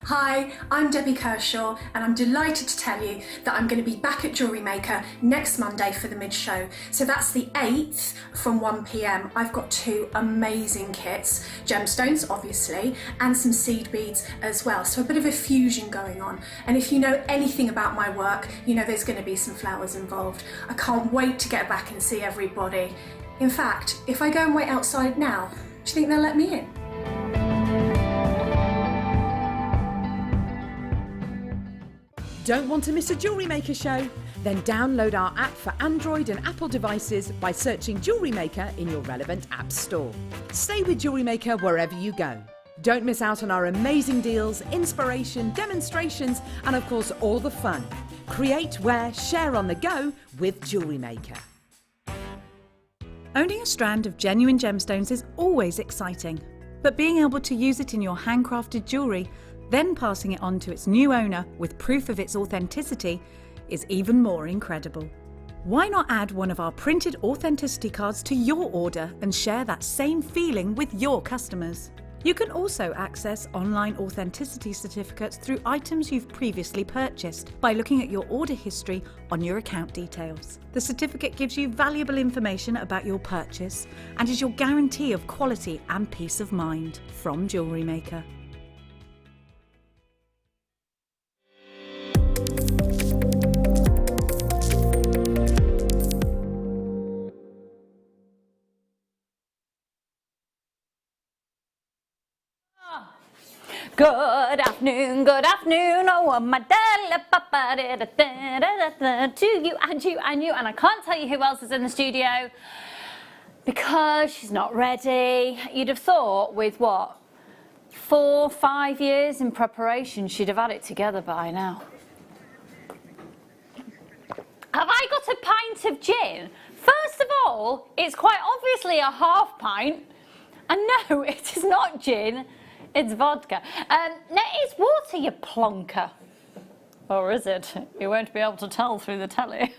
Hi, I'm Debbie Kershaw and I'm delighted to tell you that I'm going to be back at Jewellery Maker next Monday for the mid-show. So that's the 8th from 1 PM. I've got two amazing kits, gemstones obviously, and some seed beads as well. So a bit of a fusion going on. And if you know anything about my work, you know there's going to be some flowers involved. I can't wait to get back and see everybody. In fact, if I go and wait outside now, do you think they'll let me in? Don't want to miss a Jewellery Maker show? Then download our app for Android and Apple devices by searching Jewellery Maker in your relevant app store. Stay with Jewellery Maker wherever you go. Don't miss out on our amazing deals, inspiration, demonstrations, and of course all the fun. Create, wear, share on the go with Jewellery Maker. Owning a strand of genuine gemstones is always exciting, but being able to use it in your handcrafted jewellery, then passing it on to its new owner with proof of its authenticity, is even more incredible. Why not add one of our printed authenticity cards to your order and share that same feeling with your customers? You can also access online authenticity certificates through items you've previously purchased by looking at your order history on your account details. The certificate gives you valuable information about your purchase and is your guarantee of quality and peace of mind from Jewellery Maker. Good afternoon, oh my to you and you and you, and I can't tell you who else is in the studio because she's not ready. You'd have thought with what, 4-5 years in preparation she'd have had it together by now. Have I got a pint of gin? First of all, it's quite obviously a half pint, and no, it is not gin. It's vodka. No, it's water, you plonker. Or is it? You won't be able to tell through the telly.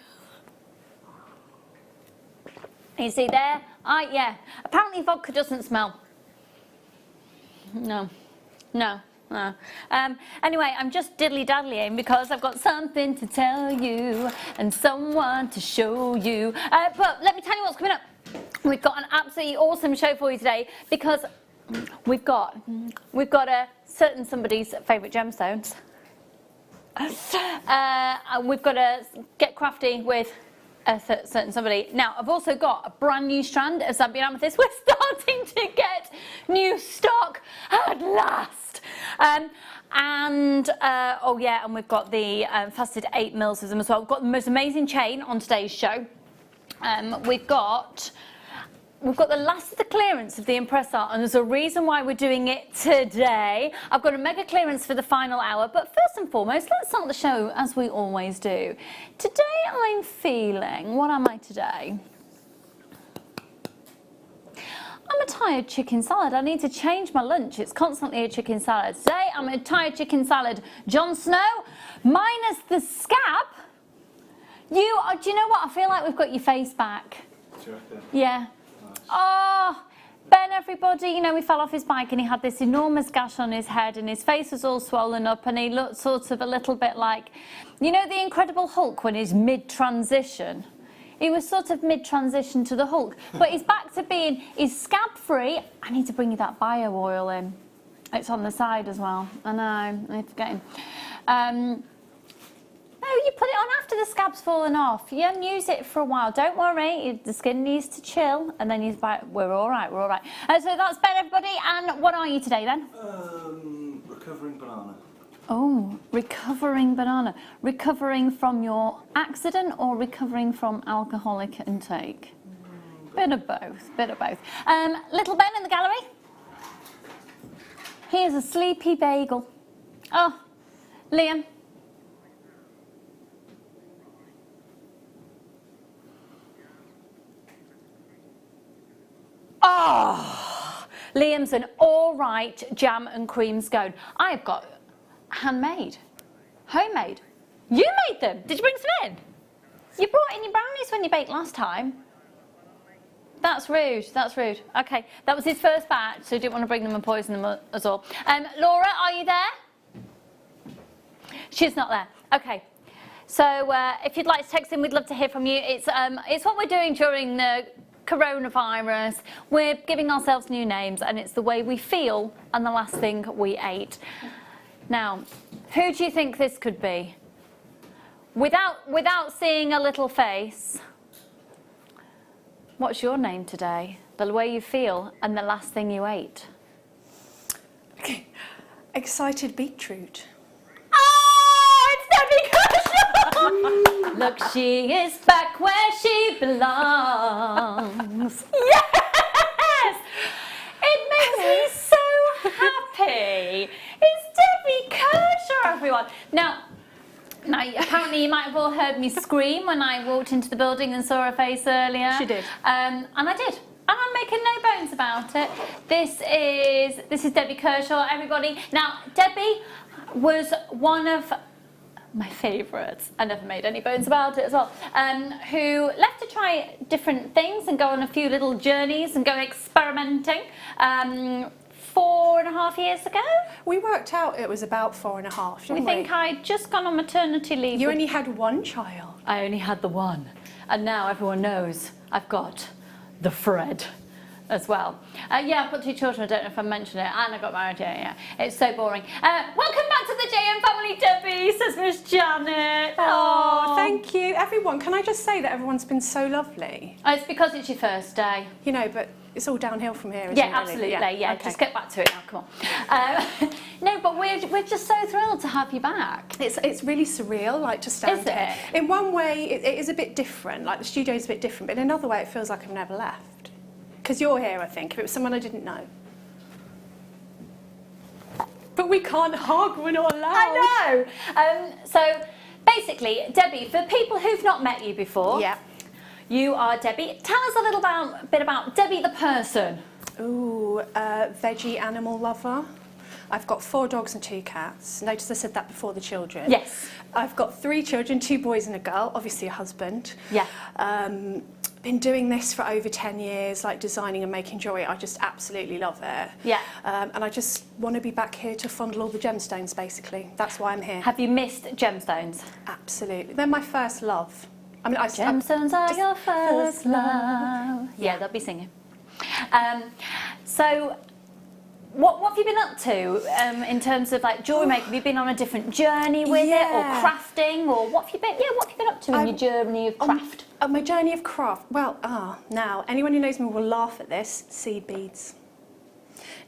You see there? Yeah. Apparently vodka doesn't smell. No. Anyway, I'm just diddly-daddlying because I've got something to tell you and someone to show you. But let me tell you what's coming up. We've got an absolutely awesome show for you today because we've got a certain somebody's favourite gemstones. We've got to get crafty with a certain somebody. Now, I've also got a brand new strand of Zambian amethyst. We're starting to get new stock at last. Oh yeah, and we've got the faceted 8 mils of them as well. We've got the most amazing chain on today's show. We've got the last of the clearance of the Impress Art, and there's a reason why we're doing it today. I've got a mega clearance for the final hour, but first and foremost, let's start the show as we always do. Today I'm feeling, what am I today? I'm a tired chicken salad. I need to change my lunch. It's constantly a chicken salad. Today I'm a tired chicken salad. Jon Snow, minus the scab. Do you know what? I feel like we've got your face back. Sure. Yeah. Oh, Ben, everybody, you know, he fell off his bike and he had this enormous gash on his head and his face was all swollen up and he looked sort of a little bit like, you know, the Incredible Hulk when he's mid-transition? He was sort of mid-transition to the Hulk, but he's back to being, he's scab-free. I need to bring you that bio oil in. It's on the side as well. I know, I'm forgetting. No, you put it on after the scab's fallen off. You unuse it for a while. Don't worry, the skin needs to chill, and then we're all right, we're all right. So that's Ben, everybody, and what are you today, then? Recovering banana. Oh, recovering banana. Recovering from your accident or recovering from alcoholic intake? Bit of both, bit of both. Little Ben in the gallery. Here's a sleepy bagel. Oh, Liam. Oh, Liam's an all right jam and cream scone. I've got handmade, homemade. You made them. Did you bring some in? You brought in your brownies when you baked last time. That's rude, that's rude. Okay, that was his first batch, so didn't want to bring them and poison them as all. Laura, are you there? She's not there. Okay. So if you'd like to text in, we'd love to hear from you. It's what we're doing during the coronavirus. We're giving ourselves new names, and it's the way we feel and the last thing we ate. Now, who do you think this could be? Without seeing a little face, what's your name today? The way you feel and the last thing you ate. Excited beetroot. Oh, it's Debbie Kershaw! Look, she is back where she belongs. Yes! It makes me so happy. It's Debbie Kershaw, everyone. Now, apparently you might have all heard me scream when I walked into the building and saw her face earlier. She did. And I did. And I'm making no bones about it. This is Debbie Kershaw, everybody. Now, Debbie was one of my favourites. I never made any bones about it as well. Who left to try different things and go on a few little journeys and go experimenting. 4.5 years ago. We worked out it was about 4.5, didn't we? We think I'd just gone on maternity leave. You only had one child. I only had the one. And now everyone knows I've got the Fred as well. Yeah, I've got 2 children, I don't know if I mentioned it, and I got married, yeah. It's so boring. Welcome back to the JM family, Debbie, says Miss Janet. Oh, thank you. Everyone, can I just say that everyone's been so lovely? Oh, it's because it's your first day. You know, but it's all downhill from here, isn't Yeah, it? absolutely, Really? yeah. Okay. Just get back to it now, come on. No, but we're just so thrilled to have you back. It's really surreal, like, to stand Is here. it? In one way, it is a bit different, like the studio's a bit different, but in another way, it feels like I've never left. Because you're here, I think. If it was someone I didn't know. But we can't hug, we're not allowed. I know. So basically, Debbie, for people who've not met you before, Yeah. you are Debbie. Tell us a little bit about Debbie the person. Ooh, veggie animal lover. I've got 4 dogs and 2 cats. Notice I said that before the children. Yes. I've got 3 children, 2 boys and a girl, obviously a husband. Yeah. Been doing this for over 10 years, like designing and making jewellery. I just absolutely love it. Yeah. And I just want to be back here to fondle all the gemstones, basically. That's why I'm here. Have you missed gemstones? Absolutely. They're my first love. I mean, Gemstones are your first love. Yeah, they'll be singing. So, what have you been up to in terms of like jewellery making? Have you been on a different journey with it, or crafting, or what have you been? Yeah, what have you been up to in your journey of craft? My journey of craft. Well, now anyone who knows me will laugh at this. Seed beads.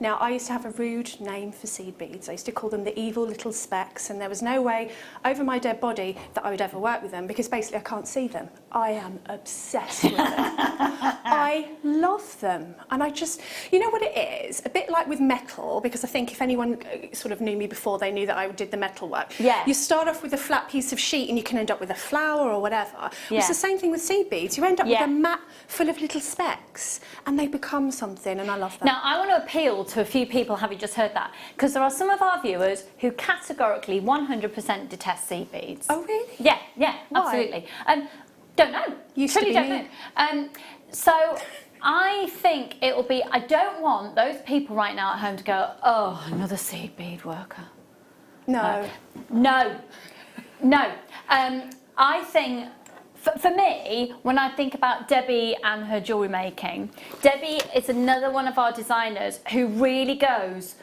Now, I used to have a rude name for seed beads. I used to call them the evil little specks, and there was no way over my dead body that I would ever work with them because basically I can't see them. I am obsessed with them. I love them. And I just, you know what it is? A bit like with metal, because I think if anyone sort of knew me before, they knew that I did the metal work. Yeah. You start off with a flat piece of sheet and you can end up with a flower or whatever. Yeah. It's the same thing with seed beads. You end up with a mat full of little specks and they become something, and I love that. Now, I want to appeal to a few people, have you just heard that? Because there are some of our viewers who categorically 100% detest seed beads. Oh, really? Yeah, Why? absolutely. Don't know. Used to Truly be don't me. know. So I think it will be, I don't want those people right now at home to go, oh, another seed bead worker. No. No. I think, for me, when I think about Debbie and her jewellery making, Debbie is another one of our designers who really goes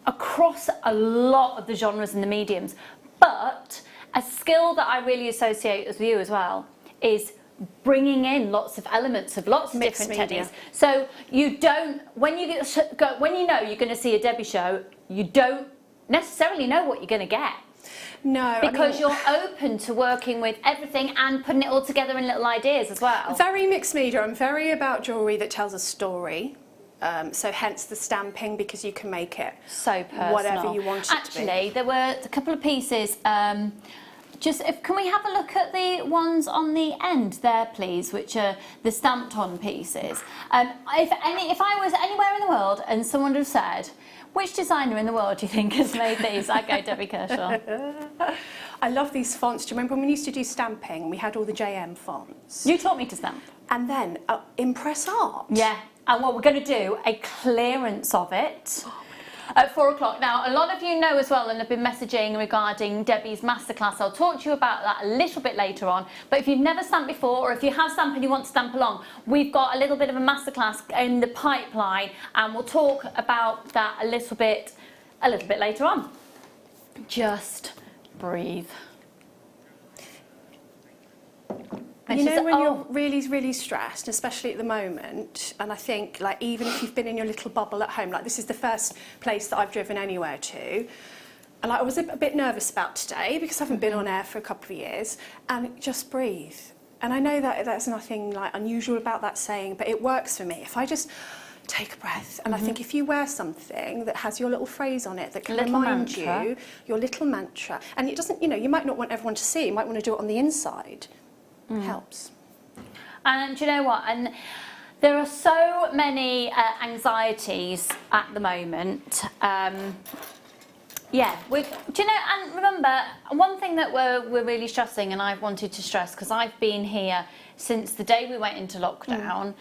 across a lot of the genres and the mediums. But a skill that I really associate with you as well is bringing in lots of elements of lots of Mixed different media. techniques. So you don't, when you know you're going to see a Debbie show, you don't necessarily know what you're going to get. No. Because you're open to working with everything and putting it all together in little ideas as well. Very mixed media. I'm very about jewellery that tells a story. So hence the stamping, because you can make it So personal. whatever you want it to be. Actually, there were a couple of pieces. Can we have a look at the ones on the end there, please, which are the stamped on pieces? If I was anywhere in the world and someone had said, which designer in the world do you think has made these? I'd go Debbie Kershaw. I love these fonts. Do you remember when we used to do stamping? We had all the JM fonts. You taught me to stamp. And then Impress Art. Yeah. And what we're going to do, a clearance of it. at 4 o'clock. Now, a lot of you know as well and have been messaging regarding Debbie's masterclass. I'll talk to you about that a little bit later on. But if you've never stamped before, or if you have stamped and you want to stamp along, we've got a little bit of a masterclass in the pipeline, and we'll talk about that a little bit later on. Just breathe. And you she know said, when "Oh, you're really, really stressed, especially at the moment, and I think like even if you've been in your little bubble at home, like this is the first place that I've driven anywhere to, and like, I was a bit nervous about today because I haven't been on air for a couple of years, and just breathe. And I know that there's nothing like unusual about that saying, but it works for me. If I just take a breath, and I think if you wear something that has your little phrase on it that can Little remind mantra. you, your little mantra, and it doesn't, you know, you might not want everyone to see, you might want to do it on the inside. Helps. And do you know what? And there are so many anxieties at the moment. Yeah, do you know, and remember, one thing that we're really stressing, and I've wanted to stress, because I've been here since the day we went into lockdown.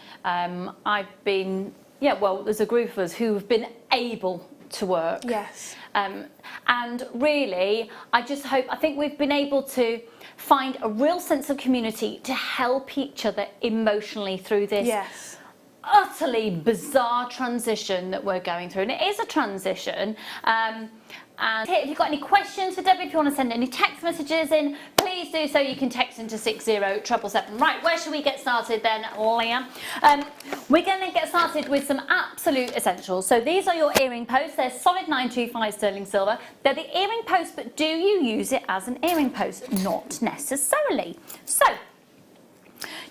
I've been, well, there's a group of us who have been able to work. Yes. And really, I think we've been able to find a real sense of community to help each other emotionally through this Yes. utterly bizarre transition that we're going through. And it is a transition. And if you've got any questions for Debbie, if you want to send any text messages in, please do so. You can text into 60777. Right, where should we get started then, Leah? We're going to get started with some absolute essentials. So these are your earring posts. They're solid 925 sterling silver. They're the earring posts, but do you use it as an earring post? Not necessarily. So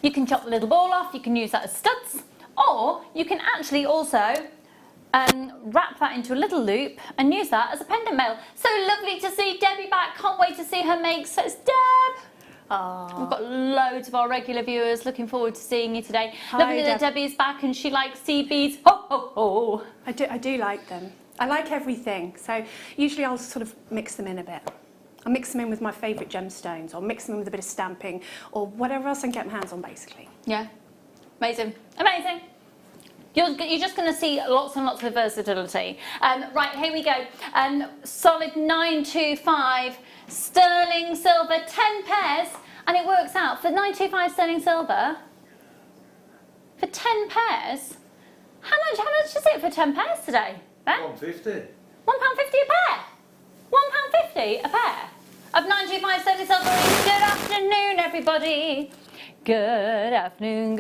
you can chop the little ball off. You can use that as studs, or you can actually also wrap that into a little loop and use that as a pendant mail. So lovely to see Debbie back. Can't wait to see her make. So it's Deb. We've got loads of our regular viewers looking forward to seeing you today. Hi, Lovely that Deb. Debbie is back and she likes sea beads. Ho, ho, ho. I do like them. I like everything. So usually I'll sort of mix them in a bit. I'll mix them in with my favourite gemstones, or mix them in with a bit of stamping, or whatever else I can get my hands on, basically. Yeah, amazing, amazing. You're just going to see lots and lots of versatility. Right, here we go. Solid 925 sterling silver, 10 pairs, and it works out for 925 sterling silver. For 10 pairs, how much is it for 10 pairs today? Ben? £1.50. £1.50 a pair. £1.50 a pair of 925 sterling silver. Good afternoon, everybody. Good afternoon,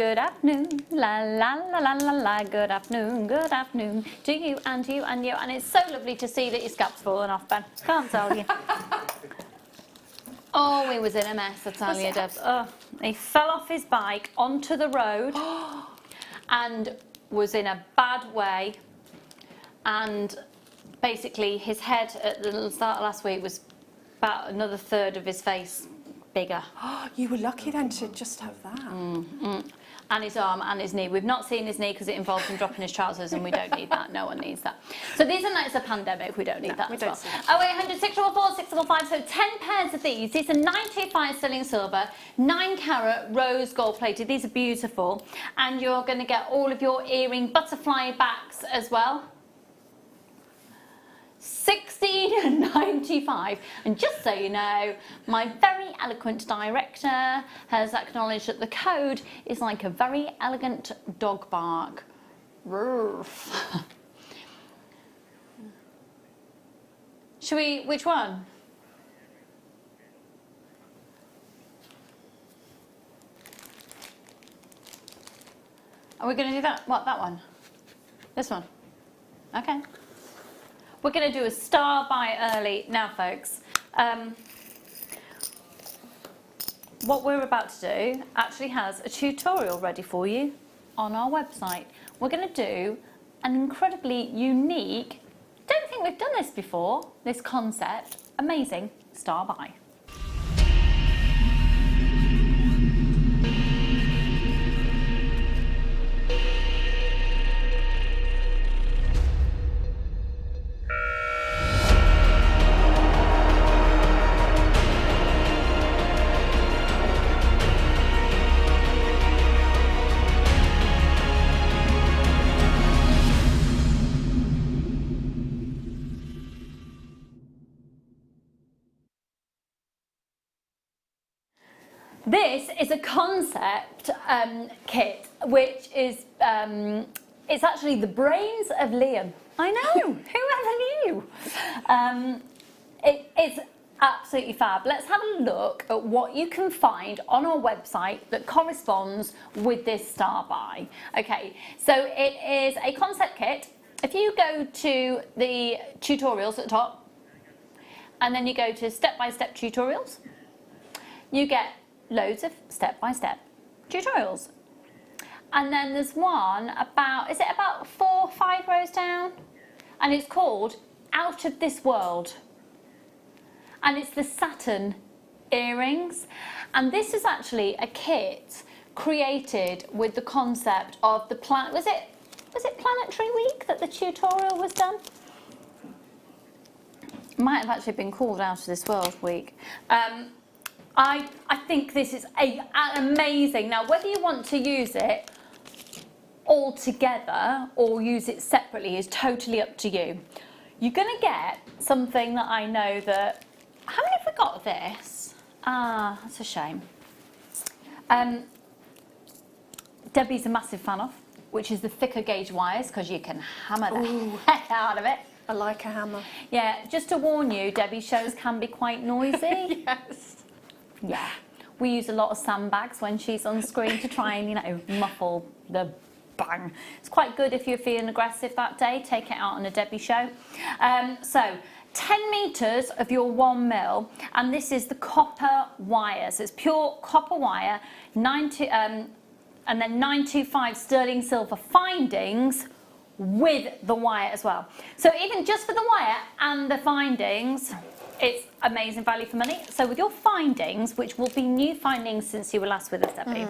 la la la la la la, good afternoon to you and you and you, and it's so lovely to see that your scalp's fallen off, Ben, can't tell you. Oh, he was in a mess, I tell you, Deb. Oh, he fell off his bike onto the road and was in a bad way, and basically his head at the start of last week was about another third of his face bigger. You were lucky then to just have that. And his arm and his knee. We've not seen his knee because it involved him dropping his trousers, and we don't need that. No one needs that. So these are, it's a pandemic, we don't need that we as don't well. see that. 0800 644 655, so 10 pairs of these. These are 925 sterling silver, 9 carat rose gold plated. These are beautiful. And you're going to get all of your earring butterfly backs as well. £16.95, and just so you know, my very eloquent director has acknowledged that the code is like a very elegant dog bark. Roof. Should we, which one? Are we going to do that? What, that one? This one? Okay. We're going to do a star by early now, folks. What we're about to do actually has a tutorial ready for you on our website. We're going to do an incredibly unique, don't think we've done this before, this concept, amazing star by. This is a concept kit, which is it's actually the brains of Liam. I know, whoever knew? It's absolutely fab. Let's have a look at what you can find on our website that corresponds with this star buy. Okay, so it is a concept kit. If you go to the tutorials at the top, and then you go to step-by-step tutorials, you get loads of step-by-step tutorials. And then there's one about, is it about 4 or 5 rows down? And it's called Out of This World. And it's the Saturn earrings. And this is actually a kit created with the concept of the planet. Was it Planetary Week that the tutorial was done? Might have actually been called Out of This World Week. I think this is amazing. Now, whether you want to use it all together or use it separately is totally up to you. You're going to get something that I know that... How many have we got of this? Ah, that's a shame. Debbie's a massive fan of, which is the thicker gauge wires, because you can hammer the heck out of it. I like a hammer. Yeah, just to warn you, Debbie's shows can be quite noisy. Yes. Yeah, we use a lot of sandbags when she's on screen to try and, you know, muffle the bang. It's quite good if you're feeling aggressive that day, take it out on a Debbie show. So 10 metres of your 1 mil, and this is the copper wire. So it's pure copper wire, and then 925 sterling silver findings with the wire as well. So even just for the wire and the findings, it's amazing value for money. So with your findings, which will be new findings since you were last with us, Debbie,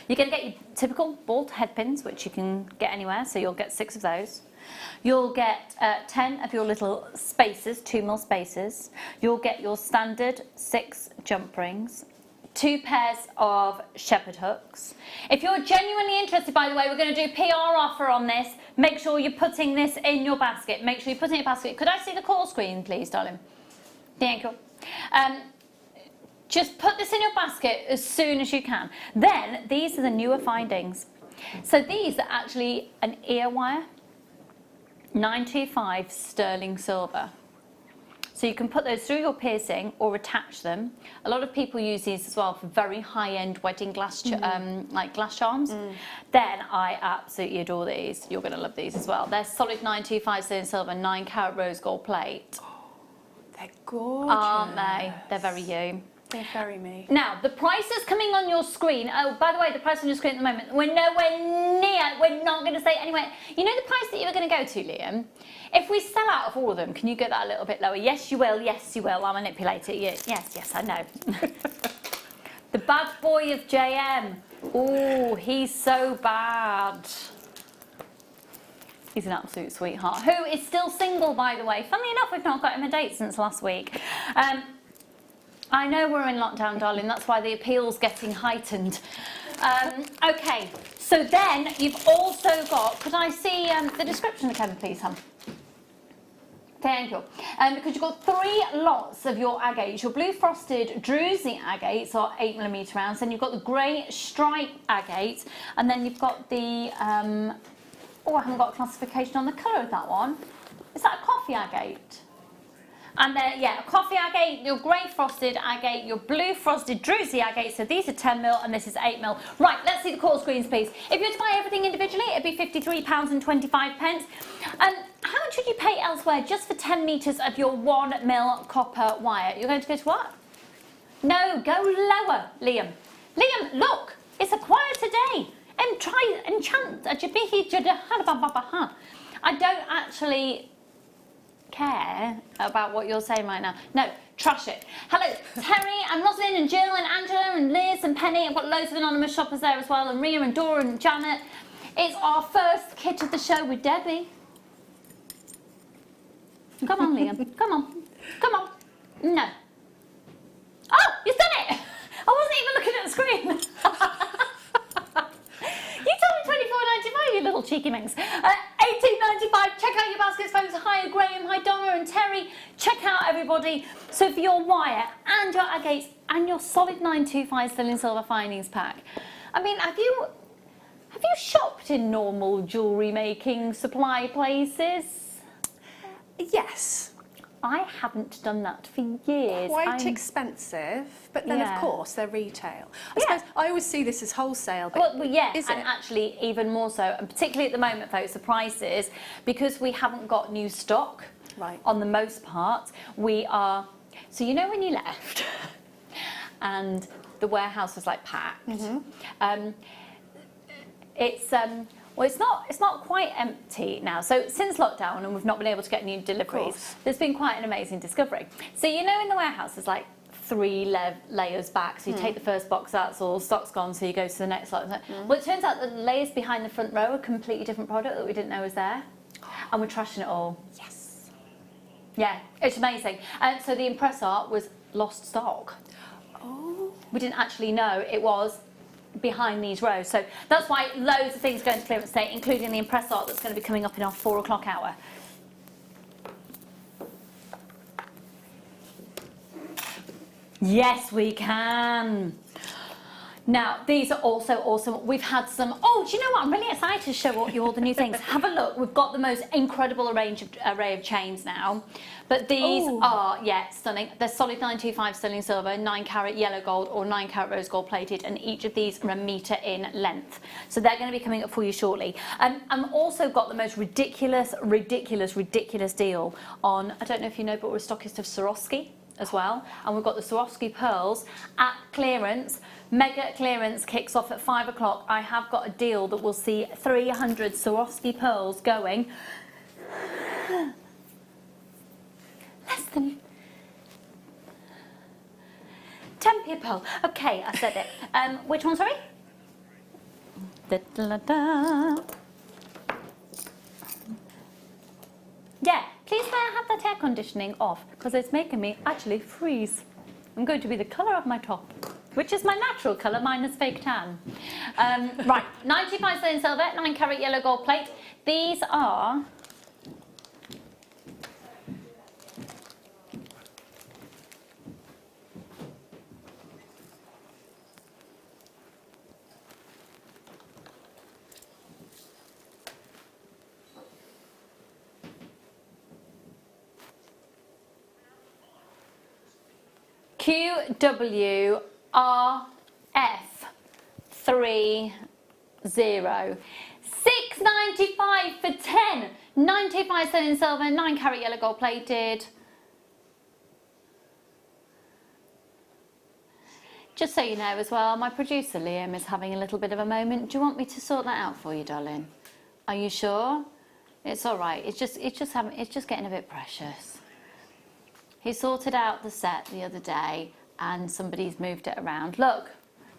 you're going to get your typical bald head pins, which you can get anywhere, so you'll get 6 of those. You'll get 10 of your little spacers, 2 mil spacers. You'll get your standard 6 jump rings, 2 pairs of shepherd hooks. If you're genuinely interested, by the way, we're going to do a PR offer on this. Make sure you're putting this in your basket. Make sure you put it in your basket. Could I see the call screen, please, darling? Thank you. Just put this in your basket as soon as you can. Then, these are the newer findings. So these are actually an ear wire, 925 sterling silver. So you can put those through your piercing or attach them. A lot of people use these as well for very high-end wedding glass, like glass charms. Then I absolutely adore these. You're going to love these as well. They're solid 925 sterling silver, 9 carat rose gold plate. They're gorgeous. Aren't they? They're very you. They're very me. Now, the price is coming on your screen. Oh, by the way, the price on your screen at the moment, we're nowhere near, we're not going to say anyway. You know the price that you were going to go to, Liam? If we sell out of all of them, can you get that a little bit lower? Yes, you will. Yes, you will. I'll manipulate it. Yes, I know. The bad boy of JM. Oh, he's so bad. He's an absolute sweetheart. Who is still single, by the way. Funnily enough, we've not got him a date since last week. I know we're in lockdown, darling. That's why the appeal's getting heightened. Okay, so then you've also got... Could I see the description again, please, hon? Thank you. Because you've got 3 lots of your agates. Your blue frosted druzy agates are 8mm rounds. Then you've got the grey stripe agates. And then you've got the... oh, I haven't got a classification on the colour of that one. Is that a coffee agate? And then, yeah, a coffee agate, your grey frosted agate, your blue frosted druzy agate. So these are 10mm and this is 8mm. Right, let's see the call screens, please. If you were to buy everything individually, it'd be £53.25. How much would you pay elsewhere just for 10 metres of your 1mm copper wire? You're going to go to what? No, go lower, Liam. Liam, look, it's a quieter day. Try enchant. I don't actually care about what you're saying right now. No, trash it. Hello, Terry and Rosalind and Jill and Angela and Liz and Penny. I've got loads of anonymous shoppers there as well, and Ria and Dora and Janet. It's our first kit of the show with Debbie. Come on, Liam. Come on. Come on. No. Oh, you've done it! I wasn't even looking at the screen. You told me £24.95, you little cheeky minx. £18.95. Check out your baskets, folks. Hi, Graham. Hi, Donna and Terry. Check out everybody. everybody. So for your wire and your agates and your solid 925 sterling silver findings pack, I mean, have you shopped in normal jewellery making supply places? Yes. I haven't done that for years. Quite expensive, but then Yeah. of course they're retail. I Yeah. suppose I always see this as wholesale, but Well, yeah, is and it? actually even more so, and particularly at the moment, folks, the prices, because we haven't got new stock Right. on the most part, we are, so you know when you left and the warehouse was like packed, well, it's not quite empty now. So since lockdown, and we've not been able to get new deliveries, there's been quite an amazing discovery. So you know in the warehouse there's like 3 layers back. So you take the first box out, so all stock's gone, so you go to the next lot. Well, it turns out that the layers behind the front row are a completely different product that we didn't know was there. And we're trashing it all. Yes. Yeah, it's amazing. And so the impressor was lost stock. Oh. We didn't actually know it was behind these rows. So that's why loads of things go into clearance today, including the impressor that's going to be coming up in our 4 o'clock hour. Yes, we can. Now, these are also awesome. We've had some, oh, do you know what? I'm really excited to show you all the new things. Have a look. We've got the most incredible array of chains now. But these are, yeah, stunning. They're solid 925 sterling silver, 9 carat yellow gold or 9 carat rose gold plated, and each of these are 1 metre in length. So they're going to be coming up for you shortly. I've also got the most ridiculous deal on, I don't know if you know, but we're a stockist of Swarovski as well. And we've got the Swarovski pearls at clearance. Mega clearance kicks off at 5 o'clock. I have got a deal that will see 300 Swarovski pearls going less than 10p a pearl. Okay, I said it. Which one, sorry? Da-da-da-da. Yeah, please may I have that air conditioning off, because it's making me actually freeze. I'm going to be the colour of my top, which is my natural colour minus fake tan. Right, 95 sterling silver, 9 carat yellow gold plate. These are QWRF30, 695 for 10, 95 sterling silver, 9 carat yellow gold plated. Just so you know as well, my producer Liam is having a little bit of a moment. Do you want me to sort that out for you, darling? Are you sure? It's all right. It's just getting a bit precious. He sorted out the set the other day and somebody's moved it around. Look,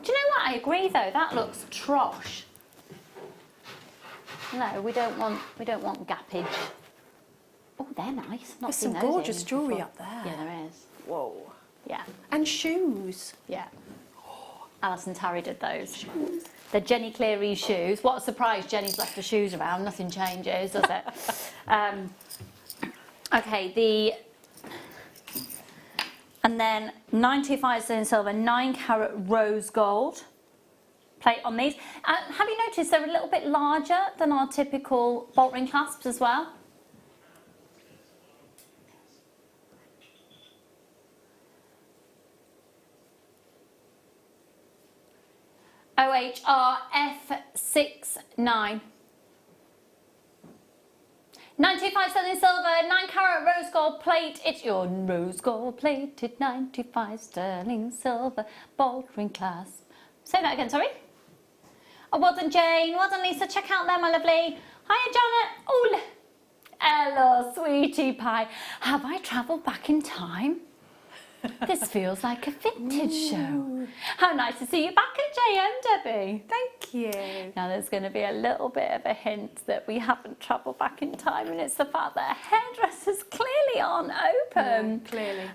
do you know what? I agree though, that looks trosh. No, we don't want gappage. Oh, they're nice. Not There's seen some those gorgeous earrings jewellery before. up there. Yeah, there is. Whoa. Yeah, And shoes. yeah. Alison Tarry did those. The Jenny Cleary shoes. What a surprise, Jenny's left the shoes around. Nothing changes, does it? Okay, and then 95 sterling silver, 9 carat rose gold plate on these. Have you noticed they're a little bit larger than our typical bolt ring clasps as well? OHRF69. 95 sterling silver, 9 carat rose gold plate. It's your rose gold plated 95 sterling silver bolt ring clasp. Say that again, sorry. Oh, well done, Jane. Well done, Lisa. Check out there, my lovely. Hiya, Janet. Oh, hello, sweetie pie. Have I travelled back in time? This feels like a vintage show. How nice to see you back at JM, Debbie. Thank you. Now there's going to be a little bit of a hint that we haven't travelled back in time, and it's the fact that hairdressers clearly aren't open. Clearly.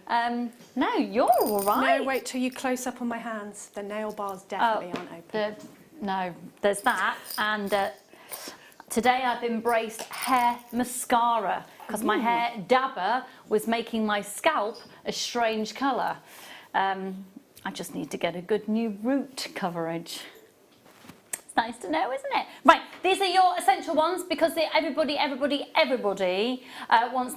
No, you're all right. No, wait till you close up on my hands. The nail bars definitely aren't open. No, there's that, and Today I've embraced hair mascara because my hair dabber was making my scalp a strange colour. I just need to get a good new root coverage. It's nice to know, isn't it? Right, these are your essential ones because everybody wants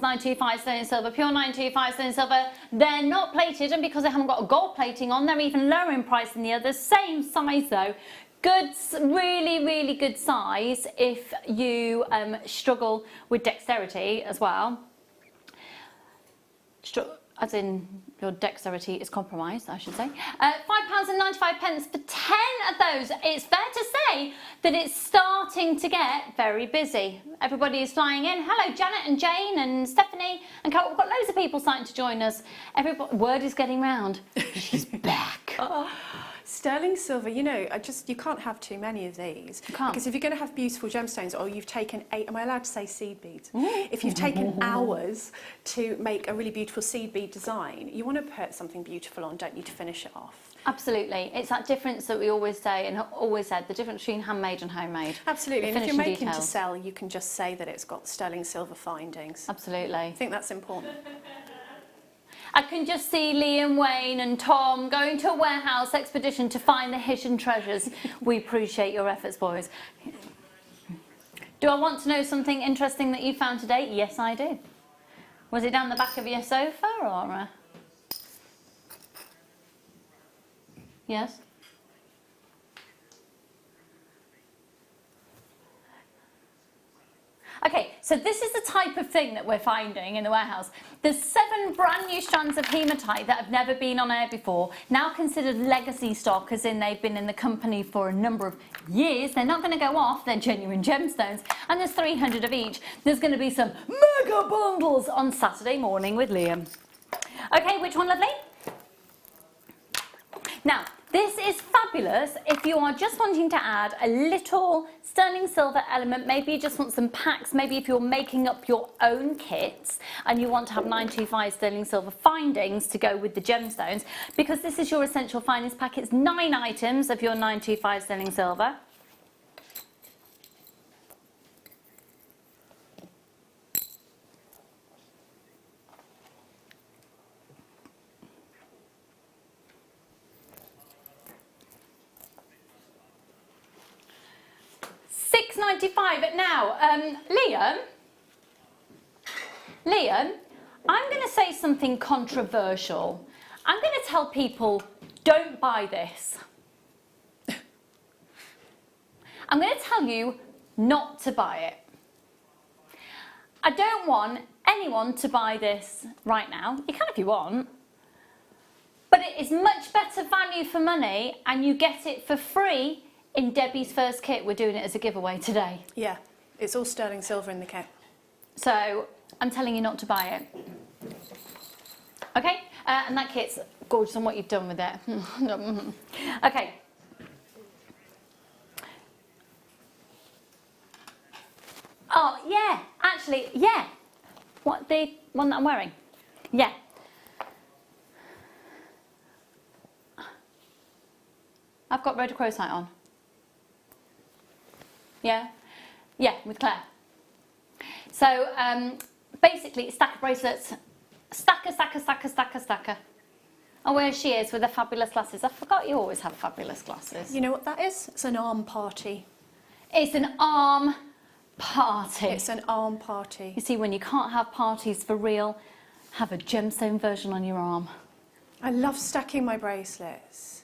925 sterling silver, pure 925 sterling silver. They're not plated, and because they haven't got a gold plating on, they're even lower in price than the others. Same size though. Good, really good size if you struggle with dexterity as well. As in your dexterity is compromised, I should say. £5.95 for 10 of those. It's fair to say that it's starting to get very busy. Everybody is flying in. Hello, Janet and Jane and Stephanie and Carol. We've got loads of people starting to join us. Word is getting round. She's back. Sterling silver, you know, you can't have too many of these. You can't. Because if you're going to have beautiful gemstones, or you've taken am I allowed to say seed beads? If you've taken hours to make a really beautiful seed bead design, you want to put something beautiful on, don't you, to finish it off? Absolutely. It's that difference that we always say and always said, the difference between handmade and homemade. Absolutely. And if you're finishing making to details. sell, you can just say that it's got sterling silver findings. Absolutely. I think that's important. I can just see Liam, Wayne and Tom going to a warehouse expedition to find the hidden treasures. We appreciate your efforts, boys. Do I want to know something interesting that you found today? Yes, I do. Was it down the back of your sofa or... Yes? Okay, so this is the type of thing that we're finding in the warehouse. There's 7 brand new strands of hematite that have never been on air before, now considered legacy stock, as in they've been in the company for a number of years. They're not going to go off, they're genuine gemstones, and there's 300 of each. There's going to be some mega bundles on Saturday morning with Liam. Okay, which one, lovely? Now, this is fabulous if you are just wanting to add a little sterling silver element. Maybe you just want some packs. Maybe if you're making up your own kits and you want to have 925 sterling silver findings to go with the gemstones, because this is your essential findings pack. It's 9 items of your 925 sterling silver. £6.95 now. Liam, I'm going to say something controversial. I'm going to tell people, don't buy this. I'm going to tell you not to buy it. I don't want anyone to buy this right now. You can if you want. But it is much better value for money, and you get it for free in Debbie's first kit. We're doing it as a giveaway today. Yeah, it's all sterling silver in the kit. So I'm telling you not to buy it. Okay, and that kit's gorgeous on what you've done with it. Okay. Oh, yeah, actually, yeah. What, the one that I'm wearing? Yeah. I've got rhodochrosite on. Yeah? Yeah, with Claire. So, basically, a stack of bracelets. Stacker. And where she is with her fabulous glasses. I forgot you always have fabulous glasses. You know what that is? It's an arm party. It's an arm party. It's an arm party. You see, when you can't have parties for real, have a gemstone version on your arm. I love stacking my bracelets.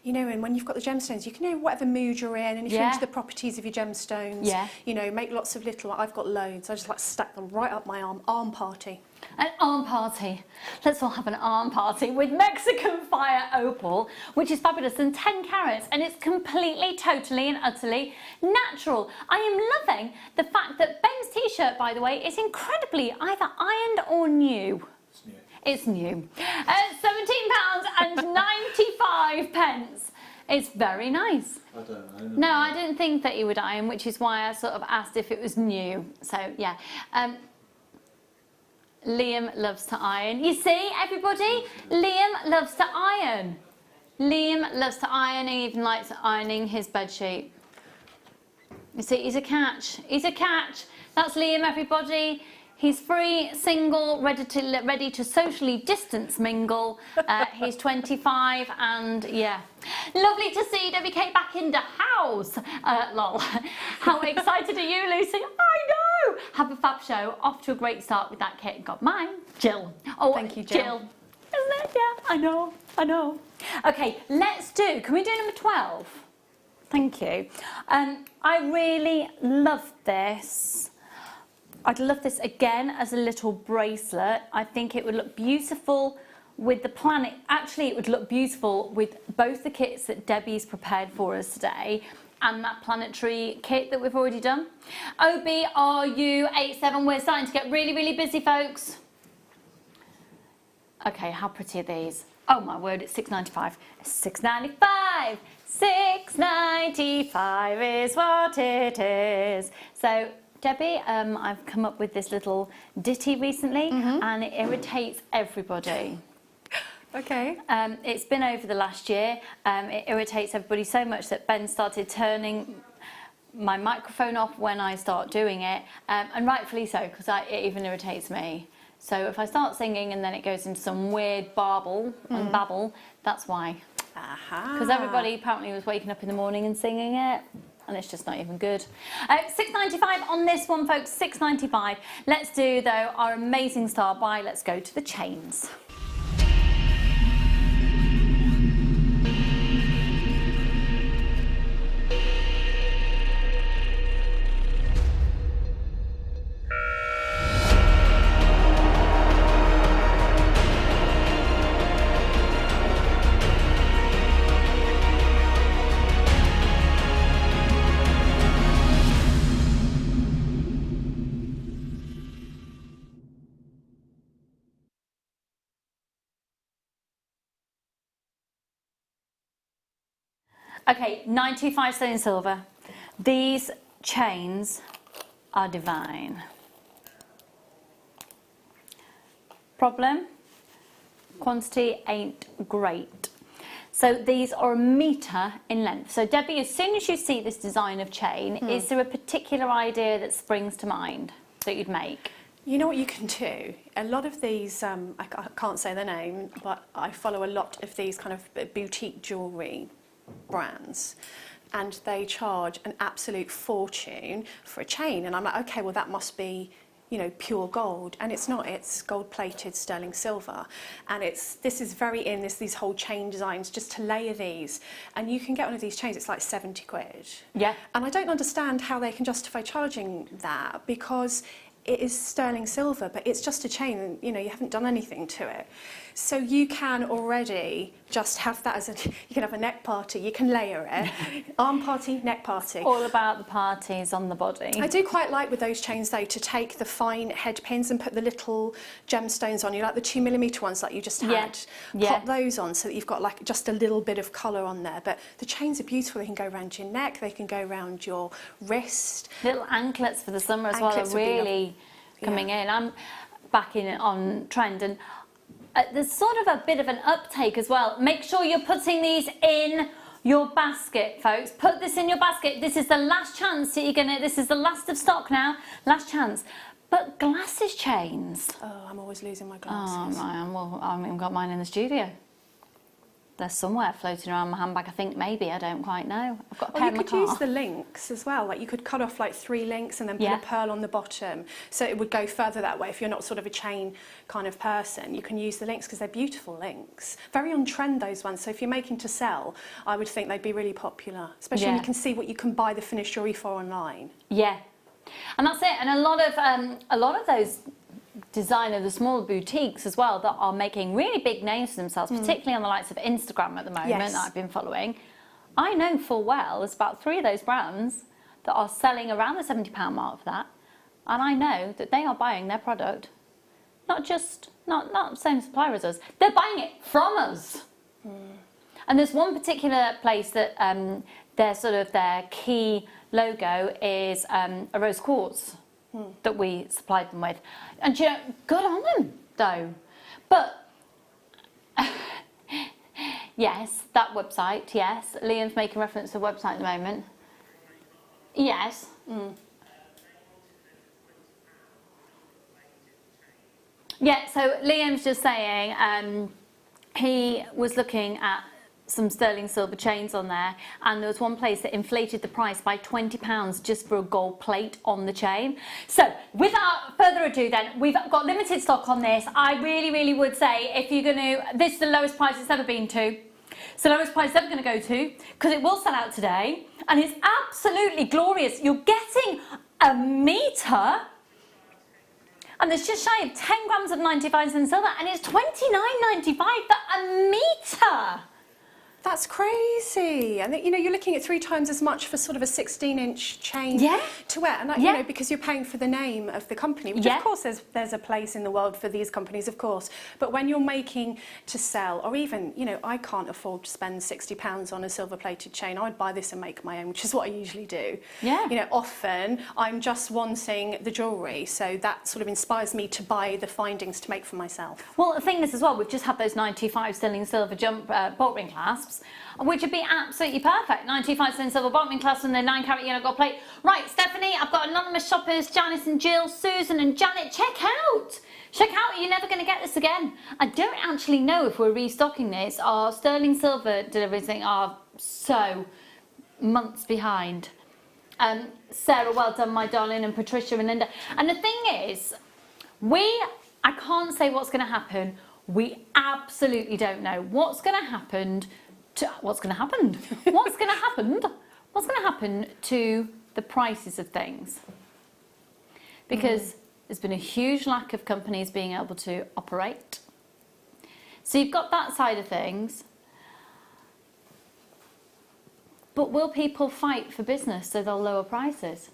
You know, and when you've got the gemstones, you can know whatever mood you're in, and if you're into the properties of your gemstones, you know, make lots of little. I've got loads. I just like stack them right up my arm. Arm party. An arm party. Let's all have an arm party with Mexican Fire Opal, which is fabulous, and 10 carats, and it's completely, totally and utterly natural. I am loving the fact that Ben's t-shirt, by the way, is incredibly either ironed or new. It's new. £17.95. It's very nice. I don't know. No, I didn't think that you would iron, which is why I sort of asked if it was new. So, yeah. Liam loves to iron. You see, everybody? Liam loves to iron. Liam loves to iron. He even likes ironing his bedsheet. You see, he's a catch. He's a catch. That's Liam, everybody. He's free, single, ready to socially distance mingle. He's 25 and yeah. Lovely to see Debbie Kate back in the house. Lol. How excited are you, Lucy? I know. Have a fab show. Off to a great start with that kit. Got mine. Jill. Oh, thank you, Jill. Isn't it? Yeah, I know. Okay, can we do number 12? Thank you. I really love this. I'd love this again as a little bracelet. I think it would look beautiful with the planet. Actually, it would look beautiful with both the kits that Debbie's prepared for us today and that planetary kit that we've already done. OBRU87, we're starting to get really, really busy, folks. Okay, how pretty are these? Oh my word, it's $6.95. $6.95. $6.95 is what it is. So, Debbie, I've come up with this little ditty recently, and it irritates everybody. Okay. It's been over the last year. It irritates everybody so much that Ben started turning my microphone off when I start doing it, and rightfully so, because it even irritates me. So if I start singing and then it goes into some weird babble, that's why. Because everybody apparently was waking up in the morning and singing it. And it's just not even good. $6.95 on this one, folks, $6.95. Let's do, though, our amazing star buy. Let's go to the chains. Okay, 925 sterling silver. These chains are divine. Problem? Quantity ain't great. So these are 1 metre in length. So Debbie, as soon as you see this design of chain, is there a particular idea that springs to mind that you'd make? You know what you can do? A lot of these, I can't say the name, but I follow a lot of these kind of boutique jewellery brands, and they charge an absolute fortune for a chain, and I'm like, okay, well that must be, you know, pure gold, and it's not. It's gold-plated sterling silver, and this is very in these whole chain designs just to layer these, and you can get one of these chains. It's like 70 quid. Yeah. And I don't understand how they can justify charging that, because it is sterling silver, but it's just a chain. You know, you haven't done anything to it. So you can already just have that as you can have a neck party, you can layer it, arm party, neck party. All about the parties on the body. I do quite like with those chains though to take the fine head pins and put the little gemstones on you, like the 2mm ones like you just had. Pop those on so that you've got like just a little bit of colour on there. But the chains are beautiful. They can go around your neck, they can go around your wrist. Little anklets for the summer as well are really coming in. I'm back in on trend, and there's sort of a bit of an uptake as well. Make sure you're putting these in your basket, folks. Put this in your basket. This is the last chance that this is the last of stock now. Last chance. But glasses chains. Oh, I'm always losing my glasses. Oh, right. Well, I haven't got mine in the studio. They're somewhere floating around my handbag. I think maybe, I don't quite know. I've got a pair in my car. You could use the links as well. Like you could cut off like 3 links and then put a pearl on the bottom, so it would go further that way. If you're not sort of a chain kind of person, you can use the links because they're beautiful links. Very on trend, those ones. So if you're making to sell, I would think they'd be really popular, especially when you can see what you can buy the finished jewellery for online. Yeah, and that's it. And a lot of those designer, the small boutiques as well, that are making really big names for themselves, particularly on the likes of Instagram at the moment that I've been following. I know full well there's about 3 of those brands that are selling around the £70 mark for that, and I know that they are buying their product, not the same supplier as us, they're buying it from us. And there's one particular place that their key logo is a rose quartz that we supplied them with. And you know, good on them though. But yes, that website, yes. Liam's making reference to the website at the moment. Yes. Yeah, so Liam's just saying he was looking at some sterling silver chains on there, and there was one place that inflated the price by £20 just for a gold plate on the chain. So without further ado then, we've got limited stock on this. I really would say, if you're going to, this is the lowest price it's ever been to. It's the lowest price it's ever going to go to, because it will sell out today, and it's absolutely glorious. You're getting a metre, and there's just shy of 10 grams of 95 cent silver, and it's £29.95 for a metre. That's crazy. And you know, you're looking at 3 times as much for sort of a 16-inch chain to wear, and that, you know, because you're paying for the name of the company, which of course there's a place in the world for these companies, of course. But when you're making to sell, or even, you know, I can't afford to spend £60 on a silver-plated chain. I'd buy this and make my own, which is what I usually do. Yeah. You know, often I'm just wanting the jewellery, so that sort of inspires me to buy the findings to make for myself. Well, the thing is as well, we've just had those 925 sterling silver bolt ring clasps, which would be absolutely perfect. 925 sterling silver bolt ring clasp and the 9 carat yellow gold plate. Right, Stephanie, I've got anonymous shoppers, Janice and Jill, Susan and Janet. Check out! Check out, you're never going to get this again. I don't actually know if we're restocking this. Our sterling silver deliveries are so months behind. Sarah, well done, my darling, and Patricia and Linda. And the thing is, I can't say what's going to happen. We absolutely don't know what's going to happen to the prices of things, because there's been a huge lack of companies being able to operate. So you've got that side of things, but will people fight for business so they'll lower prices?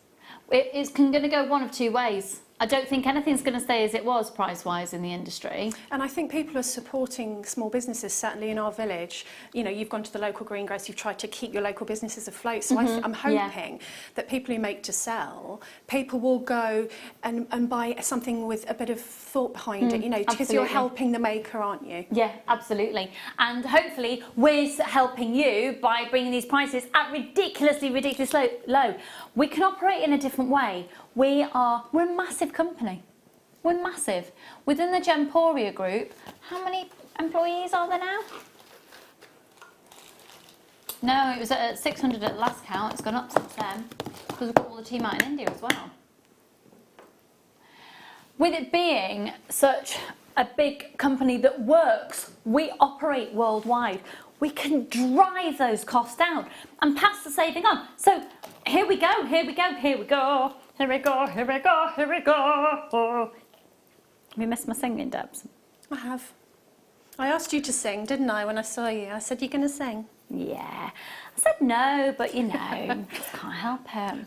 It's going to go one of two ways. I don't think anything's going to stay as it was price-wise in the industry. And I think people are supporting small businesses, certainly in our village. You know, you've gone to the local greengrocer, you've tried to keep your local businesses afloat. So I'm hoping that people who make to sell, people will go and buy something with a bit of thought behind it, you know, because you're helping the maker, aren't you? Yeah, absolutely. And hopefully we're helping you by bringing these prices at ridiculously low. We can operate in a different way. We're a massive company. We're massive. Within the Gemporia group, how many employees are there now? No, it was at 600 at the last count. It's gone up since then, because we've got all the team out in India as well. With it being such a big company that works, we operate worldwide. We can drive those costs down and pass the saving on. So here we go, here we go, here we go. Here we go, here we go, here we go. Have you missed my singing, Debs? I have. I asked you to sing, didn't I, when I saw you? I said, you're going to sing? Yeah. I said no, but you know, just can't help it.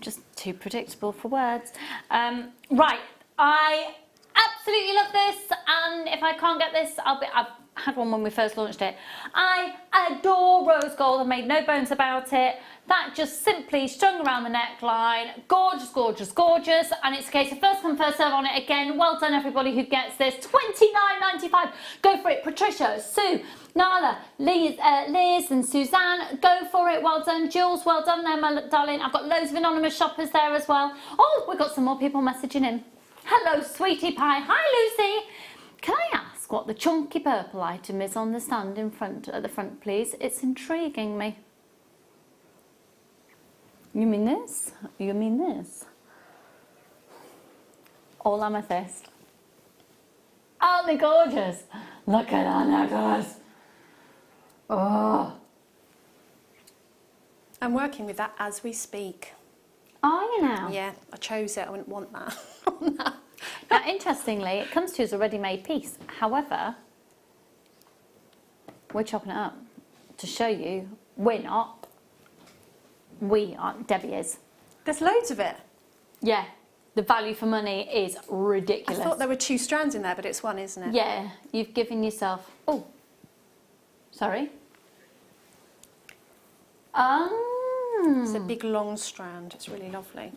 Just too predictable for words. Right, I absolutely love this, and if I can't get this, I've had one when we first launched it. I adore rose gold, I made no bones about it. That just simply strung around the neckline. Gorgeous, gorgeous, gorgeous. And it's a case of first come, first serve on it again. Well done, everybody who gets this. $29.95. Go for it. Patricia, Sue, Nala, Liz and Suzanne. Go for it. Well done. Jules, well done there, my darling. I've got loads of anonymous shoppers there as well. Oh, we've got some more people messaging in. Hello, sweetie pie. Hi, Lucy. Can I ask what the chunky purple item is on the stand in front, at the front, please? It's intriguing me. You mean this? You mean this? All amethyst. Aren't they gorgeous? Look at that necklace. Oh. I'm working with that as we speak. Are you now? Yeah, I chose it. I wouldn't want that. Now, interestingly, it comes to you as a ready-made piece. However, we're chopping it up to show you we're not. We aren't. Debbie is. There's loads of it. Yeah, the value for money is ridiculous. I thought there were 2 strands in there, but it's 1, isn't it? Yeah, you've given yourself... Oh, sorry. It's a big long strand. It's really lovely.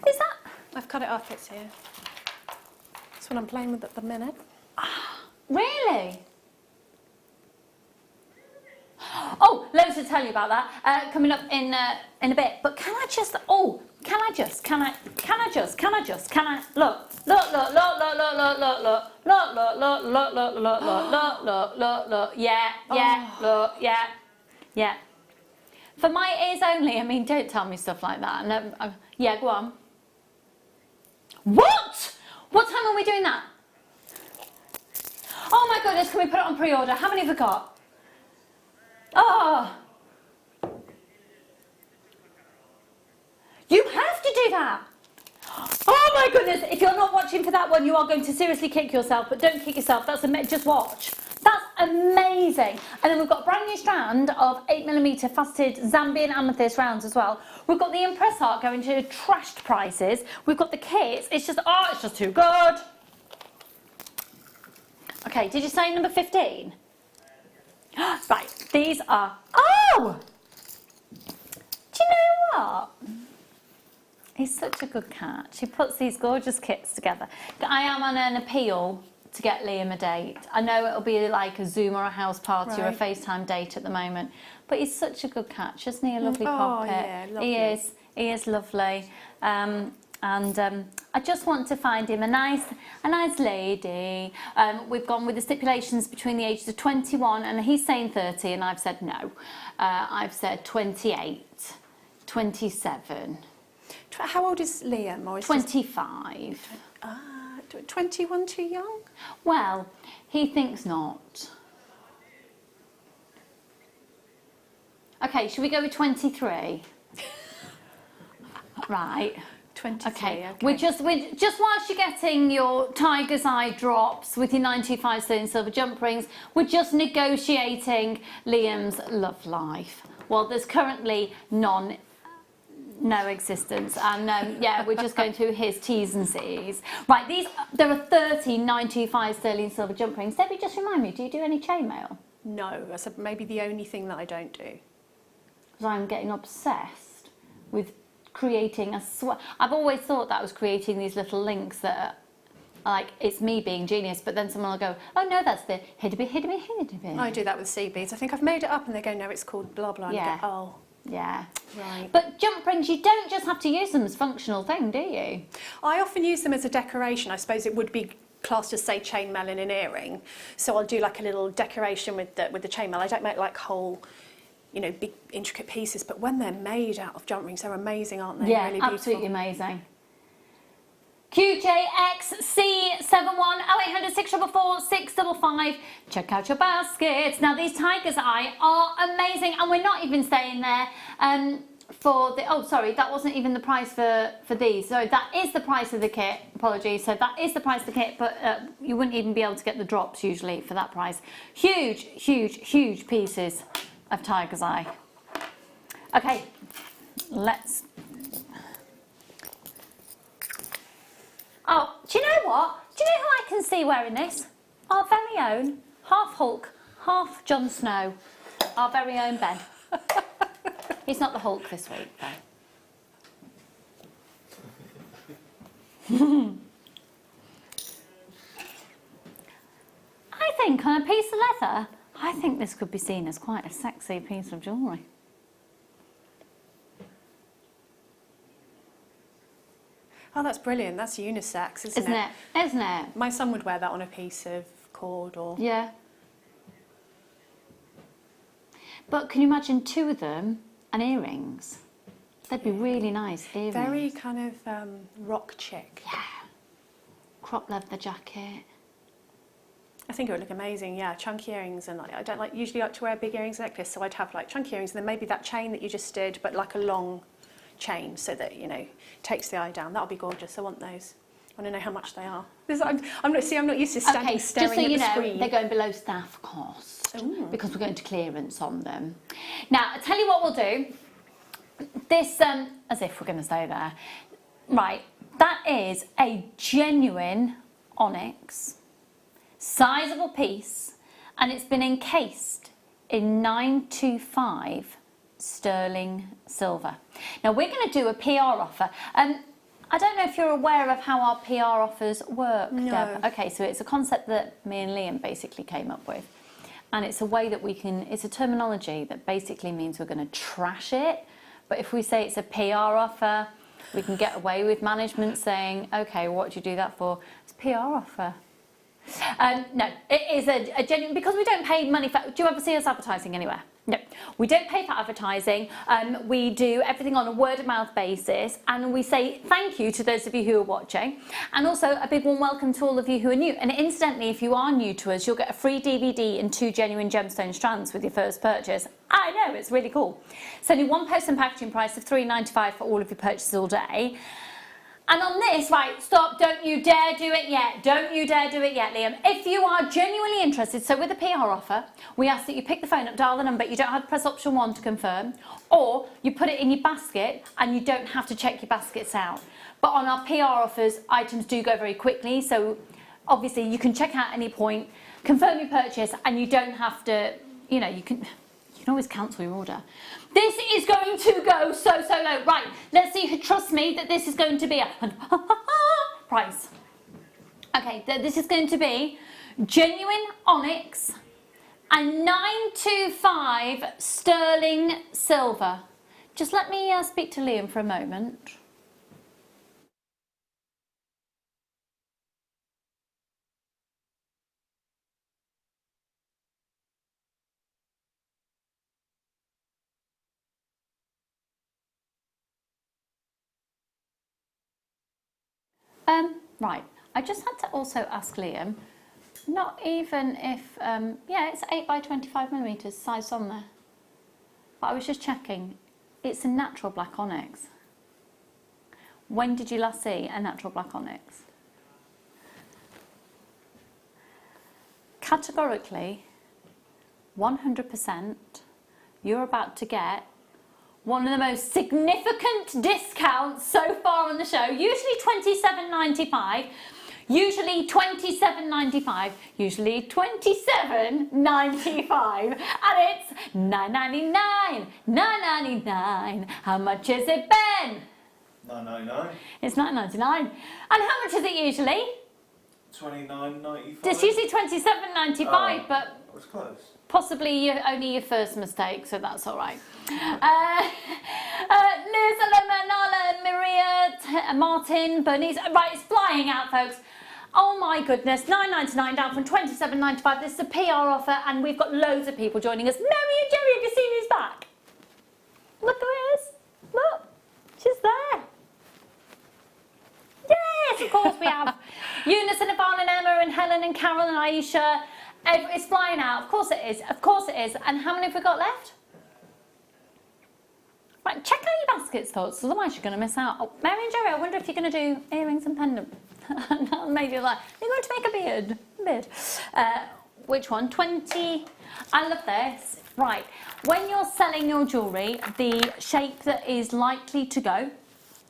Is that? I've cut it up. It's here. That's what I'm playing with at the minute. Really? Oh, loads loads to tell you about that coming up in a bit. But can I just? Oh, can I just? Can I? Look. Yeah. For my ears only. I mean, don't tell me stuff like that. And, yeah, go on. What? What time are we doing that? Oh my goodness, can we put it on pre-order? How many have we got? Oh. You have to do that. Oh my goodness, if you're not watching for that one, you are going to seriously kick yourself, but don't kick yourself, just watch. That's amazing. And then we've got a brand new strand of 8mm faceted Zambian amethyst rounds as well. We've got the impress art going to trashed prices. We've got the kits. It's just too good. Okay, did you say number 15? Right, these are... Oh! Do you know what? He's such a good cat. She puts these gorgeous kits together. I am on an appeal to get Liam a date. I know it'll be like a Zoom or a house party or a FaceTime date at the moment, but he's such a good cat. Isn't he a lovely poppet? Yeah, lovely. He is lovely. I just want to find him a nice lady. We've gone with the stipulations between the ages of 21, and he's saying 30, and I've said no. I've said 28, 27. How old is Liam? Or is 25. 21 too young? Well, he thinks not. Okay, should we go with 23? Right. 23. Okay. We're just whilst you're getting your tiger's eye drops with your 925 sterling silver jump rings, we're just negotiating Liam's love life. Well, there's currently no existence, and yeah, we're just going through his T's and C's. Right, there are 30 925 sterling silver jump rings. Debbie, just remind me, do you do any chainmail? No, that's maybe the only thing that I don't do. Because I'm getting obsessed with creating I've always thought that I was creating these little links that are like, it's me being genius, but then someone will go, oh no, that's the hiddy-bit. I do that with sea beads. I think I've made it up and they go, no, it's called blah blah. And Yeah. I go, oh. Yeah. Right. But jump rings, you don't just have to use them as a functional thing, do you? I often use them as a decoration. I suppose it would be classed as, say, chainmail in an earring. So I'll do like a little decoration with the chainmail. I don't make like whole, big intricate pieces, but when they're made out of jump rings, they're amazing, aren't they? Yeah, really beautiful. absolutely amazing. QJXC71 0800 644 655. Check out your baskets. Now these tiger's eye are amazing, and we're not even staying there for the. Oh, sorry, that wasn't even the price for these. So that is the price of the kit. Apologies. So that is the price of the kit, but you wouldn't even be able to get the drops usually for that price. Huge, huge, huge pieces of tiger's eye. Okay, let's. Oh, do you know what? Do you know who I can see wearing this? Our very own, half Hulk, half Jon Snow. Our very own Ben. He's not the Hulk this week, though. I think on a piece of leather, I think this could be seen as quite a sexy piece of jewellery. Oh, that's brilliant. That's unisex, isn't it? Isn't it? My son would wear that on a piece of cord or... Yeah. But can you imagine two of them and earrings? They'd be really nice earrings. Very kind of rock chic. Yeah. Crop leather jacket. I think it would look amazing, yeah. Chunky earrings, and I don't usually like to wear big earrings necklace, so I'd have like chunky earrings and then maybe that chain that you just did, but like a long chain so that, takes the eye down. That would be gorgeous. I want those. I want to know how much they are. I'm not used to staring just so at you the know, screen. they're going below staff cost. Ooh. Because we're going to clearance on them. Now, I'll tell you what we'll do. This, as if we're going to stay there. Right, that is a genuine onyx, sizable piece, and it's been encased in 925 sterling silver. Now, we're going to do a PR offer. I don't know if you're aware of how our PR offers work, No. Deb. Okay, so it's a concept that me and Liam basically came up with. And it's a way that we can, it's a terminology that basically means we're going to trash it. But if we say it's a PR offer, we can get away with management saying, okay, what do you do that for? It's a PR offer. No, it is a genuine, because we don't pay money for, do you ever see us advertising anywhere? No, we don't pay for advertising. We do everything on a word of mouth basis, and we say thank you to those of you who are watching, and also a big warm welcome to all of you who are new. And incidentally, if you are new to us, you'll get a free DVD and 2 genuine gemstone strands with your first purchase. I know, it's really cool. It's only £1 post and packaging price of £3.95 for all of your purchases all day. And on this, right, stop, don't you dare do it yet. Don't you dare do it yet, Liam. If you are genuinely interested, so with a PR offer, we ask that you pick the phone up, dial the number, you don't have to press option 1 to confirm, or you put it in your basket and you don't have to check your baskets out. But on our PR offers, items do go very quickly, so obviously you can check out at any point, confirm your purchase, and you don't have to, you know, you can always cancel your order. This is going to go so low. Right, let's see who trusts me that this is going to be a price. Okay, this is going to be genuine onyx and 925 sterling silver. Just let me speak to Liam for a moment. Right, I just had to also ask Liam, not even if, yeah, it's 8 by 25 millimeters size on there. But I was just checking, it's a natural black onyx. When did you last see a natural black onyx? Categorically, 100%, you're about to get one of the most significant discounts so far on the show. Usually £27.95, usually £27.95, usually £27.95, and it's £9.99, £9.99. How much is it, Ben? £9.99. It's £9.99. And how much is it usually? £29.95. It's usually £27.95, but That was close. possibly only your first mistake, so that's all right. Liz, Manala, Maria, Martin, Bernice. Right, it's flying out, folks. Oh my goodness, £9.99 down from £27.95. This is a PR offer, and we've got loads of people joining us. Mary and Jerry, have you seen who's back? Look who it is. Look, she's there. Yes, of course we have. Eunice and Yvonne and Emma and Helen and Carol and Aisha. It's flying out. Of course it is. Of course it is. And how many have we got left? Right, check out your baskets, thoughts, otherwise you're going to miss out. Oh, Mary and Jerry, I wonder if you're going to do earrings and pendant. Maybe like, you're going to make a beard. Which one? 20. I love this. Right, when you're selling your jewellery, the shape that is likely to go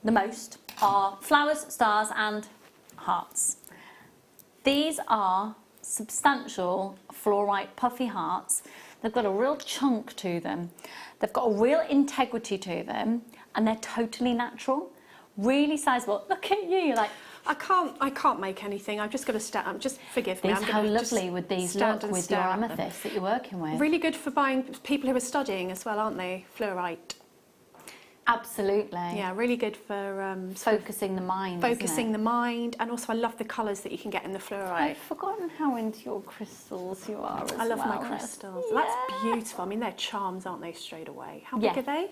the most are flowers, stars and hearts. These are substantial fluorite puffy hearts. They've got a real chunk to them. They've got a real integrity to them, and they're totally natural, really sizable. Look at you, you're like, I can't make anything. I've just got to stand. Just forgive me. how lovely would these look with your amethyst that you're working with? Really good for buying people who are studying as well, aren't they? Fluorite. Absolutely. Yeah, really good for focusing the mind. focusing the mind, and also I love the colours that you can get in the fluorite. I've forgotten how into your crystals you are as well. I love my crystals. Yeah. That's beautiful. I mean, they're charms, aren't they, straight away? How big are they?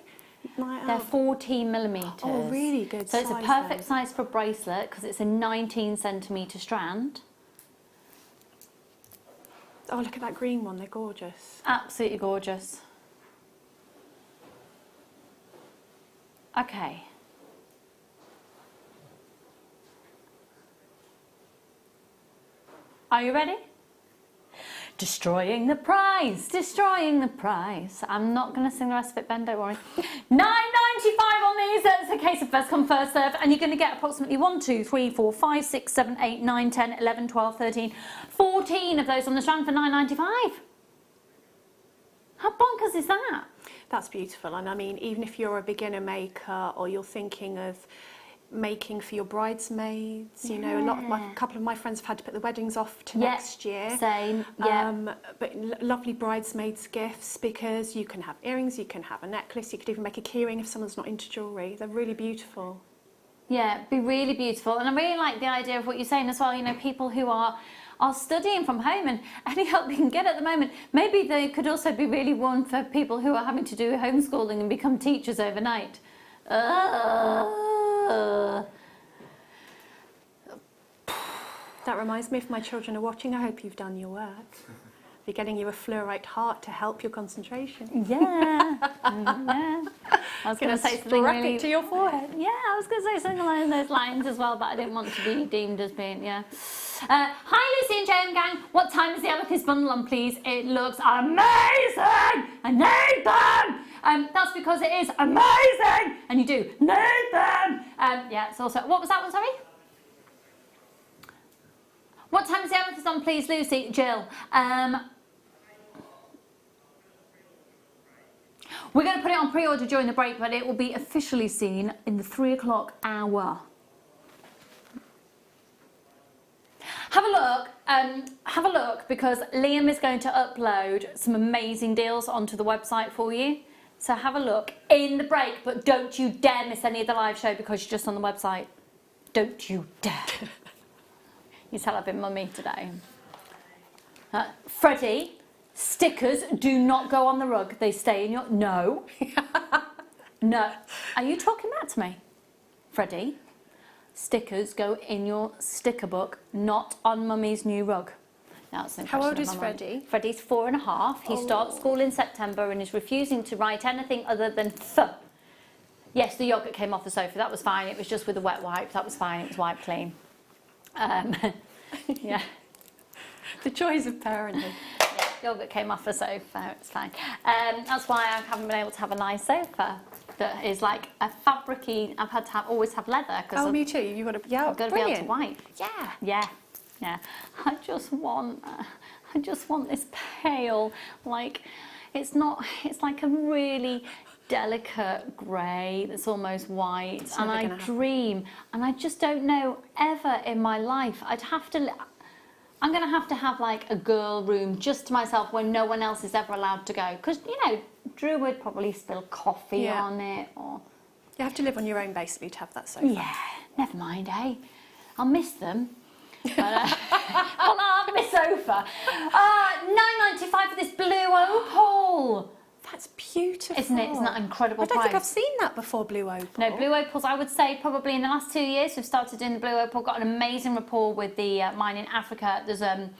Like, They're 14 millimetres. Oh, really good So size, it's a perfect then. size for a bracelet because it's a 19 centimetre strand. Oh, look at that green one. They're gorgeous. Absolutely gorgeous. Okay. Are you ready? Destroying the price, destroying the price. I'm not going to sing the rest of it, Ben, don't worry. £9.95 on these. That's a case of first come, first serve. And you're going to get approximately 1, 2, 3, 4, 5, 6, 7, 8, 9, 10, 11, 12, 13, 14 of those on the strand for £9.95. How bonkers is that? That's beautiful. And I mean, even if you're a beginner maker or you're thinking of making for your bridesmaids. You know, a couple of my friends have had to put the weddings off to next year. Same. Yeah. But lovely bridesmaids gifts, because you can have earrings, you can have a necklace, you could even make a keyring if someone's not into jewellery. They're really beautiful. Yeah, it'd be really beautiful. And I really like the idea of what you're saying as well. You know, people who are studying from home, and any help you can get at the moment. Maybe they could also be really one for people who are having to do homeschooling and become teachers overnight. That reminds me, if my children are watching, I hope you've done your work. They're getting you a fluorite heart to help your concentration. Yeah. Yeah. I was going to say something really... it to your forehead. Yeah, I was going to say something along those lines as well, but I didn't want to be deemed as being, yeah. Hi Lucy and Joe and gang, what time is the amethyst bundle on please? It looks amazing! I need them! That's because it is amazing! And you do need them! Yeah, it's also... What was that one, sorry? What time is the amethyst on please, Lucy? Jill. We're going to put it on pre-order during the break, but it will be officially seen in the 3 o'clock hour. Have a look, because Liam is going to upload some amazing deals onto the website for you. So have a look in the break, but don't you dare miss any of the live show because you're just on the website. Don't you dare. You tell I've been mummy today. Freddie, stickers do not go on the rug. They stay in your... No. No. Are you talking back to me? Freddie, stickers go in your sticker book, not on mummy's new rug. Now, that's an How old impression is of my mum. Freddie? Freddie's 4.5. He starts school in September and is refusing to write anything other than th. Yes, the yogurt came off the sofa. That was fine. It was just with a wet wipe. That was fine. It was wiped clean. Yeah. The joys of parenthood. Yeah, yogurt came off the sofa. It's fine. That's why I haven't been able to have a nice sofa that is like a fabricy. I've had to always have leather because me too. You got to, yeah, I've got to brilliant. be able to wipe. Yeah. Yeah. Yeah. I just want this pale, like it's not. It's like a really delicate grey that's almost white, and I dream, and I just don't know ever in my life I'm going to have like a girl room just to myself where no one else is ever allowed to go, because you know Drew would probably spill coffee on it, or you have to live on your own basically to have that sofa. yeah, never mind, eh? I'll miss them. But, well, I'll miss sofa. £9.95 for this blue opal. That's beautiful. Isn't it? Isn't that an incredible I don't price? think I've seen that before, blue opal. No, blue opals, I would say probably in the last 2 years we've started doing the blue opal. Got an amazing rapport with the mine in Africa. There's an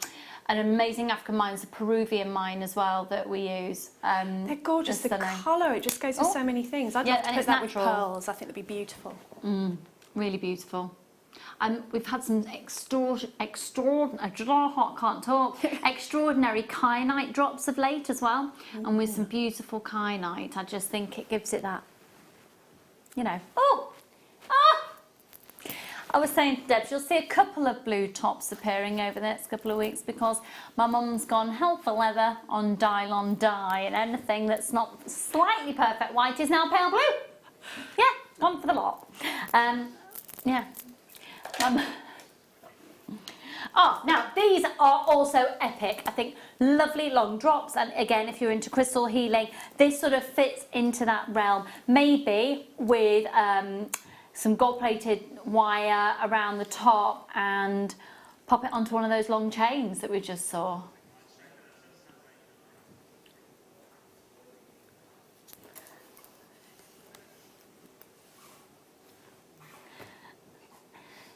amazing African mine, it's a Peruvian mine as well that we use. They're gorgeous. The colour, it just goes with so many things. I'd love to put that with pearls. I think that'd be beautiful. Really beautiful. We've had some extraordinary kyanite drops of late as well. And with some beautiful kyanite, I just think it gives it that, you know. I was saying to Debs, you'll see a couple of blue tops appearing over the next couple of weeks because my mum's gone hell for leather on dye, and anything that's not slightly perfect white is now pale blue. Yeah, gone for the lot. Yeah. Now these are also epic. I think lovely long drops, and again, if you're into crystal healing, this sort of fits into that realm. Maybe with some gold-plated wire around the top and pop it onto one of those long chains that we just saw.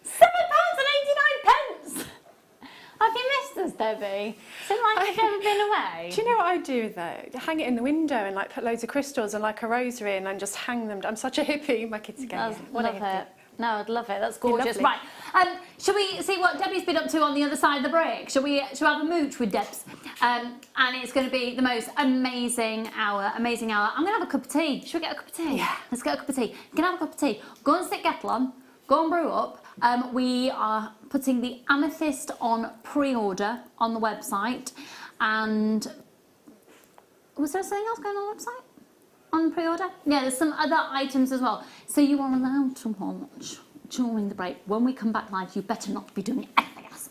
£7.89. Have you missed us, Debbie? Seems like you've never been away. Do you know what I do though? Hang it in the window and like put loads of crystals and like a rosary in and just hang them. I'm such a hippie. My kids go, Love it. No, I'd love it. That's gorgeous. Lovely. Right. Shall we see what Debbie's been up to on the other side of the brick? Shall we have a mooch with Debs? And it's going to be the most amazing hour. Amazing hour. I'm going to have a cup of tea. Should we get a cup of tea? Yeah. Let's get a cup of tea. You can have a cup of tea. Go and stick kettle on. Go and brew up. We are putting the amethyst on pre-order on the website. And was there something else going on the website? On pre-order? Yeah, there's some other items as well. So you are allowed to watch during the break. When we come back live, you better not be doing anything else.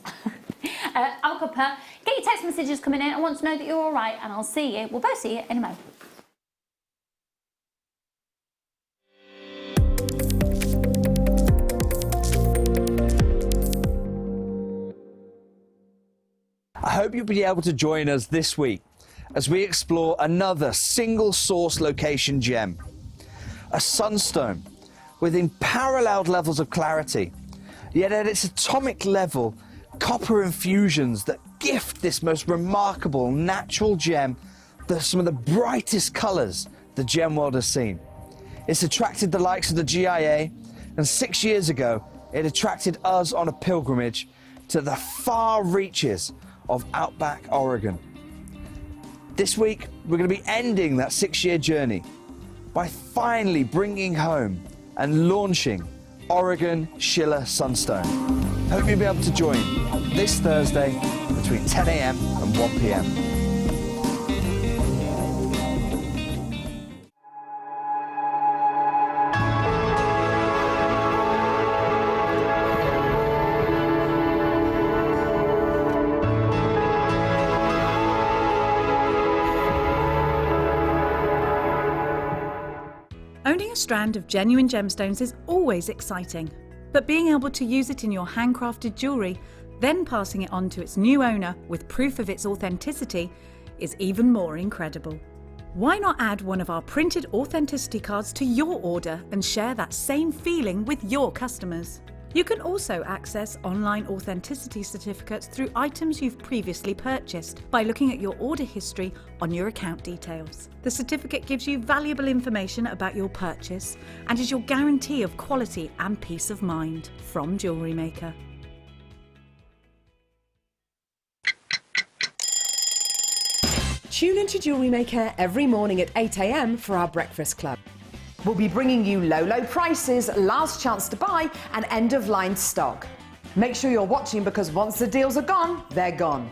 I'll go per. Get your text messages coming in. I want to know that you're all right, and I'll see you. We'll both see you in a moment. I hope you'll be able to join us this week as we explore another single source location gem, a sunstone with unparalleled levels of clarity, yet at its atomic level, copper infusions that gift this most remarkable natural gem some of the brightest colours the gem world has seen. It's attracted the likes of the GIA, and 6 years ago it attracted us on a pilgrimage to the far reaches of outback Oregon. This week, we're going to be ending that 6-year journey by finally bringing home and launching Oregon Schiller Sunstone. Hope you'll be able to join this Thursday between 10 a.m. and 1 p.m. Owning a strand of genuine gemstones is always exciting, but being able to use it in your handcrafted jewellery, then passing it on to its new owner with proof of its authenticity, is even more incredible. Why not add one of our printed authenticity cards to your order and share that same feeling with your customers? You can also access online authenticity certificates through items you've previously purchased by looking at your order history on your account details. The certificate gives you valuable information about your purchase and is your guarantee of quality and peace of mind from Jewellery Maker. Tune into Jewellery Maker every morning at 8 a.m. for our breakfast club. We'll be bringing you low prices, last chance to buy, and end-of-line stock. Make sure you're watching because once the deals are gone, they're gone.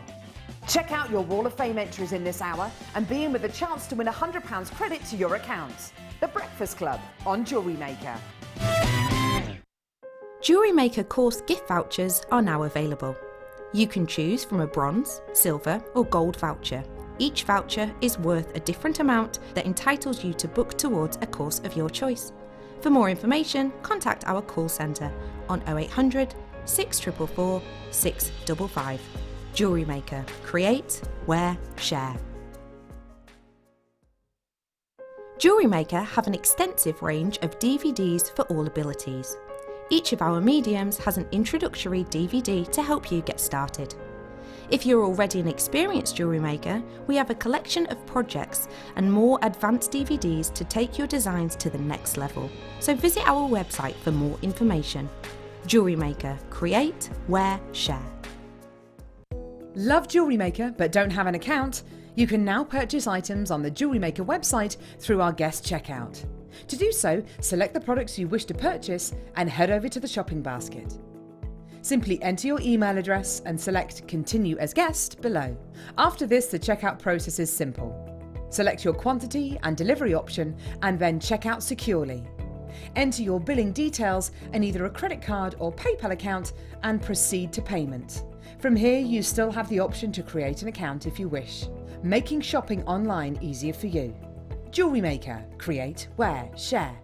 Check out your Wall of Fame entries in this hour and be in with a chance to win £100 credit to your account. The Breakfast Club on Jewellery Maker. Jewellery Maker course gift vouchers are now available. You can choose from a bronze, silver or gold voucher. Each voucher is worth a different amount that entitles you to book towards a course of your choice. For more information, contact our call centre on 0800 644 655. Jewellery Maker. Create, wear, share. Jewellery Maker have an extensive range of DVDs for all abilities. Each of our mediums has an introductory DVD to help you get started. If you're already an experienced jewellery maker, we have a collection of projects and more advanced DVDs to take your designs to the next level. So visit our website for more information. Jewellery Maker. Create, wear, share. Love Jewellery Maker but don't have an account? You can now purchase items on the Jewellery Maker website through our guest checkout. To do so, select the products you wish to purchase and head over to the shopping basket. Simply enter your email address and select Continue as Guest below. After this, the checkout process is simple. Select your quantity and delivery option and then check out securely. Enter your billing details and either a credit card or PayPal account and proceed to payment. From here, you still have the option to create an account if you wish, making shopping online easier for you. Jewellery Maker. Create, wear, share.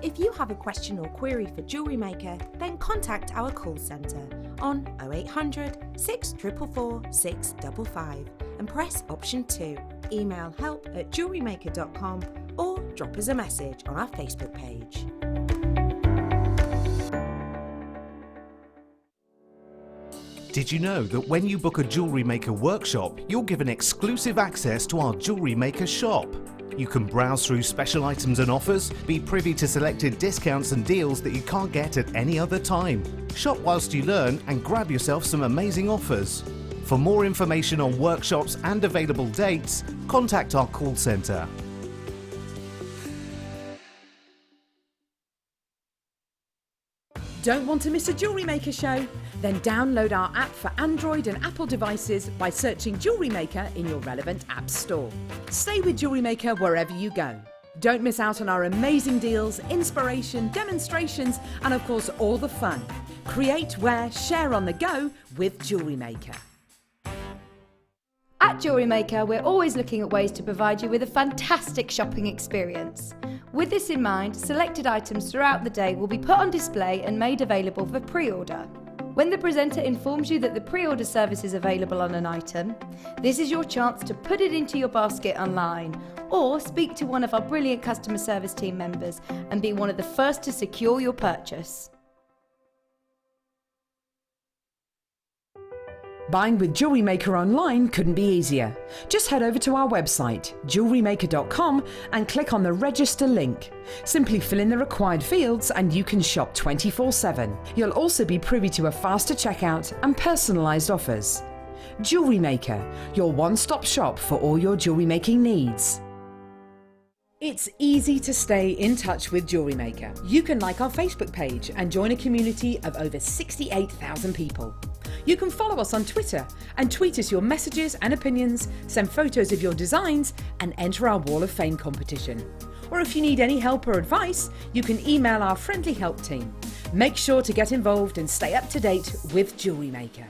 If you have a question or query for Jewellery Maker, then contact our call centre on 0800 644 655 and press option 2. Email help@jewellerymaker.com or drop us a message on our Facebook page. Did you know that when you book a Jewellery Maker workshop, you're given exclusive access to our Jewellery Maker shop? You can browse through special items and offers, be privy to selected discounts and deals that you can't get at any other time. Shop whilst you learn and grab yourself some amazing offers. For more information on workshops and available dates, contact our call centre. Don't want to miss a Jewellery Maker show? Then download our app for Android and Apple devices by searching Jewellery Maker in your relevant app store. Stay with Jewellery Maker wherever you go. Don't miss out on our amazing deals, inspiration, demonstrations, and of course all the fun. Create, wear, share on the go with Jewellery Maker. At Jewellery Maker, we're always looking at ways to provide you with a fantastic shopping experience. With this in mind, selected items throughout the day will be put on display and made available for pre-order. When the presenter informs you that the pre-order service is available on an item, this is your chance to put it into your basket online or speak to one of our brilliant customer service team members and be one of the first to secure your purchase. Buying with Jewellery Maker online couldn't be easier. Just head over to our website, JewelleryMaker.com, and click on the register link. Simply fill in the required fields and you can shop 24/7. You'll also be privy to a faster checkout and personalised offers. Jewellery Maker, your one-stop shop for all your jewellery making needs. It's easy to stay in touch with Jewellery Maker. You can like our Facebook page and join a community of over 68,000 people. You can follow us on Twitter and tweet us your messages and opinions, send photos of your designs and enter our Wall of Fame competition. Or if you need any help or advice, you can email our friendly help team. Make sure to get involved and stay up to date with Jewellery Maker.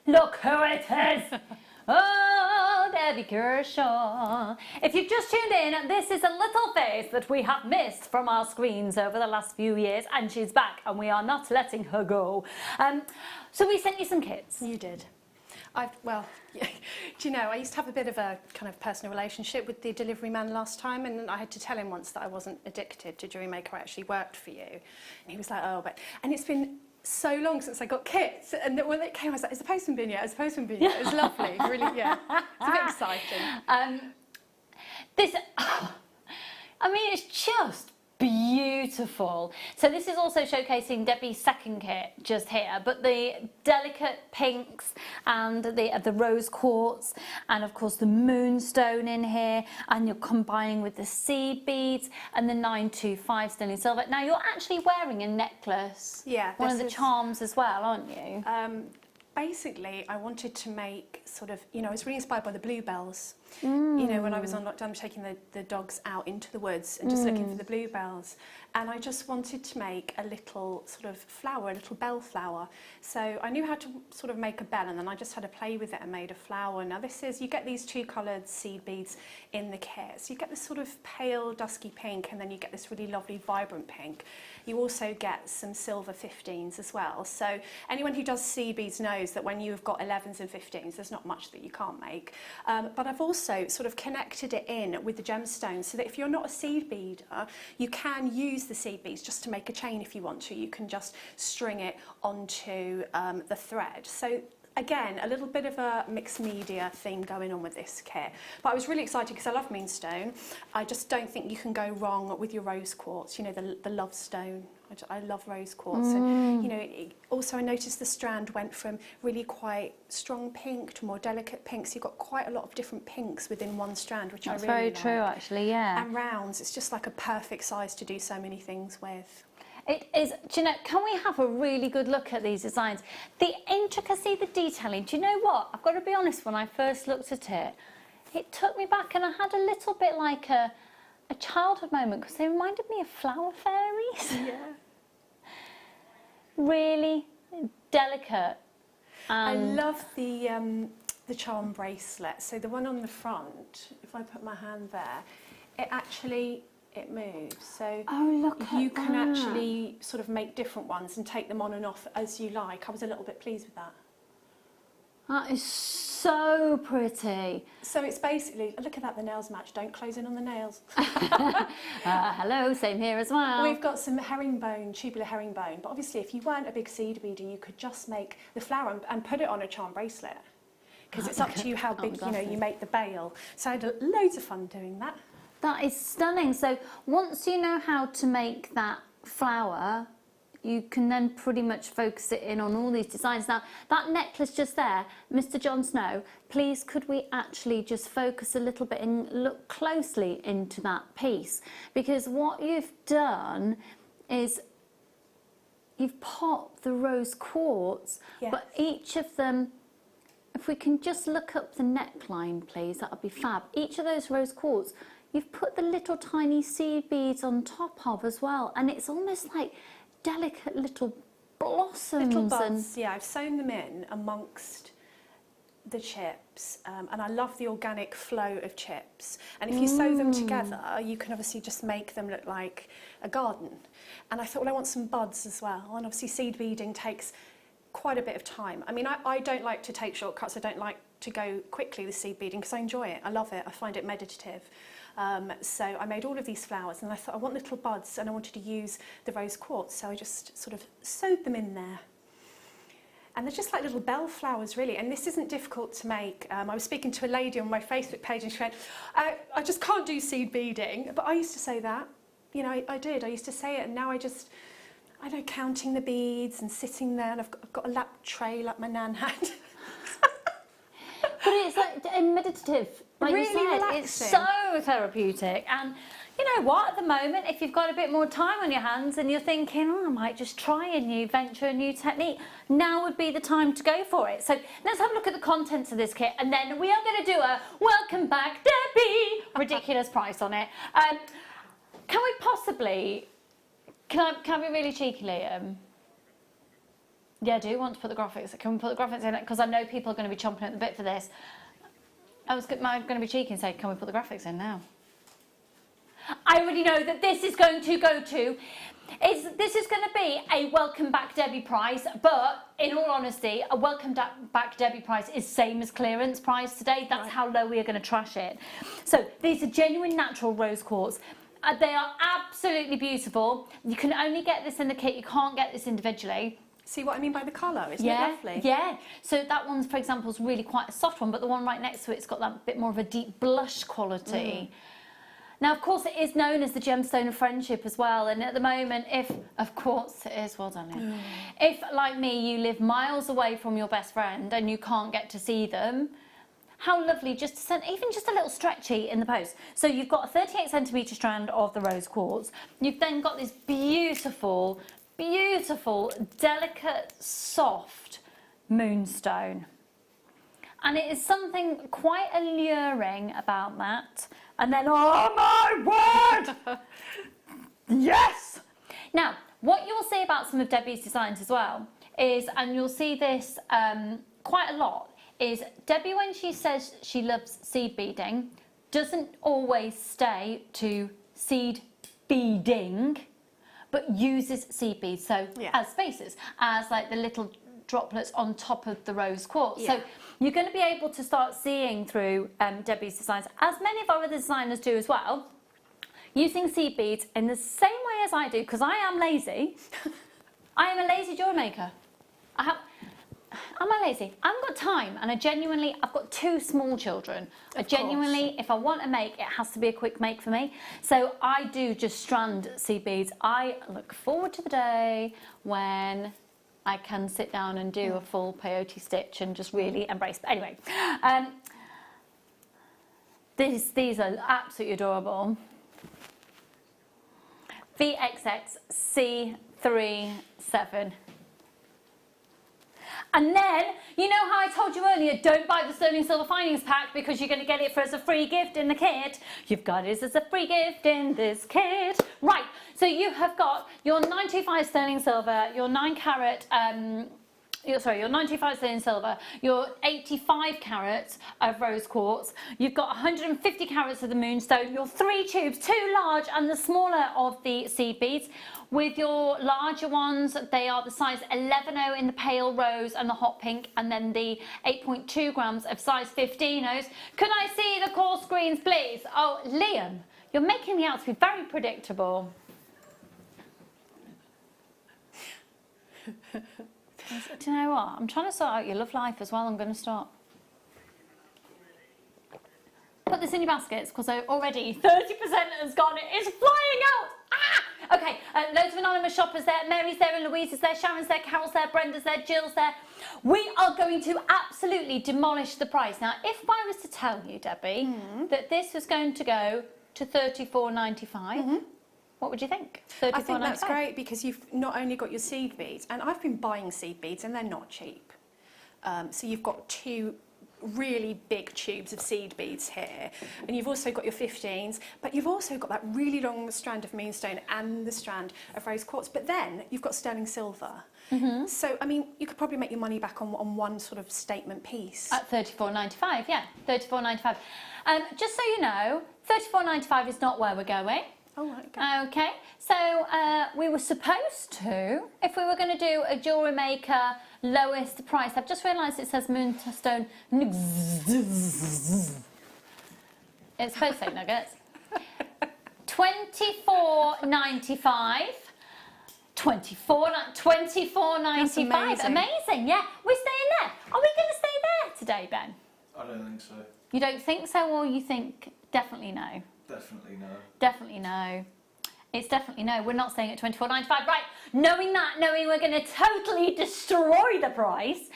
Look who it is! Oh, Debbie Kershaw. If you've just tuned in, this is a little face that we have missed from our screens over the last few years, and she's back, and we are not letting her go. So we sent you some kits. You did. Well, do you know, I used to have a bit of a kind of personal relationship with the delivery man last time, and I had to tell him once that I wasn't addicted to Jewellery Maker, I actually worked for you. And he was like, oh, but... And it's been so long since I got kits, and when it came I was like, is the postman been yet? Is the postman been yet? It was lovely, really, yeah. It's a bit exciting. I mean, it's just beautiful. So this is also showcasing Debbie's second kit just here, but the delicate pinks and the rose quartz, and of course the moonstone in here, and you're combining with the seed beads and the 925 sterling silver. Now you're actually wearing a necklace. Yeah. One of the charms as well, aren't you? Basically, I wanted to make sort of, you know, I was really inspired by the bluebells. You know, when I was on lockdown, taking the dogs out into the woods and just looking for the bluebells. And I just wanted to make a little sort of flower, a little bell flower. So I knew how to sort of make a bell, and then I just had to play with it and made a flower. Now this is, you get these two coloured seed beads in the kit. So you get this sort of pale, dusky pink, and then you get this really lovely, vibrant pink. You also get some silver 15s as well. So anyone who does seed beads knows that when you've got 11s and 15s, there's not much that you can't make. But I've also sort of connected it in with the gemstones, so that if you're not a seed beader, you can use the seed beads just to make a chain if you want to. You can just string it onto the thread. So again, a little bit of a mixed media theme going on with this kit. But I was really excited because I love moonstone. I just don't think you can go wrong with your rose quartz, you know, the love stone. I love rose quartz. And, you know, also I noticed the strand went from really quite strong pink to more delicate pink. So you've got quite a lot of different pinks within one strand, which That's I really very true, actually, yeah. And rounds, it's just like a perfect size to do so many things with. It is, do you know, can we have a really good look at these designs? The intricacy, the detailing, do you know what? I've got to be honest, when I first looked at it, it took me back, and I had a little bit like a childhood moment, because they reminded me of flower fairies. Yeah. Really delicate. I love the charm bracelet. So the one on the front, if I put my hand there, it moves. So you can actually sort of make different ones and take them on and off as you like. I was a little bit pleased with that. That is so pretty. So it's basically, look at that, the nails match. Don't close in on the nails. Hello, same here as well. We've got some herringbone, tubular herringbone, but obviously if you weren't a big seed beader, you could just make the flower and put it on a charm bracelet. Because it's up to you how big, you know, you make the bail. So I had loads of fun doing that. That is stunning. So once you know how to make that flower, you can then pretty much focus it in on all these designs. Now, that necklace just there, Mr. Jon Snow, please could we actually just focus a little bit and look closely into that piece? Because what you've done is you've popped the rose quartz, Yes. but each of them, if we can just look up the neckline, please, that would be fab. Each of those rose quartz, you've put the little tiny seed beads on top of as well, and it's almost like delicate little blossoms. Little buds, yeah, I've sewn them in amongst the chips, and I love the organic flow of chips. And if you sew them together, you can obviously just make them look like a garden. And I thought, well, I want some buds as well, and obviously seed beading takes quite a bit of time. I mean, I don't like to take shortcuts, I don't like to go quickly with seed beading because I enjoy it, I love it, I find it meditative. So I made all of these flowers and I thought I want little buds and I wanted to use the rose quartz, so I just sort of sewed them in there. And they're just like little bell flowers really, and this isn't difficult to make. I was speaking to a lady on my Facebook page and she went, I just can't do seed beading, but I used to say that. You know, I did, I used to say it, and now I know, counting the beads and sitting there, and I've got a lap tray like my nan had. But it's like meditative, like Really you said, relaxing. it's so therapeutic. And you know what, at the moment, if you've got a bit more time on your hands and you're thinking, oh, I might just try a new venture, a new technique, now would be the time to go for it. So let's have a look at the contents of this kit, and then we are going to do a welcome back Debbie ridiculous price on it. Can we possibly, can I be really cheeky, Liam? Yeah, I do want to put the graphics. Can we put the graphics in it? Because I know people are going to be chomping at the bit for this. Am I going to be cheeky and say, can we put the graphics in now? I already know that this is going to go to, this is going to be a welcome back Debbie price, but in all honesty, a welcome back Debbie price is same as clearance price today. That's how low we are going to trash it. So these are genuine natural rose quartz. They are absolutely beautiful. You can only get this in the kit. You can't get this individually. See what I mean by the colour? Isn't it lovely? Yeah. So that one, for example, is really quite a soft one, but the one right next to it's got that bit more of a deep blush quality. Now, of course, it is known as the gemstone of friendship as well. And at the moment, of course it is, well done, Liam. If, like me, you live miles away from your best friend and you can't get to see them, how lovely just to send even just a little stretchy in the post. So you've got a 38 centimetre strand of the rose quartz. You've then got this beautiful, delicate, soft moonstone. And it is something quite alluring about that. And then, oh my word! Yes! Now, what you'll see about some of Debbie's designs as well is, and you'll see this quite a lot, is Debbie, when she says she loves seed beading, doesn't always stay to seed beading, but uses seed beads, so as spaces, as like the little droplets on top of the rose quartz. So you're going to be able to start seeing through Debbie's designs, as many of our other designers do as well, using seed beads in the same way as I do, because I am lazy. I am a lazy jewellery maker. Am I lazy? I haven't got time, and I've got 2 small children. If I want to make, it has to be a quick make for me. So I do just strand seed beads. I look forward to the day when I can sit down and do a full peyote stitch and just really embrace. But anyway, these are absolutely adorable. VXX C37. And then, you know how I told you earlier, don't buy the sterling silver findings pack because you're going to get it for as a free gift in the kit. You've got it as a free gift in this kit. Right, so you have got your 925 sterling silver, your 9 carat your 925 sterling silver, your 85 carats of rose quartz, you've got 150 carats of the moonstone, your 3 tubes, 2 large and the smaller of the seed beads. With your larger ones, they are the size 11.0 in the pale rose and the hot pink, and then the 8.2 grams of size 15.0s. Can I see the call screens, please? Oh, Liam, you're making me out to be very predictable. Do you know what? I'm trying to sort out your love life as well. I'm going to stop. Put this in your baskets because already 30% has gone. It is flying out. Ah! Okay, loads of anonymous shoppers there. Mary's there and Louise is there. Sharon's there. Carol's there. Brenda's there. Jill's there. We are going to absolutely demolish the price. Now, if I was to tell you, Debbie, that this was going to go to $34.95, what would you think? I think that's great because you've not only got your seed beads, and I've been buying seed beads and they're not cheap. So you've got 2 really big tubes of seed beads here, and you've also got your 15s, but you've also got that really long strand of moonstone and the strand of rose quartz, but then you've got sterling silver. So, I mean, you could probably make your money back on one sort of statement piece. At $34.95, yeah, $34.95. Just so you know, $34.95 is not where we're going. Oh, right, okay. Okay, so we were supposed to, if we were going to do a Jewellery Maker lowest price, I've just realised it says moonstone. It's supposed to say nuggets. $24.95. $24.95. Amazing, yeah. We're staying there. Are we going to stay there today, Ben? I don't think so. You don't think so, or you think definitely no? Definitely no. Definitely no. It's definitely no. We're not staying at $24.95. Right, knowing we're going to totally destroy the price,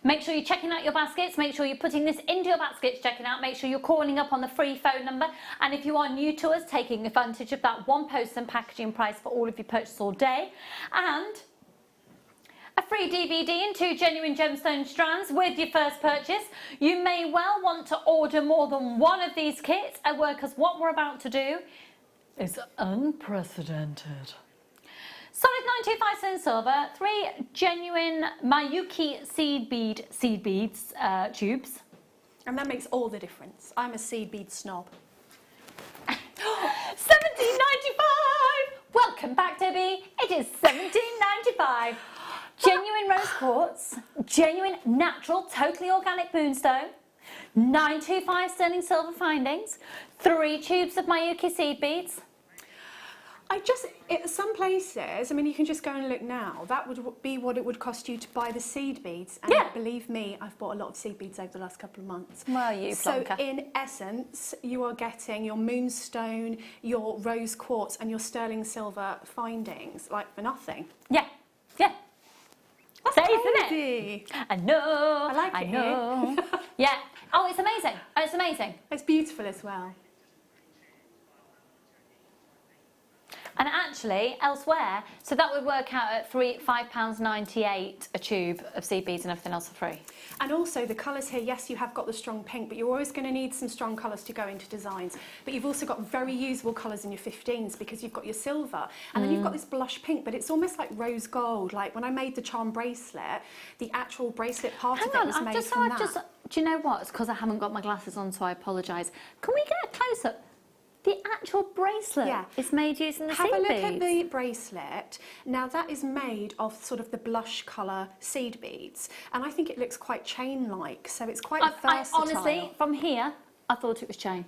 make sure you're checking out your baskets, make sure you're putting this into your baskets, checking out, make sure you're calling up on the free phone number, and if you are new to us, taking advantage of that 1 post and packaging price for all of your purchase all day, and a free DVD and 2 genuine gemstone strands with your first purchase. You may well want to order more than one of these kits, because what we're about to do is unprecedented. Solid 925 sterling silver, 3 genuine Mayuki seed beads tubes. And that makes all the difference. I'm a seed bead snob. $17.95! Welcome back, Debbie. It is $17.95. Genuine rose quartz, genuine natural, totally organic moonstone, 925 sterling silver findings, 3 tubes of Mayuki seed beads. Some places, I mean, you can just go and look now. That would be what it would cost you to buy the seed beads. And believe me, I've bought a lot of seed beads over the last couple of months. Well, you plonker. So in essence, you are getting your moonstone, your rose quartz and your sterling silver findings, like for nothing. Yeah, yeah. That's Safe, crazy. isn't it? I know. I like it. I know. Yeah. Oh, it's amazing. It's amazing. It's beautiful as well. And actually, elsewhere, so that would work out at £5.98 a tube of seed beads and everything else for free. And also the colours here, yes, you have got the strong pink, but you're always going to need some strong colours to go into designs. But you've also got very usable colours in your 15s because you've got your silver. And then you've got this blush pink, but it's almost like rose gold. Like when I made the charm bracelet, the actual bracelet part of it was made from that. Do you know what? It's because I haven't got my glasses on, so I apologise. Can we get a close-up? The actual bracelet is made using the seed beads. Have a look at the bracelet. Now that is made of sort of the blush colour seed beads, and I think it looks quite chain-like, so it's quite versatile. Honestly, from here, I thought it was chain.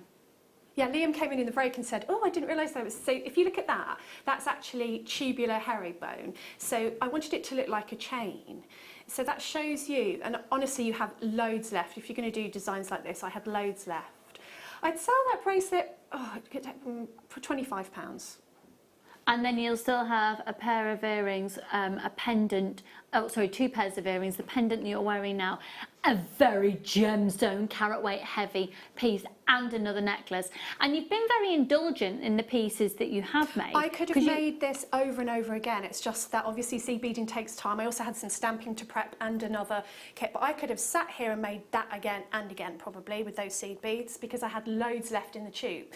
Yeah, Liam came in the break and said, "Oh, I didn't realise that was." So if you look at that, that's actually tubular herringbone. So I wanted it to look like a chain. So that shows you, and honestly, you have loads left. If you're going to do designs like this, I had loads left. I'd sell that bracelet for £25. And then you'll still have a pair of earrings, a pendant, 2 pairs of earrings, the pendant that you're wearing now, a very gemstone, carat weight heavy piece, and another necklace. And you've been very indulgent in the pieces that you have made. I could have made this over and over again. It's just that obviously seed beading takes time. I also had some stamping to prep and another kit, but I could have sat here and made that again and again probably with those seed beads because I had loads left in the tube.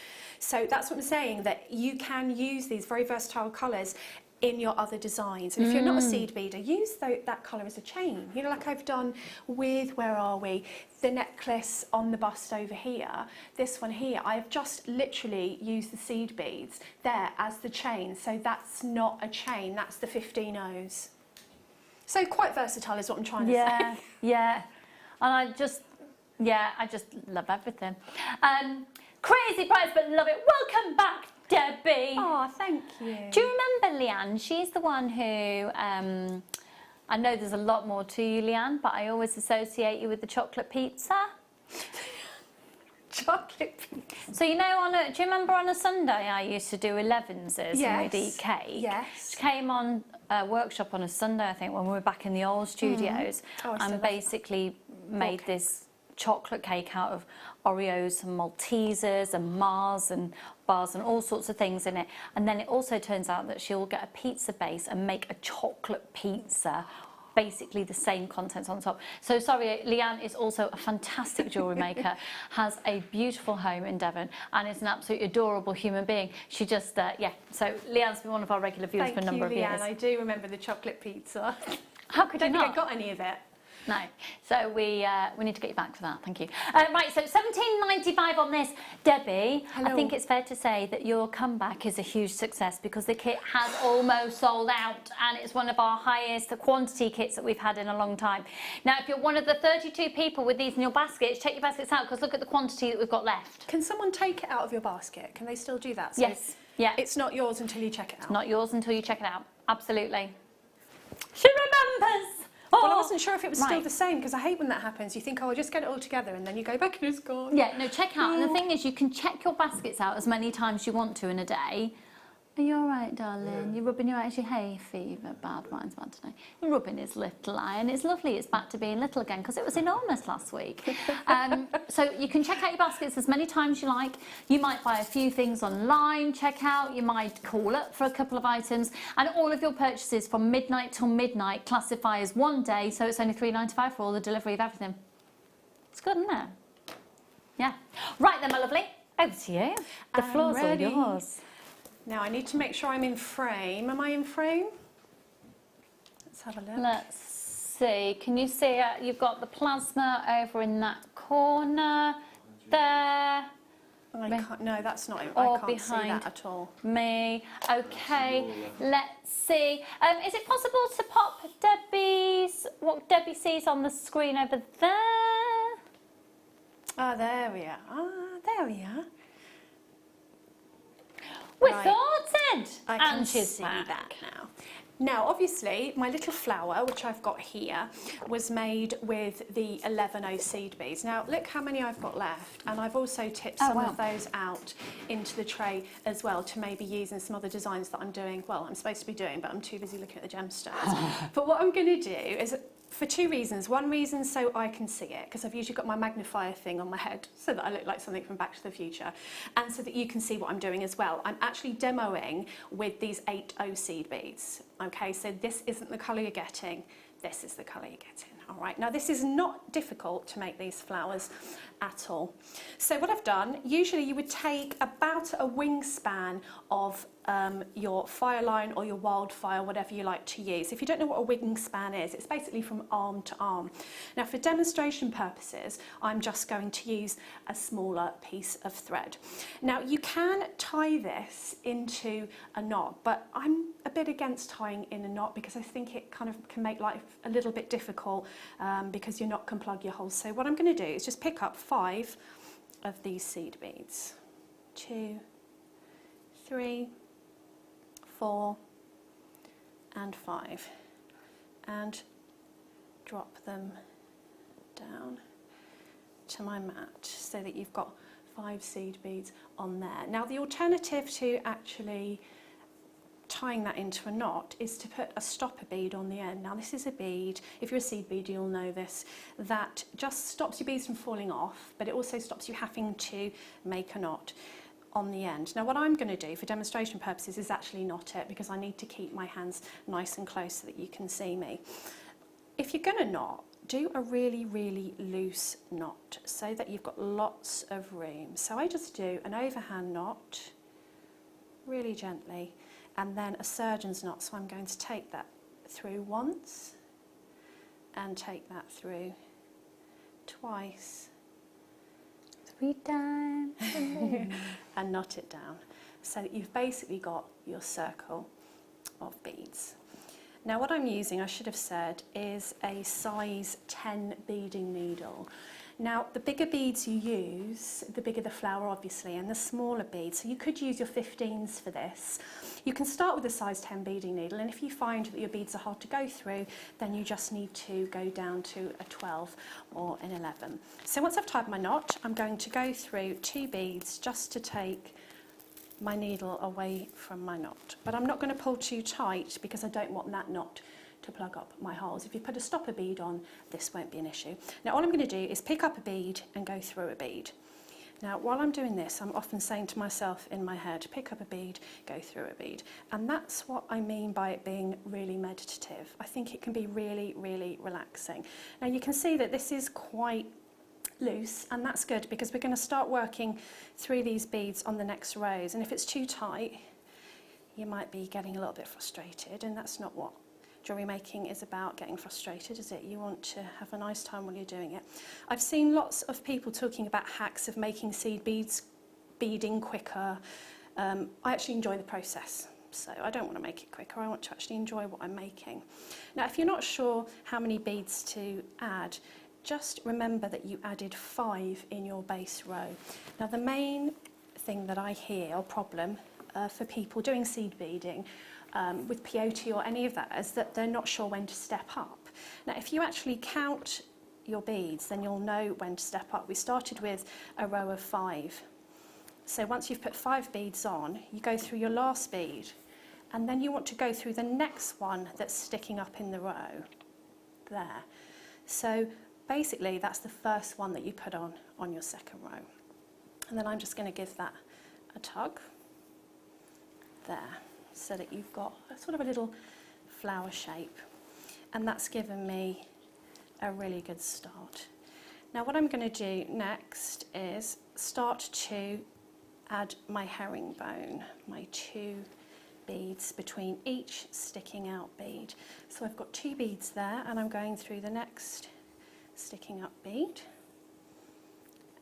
So that's what I'm saying, that you can use these very versatile colours in your other designs. And if you're not a seed beader, use that colour as a chain. You know, like I've done with, where are we, the necklace on the bust over here, this one here, I've just literally used the seed beads there as the chain. So that's not a chain, that's the 15 O's. So quite versatile is what I'm trying to say. Yeah, and I just love everything. Crazy price, but love it. Welcome back, Debbie. Oh, thank you. Do you remember Leanne? She's the one who, I know there's a lot more to you, Leanne, but I always associate you with the chocolate pizza. Chocolate pizza. So you know, do you remember on a Sunday I used to do 11s and we'd eat cake? Yes. She came on a workshop on a Sunday, I think, when we were back in the old studios, and basically made this chocolate cake out of Oreos and Maltesers and Mars and bars and all sorts of things in it. And then it also turns out that she'll get a pizza base and make a chocolate pizza, basically the same contents on top. So sorry, Leanne is also a fantastic jewellery maker, has a beautiful home in Devon, and is an absolutely adorable human being. She just, so Leanne's been one of our regular viewers for a number of years. Leanne, I do remember the chocolate pizza. How could you not? I don't think I got any of it. No, so we need to get you back for that. Thank you. Right, so £17.95 on this, Debbie. Hello. I think it's fair to say that your comeback is a huge success because the kit has almost sold out, and it's one of our highest quantity kits that we've had in a long time. Now, if you're one of the 32 people with these in your baskets, check your baskets out because look at the quantity that we've got left. Can someone take it out of your basket? Can they still do that? So yes. Yeah. It's not yours until you check it out. It's not yours until you check it out. Absolutely. She remembers. Well, I wasn't sure if it was still the same because I hate when that happens. You think, oh, I'll just get it all together, and then you go back and it's gone. Yeah, no, check out. And the thing is, you can check your baskets out as many times you want to in a day. Are you all right, darling? Yeah. You're rubbing your eyes, your hay fever. Bad, mine's bad today. You're rubbing his little eye, and it's lovely. It's back to being little again because it was enormous last week. So you can check out your baskets as many times as you like. You might buy a few things online, check out. You might call up for a couple of items, and all of your purchases from midnight till midnight classify as one day. So it's only £3.95 for all the delivery of everything. It's good, isn't it? Yeah. Right then, my lovely. Over to you. The floor's all yours. Now I need to make sure I'm in frame. Am I in frame? Let's have a look. Let's see. Can you see it? You've got the plasma over in that corner there. I can't, no, that's not it. Or I can't see behind that at all. me. Okay, let's see. Is it possible to pop what Debbie sees on the screen over there? Ah, there we are. Ah, there we are. We're Right. sorted. I can and she's see back. that now. Now, obviously, my little flower, which I've got here, was made with the 11O seed beads. Now, look how many I've got left. And I've also tipped some of those out into the tray as well to maybe use in some other designs that I'm doing. Well, I'm supposed to be doing, but I'm too busy looking at the gemstones. But what I'm going to do is, for two reasons. One reason so I can see it, because I've usually got my magnifier thing on my head so that I look like something from Back to the Future, and so that you can see what I'm doing as well. I'm actually demoing with these 8O seed beads. Okay, so this isn't the colour you're getting, this is the colour you're getting. All right, now this is not difficult to make these flowers at all. So what I've done, usually you would take about a wingspan of your fireline or your wildfire, whatever you like to use. If you don't know what a wingspan is, it's basically from arm to arm. Now for demonstration purposes, I'm just going to use a smaller piece of thread. Now you can tie this into a knot, but I'm a bit against tying in a knot because I think it kind of can make life a little bit difficult because your knot can plug your holes. So what I'm going to do is just pick up 5 of these seed beads. 2, 3, 4 and 5, and drop them down to my mat so that you've got 5 seed beads on there. Now the alternative to actually tying that into a knot is to put a stopper bead on the end. Now this is a bead, if you're a seed bead you'll know this, that just stops your beads from falling off, but it also stops you having to make a knot on the end. Now what I'm going to do for demonstration purposes is actually knot it because I need to keep my hands nice and close so that you can see me. If you're going to knot, do a really, really loose knot so that you've got lots of room. So I just do an overhand knot, really gently, and then a surgeon's knot. So I'm going to take that through once and take that through twice. 3 times. And knot it down. So that you've basically got your circle of beads. Now what I'm using, I should have said, is a size 10 beading needle. Now the bigger beads you use, the bigger the flower obviously, and the smaller beads. So you could use your 15s for this. You can start with a size 10 beading needle, and if you find that your beads are hard to go through, then you just need to go down to a 12 or an 11. So once I've tied my knot, I'm going to go through 2 beads just to take my needle away from my knot. But I'm not going to pull too tight because I don't want that knot to plug up my holes. If you put a stopper bead on, this won't be an issue. Now all I'm going to do is pick up a bead and go through a bead. Now while I'm doing this, I'm often saying to myself in my head, pick up a bead, go through a bead. And that's what I mean by it being really meditative. I think it can be really, really relaxing. Now you can see that this is quite loose, and that's good because we're going to start working through these beads on the next rows, and if it's too tight you might be getting a little bit frustrated, and that's not what jewellery making is about, getting frustrated, is it? You want to have a nice time while you're doing it. I've seen lots of people talking about hacks of making seed beads beading quicker. I actually enjoy the process, so I don't want to make it quicker, I want to actually enjoy what I'm making. Now if you're not sure how many beads to add, just remember that you added 5 in your base row. Now the main thing that I hear, or problem, for people doing seed beading with peyote or any of that, is that they're not sure when to step up. Now if you actually count your beads, then you'll know when to step up. We started with a row of 5. So once you've put 5 beads on, you go through your last bead, and then you want to go through the next one that's sticking up in the row, there. So basically that's the first one that you put on your second row. And then I'm just going to give that a tug there, so that you've got a sort of a little flower shape, and that's given me a really good start. Now what I'm going to do next is start to add my herringbone, my 2 beads between each sticking out bead. So I've got 2 beads there, and I'm going through the next sticking up bead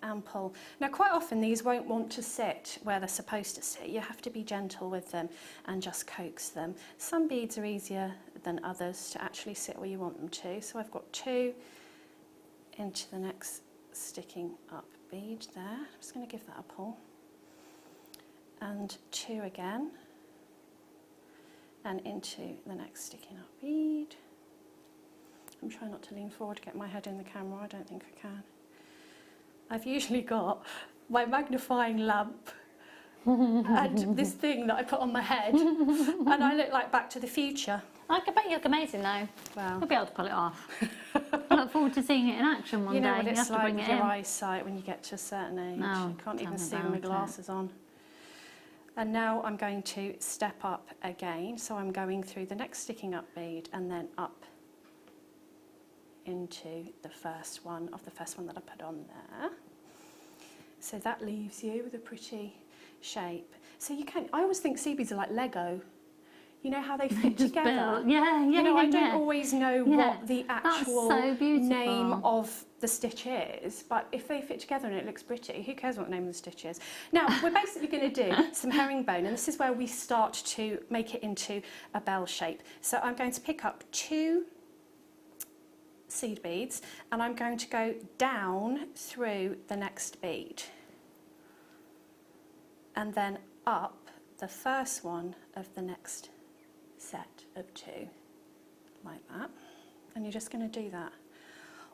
and pull. Now quite often these won't want to sit where they're supposed to sit. You have to be gentle with them and just coax them. Some beads are easier than others to actually sit where you want them to. So I've got 2 into the next sticking up bead there. I'm just going to give that a pull. And 2 again. And into the next sticking up bead. I'm trying not to lean forward to get my head in the camera, I don't think I can. I've usually got my magnifying lamp and this thing that I put on my head, and I look like Back to the Future. I bet you look amazing though. Well, You'll be able to pull it off. I look forward to seeing it in action one day. You know what You it's have to like bring with it your in. eyesight when you get to a certain age. No, You can't tell even me see with about my it. glasses on. And now I'm going to step up again, so I'm going through the next sticking up bead and then up into the first one that I put on there. So that leaves you with a pretty shape. So you can, I always think seed beads are like Lego. You know how they fit together? Build. Yeah, You know, I don't yeah. always know Yeah, what the that's actual so beautiful. name of the stitch is, but if they fit together and it looks pretty, who cares what the name of the stitch is? Now, we're basically going to do some herringbone, and this is where we start to make it into a bell shape. So I'm going to pick up 2 seed beads, and I'm going to go down through the next bead, and then up the first one of the next set of 2, like that. And you're just going to do that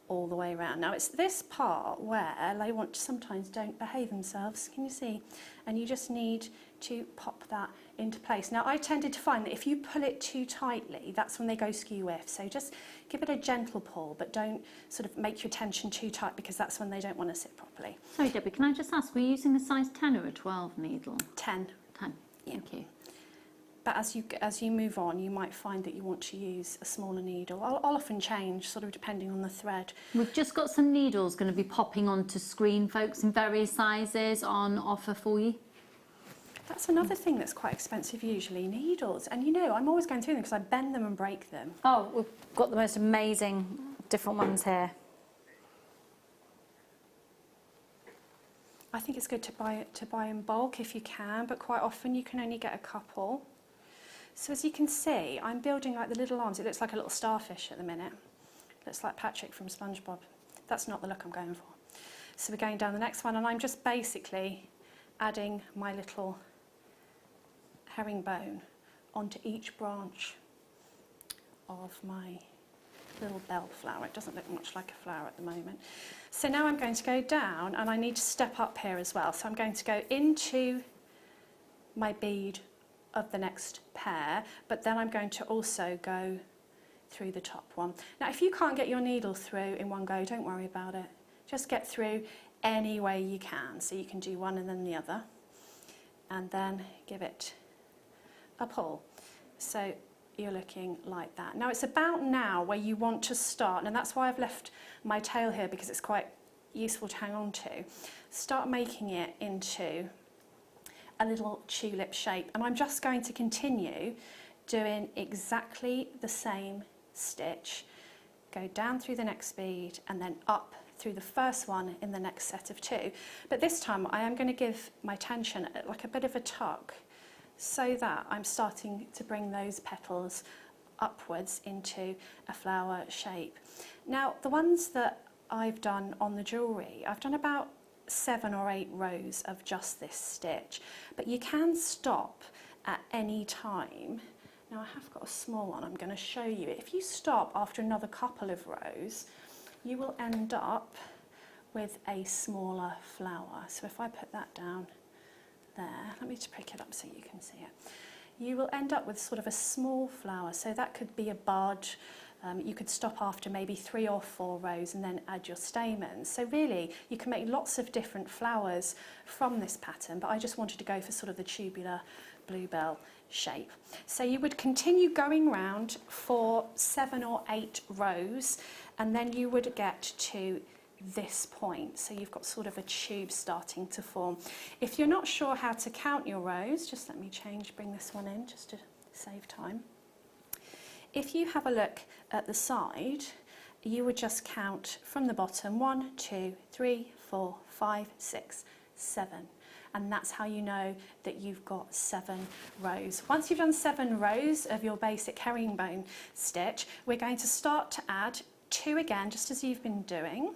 all the way around. Now it's this part where they sometimes don't behave themselves, can you see? And you just need to pop that into place. Now I tended to find that if you pull it too tightly, that's when they go skew-whiff. So just give it a gentle pull, but don't sort of make your tension too tight, because that's when they don't want to sit properly. Sorry Debbie, can I just ask, were you using a size 10 or a 12 needle? 10. 10, thank you. But as you move on, you might find that you want to use a smaller needle. I'll often change, sort of depending on the thread. We've just got some needles going to be popping onto screen, folks, in various sizes on offer for you. That's another thing that's quite expensive usually, needles. And you know, I'm always going through them because I bend them and break them. Oh, we've got the most amazing different ones here. I think it's good to buy in bulk if you can, but quite often you can only get a couple. So as you can see, I'm building like the little arms. It looks like a little starfish at the minute. Looks like Patrick from SpongeBob. That's not the look I'm going for. So we're going down the next one, and I'm just basically adding my little herringbone onto each branch of my little bell flower. It doesn't look much like a flower at the moment. So now I'm going to go down, and I need to step up here as well. So I'm going to go into my bead of the next pair, but then I'm going to also go through the top one. Now if you can't get your needle through in one go, don't worry about it. Just get through any way you can. So you can do one and then the other, and then give it a pull. So you're looking like that. Now it's about now where you want to start, and that's why I've left my tail here, because it's quite useful to hang on to. Start making it into a little tulip shape, and I'm just going to continue doing exactly the same stitch. Go down through the next bead and then up through the first one in the next set of two. But this time I am going to give my tension like a bit of a tuck, so that I'm starting to bring those petals upwards into a flower shape. Now the ones that I've done on the jewellery, I've done about 7 or 8 rows of just this stitch, but you can stop at any time. Now I have got a small one, I'm going to show you. If you stop after another couple of rows, you will end up with a smaller flower. So if I put that down there, let me just pick it up so you can see it. You will end up with sort of a small flower, so that could be a bud. You could stop after maybe 3 or 4 rows and then add your stamens. So really you can make lots of different flowers from this pattern, but I just wanted to go for sort of the tubular bluebell shape. So you would continue going round for 7 or 8 rows, and then you would get to this point. So you've got sort of a tube starting to form. If you're not sure how to count your rows, just let me bring this one in just to save time. If you have a look at the side, you would just count from the bottom 1, 2, 3, 4, 5, 6, 7. And that's how you know that you've got 7 rows. Once you've done 7 rows of your basic herringbone stitch, we're going to start to add 2 again, just as you've been doing.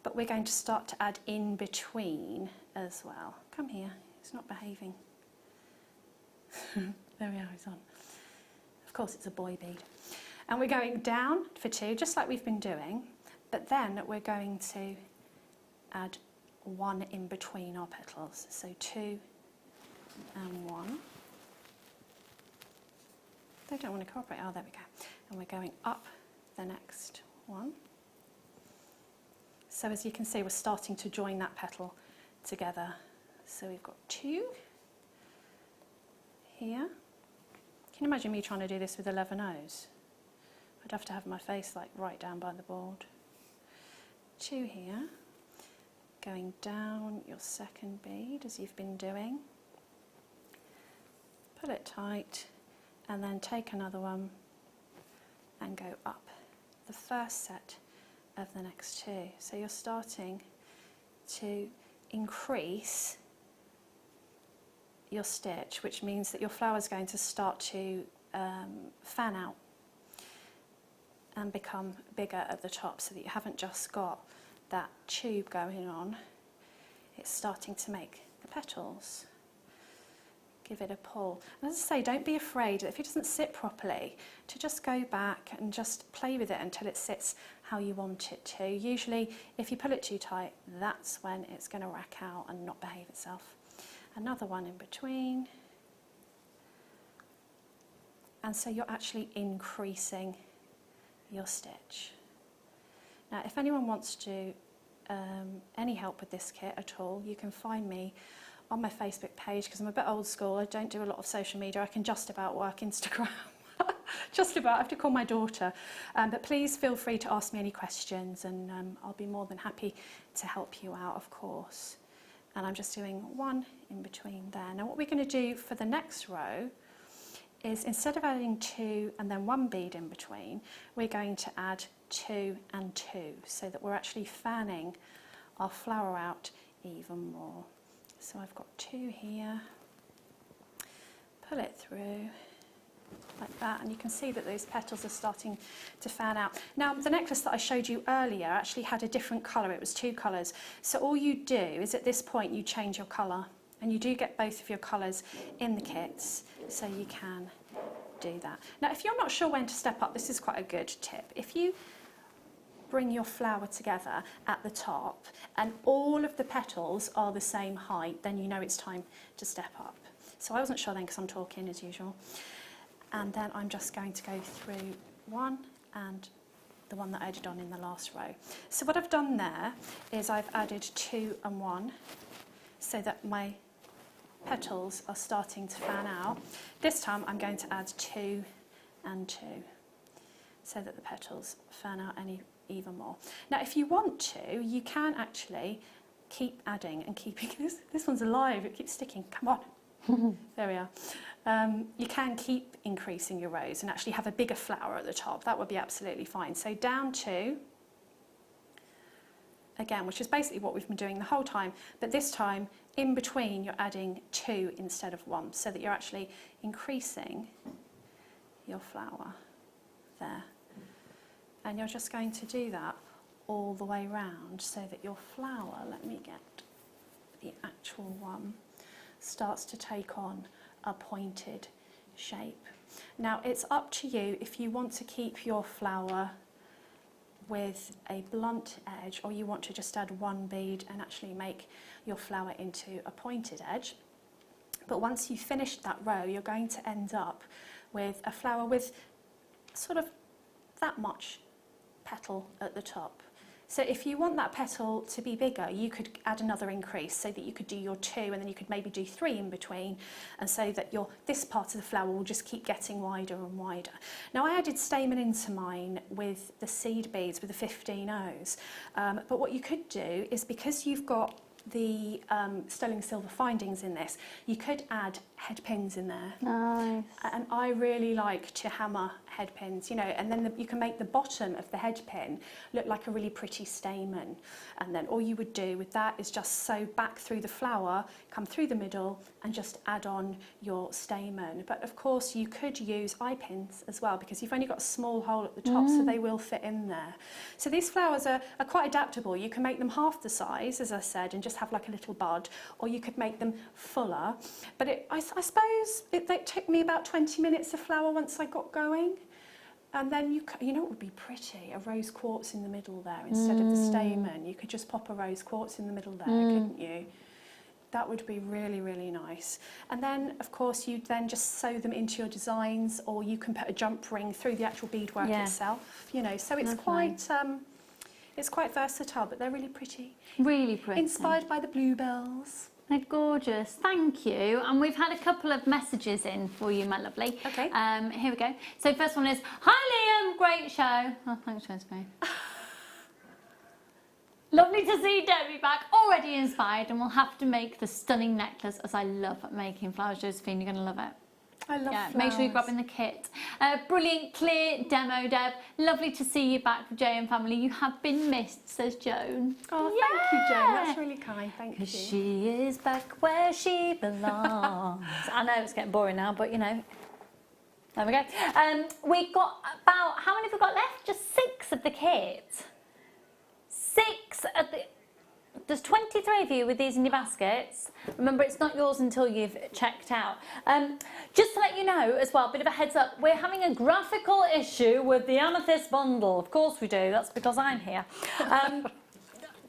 But we're going to start to add in between as well. Come here, it's not behaving. There we are, he's on. Of course it's a boy bead. And we're going down for 2, just like we've been doing, but then we're going to add 1 in between our petals. So 2 and 1. They don't want to cooperate. Oh, there we go. And we're going up the next one. So as you can see, we're starting to join that petal together. So we've got 2 here. Can you imagine me trying to do this with 11 O's? I'd have to have my face like right down by the board. 2 here. Going down your second bead as you've been doing. Pull it tight and then take another one and go up the first set of the next 2. So you're starting to increase your stitch, which means that your flower is going to start to fan out and become bigger at the top, so that you haven't just got that tube going on, it's starting to make the petals. Give it a pull. And as I say, don't be afraid if it doesn't sit properly to just go back and just play with it until it sits how you want it to. Usually if you pull it too tight, that's when it's going to rack out and not behave itself. Another one in between. And so you're actually increasing your stitch. Now if anyone wants to any help with this kit at all, you can find me on my Facebook page, because I'm a bit old school. I don't do a lot of social media. I can just about work Instagram. Just about. I have to call my daughter. But please feel free to ask me any questions, and I'll be more than happy to help you out, of course. And I'm just doing one in between there. Now what we're going to do for the next row is, instead of adding 2 and then 1 bead in between, we're going to add 2 and 2, so that we're actually fanning our flower out even more. So I've got 2 here, pull it through like that, and you can see that those petals are starting to fan out. Now the necklace that I showed you earlier actually had a different colour, it was 2 colours. So all you do is at this point you change your colour, and you do get both of your colours in the kits, so you can do that. Now if you're not sure when to step up, this is quite a good tip. If you bring your flower together at the top and all of the petals are the same height, then you know it's time to step up. So I wasn't sure then because I'm talking as usual. And then I'm just going to go through one and the one that I added on in the last row. So what I've done there is I've added 2 and 1 so that my petals are starting to fan out. This time I'm going to add 2 and 2 so that the petals fan out even more. Now if you want to, you can actually keep adding and keeping this one's alive, it keeps sticking, come on. There we are. You can keep increasing your rows and actually have a bigger flower at the top. That would be absolutely fine. So down 2, again, which is basically what we've been doing the whole time, but this time in between you're adding 2 instead of 1, so that you're actually increasing your flower there. And you're just going to do that all the way round so that your flower, let me get the actual one, starts to take on a pointed shape. Now it's up to you if you want to keep your flower with a blunt edge, or you want to just add 1 bead and actually make your flower into a pointed edge. But once you've finished that row, you're going to end up with a flower with sort of that much petal at the top. So if you want that petal to be bigger, you could add another increase so that you could do your 2 and then you could maybe do 3 in between, and so that this part of the flower will just keep getting wider and wider. Now I added stamen into mine with the seed beads, with the 15 O's, but what you could do is, because you've got the sterling silver findings in this, you could add head pins in there. Nice. And I really like to hammer head pins, you know, and then you can make the bottom of the head pin look like a really pretty stamen. And then all you would do with that is just sew back through the flower, come through the middle and just add on your stamen. But of course you could use eye pins as well, because you've only got a small hole at the top, so they will fit in there. So these flowers are quite adaptable. You can make them half the size, as I said, and just have like a little bud, or you could make them fuller. But I suppose it took me about 20 minutes of flower once I got going. And then you know what would be pretty? A rose quartz in the middle there instead of the stamen. You could just pop a rose quartz in the middle there, couldn't you? That would be really, really nice. And then, of course, you'd then just sew them into your designs, or you can put a jump ring through the actual beadwork itself. You know, so it's quite versatile, but they're really pretty. Really pretty. Inspired by the bluebells. They're gorgeous, thank you. And we've had a couple of messages in for you, my lovely. Okay. Here we go. So first one is, hi Liam, great show. Oh, thanks, Josephine. Lovely to see Debbie back, already inspired, and we'll have to make the stunning necklace, as I love making flowers, Josephine, you're going to love it. I love flowers. Make sure you're grabbing the kit. Brilliant, clear demo, Deb. Lovely to see you back with Jay and family. You have been missed, says Joan. Oh, thank you, Joan. That's really kind. Thank you. She is back where she belongs. I know it's getting boring now, but you know. There we go. We've got about, how many have we got left? Just 6 of the kit. 6 of the... There's 23 of you with these in your baskets. Remember, it's not yours until you've checked out. Just to let you know as well, a bit of a heads up, we're having a graphical issue with the amethyst bundle. Of course we do, that's because I'm here.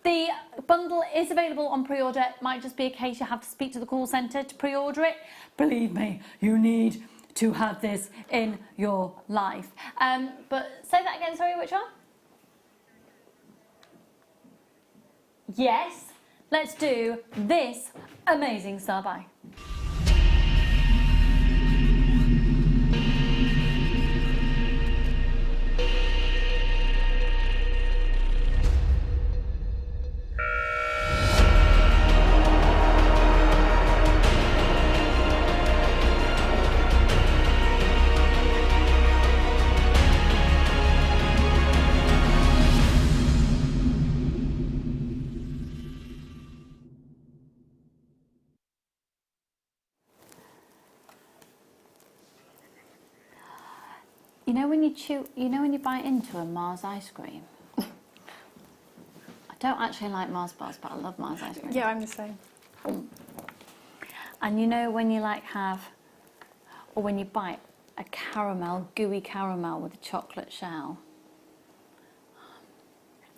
The bundle is available on pre-order. It might just be a case you have to speak to the call centre to pre-order it. Believe me, you need to have this in your life. But say that again, sorry, which one? Yes, let's do this amazing star buy. know when you bite into a Mars ice cream? I don't actually like Mars bars, but I love Mars ice cream. Yeah, I'm the same. And you know when you like have, or when you bite a caramel, gooey caramel with a chocolate shell,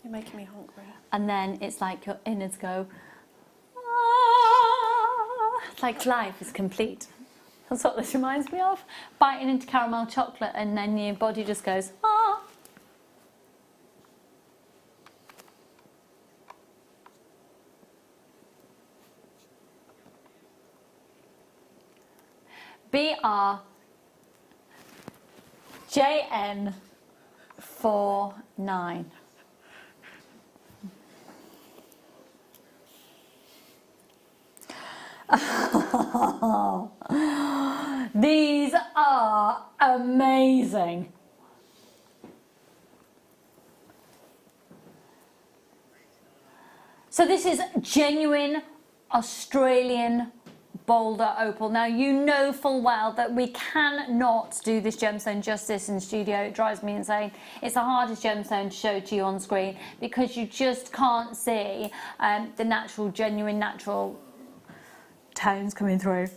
You're making me hungry. and then it's like your innards go, ah, it's like life is complete. That's what this reminds me of. Biting into caramel chocolate and then your body just goes, ah. BRJN49. These are amazing. So this is genuine Australian boulder opal. Now you know full well that we cannot do this gemstone justice in studio. It drives me insane. It's the hardest gemstone to show to you on screen because you just can't see the natural, genuine, natural tones coming through.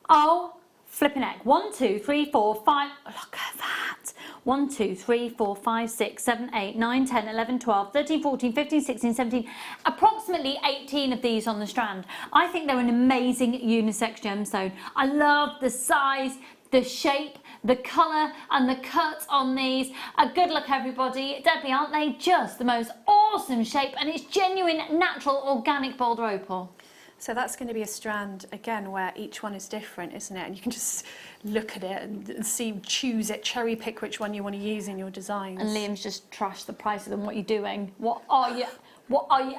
Oh, flipping heck. 1, 2, 3, 4, 5. Look at that. 1, 2, 3, 4, 5, 6, 7, 8, 9, 10, 11, 12, 13, 14, 15, 16, 17. Approximately 18 of these on the strand. I think they're an amazing unisex gemstone. I love the size, the shape, the colour and the cut on these. A good look, everybody. Debbie, aren't they just the most awesome shape? And it's genuine, natural, organic boulder opal. So that's going to be a strand, again, where each one is different, isn't it? And you can just look at it and see, choose it, cherry pick which one you want to use in your designs. And Liam's just trashed the price of them. What are you doing? What are you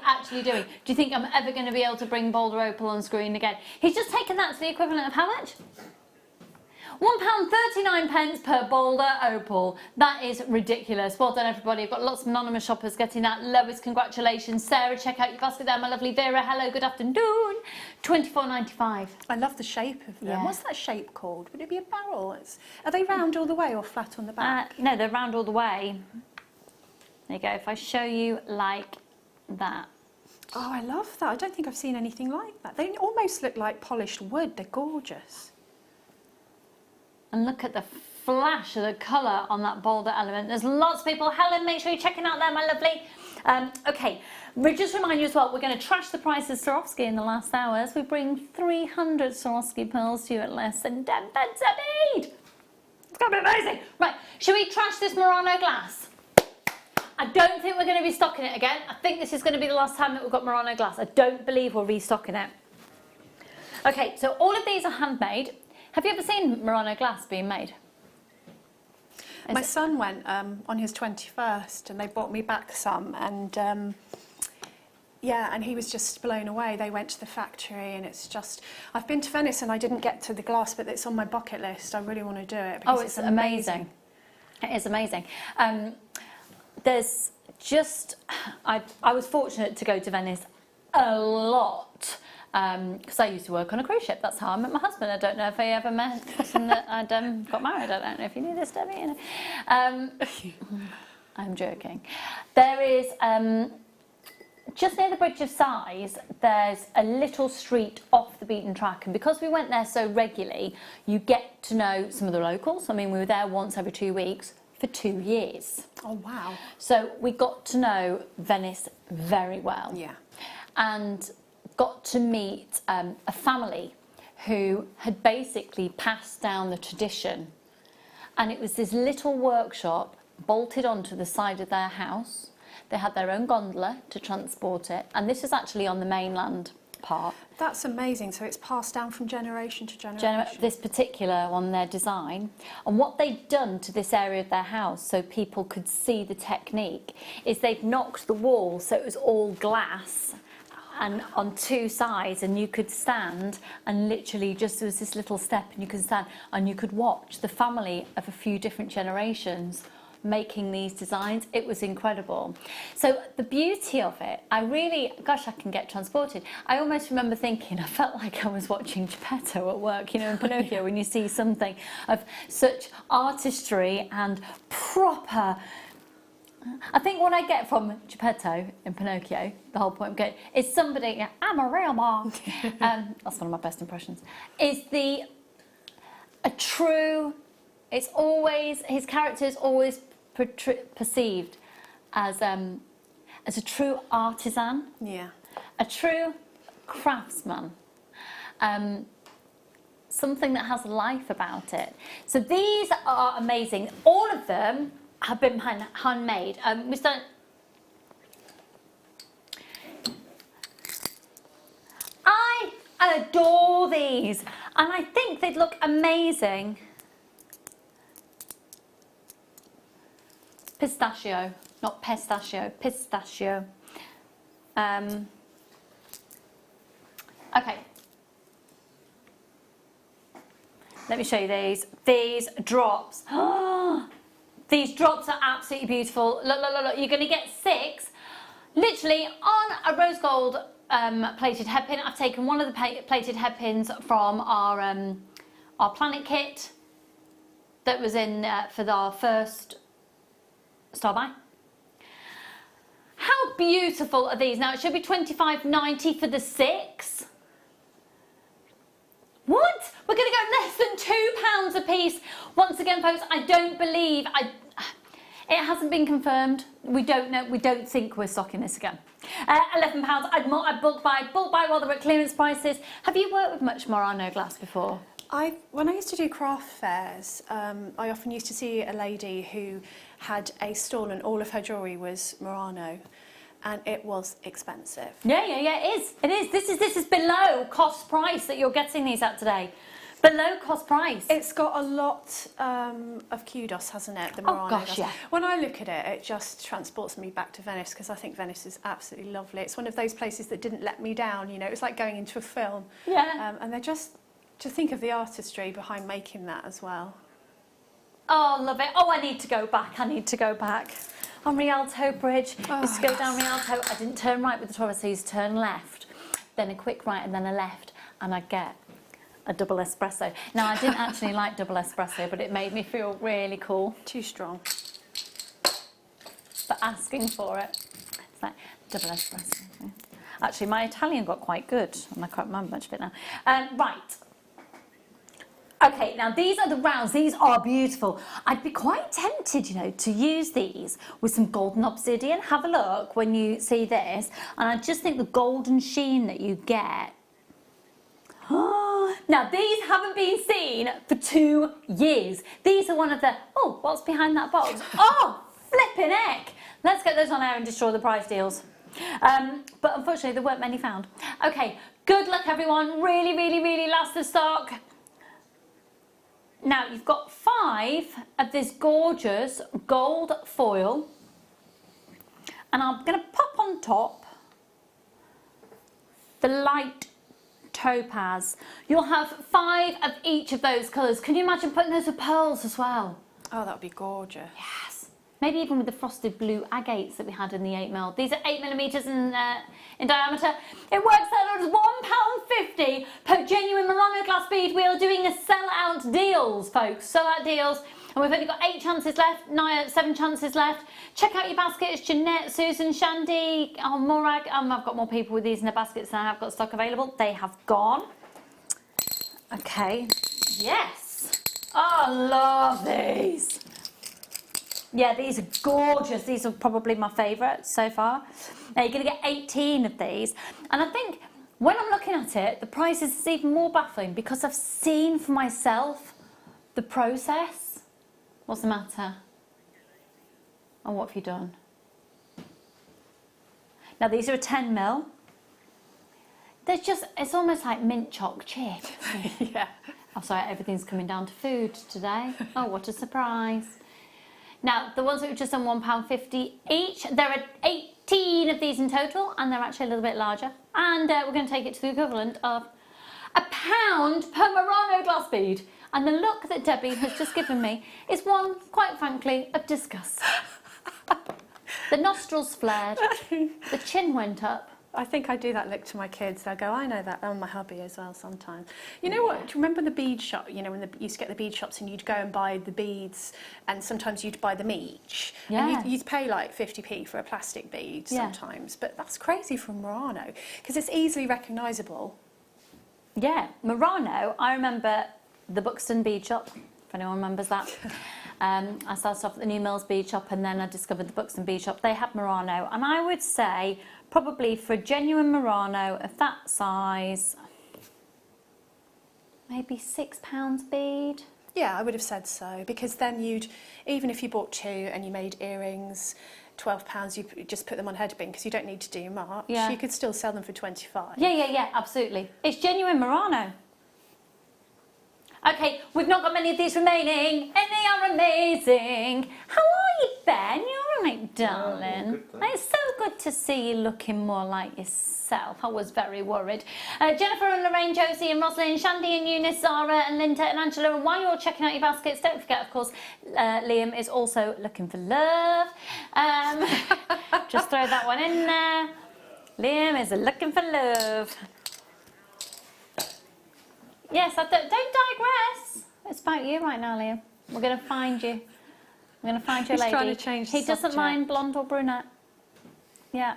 actually doing? Do you think I'm ever going to be able to bring boulder opal on screen again? He's just taken that to the equivalent of how much? £1.39 per boulder opal. That is ridiculous. Well done, everybody. I've got lots of anonymous shoppers getting that. Lois, congratulations. Sarah, check out your basket there. My lovely Vera, hello, good afternoon. £24.95. I love the shape of them. Yeah. What's that shape called? Would it be a barrel? Are they round all the way or flat on the back? No, they're round all the way. There you go. If I show you like that. Oh, I love that. I don't think I've seen anything like that. They almost look like polished wood. They're gorgeous. And look at the flash of the colour on that boulder element. There's lots of people. Helen, make sure you're checking out there, my lovely. Okay, we'll just remind you as well, we're going to trash the price of Swarovski in the last hours. We bring 300 Swarovski pearls to you at less than 10 pence a bead. It's going to be amazing. Right, should we trash this Murano glass? I don't think we're going to be stocking it again. I think this is going to be the last time that we've got Murano glass. I don't believe we're restocking it. Okay, so all of these are handmade. Have you ever seen Murano glass being made? My son went on his 21st and they brought me back some and yeah, and he was just blown away. They went to the factory and it's just, I've been to Venice and I didn't get to the glass, but it's on my bucket list. I really want to do it because it's amazing. It is amazing. There's just, I was fortunate to go to Venice a lot. Because I used to work on a cruise ship. That's how I met my husband. I don't know if I ever met him that I'd got married. I don't know if you knew this, Debbie. You know. I'm joking. There is, just near the Bridge of Sighs, there's a little street off the beaten track. And because we went there so regularly, you get to know some of the locals. I mean, we were there once every 2 weeks for 2 years. Oh, wow. So we got to know Venice very well. Yeah. And got to meet a family who had basically passed down the tradition, and it was this little workshop bolted onto the side of their house. They had their own gondola to transport it, and this is actually on the mainland part. That's amazing. So it's passed down from generation to generation. This particular one, their design, and what they'd done to this area of their house so people could see the technique is they've knocked the wall so it was all glass and on two sides, and you could stand and literally just, there was this little step and you could stand and you could watch the family of a few different generations making these designs. It was incredible. So the beauty of it, gosh, I can get transported. I almost remember thinking, I felt like I was watching Geppetto at work, you know, in Pinocchio, when you see something of such artistry and proper. I think what I get from Geppetto in Pinocchio, the whole point of it, is somebody, I'm a real mom, that's one of my best impressions, is it's always, his character is always perceived as a true artisan, Yeah. a true craftsman, something that has life about it. So these are amazing. All of them have been handmade. I adore these, and I think they'd look amazing. Pistachio, not pistachio, pistachio. Okay. Let me show you these. These drops. These drops are absolutely beautiful. Look, look, look, look. You're going to get 6, literally on a rose gold plated head pin. I've taken one of the plated head pins from our planet kit that was in for our first Star Buy. How beautiful are these? Now it should be $25.90 for the 6. What? We're going to go less than £2 a piece. Once again, folks, I don't believe it hasn't been confirmed. We don't know. We don't think we're stocking this again. £11. I'd bulk buy while they're at clearance prices. Have you worked with much Murano glass before? When I used to do craft fairs, I often used to see a lady who had a stall and all of her jewellery was Murano, and it was expensive. Yeah, it is. It is. This is below cost price that you're getting these at today. Below cost price. It's got a lot of kudos, hasn't it? The Murano. Oh gosh, yeah. When I look at it, it just transports me back to Venice, because I think Venice is absolutely lovely. It's one of those places that didn't let me down. You know, it's like going into a film. Yeah. And they're just to think of the artistry behind making that as well. Oh, love it. Oh, I need to go back. On Rialto Bridge. Used to go down Rialto. I didn't turn right with the tourist, so I used to turn left, then a quick right and then a left, and I'd get a double espresso. Now, I didn't actually like double espresso, but it made me feel really cool. Too strong. But asking for it. It's like double espresso. Actually, my Italian got quite good, and I can't remember much of it now. Right. Okay, now these are the rounds. These are beautiful. I'd be quite tempted, you know, to use these with some golden obsidian. Have a look when you see this. And I just think the golden sheen that you get. Now, these haven't been seen for 2 years. These are one of the, oh, what's behind that box? Oh, flipping heck. Let's get those on air and destroy the prize deals. But unfortunately, there weren't many found. Okay, good luck, everyone. Really, really, really last the stock. Now, you've got 5 of this gorgeous gold foil. And I'm going to pop on top the light topaz. You'll have 5 of each of those colours. Can you imagine putting those with pearls as well? Oh, that would be gorgeous. Yes. Maybe even with the frosted blue agates that we had in the 8mm. These are 8mm in diameter. It works out as £1.50 per genuine Murano glass bead. We are doing a sell-out deals, folks. Sell-out deals. And we've only got 8 chances left, 7 chances left. Check out your baskets. Jeanette, Susan, Shandy, Morag. I've got more people with these in their baskets than I have got stock available. They have gone. Okay. Yes. Oh, I love these. Yeah, these are gorgeous. These are probably my favourites so far. Now you're going to get 18 of these. And I think when I'm looking at it, the price is even more baffling because I've seen for myself the process. What's the matter? And what have you done? Now these are a 10mm. They're just, it's almost like mint choc chip. Yeah. Oh, sorry, everything's coming down to food today. Oh, what a surprise. Now, the ones that were just on £1.50 each, there are 18 of these in total, and they're actually a little bit larger. And we're going to take it to the equivalent of £1 per Murano glass bead. And the look that Debbie has just given me is one, quite frankly, of disgust. The nostrils flared, the chin went up. I think I do that look to my kids. I go, I know that, and my hubby as well sometimes. You know what, do you remember the bead shop, you know, when you used to get the bead shops and you'd go and buy the beads and sometimes you'd buy them each. Yeah. And you'd pay like 50p for a plastic bead sometimes, but that's crazy from Murano because it's easily recognisable. Yeah, Murano, I remember the Buxton bead shop, if anyone remembers that. I started off at the New Mills bead shop and then I discovered the Buxton bead shop. They had Murano, and I would say probably for a genuine Murano of that size, maybe £6 bead. Yeah, I would have said so, because then you'd, even if you bought 2 and you made earrings, £12, you just put them on headband because you don't need to do much. Yeah. You could still sell them for 25. Yeah, absolutely. It's genuine Murano. Okay, we've not got many of these remaining, and they are amazing. How are you, Ben? You all right, darling? good, thanks. It's so good to see you looking more like yourself. I was very worried. Jennifer and Lorraine, Josie and Rosalind, Shandy and Eunice, Zara and Linda and Angela. And while you're checking out your baskets, don't forget, of course, Liam is also looking for love. Just throw that one in there. Liam is looking for love. Yes, don't digress. It's about you right now, Liam. We're going to find you. We're going to find you a He's lady. trying to change the He doesn't subject. mind blonde or brunette. Yeah.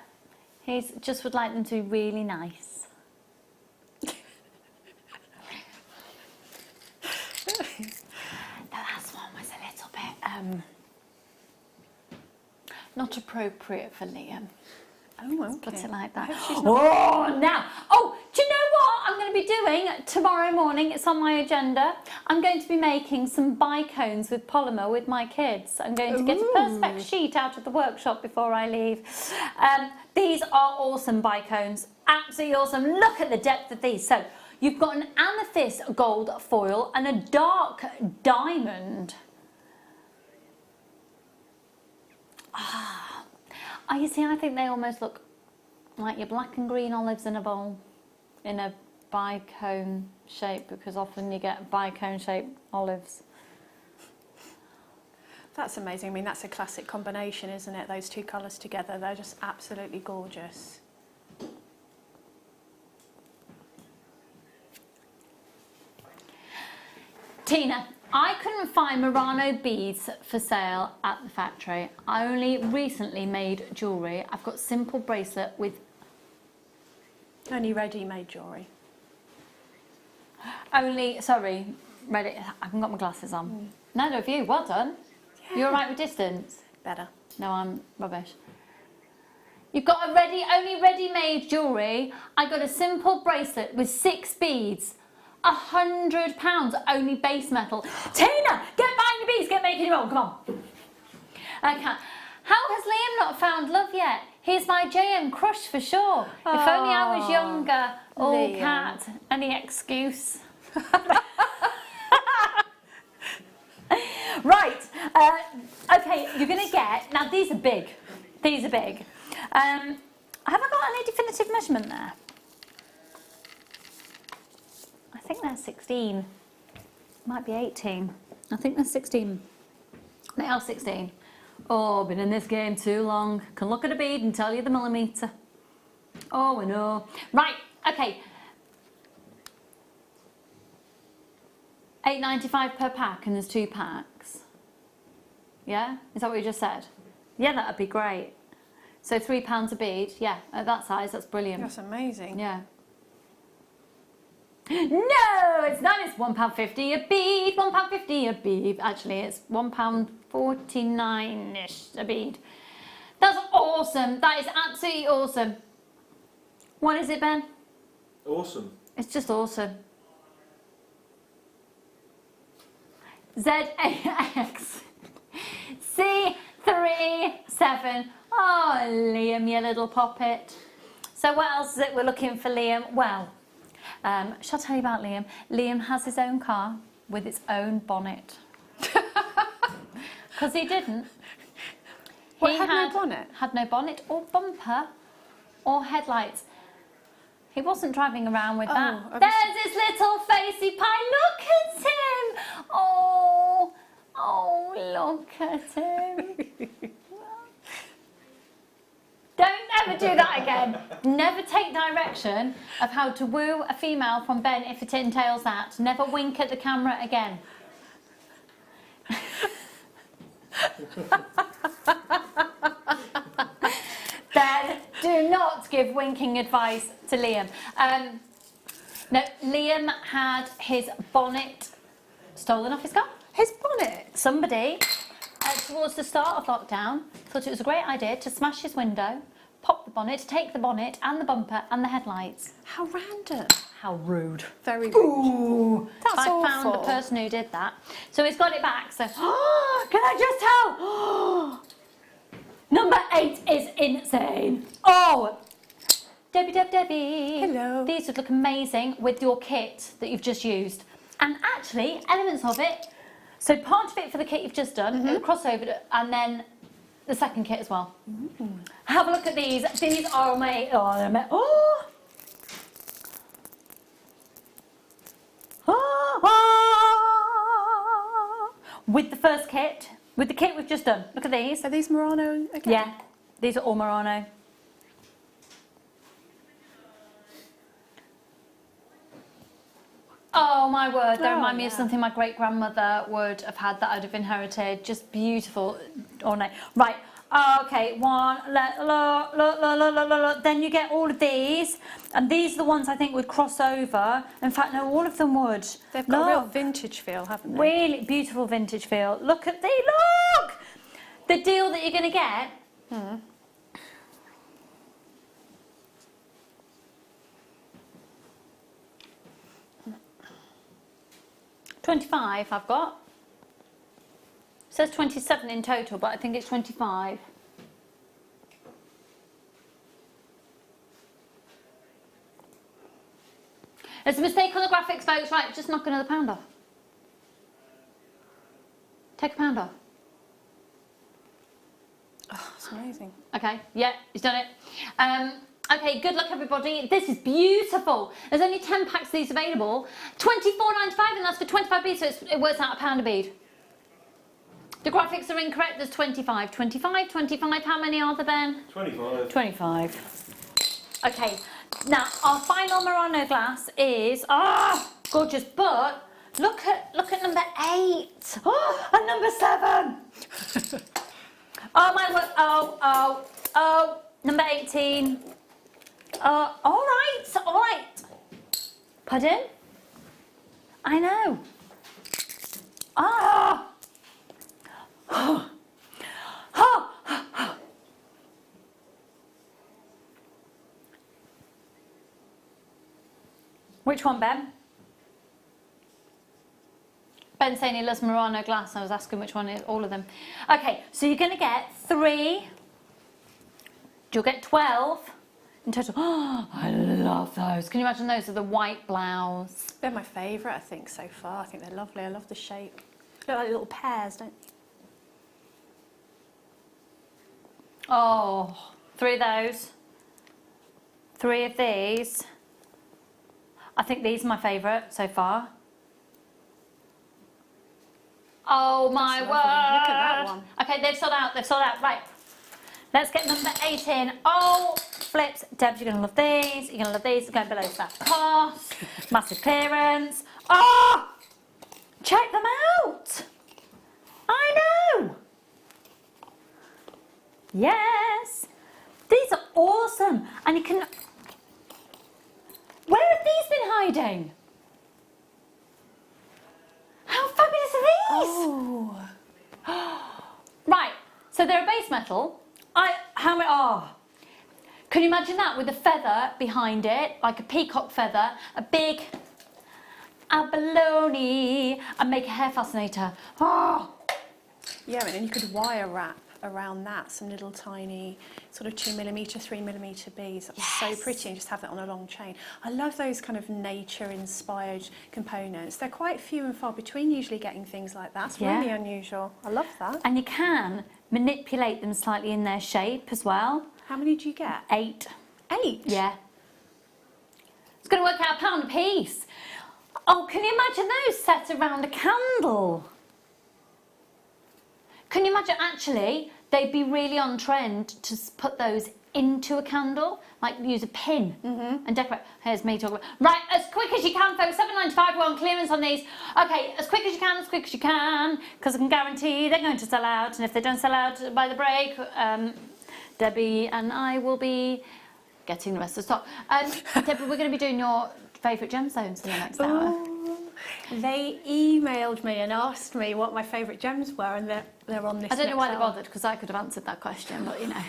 He's just would like them to be really nice. The last one was a little bit not appropriate for Liam. Oh, okay. Put it like I that. hope she's not- Oh, now. Oh, do you know what I'm going to be doing tomorrow morning? It's on my agenda. I'm going to be making some bicones with polymer with my kids. I'm going to get a Perspex sheet out of the workshop before I leave. These are awesome bicones. Absolutely awesome. Look at the depth of these. So you've got an amethyst gold foil and a dark diamond. You see, I think they almost look like your black and green olives in a bowl, in a bicone shape, because often you get bicone shaped olives. That's amazing. I mean, that's a classic combination, isn't it? Those two colours together, they're just absolutely gorgeous. Tina, I couldn't find Murano beads for sale at the factory. I only recently made jewellery. I've got simple bracelet with... Only ready-made jewellery. Sorry, ready. I haven't got my glasses on. Neither of you, well done. Yeah. You're all right with distance? Better. No, I'm rubbish. You've got a only ready-made jewellery. I got a simple bracelet with 6 beads. £100, only base metal. Tina, get buying your beads, get making your own, come on. Okay. How has Liam not found love yet? He's my JM crush for sure. If only I was younger. Oh, Liam. Cat, any excuse. Right, okay, you're going to get, now these are big. These are big. Have I got any definitive measurement there? I think they're 16. Might be 18. I think they're 16. They are 16. Oh, been in this game too long. Can look at a bead and tell you the millimetre. Oh, I know. Right, okay. £8.95 per pack, and there's 2 packs. Yeah? Is that what you just said? Yeah, that'd be great. So £3 a bead. Yeah, at that size, that's brilliant. That's amazing. Yeah. No, it's not. It's £1.50 a bead. £1.50 a bead. Actually, it's £1.49-ish a bead. That's awesome. That is absolutely awesome. What is it, Ben? Awesome. It's just awesome. ZAX C37. Oh, Liam, you little poppet. So what else is it we're looking for, Liam? Well, shall I tell you about Liam? Liam has his own car with its own bonnet. Because he didn't. What, had no bonnet? Had no bonnet or bumper or headlights. He wasn't driving around with that. I was- There's his little facey pie. Look at him. Oh, look at him. Don't ever do that again. Never take direction of how to woo a female from Ben if it entails that. Never wink at the camera again. Then do not give winking advice to Liam. No, Liam had his bonnet stolen off his car. His bonnet? Somebody, towards the start of lockdown, thought it was a great idea to smash his window, pop the bonnet, take the bonnet and the bumper and the headlights. How random. How rude. Very rude. Ooh, That's I found the awful. person who did that. So he's got it back, so, can I just tell? Number 8 is insane. Oh, Debbie. Hello. These would look amazing with your kit that you've just used. And actually, elements of it. So part of it for the kit you've just done, it'll cross over to, and then the second kit as well. Have a look at these. These are my, with the first kit, with the kit we've just done. Look at these. Are these Murano again? Yeah, these are all Murano. Oh my word, they remind me of something my great grandmother would have had that I'd have inherited. Just beautiful ornate. Right, okay, look. Then you get all of these, and these are the ones I think would cross over. In fact, no, all of them would. They've got a real Look. vintage feel, haven't they? Really beautiful vintage feel. Look at look! The deal that you're going to get. $25 I've got. It says 27 in total, but I think it's 25. There's a mistake on the graphics, folks. Right, just knock another pound off. Take a pound off. Oh, it's amazing. Okay, yeah, he's done it. Okay, good luck everybody. This is beautiful. There's only 10 packs of these available. $24.95 and that's for 25 beads, so it works out £1 a bead. The graphics are incorrect, there's 25. 25, how many are there, Ben? 25. 25. Okay, now our final Murano glass is, gorgeous, but look at number 8. Oh, and number 7. Oh my word, number 18. All right. Pardon? I know. Which one, Ben? Ben's saying he loves Murano glass. I was asking which one is, all of them. Okay, so you're going to get 3. You'll get 12 in total. Oh, I love those. Can you imagine those with the white blouse? They're my favourite, I think, so far. I think they're lovely. I love the shape. They look like little pears, don't they? Oh, 3 of those. 3 of these. I think these are my favourite so far. Oh my word. Look at that one. Okay, they've sold out. Right. Let's get number 18. Oh, flips. Debs, you're going to love these. You're going to love these. They're going below staff cost. Massive clearance. Oh! Check them out. I know. Yes. These are awesome. And you can... Where have these been hiding? How fabulous are these? Oh. Right, so they're a base metal. Can you imagine that with a feather behind it, like a peacock feather, a big abalone, and make a hair fascinator. Oh. Yeah, and then you could wire wrap around that some little tiny sort of 2mm, 3mm beads. That's so pretty, and just have that on a long chain. I love those kind of nature-inspired components. They're quite few and far between usually getting things like that. It's really unusual. I love that. And you can manipulate them slightly in their shape as well. How many do you get? 8. 8? Yeah. going to work out £1 a piece. Oh, can you imagine those set around a candle? Can you imagine, actually, they'd be really on trend to put those into a candle, like use a pin and decorate. Here's me talking about, right, as quick as you can, folks, £7.95, we're on clearance on these. Okay, as quick as you can, because I can guarantee they're going to sell out, and if they don't sell out by the break, Debbie and I will be getting the rest of the stock. Debbie, we're going to be doing your favourite gemstones in the next hour. They emailed me and asked me what my favourite gems were, and they're on this. I don't know why they hour. bothered, because I could have answered that question, but you know.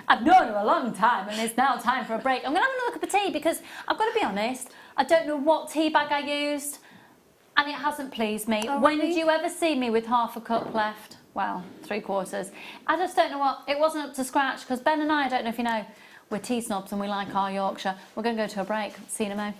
I've known her a long time, and it's now time for a break. I'm going to have another cup of tea, because I've got to be honest, I don't know what tea bag I used, and it hasn't pleased me. Oh, when really? did you ever see me with half a cup left? Well, 3/4. I just don't know what, it wasn't up to scratch, because Ben and I don't know if you know, we're tea snobs and we like our Yorkshire. We're going to go to a break. See you in a mo.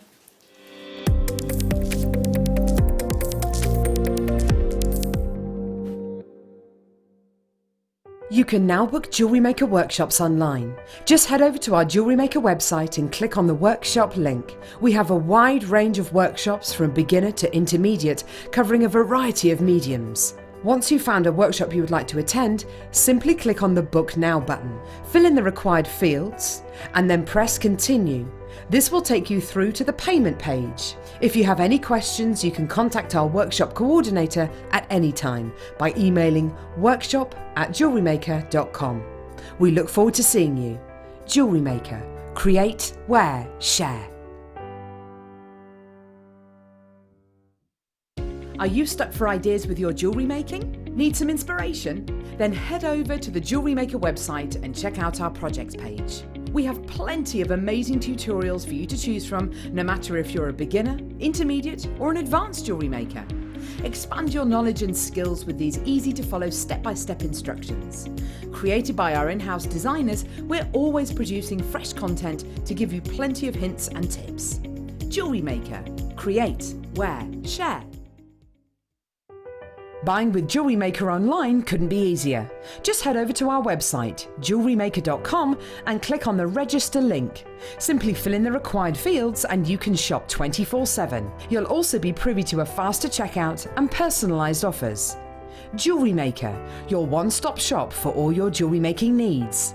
You can now book Jewellery Maker workshops online. Just head over to our Jewellery Maker website and click on the workshop link. We have a wide range of workshops from beginner to intermediate, covering a variety of mediums. Once you've found a workshop you would like to attend, simply click on the Book Now button, fill in the required fields, and then press Continue. This will take you through to the payment page. If you have any questions, you can contact our workshop coordinator at any time by emailing workshop@jewellerymaker.com. We look forward to seeing you. Jewellery Maker. Create, wear, share. Are you stuck for ideas with your jewellery making? Need some inspiration? Then head over to the Jewellery Maker website and check out our projects page. We have plenty of amazing tutorials for you to choose from, no matter if you're a beginner, intermediate, or an advanced jewellery maker. Expand your knowledge and skills with these easy to follow step-by-step instructions. Created by our in-house designers, we're always producing fresh content to give you plenty of hints and tips. Jewellery Maker. Create, wear, share. Buying with Jewellery Maker online couldn't be easier. Just head over to our website, JewelleryMaker.com, and click on the register link. Simply fill in the required fields and you can shop 24/7. You'll also be privy to a faster checkout and personalised offers. Jewellery Maker, your one-stop shop for all your jewellery making needs.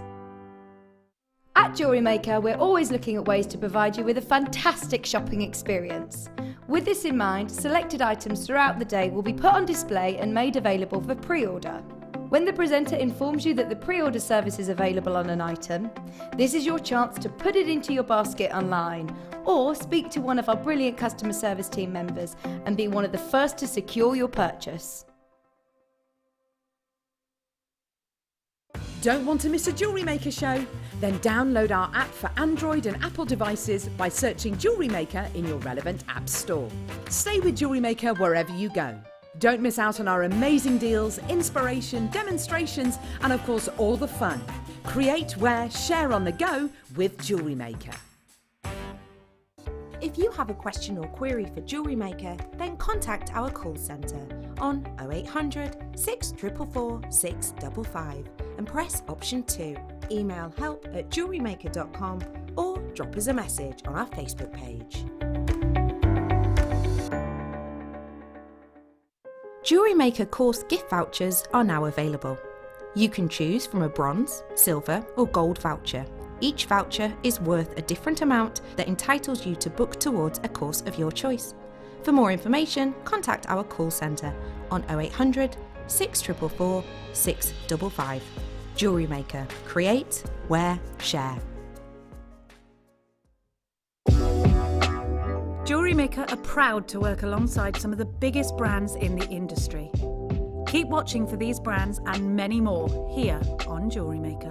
At Jewellery Maker, we're always looking at ways to provide you with a fantastic shopping experience. With this in mind, selected items throughout the day will be put on display and made available for pre-order. When the presenter informs you that the pre-order service is available on an item, this is your chance to put it into your basket online, or speak to one of our brilliant customer service team members and be one of the first to secure your purchase. Don't want to miss a Jewellery Maker show? Then download our app for Android and Apple devices by searching Jewellery Maker in your relevant app store. Stay with Jewellery Maker wherever you go. Don't miss out on our amazing deals, inspiration, demonstrations, and of course all the fun. Create, wear, share on the go with Jewellery Maker. If you have a question or query for Jewellery Maker, then contact our call centre on 0800 644 655 and press option 2. Email help@jewellerymaker.com or drop us a message on our Facebook page. Jewellery Maker course gift vouchers are now available. You can choose from a bronze, silver or gold voucher. Each voucher is worth a different amount that entitles you to book towards a course of your choice. For more information, contact our call centre on 0800 644 655. Jewellery Maker. Create, wear, share. Jewellery Maker are proud to work alongside some of the biggest brands in the industry. Keep watching for these brands and many more here on Jewellery Maker.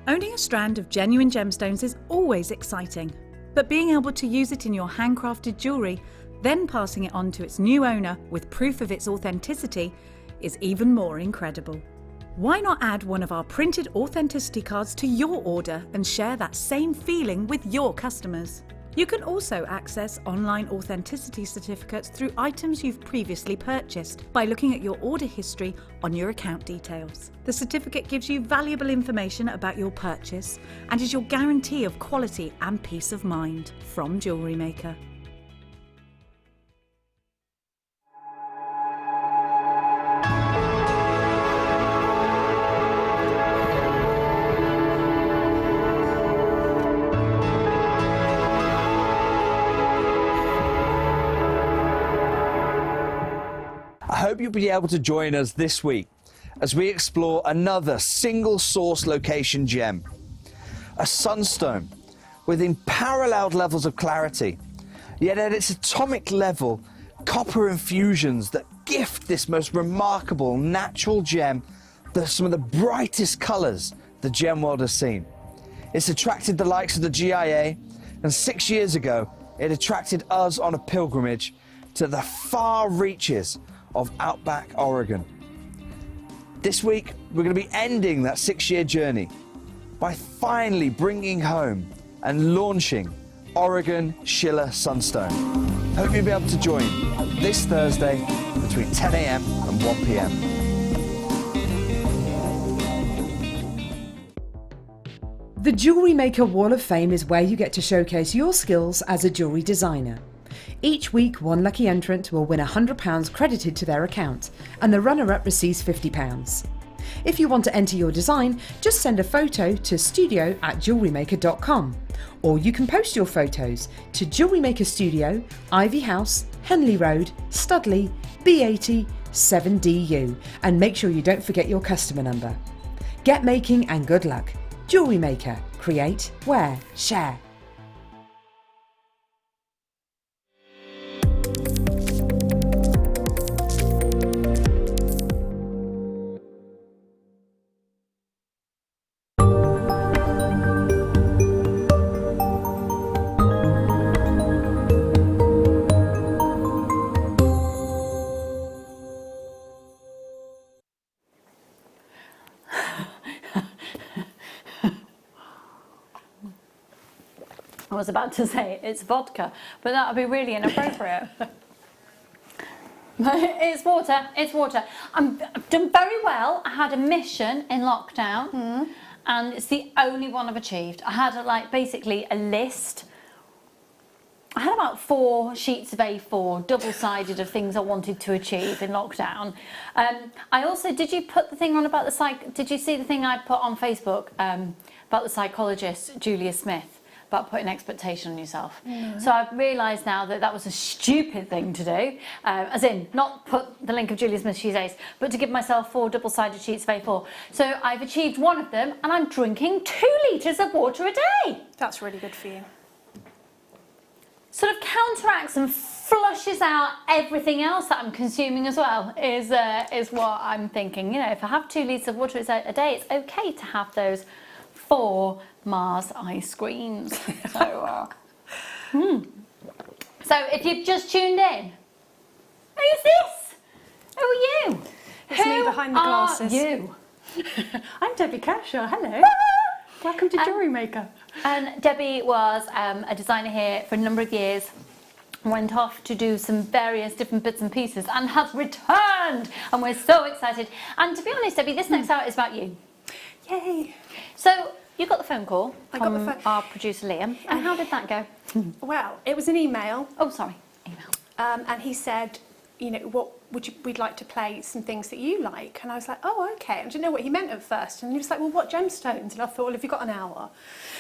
Owning a strand of genuine gemstones is always exciting, but being able to use it in your handcrafted jewellery, then passing it on to its new owner with proof of its authenticity, is even more incredible. Why not add one of our printed authenticity cards to your order and share that same feeling with your customers? You can also access online authenticity certificates through items you've previously purchased by looking at your order history on your account details. The certificate gives you valuable information about your purchase and is your guarantee of quality and peace of mind from Jewellery Maker. I hope you'll be able to join us this week as we explore another single source location gem. A sunstone with unparalleled levels of clarity, yet at its atomic level, copper infusions that gift this most remarkable natural gem some of the brightest colours the gem world has seen. It's attracted the likes of the GIA, and 6 years ago it attracted us on a pilgrimage to the far reaches of outback Oregon. This week, we're going to be ending that 6-year journey by finally bringing home and launching Oregon Schiller Sunstone. Hope you'll be able to join this Thursday between 10 a.m. and 1 p.m. The Jewellery Maker Wall of Fame is where you get to showcase your skills as a jewellery designer. Each week, one lucky entrant will win £100 credited to their account, and the runner-up receives £50. If you want to enter your design, just send a photo to studio@jewellerymaker.com, or you can post your photos to Jewellery Maker Studio, Ivy House, Henley Road, Studley, B80 7DU, and make sure you don't forget your customer number. Get making and good luck. Jewellery Maker. Create, wear, share. I was about to say it's vodka, but that would be really inappropriate. It's water, it's water. I've done very well. I had a mission in lockdown, and it's the only one I've achieved. I had basically a list. I had about 4 sheets of A4, double-sided, of things I wanted to achieve in lockdown. I also, did you put the thing on about did you see the thing I put on Facebook about the psychologist Julia Smith? About putting expectation on yourself. So I've realised now that that was a stupid thing to do, as in not put the link of Julia Smith's Ace, but to give myself 4 double-sided sheets of A4. So I've achieved one of them, and I'm drinking 2 litres of water a day. That's really good for you. Sort of counteracts and flushes out everything else that I'm consuming as well, is what I'm thinking. You know, if I have 2 litres of water a day, it's okay to have those 4 Mars ice creams. So if you've just tuned in, who's this? Who are you? It's me behind the glasses. Are you? I'm Debbie Kershaw. Hello. Welcome to Jewellery Maker. And Debbie was a designer here for a number of years. Went off to do some various different bits and pieces and has returned, and we're so excited. And to be honest, Debbie, this next hour is about you. Yay. So you got the phone call from our producer Liam, and how did that go? Well, it was an email. Oh, sorry, email. And he said, you know, we'd like to play some things that you like. And I was like, oh, okay. And I didn't know what he meant at first. And he was like, well, what gemstones? And I thought, well, have you got an hour?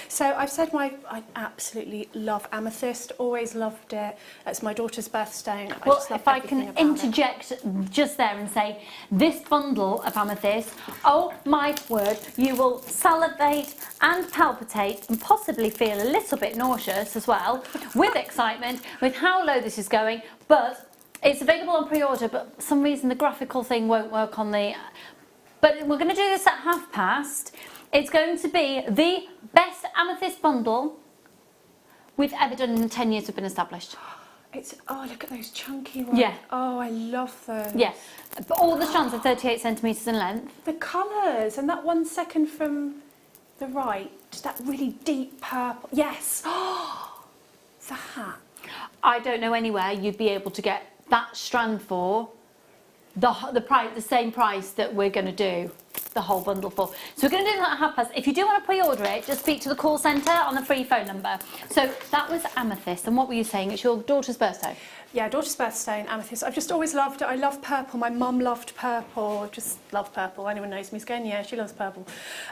So I've said I absolutely love amethyst, always loved it. It's my daughter's birthstone. Well, if I can interject just there and say, this bundle of amethyst, oh my word, you will salivate and palpitate and possibly feel a little bit nauseous as well, with excitement, with how low this is going. But it's available on pre-order, but for some reason the graphical thing won't work on the... But we're going to do this at past. It's going to be the best amethyst bundle we've ever done in the 10 years we've been established. It's, oh, look at those chunky ones. Yeah. Oh, I love those. Yes, but all the strands are 38 centimetres in length. The colours, and that 1 second from the right, that really deep purple. Yes. Oh, that. I don't know anywhere you'd be able to get that strand for the same price that we're going to do the whole bundle for. So we're going to do that at 12:30. If you do want to pre-order it, just speak to the call centre on the free phone number. So that was amethyst, and what were you saying? It's your daughter's birthday. Yeah, daughter's birthday in amethyst. I've just always loved it. I love purple. My mum loved purple. I just love purple. Anyone knows me is going, yeah, she loves purple.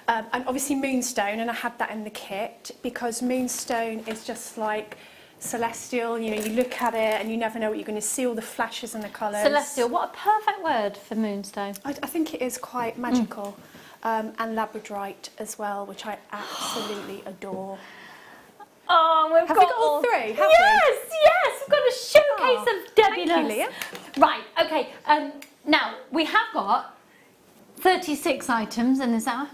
And obviously moonstone, and I had that in the kit because moonstone is just like celestial. You know, you look at it and you never know what you're going to see, all the flashes and the colours. Celestial, what a perfect word for moonstone. I think it is quite magical. And labradorite as well, which I absolutely adore. Oh, we've Have got we got all three? Have yes, yes, we've got a showcase of Debbie. Thank you, Leah. Right, okay. Now we have got 36 items in this hour.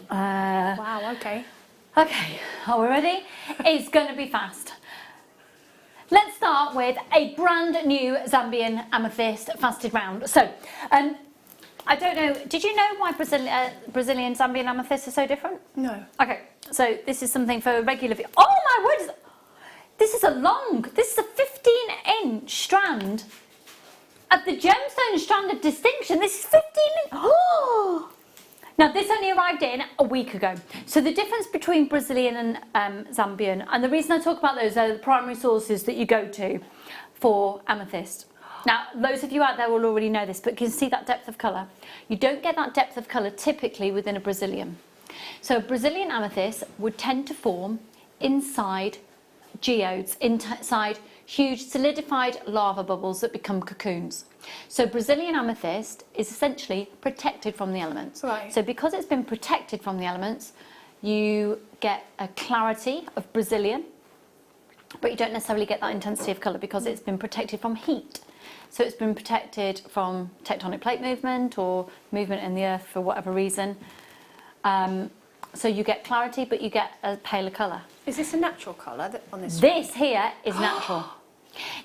Wow. Okay. Okay, are we ready? It's going to be fast. Let's start with a brand new Zambian amethyst fasted round. So, I don't know, did you know why Brazilian Zambian amethysts are so different? No. Okay, so this is something for regular... Oh my word! This is a 15-inch strand of the gemstone strand of distinction. This is 15 inch. Oh! Now, this only arrived in a week ago. So the difference between Brazilian and Zambian, and the reason I talk about those are the primary sources that you go to for amethyst. Now, those of you out there will already know this, but you can see that depth of colour. You don't get that depth of colour typically within a Brazilian. So a Brazilian amethyst would tend to form inside geodes, inside huge solidified lava bubbles that become cocoons. So Brazilian amethyst is essentially protected from the elements. Right. So because it's been protected from the elements, you get a clarity of Brazilian, but you don't necessarily get that intensity of colour because it's been protected from heat. So it's been protected from tectonic plate movement or movement in the earth for whatever reason. So you get clarity, but you get a paler colour. Is this a natural colour on this? This here is natural.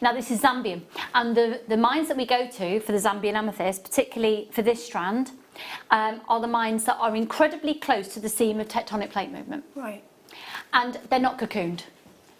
Now this is Zambian, and the mines that we go to for the Zambian amethyst, particularly for this strand, are the mines that are incredibly close to the seam of tectonic plate movement. Right. And they're not cocooned.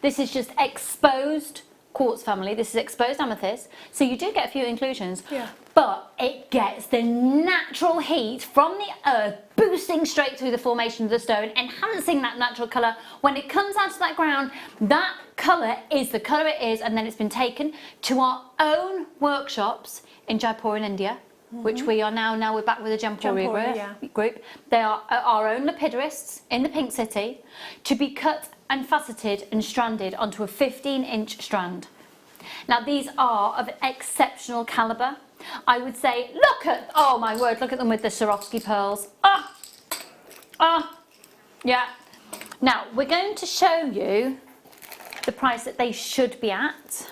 This is just exposed quartz family. This is exposed amethyst, so you do get a few inclusions, Yeah. but it gets the natural heat from the earth boosting straight through the formation of the stone, enhancing that natural colour. When it comes out of that ground, that colour is the colour it is, and then it's been taken to our own workshops in Jaipur in India, which we are now we're back with the Jampuri group. They are our own lapidarists in the Pink City to be cut and faceted and stranded onto a 15-inch strand. Now these are of exceptional calibre. I would say, look at, oh my word, look at them with the Swarovski pearls. Yeah. Now we're going to show you the price that they should be at.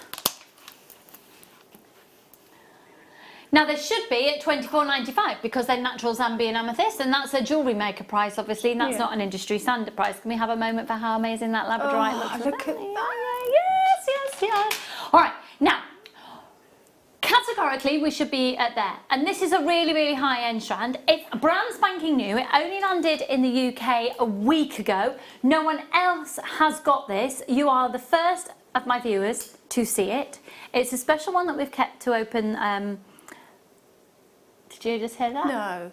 Now they should be at $24.95 because they're natural Zambian amethyst, and that's a Jewellery Maker price, obviously, and that's not an industry standard price. Can we have a moment for how amazing that labradorite looks? Look at that. Yes. All right, now, categorically, we should be at there. And this is a really, really high-end strand. It's brand spanking new. It only landed in the UK a week ago. No one else has got this. You are the first of my viewers to see it. It's a special one that we've kept to open. Did you just hear that? No.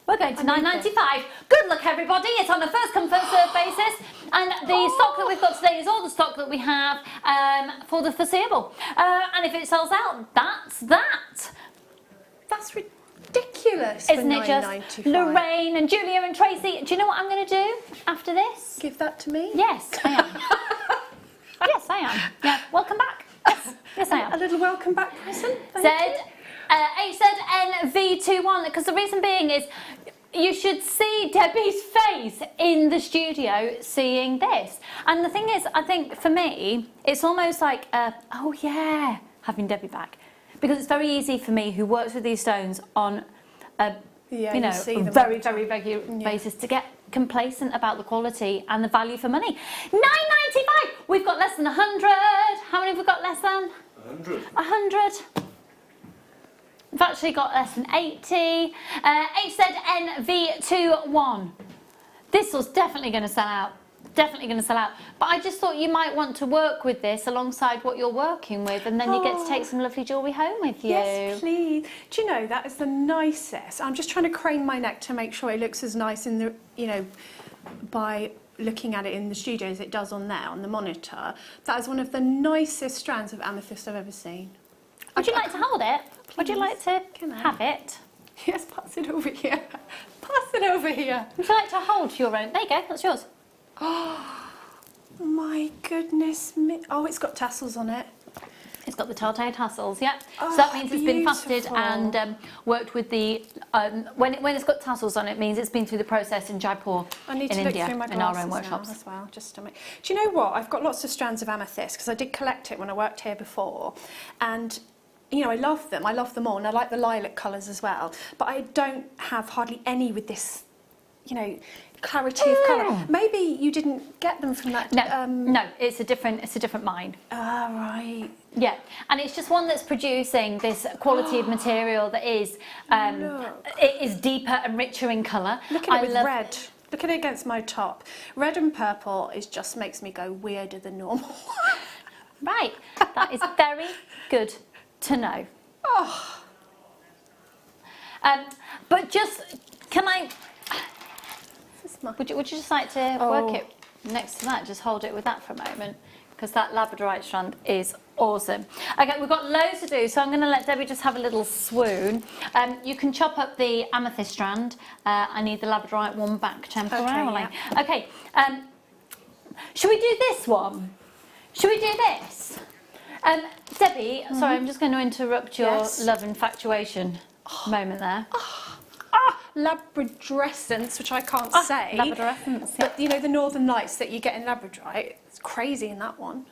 We're going to $9.95. Good luck, everybody. It's on a first come, first served basis. And the stock that we've got today is all the stock that we have for the foreseeable. And if it sells out, that's that. That's ridiculous. Isn't it just? Lorraine and Julia and Tracy, do you know what I'm going to do after this? Give that to me? Yes, I am. Yes, I am. Yeah, welcome back. Yes, I am. A little welcome back present. HZNV21, because the reason being is you should see Debbie's face in the studio seeing this. And the thing is, I think for me, it's almost like, oh yeah, having Debbie back. Because it's very easy for me, who works with these stones on a very, very regular basis, to get complacent about the quality and the value for money. $9.95 95. We've got less than 100. How many have we got less than? 100. 100. We've actually got less than 80. HZNV21. This was definitely going to sell out. Definitely going to sell out. But I just thought you might want to work with this alongside what you're working with, and then you get to take some lovely jewellery home with you. Yes, please. Do you know, that is the nicest. I'm just trying to crane my neck to make sure it looks as nice in the, you know, by looking at it in the studio as it does on there, on the monitor. That is one of the nicest strands of amethyst I've ever seen. Would you like to hold it? Would you like to have it? Yes, pass it over here. Pass it over here. Would you like to hold your own? There you go, that's yours. Oh, my goodness me. Oh, it's got tassels on it. It's got the telltale tassels, yeah. Oh, so that means it's been beautiful. fusted and worked with the... when it's got tassels on it, means it's been through the process in Jaipur, I need in to look India, through my in our own glasses now workshops. as well, just to make... Do you know what? I've got lots of strands of amethyst because I did collect it when I worked here before, and you know, I love them. I love them all, and I like the lilac colours as well. But I don't have hardly any with this, you know, clarity of colour. Maybe you didn't get them from that. No, no, it's a different mine. Ah, right. Yeah, and it's just one that's producing this quality of material that is it is deeper and richer in colour. Look at it with red. Look at it against my top. Red and purple is just makes me go weirder than normal. Right, that is very good to know. Oh. But just, can I? Would you just like to work it next to that? Just hold it with that for a moment, because that labradorite strand is awesome. Okay, we've got loads to do, so I'm going to let Debbie just have a little swoon. You can chop up the amethyst strand. I need the labradorite one back temporarily. Okay, should we do this one? Should we do this? Debbie, sorry, I'm just going to interrupt your love infatuation moment there. Labradorescence, which I can't say. Labradorescence, But you know, the northern lights that you get in labradorite, it's crazy in that one.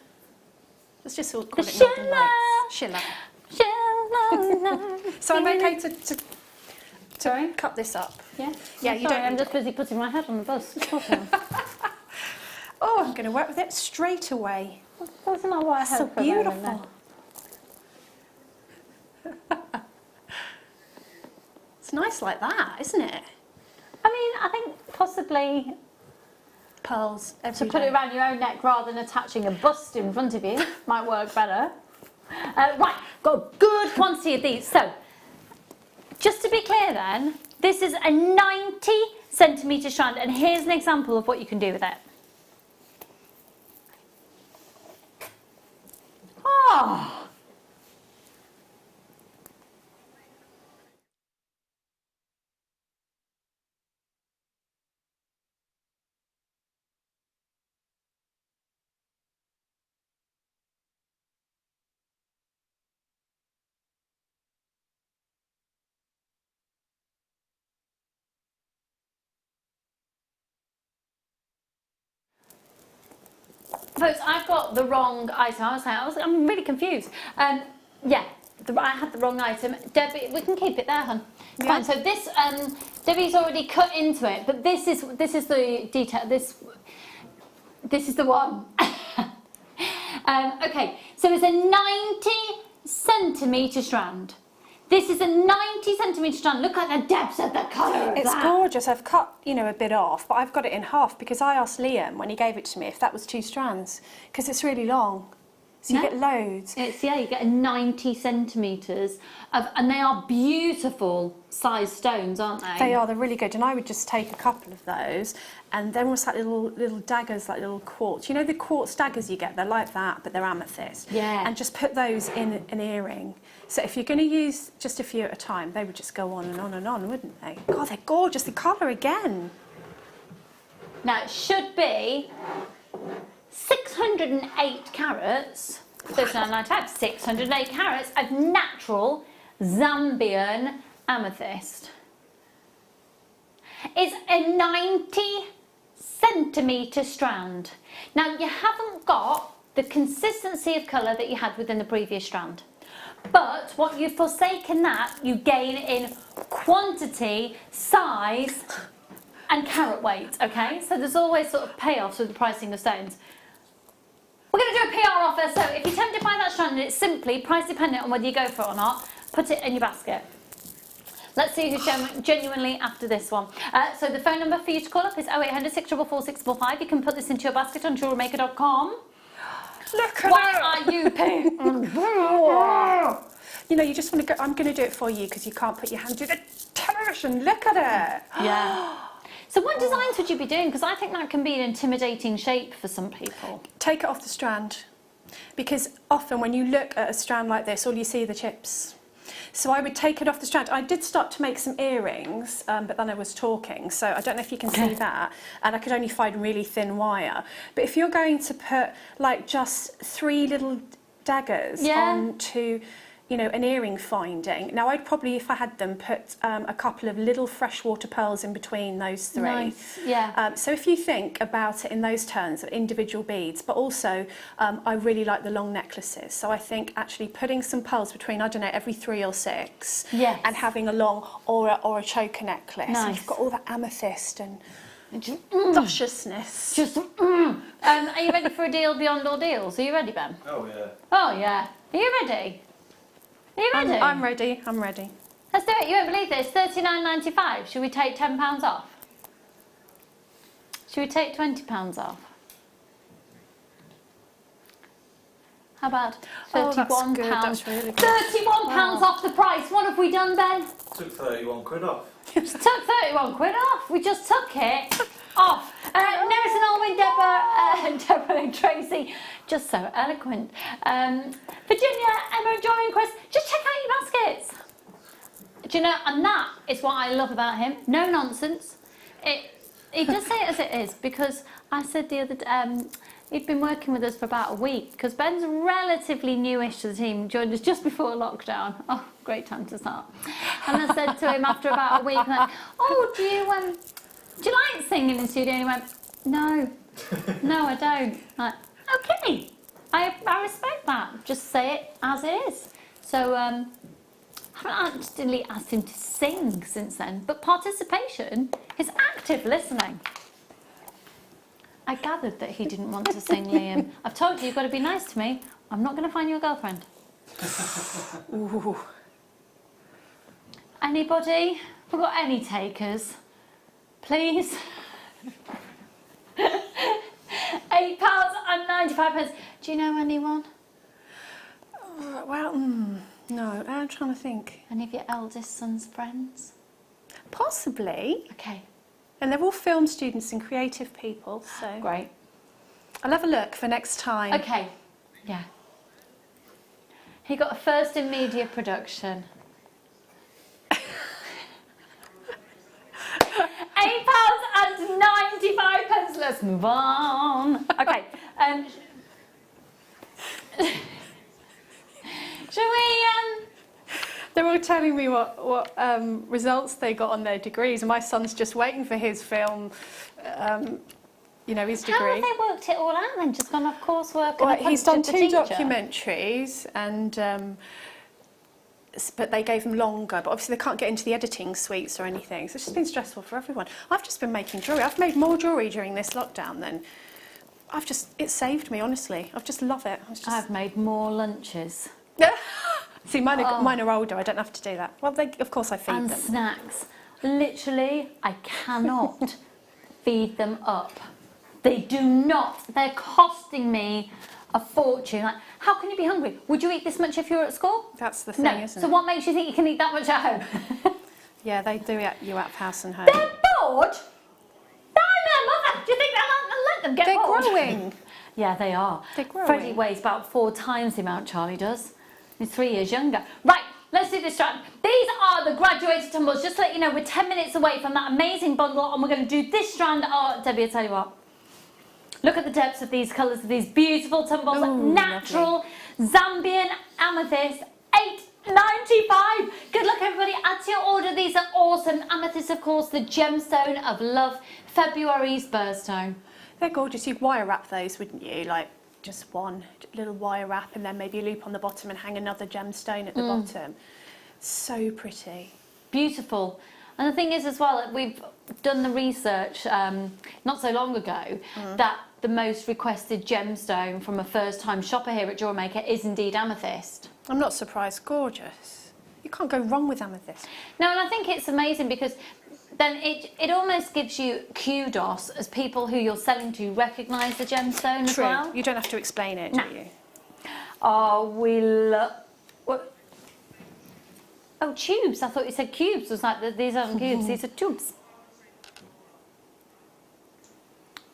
Let's just sort of call it northern lights. Schiller. So I'm okay to cut this up. Yeah? Yeah, you sorry, don't. I'm just busy putting my head on the bus. Oh, I'm going to work with it straight away. That's not what I had So for a moment beautiful. It's nice like that, isn't it? I mean, I think possibly Pearls every to put day. it around your own neck rather than attaching a bust in front of you might work better. Right, got a good quantity of these. So, just to be clear then, this is a 90 centimetre strand, and here's an example of what you can do with it. Oh! Folks, I've got the wrong item. I'm really confused. Yeah, I had the wrong item. Debbie, we can keep it there, hon. It's fine. So this, Debbie's already cut into it, but this is the detail. This is the one. Okay, so it's a 90 centimetre strand. This is a 90 centimetre strand. Look at the depth of the colour of It's that. gorgeous. I've cut, you know, a bit off, but I've got it in half because I asked Liam when he gave it to me if that was 2 strands because it's really long. So you get loads. It's, yeah, you get 90 centimetres of, and they are beautiful sized stones, aren't they? They are, they're really good. And I would just take a couple of those and then what's that little daggers, like little quartz. You know the quartz daggers you get? They're like that, but they're amethyst. Yeah. And just put those in an earring. So if you're going to use just a few at a time, they would just go on and on and on, wouldn't they? God, they're gorgeous. The colour again. Now, it should be 608 carats, 3995, 608 carats of natural Zambian amethyst. It's a 90 centimetre strand. Now, you haven't got the consistency of colour that you had within the previous strand. But what you've forsaken that, you gain in quantity, size and carat weight, okay? So there's always sort of payoffs with the pricing of stones. We're going to do a PR offer, so if you're tempted by that strand, and it's simply price dependent on whether you go for it or not, put it in your basket. Let's see who's genuinely after this one. So the phone number for you to call up is 0800 644 655. You can put this into your basket on JewelleryMaker.com. Look at Why are you paying? You know, you just want to go, I'm going to do it for you because you can't put your hand through the television. Look at it. Yeah. So what designs would you be doing? Because I think that can be an intimidating shape for some people. Take it off the strand. Because often when you look at a strand like this, all you see are the chips. So I would take it off the strand. I did start to make some earrings, but then I was talking, so I don't know if you can see that. And I could only find really thin wire. But if you're going to put like just 3 little daggers onto, you know, an earring finding. Now I'd probably, if I had them, put a couple of little freshwater pearls in between those 3. Nice. Yeah. So if you think about it in those terms of individual beads, but also I really like the long necklaces. So I think actually putting some pearls between, I don't know, every 3 or 6, and having a long or a choker necklace. Nice. And you've got all that amethyst and just lusciousness. Just are you ready for a deal beyond all deals? Are you ready, Ben? Oh yeah. Oh yeah. Are you ready? Are you ready? I'm ready. I'm ready. Let's do it. You won't believe this. £39.95. Should we take £10 off? Should we take £20 off? How about £31? That's really good. £31 off the price. What have we done, Ben? Took 31 quid off. Just took 31 quid off. We just took it off. Nerys and Alwyn, Deborah and Tracy, just so eloquent. Virginia, Emma, and Joy and Chris, just check out your baskets. Do you know, and that is what I love about him. No nonsense. He does say it as it is, because I said the other day, he'd been working with us for about a week, because Ben's relatively newish to the team, joined us just before lockdown. Oh, great time to start. And I said to him after about a week, like, oh, do you like singing in the studio? And he went, no, I don't. Like, okay, I respect that. Just say it as it is. So I haven't actually asked him to sing since then, but participation is active listening. I gathered that he didn't want to sing, Liam. I've told you, you've got to be nice to me. I'm not going to find you a girlfriend. Ooh. Anybody? We've got any takers? Please? £8.95. Do you know anyone? Well, no, I'm trying to think. Any of your eldest son's friends? Possibly. Okay. And they're all film students and creative people, so... Great. I'll have a look for next time. Okay. Yeah. He got a first in media production. £8.95. Let's move on. Okay. Shall we? They're all telling me what results they got on their degrees, and my son's just waiting for his film, you know, his degree. How have they worked it all out then? Just gone off coursework? Well, and he's done 2 teacher? documentaries, and but they gave them longer. But obviously they can't get into the editing suites or anything, so it's just been stressful for everyone. I've just been making jewellery. I've made more jewellery during this lockdown than it saved me, honestly. I just love it. I've made more lunches. See, mine are older. I don't have to do that. Well, of course I feed and them. Snacks. Literally, I cannot feed them up. They do not. They're costing me a fortune. Like, how can you be hungry? Would you eat this much if you were at school? That's the thing, no. isn't So it? what makes you think you can eat that much at home? Yeah, they do you out of house and home. They're bored. I'm their mother. Do you think I'll let them get bored? They're growing. Yeah, they are. They're growing. Freddie weighs about 4 times the amount Charlie does. He's 3 years younger. Right, let's do this strand. These are the graduated tumbles. Just to let you know, we're 10 minutes away from that amazing bundle, and we're going to do this strand. Oh, Debbie, I'll tell you what. Look at the depths of these colours, of these beautiful tumbles. Ooh, natural Zambian amethyst, £8.95. Good luck, everybody. Add to your order. These are awesome. Amethyst, of course, the gemstone of love, February's birthstone. They're gorgeous. You'd wire wrap those, wouldn't you? Like just one little wire wrap, and then maybe a loop on the bottom and hang another gemstone at the bottom. So pretty. Beautiful. And the thing is as well, we've done the research not so long ago that the most requested gemstone from a first-time shopper here at Jewellery Maker is indeed amethyst. I'm not surprised. Gorgeous. You can't go wrong with amethyst. No, and I think it's amazing because then it almost gives you kudos as people who you're selling to recognise the gemstone as True. well. You don't have to explain it, do you? Oh, we love... Oh, tubes. I thought you said cubes. I was like, these aren't cubes, these are tubes.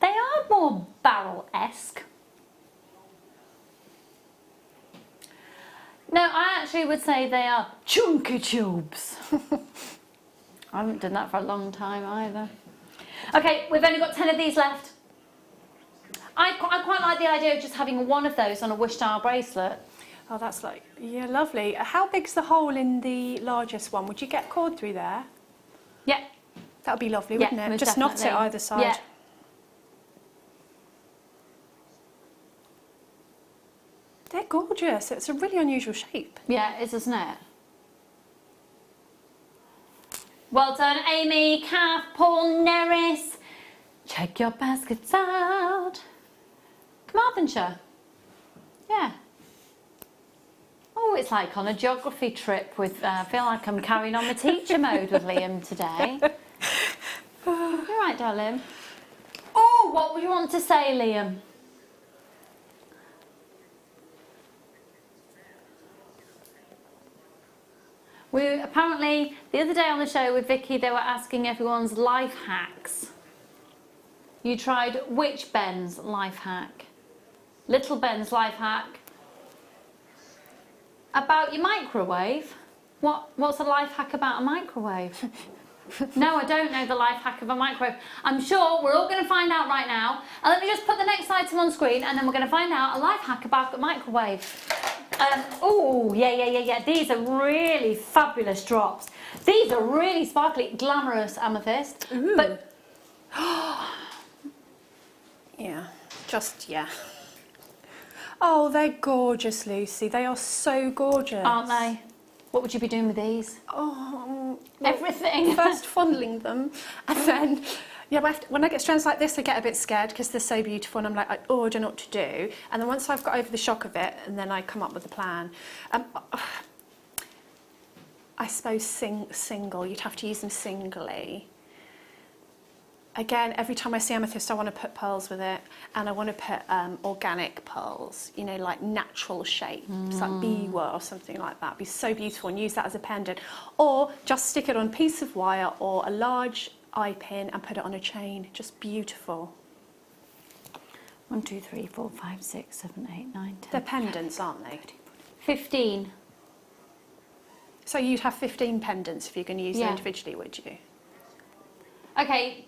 They are more barrel-esque. No, I actually would say they are chunky tubes. I haven't done that for a long time either. Okay, we've only got 10 of these left. I quite like the idea of just having one of those on a wish-style bracelet. Oh, that's like, yeah, lovely. How big's the hole in the largest one? Would you get cord through there? Yeah. That would be lovely, Yeah, wouldn't it? most Just knot it definitely. either side. Yeah. They're gorgeous. It's a really unusual shape. Yeah, it is, isn't it? Well done, Amy, Kath, Paul, Neris. Check your baskets out. Carmarthenshire. Yeah. Oh, it's like on a geography trip with, I feel like I'm carrying on the teacher mode with Liam today. You're right, darling. Oh, what would you want to say, Liam? We apparently, the other day on the show with Vicky, they were asking everyone's life hacks. You tried which Ben's life hack? Little Ben's life hack. About your microwave? What's a life hack about a microwave? No, I don't know the life hack of a microwave. I'm sure we're all going to find out right now. And let me just put the next item on screen and then we're going to find out a life hack about the microwave. Oh, yeah. These are really fabulous drops. These are really sparkly, glamorous amethyst. Ooh. But yeah, yeah. Oh, they're gorgeous, Lucy. They are so gorgeous. aren't they? What would you be doing with these? Oh, Everything. First fondling them, and then, yeah, when I get strands like this, I get a bit scared because they're so beautiful, and I'm like, oh, I don't know what to do. And then once I've got over the shock of it, and then I come up with a plan. I suppose single. You'd have to use them singly. Again, every time I see amethyst, I want to put pearls with it, and I want to put organic pearls, you know, like natural shapes, like biwa or something like that. It'd be so beautiful, and use that as a pendant. Or just stick it on a piece of wire or a large eye pin and put it on a chain. Just beautiful. 1, 2, 3, 4, 5, 6, 7, 8, 9, 10. They're pendants, aren't they? 15. So you'd have 15 pendants if you're going to use them Yeah. individually, would you? Okay.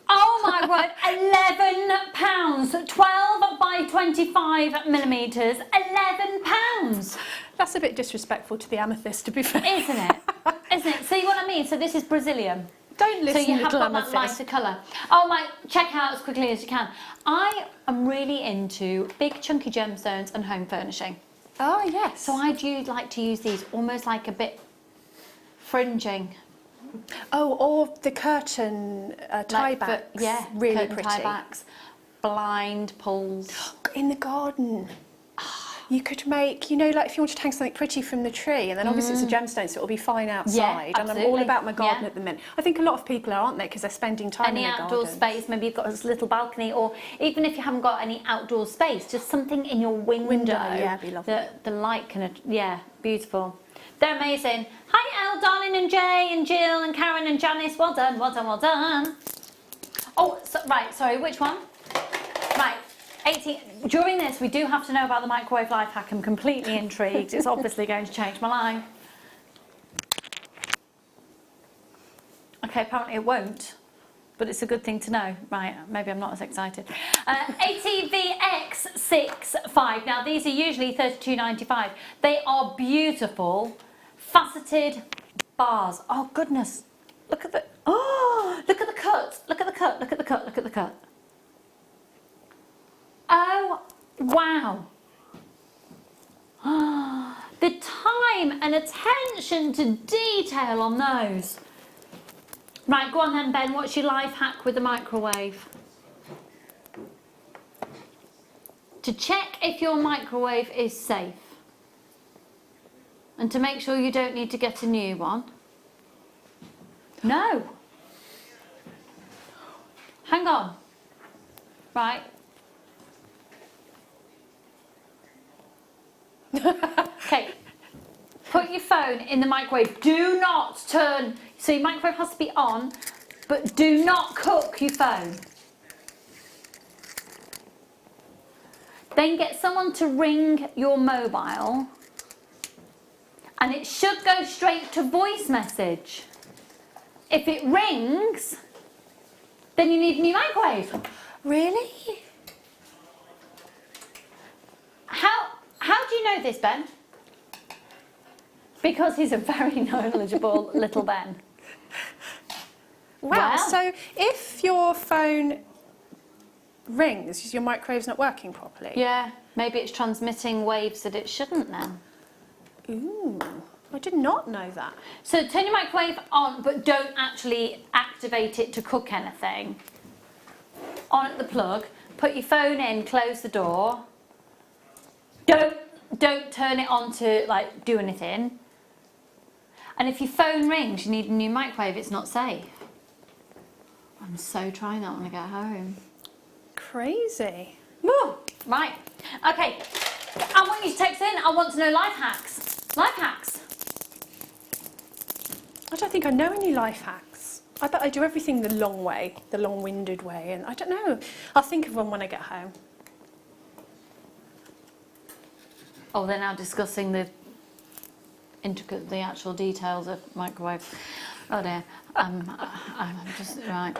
Oh my word, £11. 12 by 25 millimetres, £11. That's a bit disrespectful to the amethyst, to be fair. Isn't it? Isn't it? See what I mean? So this is Brazilian. Don't listen, So you have little got that amethyst. lighter colour. Oh my, check out as quickly as you can. I am really into big chunky gemstones and home furnishing. Oh, yes. So I do like to use these almost like a bit fringing. Oh, or the curtain tie Like backs. yeah, really curtain pretty. tie backs, blind pulls. In the garden. You could make, you know, like if you wanted to hang something pretty from the tree, and then obviously it's a gemstone, so it'll be fine outside. And I'm all absolutely. about my garden Yeah. at the minute. I think a lot of people are, aren't they? Because they're spending time Any in the outdoor garden. space, maybe you've got this little balcony, or even if you haven't got any outdoor space, just something in your window. yeah, be lovely. The light can, yeah, beautiful. They're amazing. Hi, Elle, darling, and Jay, and Jill, and Karen, and Janice. Well done, well done, well done. Oh, so, right, sorry, which one? Right. 18. During this, we do have to know about the microwave life hack. I'm completely intrigued. It's obviously going to change my life. Okay, apparently it won't, but it's a good thing to know. Right, maybe I'm not as excited. ATVX65. Now, these are usually $32.95. They are beautiful, faceted bars. Oh, goodness. Look at the... Oh, look at the cut. Look at the cut. Look at the cut. Look at the cut. Oh, wow. The time and attention to detail on those. Right, go on then, Ben. What's your life hack with the microwave? To check if your microwave is safe. And to make sure you don't need to get a new one. No. Hang on. Right. Okay. Put your phone in the microwave. Do not turn. So your microwave has to be on, but do not cook your phone. Then get someone to ring your mobile, and it should go straight to voice message. If it rings, then you need a new microwave. Really? How do you know this, Ben? Because he's a very knowledgeable little Ben. Wow, Wow. so if your phone rings, your microwave's not working properly? Yeah, maybe it's transmitting waves that it shouldn't then. Ooh, I did not know that. So turn your microwave on, but don't actually activate it to cook anything. On at the plug, put your phone in, close the door. Don't turn it on to like do anything. And if your phone rings, you need a new microwave, it's not safe. I'm so trying that when I get home. Crazy. Woo! Right, okay. I want you to text in, I want to know life hacks. Life hacks. I don't think I know any life hacks. I bet I do everything the long way, the long-winded way, and I don't know. I'll think of one when I get home. Oh, they're now discussing the actual details of microwave. Oh dear. I'm just right.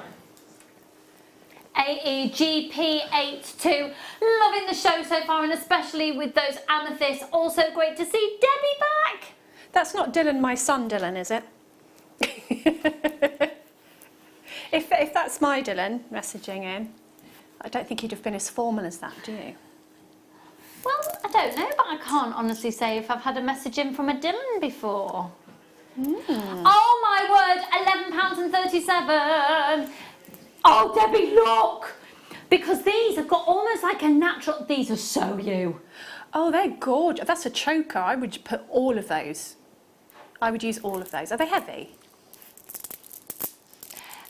AEGP82, loving the show so far, and especially with those amethysts. Also great to see Debbie back. That's not Dylan, my son Dylan, is it? If that's my Dylan messaging in, I don't think he'd have been as formal as that, do you? Well, I don't know, but I can't honestly say if I've had a message in from a Dylan before. Oh my word, £11.37. Oh, Debbie, look! Because these have got almost like a natural... These are so you. Oh, they're gorgeous. That's a choker. I would put all of those. I would use all of those. Are they heavy?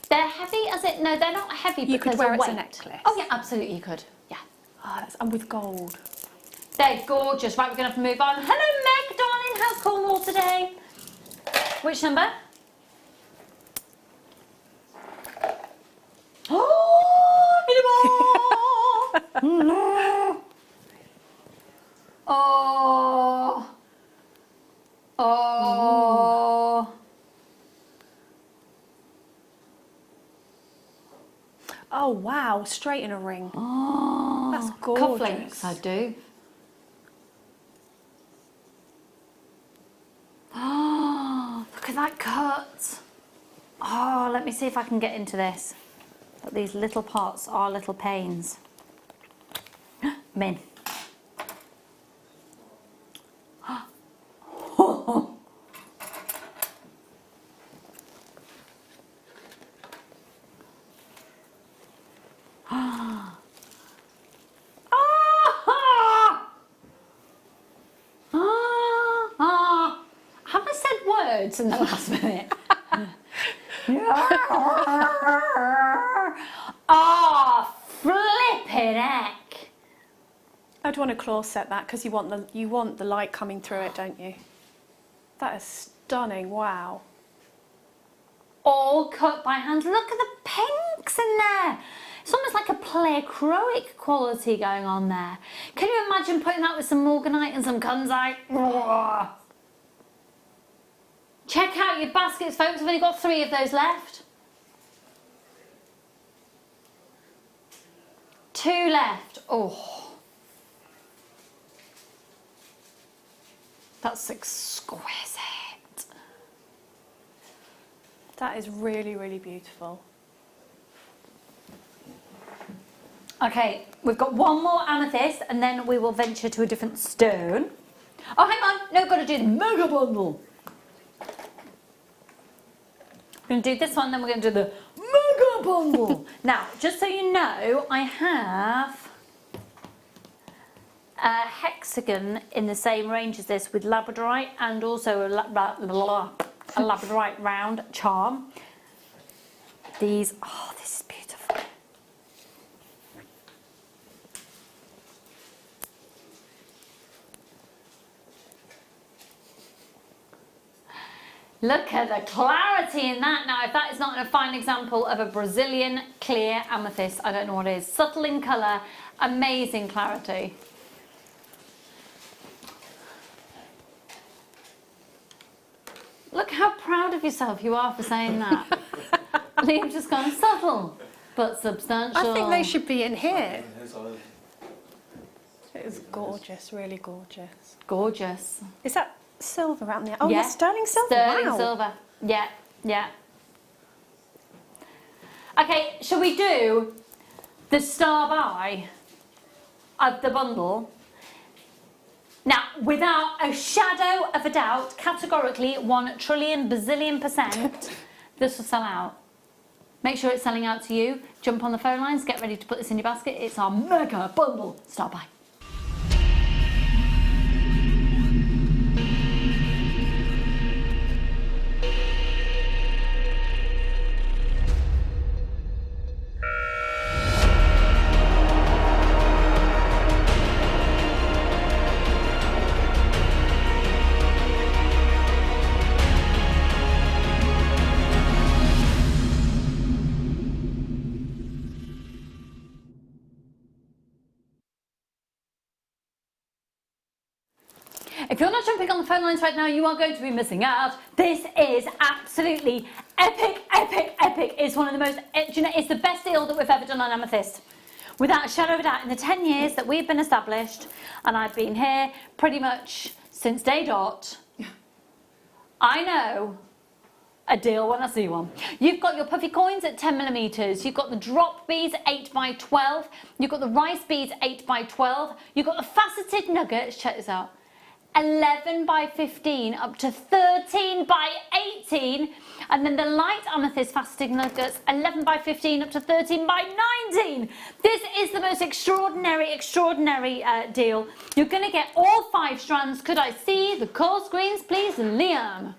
They're heavy as it... No, they're not heavy You because could wear of it as a weight. necklace. Oh, yeah, absolutely you could. Yeah. Oh, and with gold. They're gorgeous. Right, we're going to have to move on. Hello, Meg, darling. How's Cornwall today? Which number? Oh, no. Oh. Oh. Oh, wow. Straight in a ring. Oh. That's gorgeous. Cufflinks, I do. Oh, look at that cut. Oh, let me see if I can get into this. But these little pots are little pains. Min. Have I said words in the last minute? Oh, flipping heck. I'd want to claw set that because you want the light coming through it, don't you? That is stunning. Wow. All cut by hand. Look at the pinks in there. It's almost like a playacrylic quality going on there. Can you imagine putting that with some morganite and some kunzite? Oh. Check out your baskets, folks. I've only got 3 of those left. 2 left. Oh. That's exquisite. That is really, really beautiful. Okay, we've got one more amethyst and then we will venture to a different stone. Oh, hang on. No, got to do the mega bundle. We're going to do this one, then we're going to do the mega bundle. Now, just so you know, I have a hexagon in the same range as this with labradorite and also a labradorite round charm. These, oh, this is beautiful. Look at the clarity in that. Now, if that is not a fine example of a Brazilian clear amethyst, I don't know what is. Subtle in colour, amazing clarity. Look how proud of yourself you are for saying that. Liam's just gone subtle, but substantial. I think they should be in here. His eyes. It is gorgeous, really gorgeous. Gorgeous. Is that silver around there? Oh, Yeah. yeah, sterling silver. Sterling wow. silver. Yeah, yeah. Okay, shall we do the star buy of the bundle? Now, without a shadow of a doubt, categorically 1 trillion bazillion %, this will sell out. Make sure it's selling out to you. Jump on the phone lines, get ready to put this in your basket. It's our mega bundle star buy. If you're not jumping on the phone lines right now, you are going to be missing out. This is absolutely epic, epic, epic. It's one of the most, do you know, it's the best deal that we've ever done on amethyst. Without a shadow of a doubt, in the 10 years that we've been established, and I've been here pretty much since day dot, I know a deal when I see one. You've got your puffy coins at 10mm, you've got the drop beads 8x12, you've got the rice beads 8x12, you've got the faceted nuggets, check this out, 11x15 up to 13x18, and then the light amethyst faceted nuggets 11x15 up to 13x19. This is the most extraordinary deal. You're going to get all 5 strands. Could I see the call screens, please, Liam?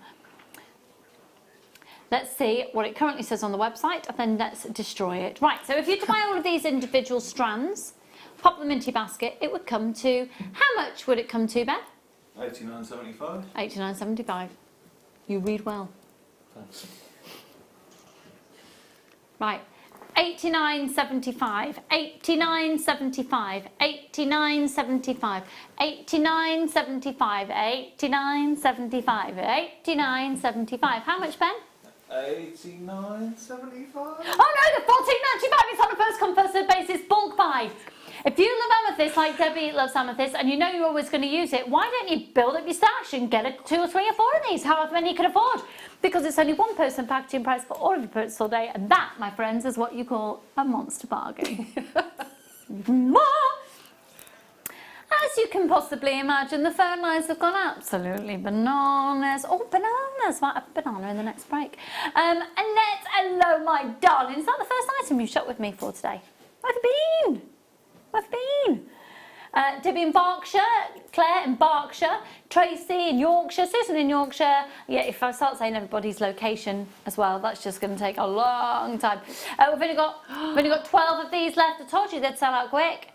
Let's see what it currently says on the website, and then let's destroy it. Right, so if you buy all of these individual strands, pop them into your basket, it would come to, how much would it come to, Ben? $89.75. $89.75. You read well. Thanks. Right. $89.75. $89.75. $89.75. $89.75. $89.75. $89.75. How much, Ben? $89.75. Oh no, the $14.95 is on a first come first served basis bulk buy. If you love amethyst like Debbie loves amethyst and you know you're always going to use it, why don't you build up your stash and get 2 or 3 or 4 of these, however many you can afford? Because it's only one person packaging price for all of your purchase all day, and that, my friends, is what you call a monster bargain. As you can possibly imagine, the phone lines have gone absolutely bananas. Oh, bananas! Might have a banana in the next break. Annette, hello, my darling. Is that the first item you shot with me for today? Where have you been? Where have you been? Debbie in Berkshire, Claire in Berkshire, Tracy in Yorkshire, Susan in Yorkshire. Yeah, if I start saying everybody's location as well, that's just going to take a long time. We've only got 12 of these left. I told you they'd sell out quick.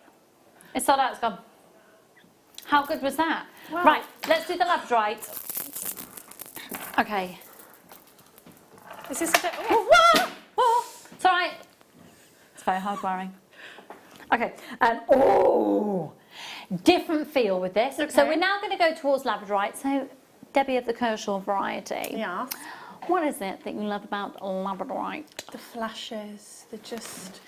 It's sold out. It's gone. How good was that? Wow. Right, let's do the labradorite. Okay. Is this a bit... Oh, it's all right. It's very hard wiring. Okay. Different feel with this. Okay. So we're now going to go towards labradorite. So, Debbie of the Kershaw variety. Yeah. What is it that you love about labradorite? The flashes, the just...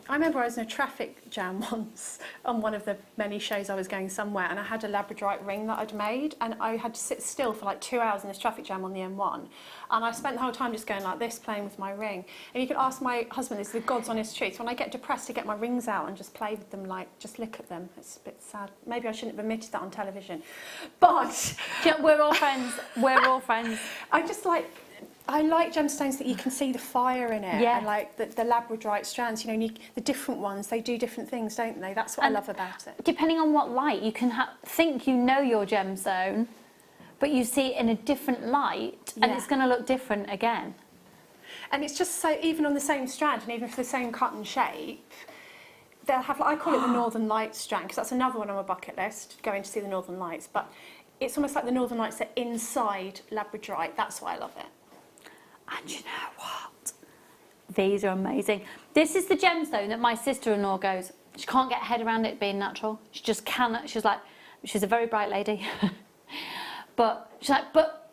I remember I was in a traffic jam once on one of the many shows I was going somewhere, and I had a labradorite ring that I'd made, and I had to sit still for like 2 hours in this traffic jam on the M1, and I spent the whole time just going like this, playing with my ring. And you could ask my husband, it's the God's honest truth, when I get depressed to get my rings out and just play with them, like just look at them. It's a bit sad. Maybe I shouldn't have admitted that on television, but we're all friends. We're all friends. I just like... I like gemstones that you can see the fire in it. Yeah. And like the labradorite strands, you know, the different ones, they do different things, don't they? That's what I love about it. Depending on what light, you can think you know your gemstone, but you see it in a different light, and it's going to look different again. And it's just so, even on the same strand, and even for the same cut and shape, they'll have, I call it the Northern Lights strand, because that's another one on my bucket list, going to see the Northern Lights. But it's almost like the Northern Lights are inside labradorite. That's why I love it. And you know what? These are amazing. This is the gemstone that my sister-in-law goes, she can't get her head around it being natural. She just cannot. She's like, she's a very bright lady. But she's like, but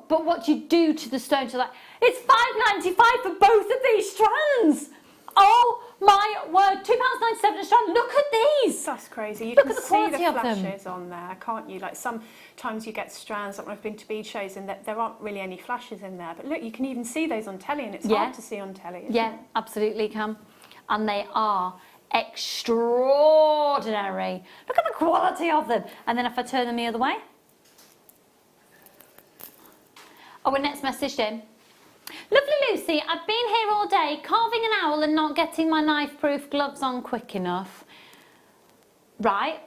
what do you do to the stone? She's like, it's £5.95 for both of these strands. Oh my word, £2.97 a strand. Look at these. That's crazy. You Look can at the see quality the of them. flashes on there, can't you? Like sometimes you get strands, like when I've been to bead shows, and there aren't really any flashes in there. But look, you can even see those on telly, and it's hard to see on telly. Isn't it? Absolutely can. And they are extraordinary. Look at the quality of them. And then if I turn them the other way. Oh, Annette's messaged in. Lovely Lucy, I've been here all day carving an owl and not getting my knife-proof gloves on quick enough. Right.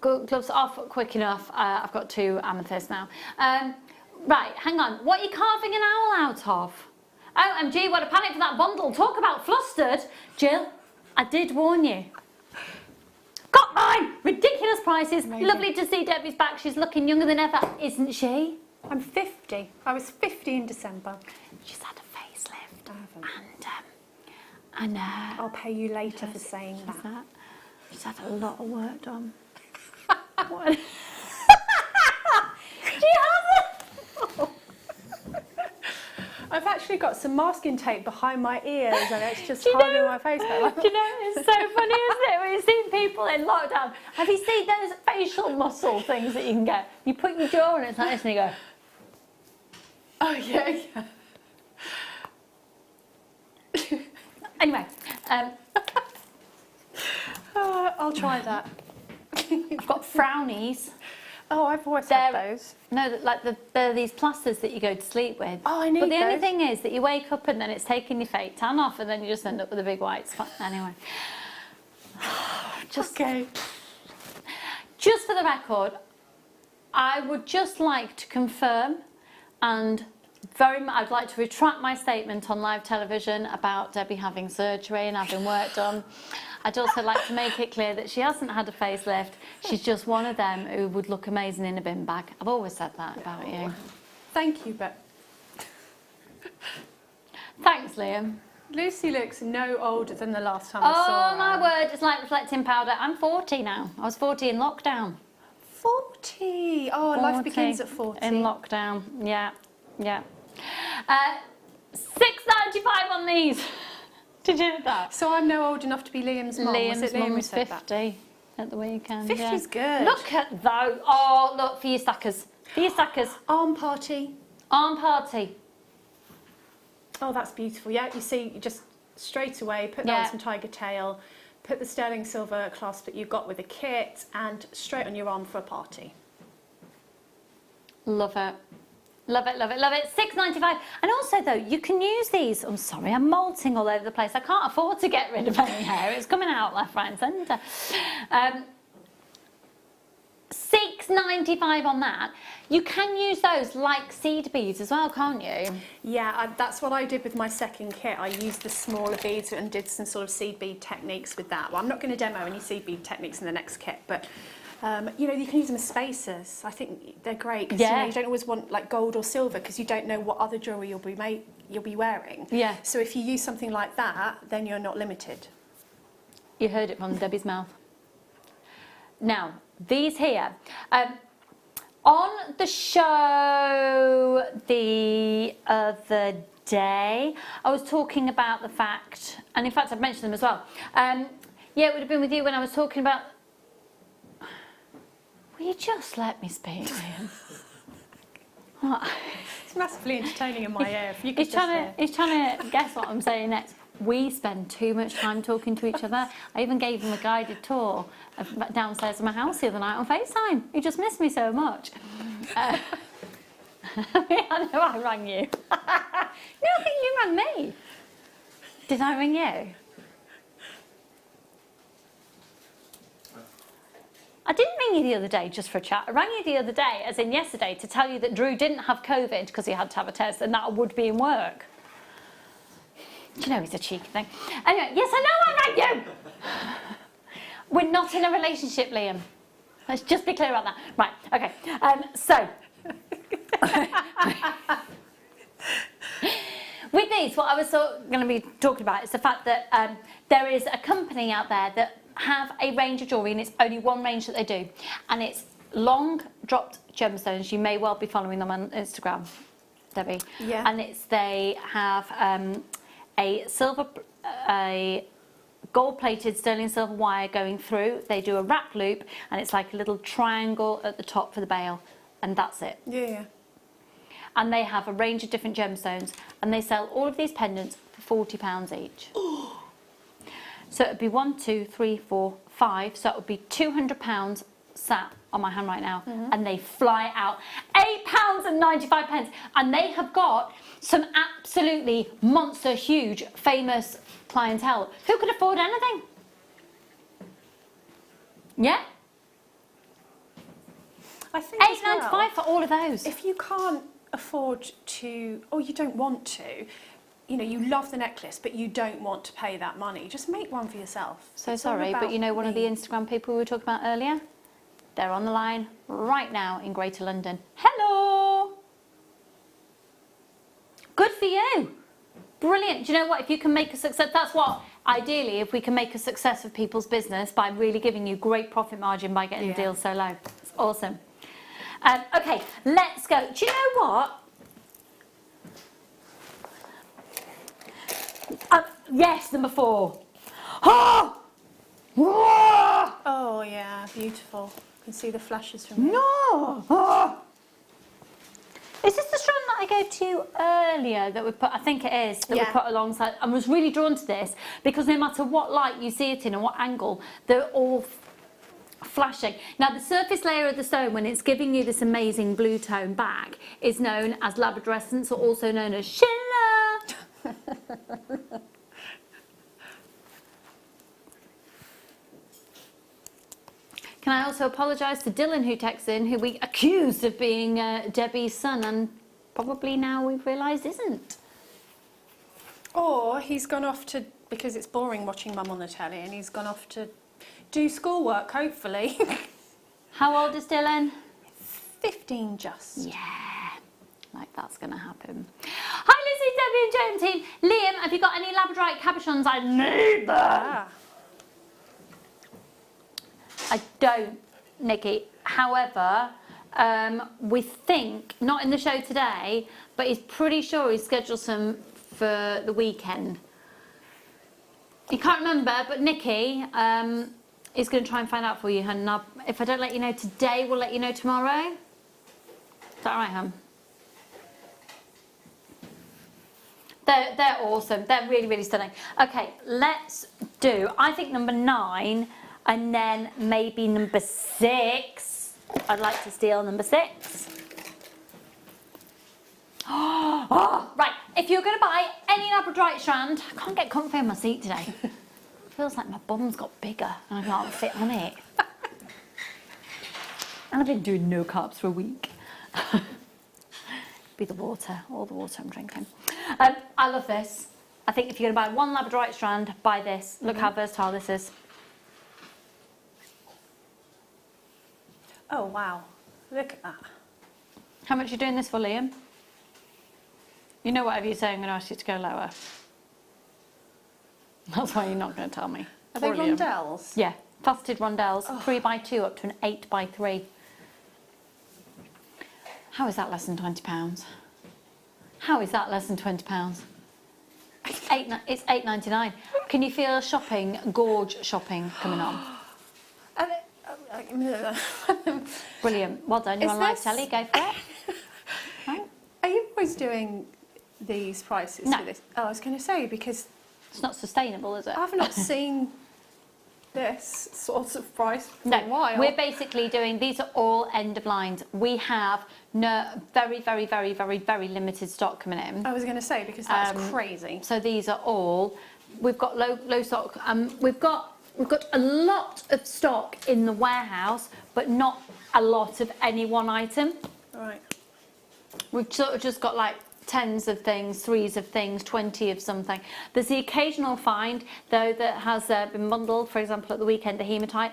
Gloves off quick enough. I've got 2 amethysts now. Right, hang on. What are you carving an owl out of? OMG, what a panic for that bundle. Talk about flustered. Jill, I did warn you. Got mine! Ridiculous prices. Amazing. Lovely to see Debbie's back. She's looking younger than ever, isn't she? I'm 50. I was 50 in December. She's had a facelift. I haven't. And I'll pay you later for saying that. She's had a lot of work done. What? She hasn't. I've actually got some masking tape behind my ears, and it's just hiding my face. Do you know, it's so funny, isn't it? When you've seen people in lockdown. Have you seen those facial muscle things that you can get? You put your jaw on it, it's like this, and you go. Oh yeah. Anyway, I'll try that. I've got frownies. Oh, I've always had those. No, like they're these plasters that you go to sleep with. Oh, I need But the only those. thing is that you wake up and then it's taking your fake tan off, and then you just end up with a big white spot. Anyway, Okay. Just for the record, I would just like to confirm, and I'd like to retract my statement on live television about Debbie having surgery and having work done. I'd also like to make it clear that she hasn't had a facelift. She's just one of them who would look amazing in a bin bag. I've always said that about you. Thank you, but Thanks, Liam. Lucy looks no older than the last time I saw her. Oh my word, it's like reflecting powder. I'm 40 now. I was 40 in lockdown. 40. Oh, life begins at 40. In lockdown, yeah. £6.95 on these. Did you know that? So I'm now old enough to be Liam's mum. Liam's mum who was said that? 50 at the weekend. 50's good. Look at those. Oh, look, for your stackers. For your stackers. Arm party. Arm party. Oh, that's beautiful. Yeah, you see, you just straight away put that on some tiger tail, put the sterling silver clasp that you got with the kit, and straight on your arm for a party. Love it. Love it, love it, love it. £6.95. And also, though, you can use these. I'm sorry, I'm molting all over the place. I can't afford to get rid of any hair. It's coming out left, right and centre. £6.95 on that. You can use those like seed beads as well, can't you? Yeah, that's what I did with my second kit. I used the smaller beads and did some sort of seed bead techniques with that. Well, I'm not going to demo any seed bead techniques in the next kit, but you know, you can use them as spacers. I think they're great because you know, you don't always want like gold or silver because you don't know what other jewellery you'll be wearing. Yeah. So if you use something like that, then you're not limited. You heard it from Debbie's mouth. Now, these here. On the show the other day, I was talking about the fact, and in fact I've mentioned them as well. Yeah, it would have been with you when I was talking about... Will you just let me speak, Liam? What? It's massively entertaining in my ear. If you could He's trying to guess what I'm saying next. We spend too much time talking to each other. I even gave him a guided tour of downstairs of my house the other night on FaceTime. He just missed me so much. I know I rang you. No, I think you rang me. Did I ring you? I didn't ring you the other day just for a chat. I rang you the other day, as in yesterday, to tell you that Drew didn't have COVID because he had to have a test and that I would be in work. You know he's a cheeky thing. Anyway, yes, I know I rang you! We're not in a relationship, Liam. Let's just be clear about that. Right, okay. So, with these, what I was going to be talking about is the fact that there is a company out there that have a range of jewellery, and it's only one range that they do, and it's long dropped gemstones. You may well be following them on Instagram, Debbie. Yeah. And they have a gold-plated sterling silver wire going through. They do a wrap loop, and it's like a little triangle at the top for the bail, and that's it. Yeah. And they have a range of different gemstones, and they sell all of these pendants for £40 each. So it would be 1, 2, 3, 4, 5. So it would be £200 sat on my hand right now, and they fly out. £8.95, and they have got some absolutely monster, huge, famous clientele who could afford anything. Yeah. I think £8.95 for all of those. If you can't afford to, or you don't want to, you know, you love the necklace, but you don't want to pay that money, just make one for yourself. So It's all sorry, but about you know one of the me. Instagram people we were talking about earlier? They're on the line right now in Greater London. Hello! Good for you. Brilliant. Do you know what? If you can make a success, that's what, ideally, if we can make a success of people's business by really giving you great profit margin by getting the deals so low. It's awesome. Okay, let's go. Do you know what? Yes, number 4. Oh! Whoa! Oh yeah, beautiful. You can see the flashes from here. No! Oh! Is this the strand that I gave to you earlier that we put, I think it is, that we put alongside? I was really drawn to this because no matter what light you see it in and what angle, they're all flashing. Now the surface layer of the stone, when it's giving you this amazing blue tone back, is known as labradorescence, or also known as schiller. Can I also apologise to Dylan, who texted in, who we accused of being Debbie's son, and probably now we've realised isn't. Or he's gone off to, because it's boring watching Mum on the telly, and he's gone off to do schoolwork, hopefully. How old is Dylan? 15 just. Yeah, like that's going to happen. Hi Lizzie, Debbie and Joan team. Liam, have you got any labradorite cabochons? I need them. Ah. I don't, Nikki. However, we think, not in the show today, but he's pretty sure he's scheduled some for the weekend. He can't remember, but Nikki is going to try and find out for you, hun. And if I don't let you know today, we'll let you know tomorrow. Is that all right, hun? They're awesome. They're really, really stunning. Okay, let's do, I think, number 9. And then maybe number 6. I'd like to steal number 6. Oh, right. If you're going to buy any labradorite strand, I can't get comfy on my seat today. It feels like my bum's got bigger and I can't fit on it. And I've been doing no carbs for a week. Be the water, all the water I'm drinking. I love this. I think if you're going to buy one labradorite strand, buy this. Look how versatile this is. Oh wow, look at that. How much are you doing this for, Liam? You know whatever you say, I'm going to ask you to go lower. That's why you're not going to tell me. Are they Poor Liam. rondelles? Yeah, faceted rondelles, 3x2 up to an 8x3. How is that less than £20? How is that less than £20? It's £8.99. Can you feel shopping, gorge shopping coming on? Brilliant. Well done. You're on live telly. Go for it. Right. Are you always doing these prices No. for this? Oh, I was going to say, because It's not sustainable, is it? I've not seen this sort of price for No, a while. we're basically doing, these are all end of lines. We have very, very, very, very, very limited stock coming in. I was going to say, because that's crazy. So these are all, we've got low stock. We've got a lot of stock in the warehouse, but not a lot of any one item. Right. We've sort of just got like 10s of things, 3s of things, 20 of something. There's the occasional find, though, that has been bundled. For example, at the weekend, the hematite,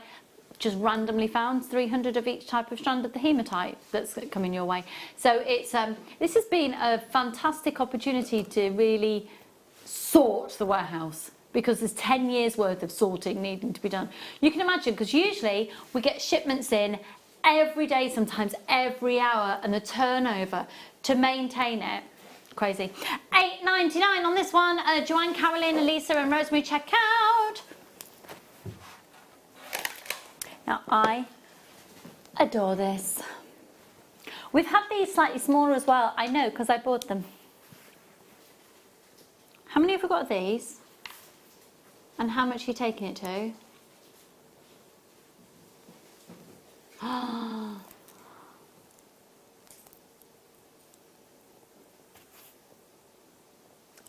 just randomly found 300 of each type of strand of the hematite that's coming your way. So it's this has been a fantastic opportunity to really sort the warehouse, because there's 10 years worth of sorting needing to be done. You can imagine, because usually we get shipments in every day, sometimes every hour, and the turnover to maintain it, crazy. £8.99 on this one. Joanne, Caroline, Elisa and Rosemary, check out. Now I adore this. We've had these slightly smaller as well. I know, because I bought them. How many have we got of these? And how much are you taking it to?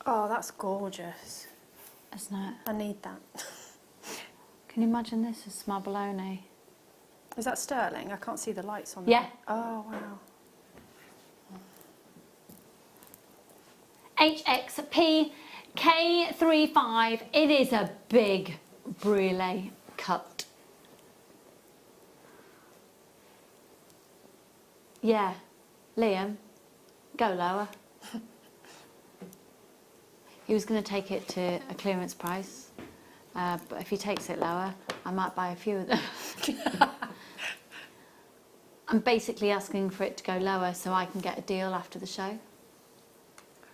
Oh, that's gorgeous. Isn't it? I need that. Can you imagine this as smabolone? Is that sterling? I can't see the lights on Yeah. there. Oh, wow. HXP K35. It is a big brulee cut. Yeah, Liam, go lower. He was going to take it to a clearance price, but if he takes it lower, I might buy a few of them. I'm basically asking for it to go lower so I can get a deal after the show.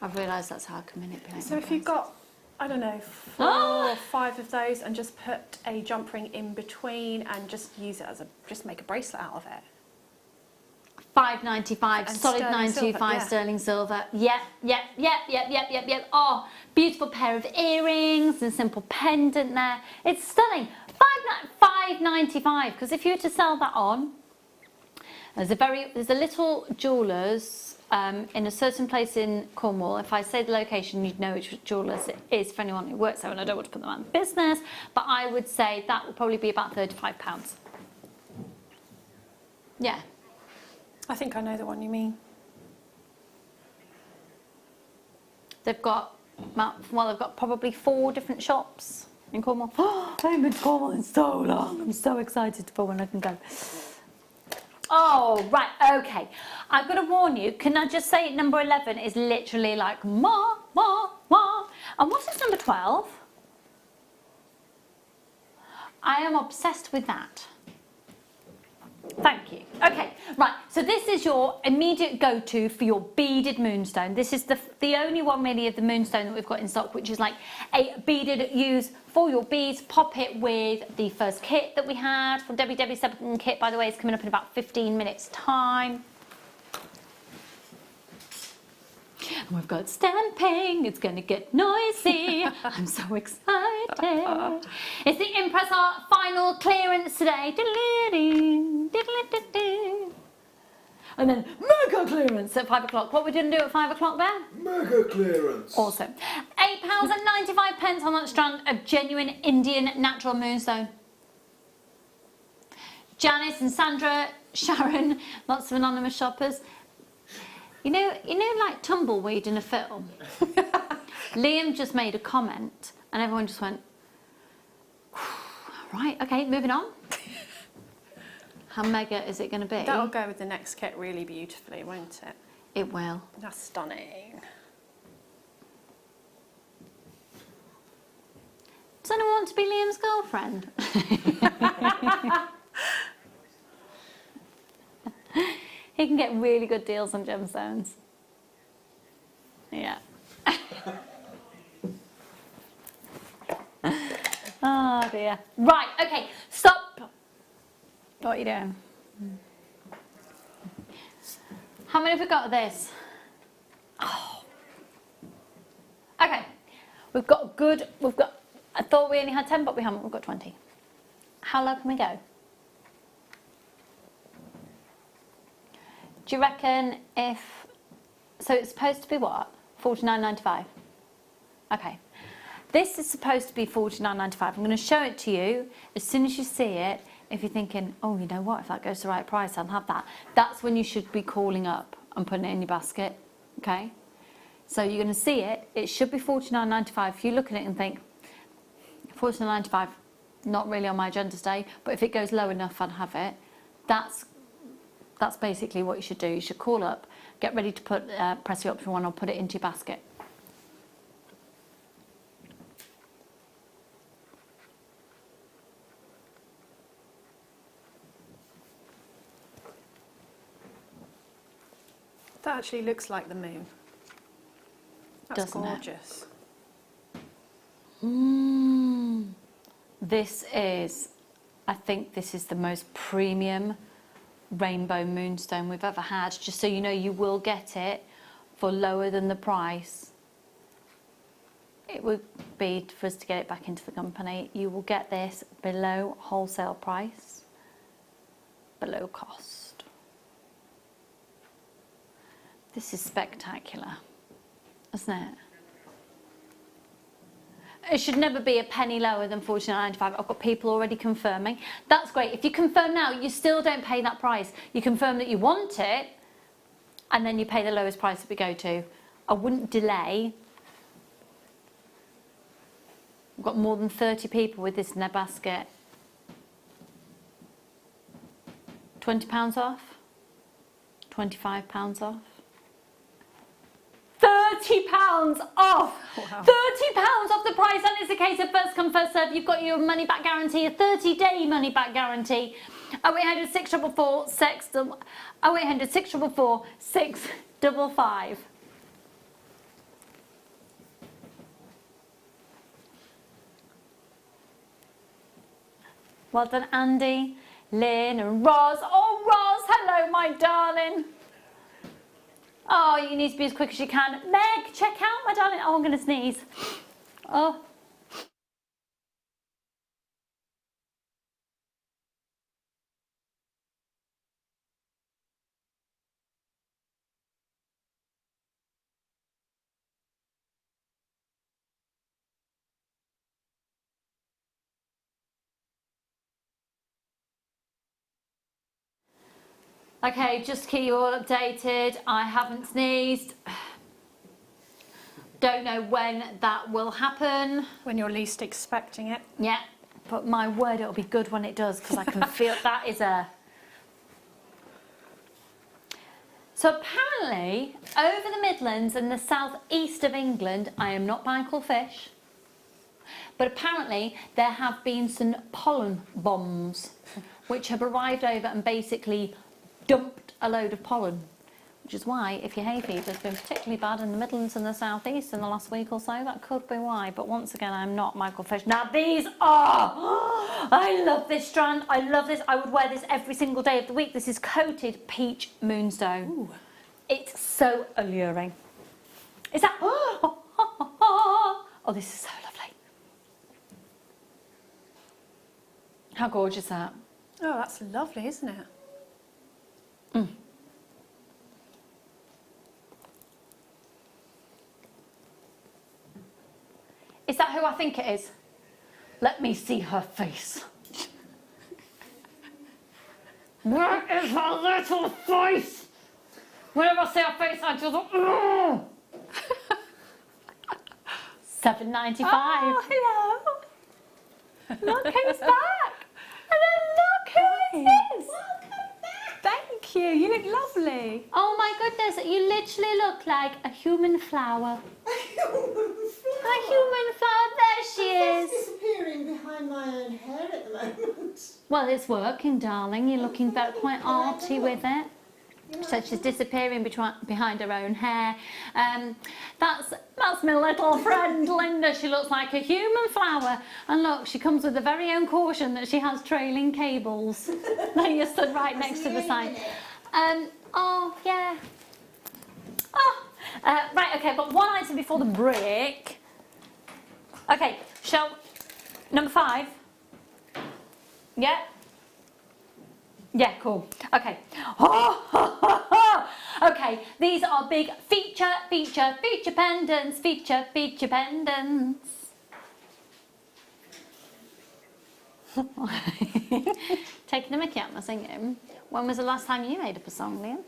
I've realised that's how I can manipulate. So if you've got, I don't know, 4 or 5 of those, and just put a jump ring in between and just use it as just make a bracelet out of it. £5.95, And solid sterling 925 silver, yeah. sterling silver. Yep. Oh, beautiful pair of earrings and simple pendant there. It's stunning. £5.95, because if you were to sell that on, there's a little jewellers in a certain place in Cornwall. If I say the location, you'd know which jewellers it is for anyone who works there, and I don't want to put them out of business, but I would say that would probably be about £35. Yeah. I think I know the one you mean. They've got, well, they've got probably 4 different shops in Cornwall. I haven't been to Cornwall in so long. I'm so excited for when I can go. Oh, right, okay. I've got to warn you, can I just say number 11 is literally like, ma, ma, ma. And what is number 12? I am obsessed with that. Thank you. Okay, right, so this is your immediate go-to for your beaded moonstone. This is the only one really of the moonstone that we've got in stock, which is like a beaded use for your beads. Pop it with the first kit that we had from Debbie's second kit, by the way, is coming up in about 15 minutes time. And we've got stamping, it's going to get noisy. I'm so excited. It's the Impress Art final clearance today. And then mega clearance at 5 o'clock. What are we going to do at 5 o'clock there? Mega clearance. Awesome. £8.95 on that strand of genuine Indian natural moonstone. Janice and Sandra, Sharon, lots of anonymous shoppers. You know, like tumbleweed in a film. Liam just made a comment, and everyone just went, right, okay, moving on. How mega is it going to be? That'll go with the next kit really beautifully, won't it? It will. That's stunning. Does anyone want to be Liam's girlfriend? He can get really good deals on gemstones. Yeah. Oh dear. Right, okay, stop. What are you doing? How many have we got of this? Oh. Okay, I thought we only had 10, but we haven't, we've got 20. How low can we go? Do you reckon if... So it's supposed to be what? $49.95? Okay. This is supposed to be $49.95. I'm going to show it to you. As soon as you see it, if you're thinking, oh, you know what, if that goes to the right price, I'll have that. That's when you should be calling up and putting it in your basket, okay? So you're going to see it. It should be $49.95. If you look at it and think, $49.95, not really on my agenda today, but if it goes low enough, I'd have it. That's basically what you should do. You should call up, get ready to put press the option 1 or put it into your basket. That actually looks like the moon. That's Doesn't it? gorgeous. This is, I think this is the most premium rainbow moonstone we've ever had. Just so you know, you will get it for lower than the price. It would be for us to get it back into the company. You will get this below wholesale price, below cost. This is spectacular, isn't it? It should never be a penny lower than $49.95. I've got people already confirming. That's great. If you confirm now, you still don't pay that price. You confirm that you want it, and then you pay the lowest price that we go to. I wouldn't delay. We've got more than 30 people with this in their basket. £20 off? £25 off? £30 off! Wow. £30 off the price, and it's a case of first come, first serve. You've got your money back guarantee, a 30-day money back guarantee. 0800 644 0800 644 655. Well done, Andy, Lynn, and Roz. Oh, Roz, hello, my darling. Oh, you need to be as quick as you can. Meg, check out, my darling. Oh, I'm going to sneeze. Oh. Okay, just to keep you all updated, I haven't sneezed. Don't know when that will happen. When you're least expecting it. Yeah, but my word, it'll be good when it does, because I can feel that is a... So apparently, over the Midlands and the southeast of England, I am not Michael Fish, but apparently there have been some pollen bombs which have arrived over and basically dumped a load of pollen, which is why, if your hay fever's been particularly bad in the Midlands and the southeast in the last week or so, that could be why. But once again, I'm not Michael Fish. Now these are, I love this strand, I love this. I would wear this every single day of the week. This is coated peach moonstone. Ooh. It's so alluring. Is that, oh, this is so lovely. How gorgeous is that? Oh, that's lovely, isn't it? Mm. Is that who I think it is? Let me see her face. Where is her little face? Whenever I see her face, I just... $7.95. Oh, hello. Look who's back. And then look who it is. Thank you. You look lovely. Oh my goodness, you literally look like a human flower. A human flower, there she is. It's disappearing behind my own hair at the moment. Well, it's working, darling. You're looking quite arty with it. So she's disappearing behind her own hair. That's my little friend Linda. She looks like a human flower. And look, she comes with a very own caution that she has trailing cables. Now you're stood right next to the sign. Oh, yeah. Oh, right, okay, but one item before the break. Okay, number 5. Yeah? Yeah, cool. Okay. Okay, these are big feature pendants, feature pendants. Taking a mickey out my singing. When was the last time you made up a song, Liam?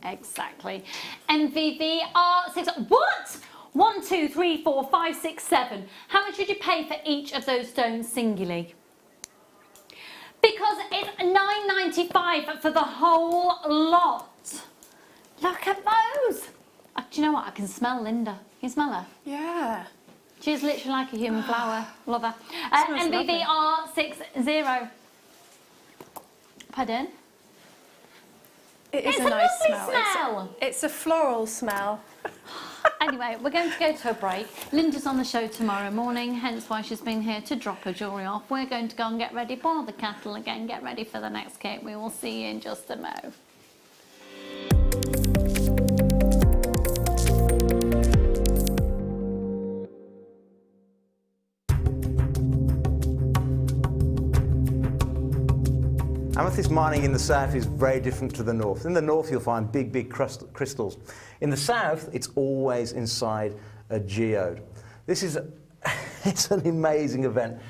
Exactly. MVVR6. What? 1, 2, 3, 4, 5, 6, 7. How much did you pay for each of those stones singly? Because it's £9.95 for the whole lot. Look at those. Do you know what? I can smell Linda. Can you smell her? Yeah. She's literally like a human flower. Love her. MVVR60. Pardon? It's a lovely nice smell. smell. It's a floral smell. Anyway, we're going to go to a break. Linda's on the show tomorrow morning, hence why she's been here to drop her jewellery off. We're going to go and get ready, boil the kettle again, get ready for the next cake. We will see you in just a mo. Amethyst mining in the south is very different to the north. In the north you'll find big crystals. In the south it's always inside a geode. This is it's an amazing event.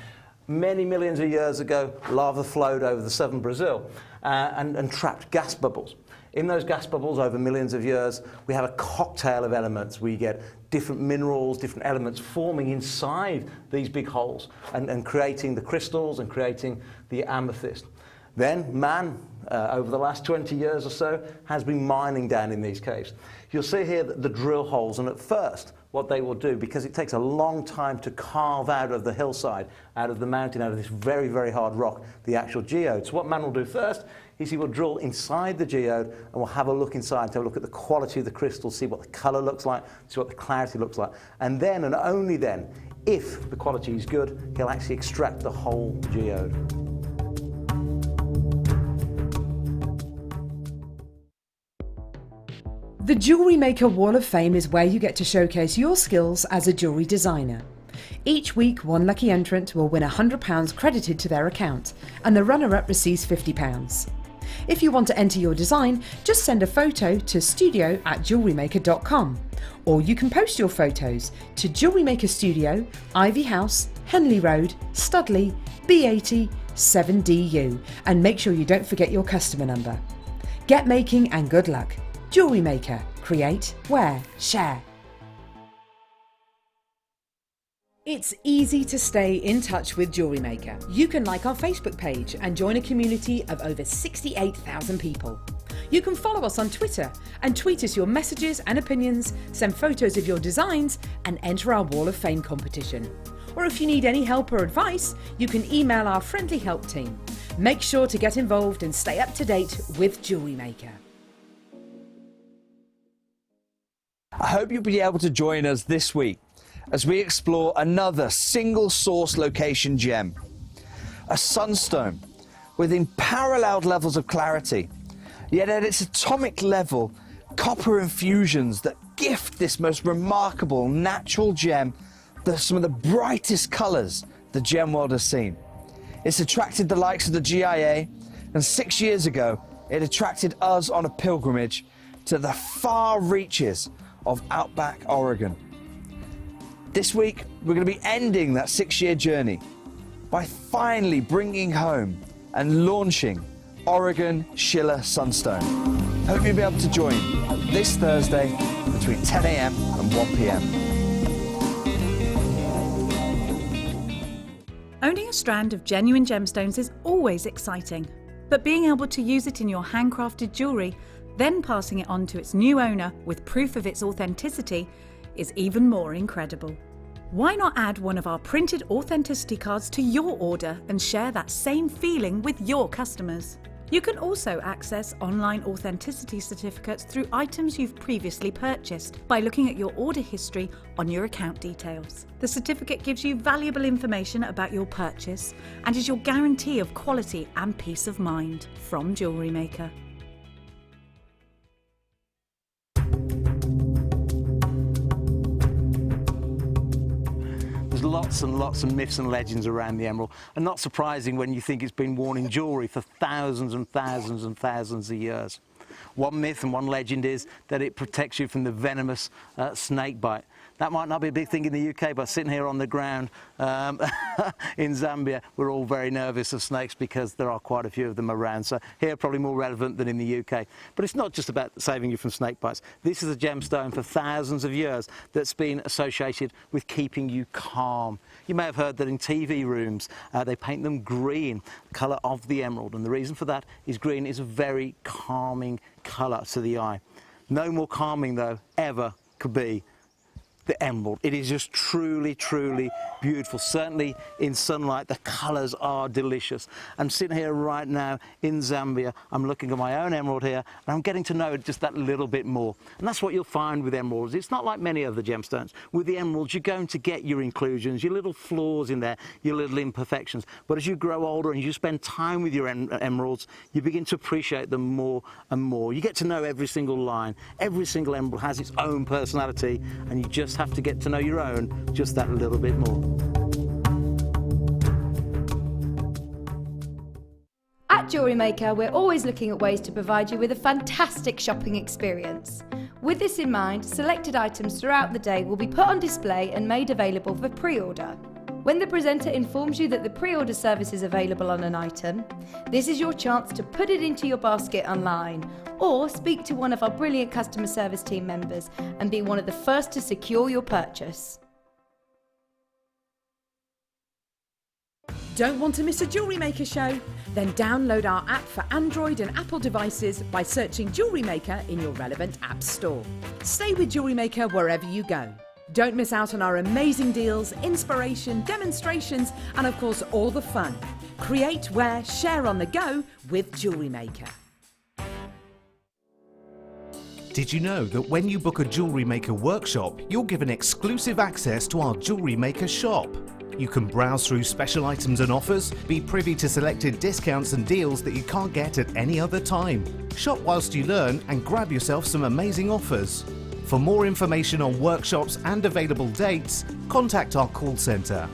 Many millions of years ago, lava flowed over the southern Brazil and trapped gas bubbles. In those gas bubbles over millions of years, we have a cocktail of elements. We get different minerals, different elements forming inside these big holes and creating the crystals and creating the amethyst. Then man, over the last 20 years or so, has been mining down in these caves. You'll see here the drill holes, and at first what they will do, because it takes a long time to carve out of the hillside, out of the mountain, out of this very hard rock, the actual geode. So what man will do first is he will drill inside the geode and we'll have a look inside to have a look at the quality of the crystal, see what the colour looks like, see what the clarity looks like. And then, and only then, if the quality is good, he'll actually extract the whole geode. The Jewellery Maker Wall of Fame is where you get to showcase your skills as a jewellery designer. Each week, one lucky entrant will win £100 credited to their account, and the runner-up receives £50. If you want to enter your design, just send a photo to studio@jewellerymaker.com, or you can post your photos to Jewellery Maker Studio, Ivy House, Henley Road, Studley, B80 7DU, and make sure you don't forget your customer number. Get making and good luck. Jewellery Maker. Create, wear, share. It's easy to stay in touch with Jewellery Maker. You can like our Facebook page and join a community of over 68,000 people. You can follow us on Twitter and tweet us your messages and opinions, send photos of your designs and enter our Wall of Fame competition. Or if you need any help or advice, you can email our friendly help team. Make sure to get involved and stay up to date with Jewellery Maker. I hope you'll be able to join us this week as we explore another single source location gem. A sunstone with unparalleled levels of clarity, yet at its atomic level, copper infusions that gift this most remarkable natural gem some of the brightest colours the gem world has seen. It's attracted the likes of the GIA, and 6 years ago it attracted us on a pilgrimage to the far reaches of outback Oregon. This week, we're going to be ending that 6-year journey by finally bringing home and launching Oregon Schiller Sunstone. Hope you'll be able to join this Thursday between 10 a.m. and 1 p.m. Owning a strand of genuine gemstones is always exciting, but being able to use it in your handcrafted jewellery, then passing it on to its new owner with proof of its authenticity, is even more incredible. Why not add one of our printed authenticity cards to your order and share that same feeling with your customers? You can also access online authenticity certificates through items you've previously purchased by looking at your order history on your account details. The certificate gives you valuable information about your purchase and is your guarantee of quality and peace of mind from Jewellery Maker. There's lots and lots of myths and legends around the emerald, and not surprising when you think it's been worn in jewellery for thousands and thousands and thousands of years. One myth and one legend is that it protects you from the venomous snake bite. That might not be a big thing in the UK, but sitting here on the ground in Zambia, we're all very nervous of snakes because there are quite a few of them around. So here, probably more relevant than in the UK. But it's not just about saving you from snake bites. This is a gemstone for thousands of years that's been associated with keeping you calm. You may have heard that in TV rooms, they paint them green, the colour of the emerald. And the reason for that is green is a very calming colour to the eye. No more calming, though, ever could be the emerald. It is just truly, truly beautiful. Certainly in sunlight, the colours are delicious. I'm sitting here right now in Zambia. I'm looking at my own emerald here, and I'm getting to know it just that little bit more. And that's what you'll find with emeralds. It's not like many other gemstones. With the emeralds, you're going to get your inclusions, your little flaws in there, your little imperfections. But as you grow older and you spend time with your emeralds, you begin to appreciate them more and more. You get to know every single line. Every single emerald has its own personality, and you just have to get to know your own just that little bit more. At Jewellery Maker, we're always looking at ways to provide you with a fantastic shopping experience. With this in mind, selected items throughout the day will be put on display and made available for pre-order. When the presenter informs you that the pre-order service is available on an item, this is your chance to put it into your basket online, or speak to one of our brilliant customer service team members and be one of the first to secure your purchase. Don't want to miss a Jewellery Maker show? Then download our app for Android and Apple devices by searching Jewellery Maker in your relevant app store. Stay with Jewellery Maker wherever you go. Don't miss out on our amazing deals, inspiration, demonstrations, and of course all the fun. Create, wear, share on the go with Jewellery Maker. Did you know that when you book a Jewellery Maker workshop, you're given exclusive access to our Jewellery Maker shop? You can browse through special items and offers, be privy to selected discounts and deals that you can't get at any other time. Shop whilst you learn and grab yourself some amazing offers. For more information on workshops and available dates, contact our call centre.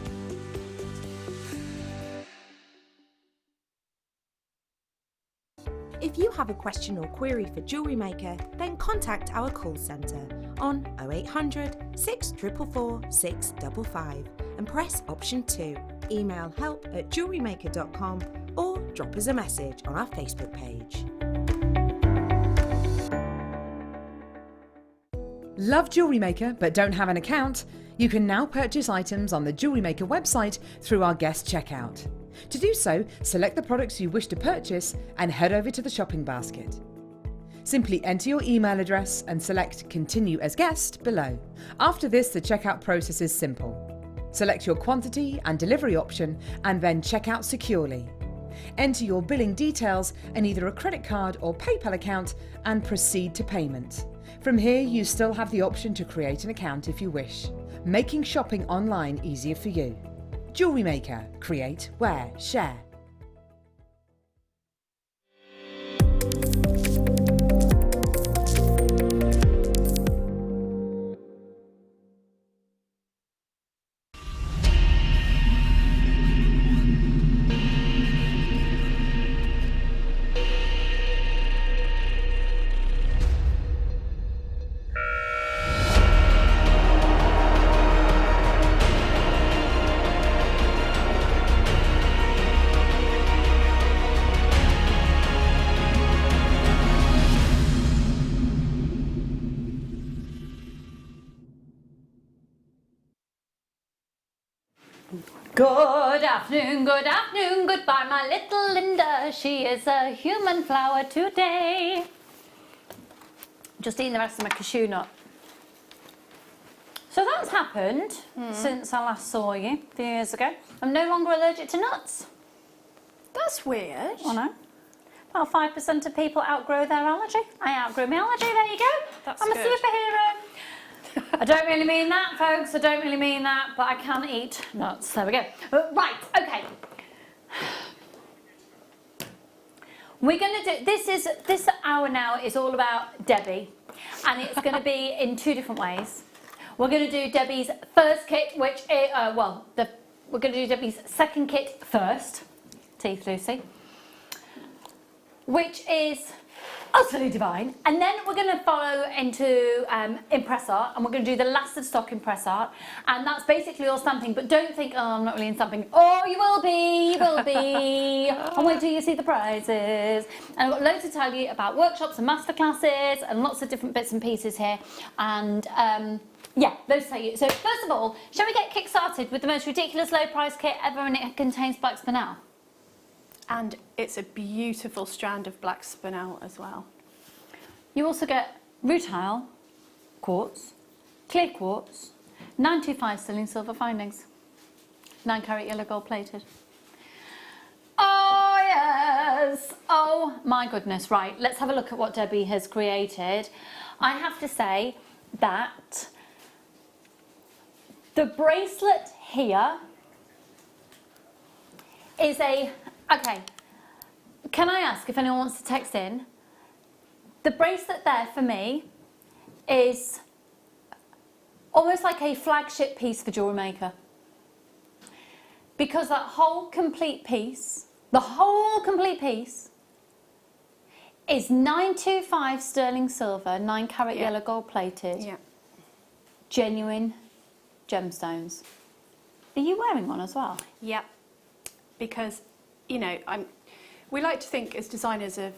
If you have a question or query for Jewellery Maker, then contact our call centre on 0800 644 655 and press option 2. Email help@jewellerymaker.com or drop us a message on our Facebook page. Love Jewellery Maker but don't have an account? You can now purchase items on the Jewellery Maker website through our guest checkout. To do so, select the products you wish to purchase and head over to the shopping basket. Simply enter your email address and select Continue as Guest below. After this, the checkout process is simple. Select your quantity and delivery option and then check out securely. Enter your billing details and either a credit card or PayPal account and proceed to payment. From here, you still have the option to create an account if you wish, making shopping online easier for you. Jewellery Maker. Create, wear, share. Good afternoon, goodbye my little Linda. She is a human flower today. Just eating the rest of my cashew nut. So that's happened since I last saw you a few years ago. I'm no longer allergic to nuts. That's weird. I know. About 5% of people outgrow their allergy. I outgrew my allergy, there you go. That's I'm good. a superhero. I don't really mean that, folks. I don't really mean that, but I can eat nuts. There we go. Right, okay. We're going to do this hour now is all about Debbie, and it's going to be in two different ways. We're going to do Debbie's first kit, which is, we're going to do Debbie's second kit first. Teeth, Lucy. Which is utterly divine. And then we're going to follow into impress art, and we're going to do the last of stock impress art, and that's basically all stamping. But don't think, oh, I'm not really in stamping. Oh, you will be, you will be. And wait till you see the prizes. And I've got loads to tell you about workshops and masterclasses and lots of different bits and pieces here. And yeah, those tell you. So first of all, shall we get kick-started with the most ridiculous low price kit ever, and it contains black spinel? And it's a beautiful strand of black spinel as well. You also get rutile, quartz, clear quartz, 925 sterling silver findings, 9 carat yellow gold plated. Oh yes! Oh my goodness, right, let's have a look at what Debbie has created. I have to say that the bracelet here is a, okay, can I ask if anyone wants to text in? The bracelet there for me is almost like a flagship piece for Jewellery Maker. Because that whole complete piece, the whole complete piece, is 925 sterling silver, 9 carat yellow gold plated, genuine gemstones. Are you wearing one as well? Yep. Because, you know, we like to think as designers of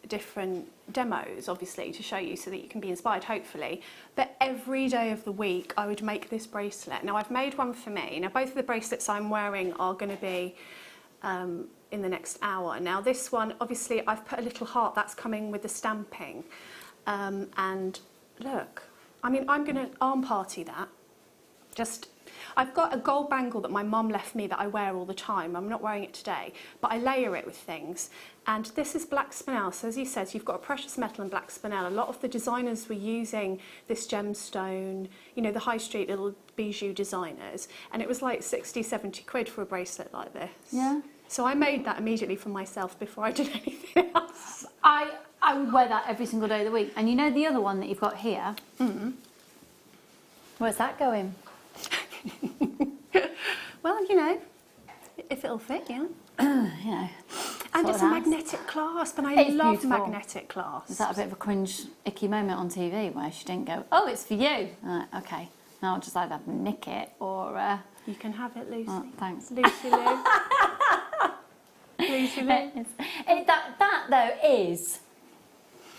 different demos, obviously, to show you so that you can be inspired, hopefully. But every day of the week, I would make this bracelet. Now, I've made one for me. Now, both of the bracelets I'm wearing are going to be in the next hour. Now, this one, obviously, I've put a little heart. That's coming with the stamping. And look, I mean, I'm going to arm party that. I've got a gold bangle that my mum left me that I wear all the time. I'm not wearing it today, but I layer it with things. And this is black spinel. So as you said, you've got a precious metal and black spinel. A lot of the designers were using this gemstone, you know, the high street little bijou designers. And it was like 60, 70 quid for a bracelet like this. Yeah. So I made that immediately for myself before I did anything else. I would wear that every single day of the week. And you know the other one that you've got here? Where's that going? Well, you know, if it'll fit, yeah. You know. And it's a magnetic clasp, and I love beautiful. Magnetic clasps. Is that a bit of a cringe, icky moment on TV where she didn't go, oh, it's for you? Okay, now I'll just either nick it or... You can have it, Lucy. Oh, thanks. Lucy Lou. Lucy Lou. That, though, is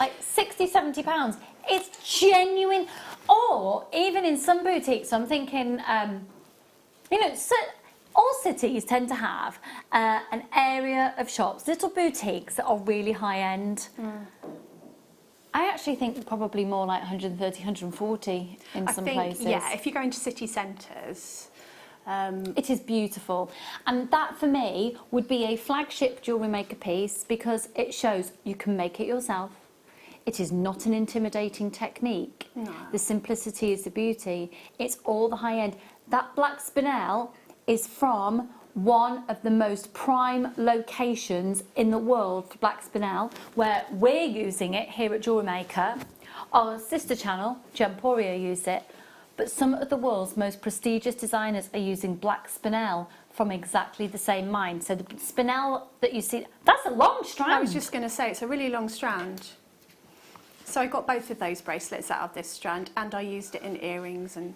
like £60, £70. It's genuine. Or even in some boutiques, I'm thinking, you know, all cities tend to have an area of shops, little boutiques that are really high end. I actually think probably more like 130, 140 in some places. Yeah, if you go into city centres. It is beautiful. And that for me would be a flagship Jewellery Maker piece because it shows you can make it yourself. It is not an intimidating technique. No. The simplicity is the beauty. It's all the high end. That black spinel is from one of the most prime locations in the world for black spinel, where we're using it here at Jewellery Maker. Our sister channel, Gemporia, used it. But some of the world's most prestigious designers are using black spinel from exactly the same mine. So the spinel that you see, that's a long strand. I was just going to say, it's a really long strand. So I got both of those bracelets out of this strand, and I used it in earrings. And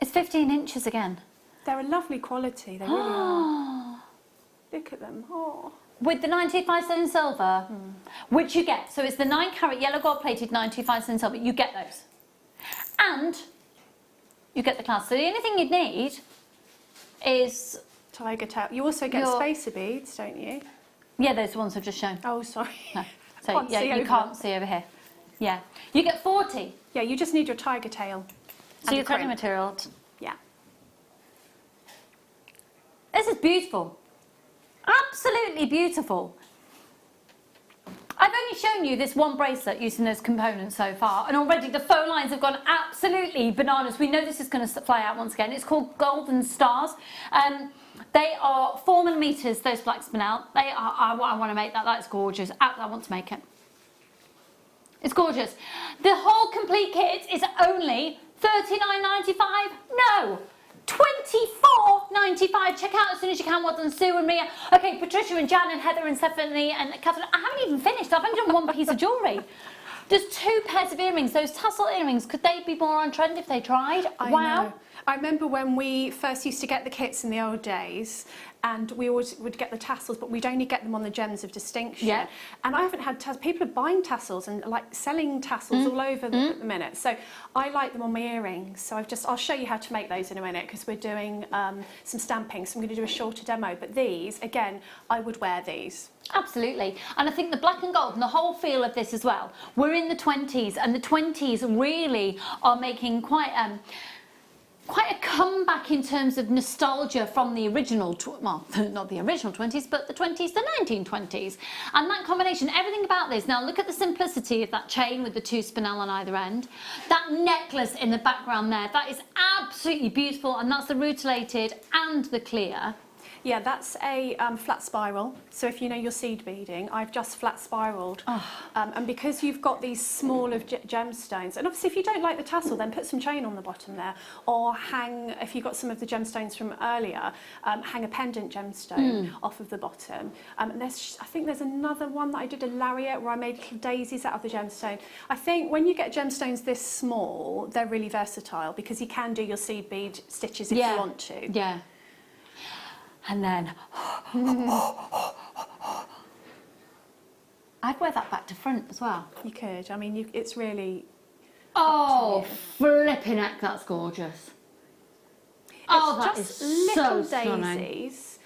it's 15 inches again. They're a lovely quality, they really are. Look at them. Oh. With the 925 sterling silver, which you get. So it's the 9 carat yellow gold plated 925 sterling silver. You get those. And you get the clasp. So the only thing you'd need is... Tiger tail. You also get spacer beads, don't you? Yeah, those ones I've just shown. Oh, sorry. No. So yeah, you can't see over here. Yeah. You get 40. Yeah, you just need your tiger tail. So your threading material. Yeah. This is beautiful. Absolutely beautiful. I've only shown you this one bracelet using those components so far, and already the faux lines have gone absolutely bananas. We know this is going to fly out once again. It's called Golden Stars. They are 4mm, those black spinel. They are, I want to make that. That's gorgeous. I want to make it. It's gorgeous. The whole complete kit is only $39.95? No! $24.95. Check out as soon as you can. Well done, Sue and Mia. Okay, Patricia and Jan and Heather and Stephanie and Catherine. I haven't even finished. I've only done one piece of jewellery. There's 2 pairs of earrings. Those tassel earrings, could they be more on trend if they tried? I Wow. know. I remember when we first used to get the kits in the old days, and we always would get the tassels, but we'd only get them on the Gems of Distinction. Yeah. And I haven't had tassels. People are buying tassels and like selling tassels all over at the minute. So I like them on my earrings. So I'll show you how to make those in a minute, because we're doing some stamping. So I'm going to do a shorter demo. But these, again, I would wear these. Absolutely. And I think the black and gold and the whole feel of this as well. We're in the 20s, and the 20s really are making quite a comeback in terms of nostalgia from the original, well, not the original 20s, but the 20s, the 1920s. And that combination, everything about this. Now look at the simplicity of that chain with the 2 spinel on either end. That necklace in the background there, that is absolutely beautiful, and that's the rutilated and the clear. Yeah, that's a flat spiral. So if you know your seed beading, I've just flat spiraled. And because you've got these smaller gemstones, and obviously if you don't like the tassel, then put some chain on the bottom there, or hang, if you've got some of the gemstones from earlier, hang a pendant gemstone off of the bottom. And I think there's another one that I did, a lariat, where I made little daisies out of the gemstone. I think when you get gemstones this small, they're really versatile, because you can do your seed bead stitches if you want to. Yeah. And then, I'd wear that back to front as well. You could. I mean, it's really... Oh, flipping heck, that's gorgeous. Oh, that is so stunning. Daisies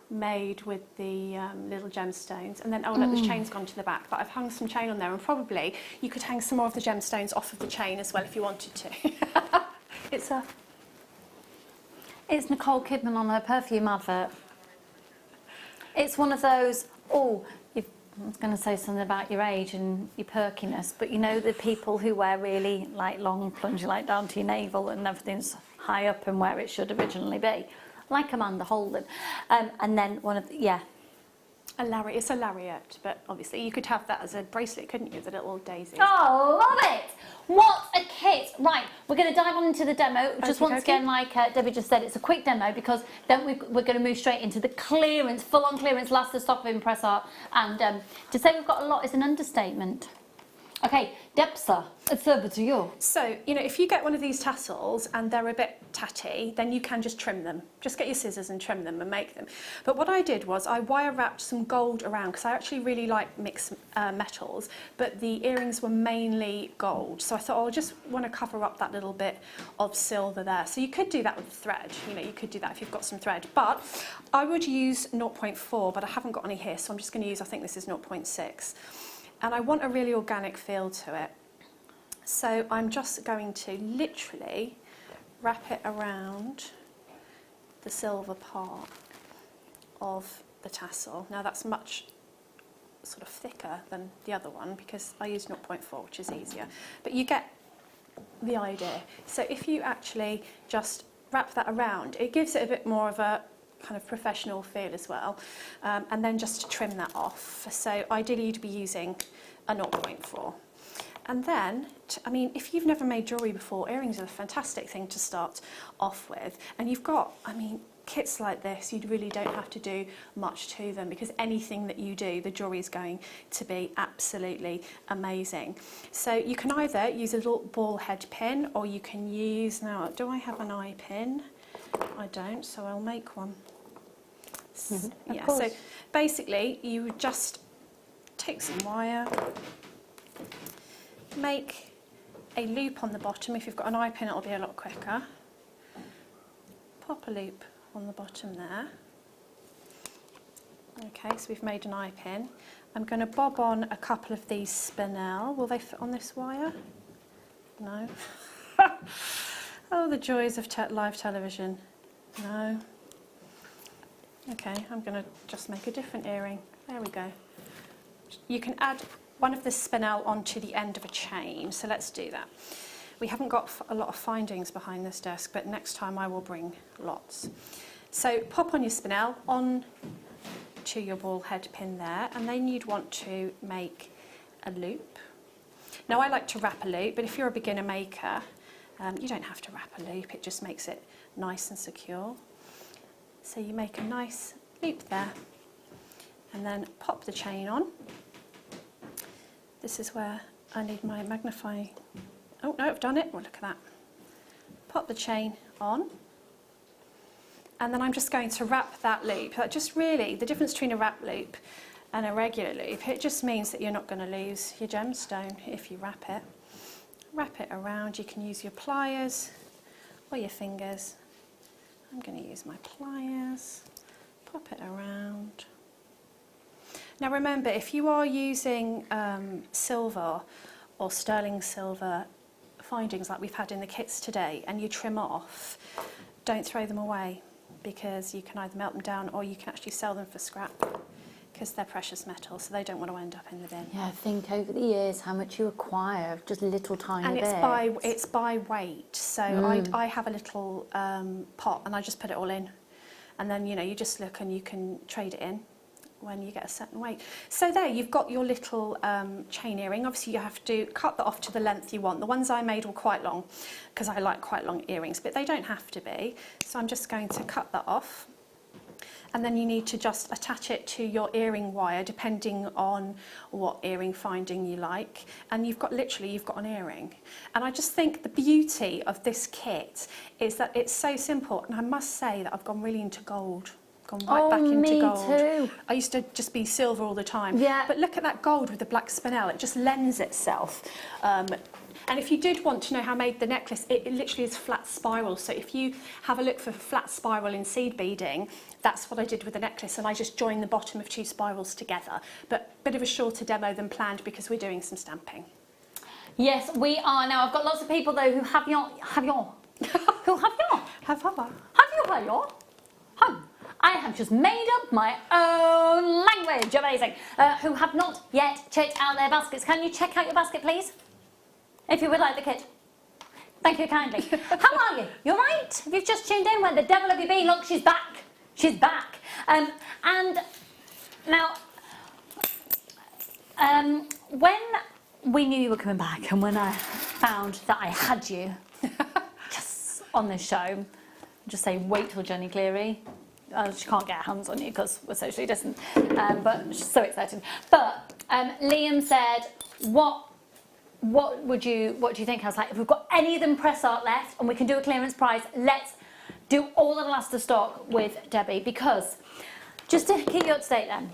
made with the little gemstones, and then look, the chain's gone to the back, but I've hung some chain on there, and probably you could hang some more of the gemstones off of the chain as well if you wanted to. It's Nicole Kidman on her perfume advert. It's one of those, I was going to say something about your age and your perkiness, but you know the people who wear really like long plungy, like down to your navel, and everything's high up and where it should originally be, like Amanda Holden. And then one of the, It's a lariat, but obviously you could have that as a bracelet, couldn't you, the little daisy? Oh, love it! What a kit! Right, we're going to dive on into the demo. Just once again, like Debbie just said, it's a quick demo, because then we're going to move straight into the clearance, full-on clearance, last of stock of Impress Art. And to say we've got a lot is an understatement. Okay, Debsa, it's over to you. So, you know, if you get one of these tassels and they're a bit tatty, then you can just trim them. Just get your scissors and trim them and make them. But what I did was I wire wrapped some gold around, because I actually really like mixed metals, but the earrings were mainly gold. So I thought, I just want to cover up that little bit of silver there. So you could do that with thread. You know, you could do that if you've got some thread. But I would use 0.4, but I haven't got any here, so I'm just going to use, I think this is 0.6. And I want a really organic feel to it. So I'm just going to literally wrap it around the silver part of the tassel. Now that's much sort of thicker than the other one, because I used 0.4, which is easier. But you get the idea. So if you actually just wrap that around, it gives it a bit more of a kind of professional feel as well, and then just to trim that off. So ideally you'd be using a 0.4. And then, I mean, if you've never made jewellery before, earrings are a fantastic thing to start off with. And you've got, I mean, kits like this, you really don't have to do much to them, because anything that you do, the jewellery is going to be absolutely amazing. So you can either use a little ball head pin, or you can use, now, do I have an eye pin? I don't, so I'll make one. Yeah, so basically you would just take some wire, make a loop on the bottom. If you've got an eye pin, it'll be a lot quicker. Pop a loop on the bottom there. Okay, so we've made an eye pin. I'm going to bob on a couple of these spinel. Will they fit on this wire? No. Oh, the joys of live television. No. Okay, I'm going to just make a different earring. There we go. You can add one of the spinel onto the end of a chain, so let's do that. We haven't got a lot of findings behind this desk, but next time I will bring lots. So pop on your spinel on to your ball head pin there, and then you'd want to make a loop. Now I like to wrap a loop, but if you're a beginner maker, You don't have to wrap a loop, it just makes it nice and secure. So you make a nice loop there and then pop the chain on. This is where I need my magnifying. Oh no, I've done it. Well, look at that. Pop the chain on. And then I'm just going to wrap that loop. That just really, the difference between a wrap loop and a regular loop, it just means that you're not going to lose your gemstone if you wrap it. Wrap it around. You can use your pliers or your fingers. I'm going to use my pliers. Pop it around. Now remember, if you are using silver or sterling silver findings like we've had in the kits today and you trim off, don't throw them away, because you can either melt them down or you can actually sell them for scrap, because they're precious metals, so they don't want to end up in the bin. Yeah, I think over the years how much you acquire of just little tiny bits. And it's by weight, so I have a little pot and I just put it all in, and then you just look and you can trade it in when you get a certain weight. So there, you've got your little chain earring. Obviously you have to cut that off to the length you want. The ones I made were quite long because I like quite long earrings, but they don't have to be. So I'm just going to cut that off. And then you need to just attach it to your earring wire depending on what earring finding you like. And you've got an earring. And I just think the beauty of this kit is that it's so simple. And I must say that I've gone really into gold. Gone right back into gold. Too. I used to just be silver all the time. Yeah. But look at that gold with the black spinel. It just lends itself. And if you did want to know how I made the necklace, it literally is flat spiral. So if you have a look for flat spiral in seed beading, that's what I did with the necklace, and I just joined the bottom of 2 spirals together. But a bit of a shorter demo than planned because we're doing some stamping. Yes, we are. Now, I've got lots of people though who have your I have just made up my own language, amazing, who have not yet checked out their baskets. Can you check out your basket, please? If you would like the kit. Thank you kindly. How are you? You all right? If you've just tuned in, where the devil have you been? Look, she's back. She's back. And now, when we knew you were coming back and when I found that I had you just on this show, I'll just say wait till Jenny Cleary. She can't get her hands on you because we're socially distant, but she's so excited. But Liam said, what do you think? I was like, if we've got any of them press art left and we can do a clearance price, let's do all of the last of stock with Debbie, because just to keep you up to date then,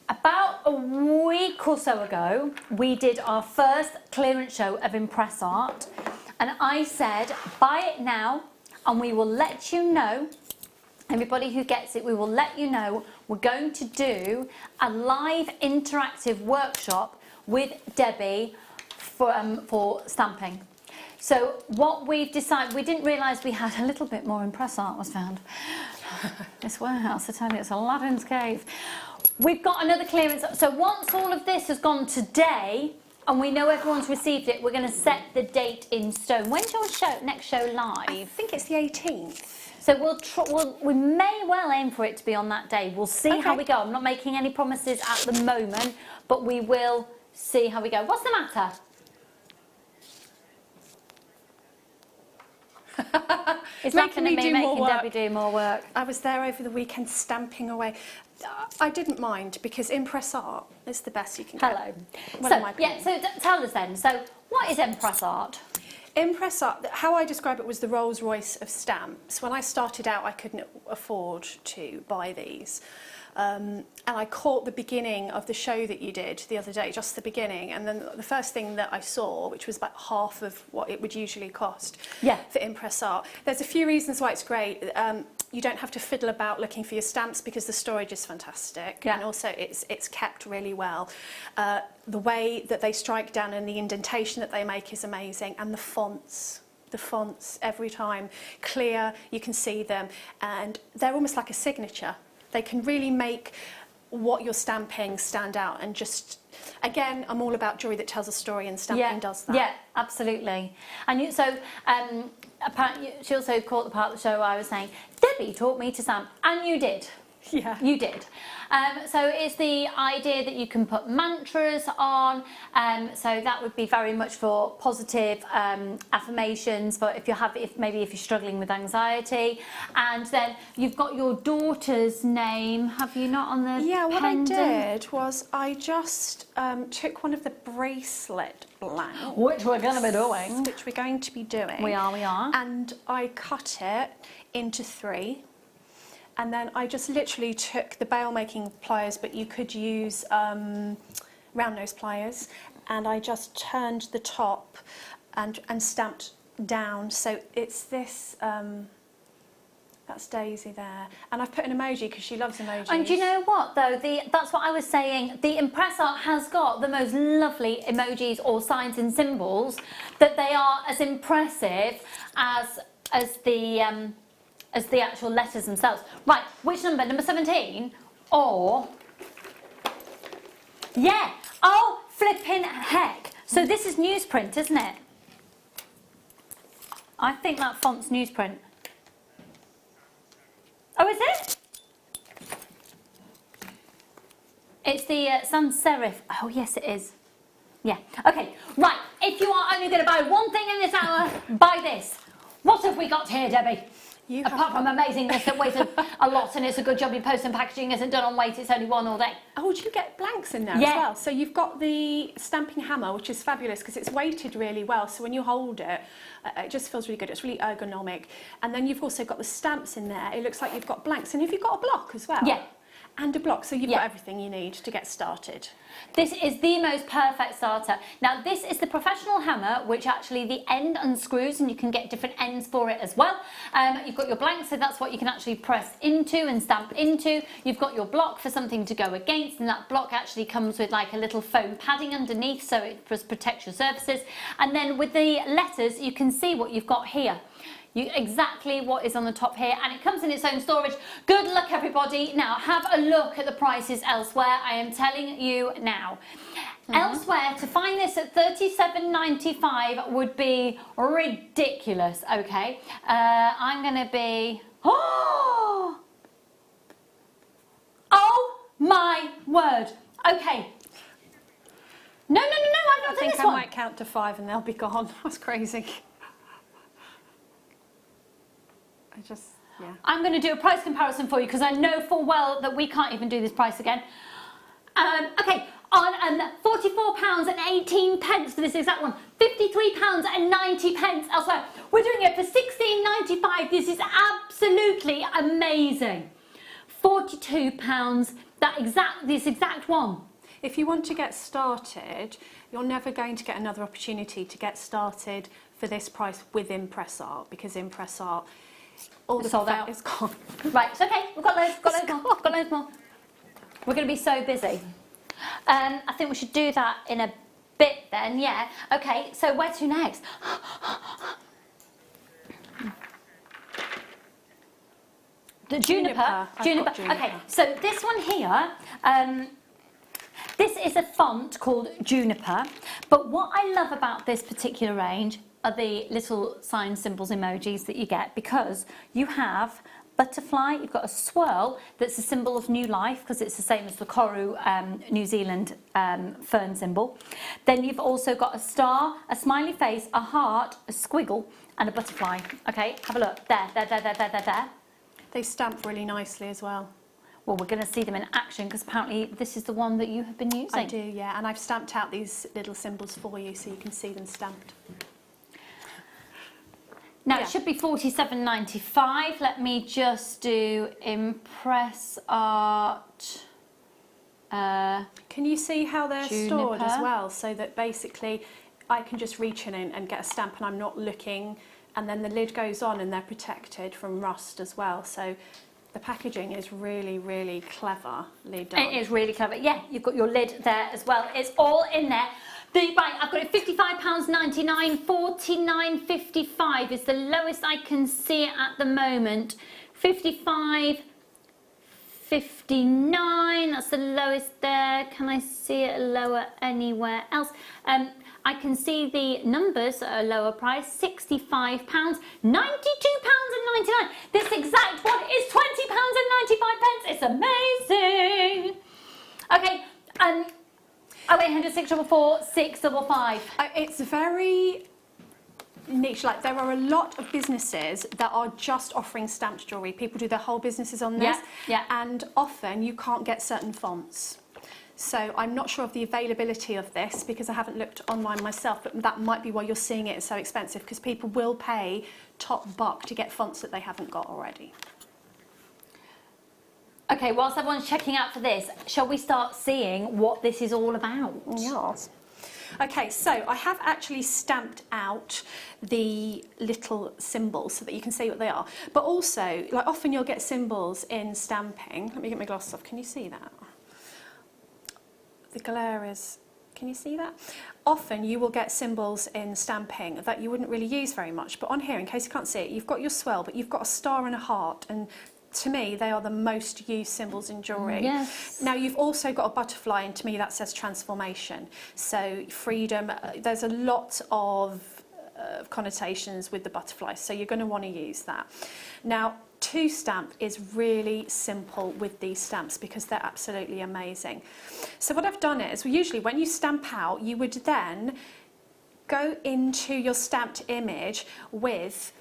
about a week or so ago, we did our first clearance show of impress art, and I said, buy it now and we will let you know. Everybody who gets it, we will let you know. We're going to do a live interactive workshop with Debbie for stamping. So what we've decided, we didn't realise we had a little bit more impress art was found. This warehouse, I tell you, it's Aladdin's cave. We've got another clearance. So once all of this has gone today, and we know everyone's received it, we're going to set the date in stone. When's your next show live? I think it's the 18th. So we may well aim for it to be on that day. We'll see how we go. I'm not making any promises at the moment, but we will see how we go. What's the matter? It's making me Debbie do more work. I was there over the weekend stamping away. I didn't mind because impress art is the best you can get. Hello. So tell us then. So what is impress art? Impress art, how I describe it was the Rolls Royce of stamps. When I started out, I couldn't afford to buy these. And I caught the beginning of the show that you did the other day, just the beginning, and then the first thing that I saw, which was about half of what it would usually cost for impress art. There's a few reasons why it's great. You don't have to fiddle about looking for your stamps because the storage is fantastic, and also it's kept really well. The way that they strike down and the indentation that they make is amazing, and the fonts every time clear, you can see them, and they're almost like a signature. They can really make what you're stamping stand out, and just, again, I'm all about jewellery that tells a story, and stamping does that. Yeah, absolutely. And apparently she also caught the part of the show where I was saying, Debbie taught me to stamp, and you did. Yeah. You did. So it's the idea that you can put mantras on. So that would be very much for positive affirmations. But if maybe if you're struggling with anxiety, and then you've got your daughter's name. Have you not on the Yeah, what pendant? I did was I just took one of the bracelet blanks, Which we're going to be doing. Which we're going to be doing. We are. And I cut it into 3. And then I just literally took the bail making pliers, but you could use round nose pliers, and I just turned the top and stamped down. So it's this, that's Daisy there. And I've put an emoji because she loves emojis. And do you know what though? That's what I was saying. The Impress Art has got the most lovely emojis or signs and symbols that they are as impressive as the actual letters themselves. Right, which number? Number 17? Or... Yeah! Oh, flipping heck! So this is newsprint, isn't it? I think that font's newsprint. Oh, is it? It's the sans serif. Oh, yes, it is. Yeah. Okay, right. If you are only going to buy one thing in this hour, buy this. What have we got here, Debbie? Apart from amazingness that weighs a lot, and it's a good job your post and packaging isn't done on weight, it's only one all day. Oh, do you get blanks in there as well? So you've got the stamping hammer, which is fabulous because it's weighted really well. So when you hold it, it just feels really good. It's really ergonomic. And then you've also got the stamps in there. It looks like you've got blanks. And have you got a block as well? Yeah. And a block, so you've got everything you need to get started. This is the most perfect starter. Now this is the professional hammer, which actually the end unscrews and you can get different ends for it as well. You've got your blank, so that's what you can actually press into and stamp into. You've got your block for something to go against, and that block actually comes with like a little foam padding underneath, so it protects your surfaces. And then with the letters, you can see what you've got here. Exactly what is on the top here, and it comes in its own storage. Good luck, everybody. Now have a look at the prices elsewhere. I am telling you now. Elsewhere, to find this at $37.95 would be ridiculous. Okay, I'm gonna be oh my word. Okay, no, I've not done this one. I might count to 5 and they'll be gone. That's crazy. I'm going to do a price comparison for you because I know full well that we can't even do this price again. Okay, on £44.18 for this exact one, £53.90 elsewhere. We're doing it for £16.95. This is absolutely amazing. £42, this exact one. If you want to get started, you're never going to get another opportunity to get started for this price with Impress Art, because Impress Art, all the sold out. It's gone. Right, it's okay. We've got loads more. We're going to be so busy. I think we should do that in a bit then, yeah. Okay, so where to next? The Juniper. Okay, so this one here, this is a font called Juniper, but what I love about this particular range are the little sign symbols emojis that you get, because you have butterfly, you've got a swirl that's a symbol of new life because it's the same as the Koru New Zealand fern symbol. Then you've also got a star, a smiley face, a heart, a squiggle and a butterfly. Okay, have a look. There. They stamp really nicely as well. Well, we're going to see them in action because apparently this is the one that you have been using. I do, yeah, and I've stamped out these little symbols for you so you can see them stamped. Now it should be $47.95. Let me just do Impress Art. Can you see how they're stored as Juniper. well? So that basically I can just reach in and get a stamp and I'm not looking, and then the lid goes on and they're protected from rust as well. So the packaging is really, really cleverly done. It is really clever. Yeah, you've got your lid there as well. It's all in there. Right, I've got it £55.99, $49.55 is the lowest I can see it at the moment. 55, £59, that's the lowest there. Can I see it lower anywhere else? I can see the numbers at a lower price, £65, £92.99. This exact one is £20.95. It's amazing. Okay, 0800 644 655. It's very niche. Like, there are a lot of businesses that are just offering stamped jewellery. People do their whole businesses on this. And often you can't get certain fonts. So I'm not sure of the availability of this because I haven't looked online myself, but that might be why you're seeing it as so expensive, because people will pay top buck to get fonts that they haven't got already. Okay, whilst everyone's checking out for this, shall we start seeing what this is all about? Yes. Okay, so I have actually stamped out the little symbols so that you can see what they are. But also, like, often you'll get symbols in stamping. Let me get my glasses off. Can you see that? The glare is... Can you see that? Often you will get symbols in stamping that you wouldn't really use very much. But on here, in case you can't see it, you've got your swirl, but you've got a star and a heart. And to me, they are the most used symbols in jewellery. Yes. Now, you've also got a butterfly, and to me that says transformation. So freedom, there's a lot of connotations with the butterfly, so you're going to want to use that. Now, to stamp is really simple with these stamps because they're absolutely amazing. So what I've done is, usually when you stamp out, you would then go into your stamped image with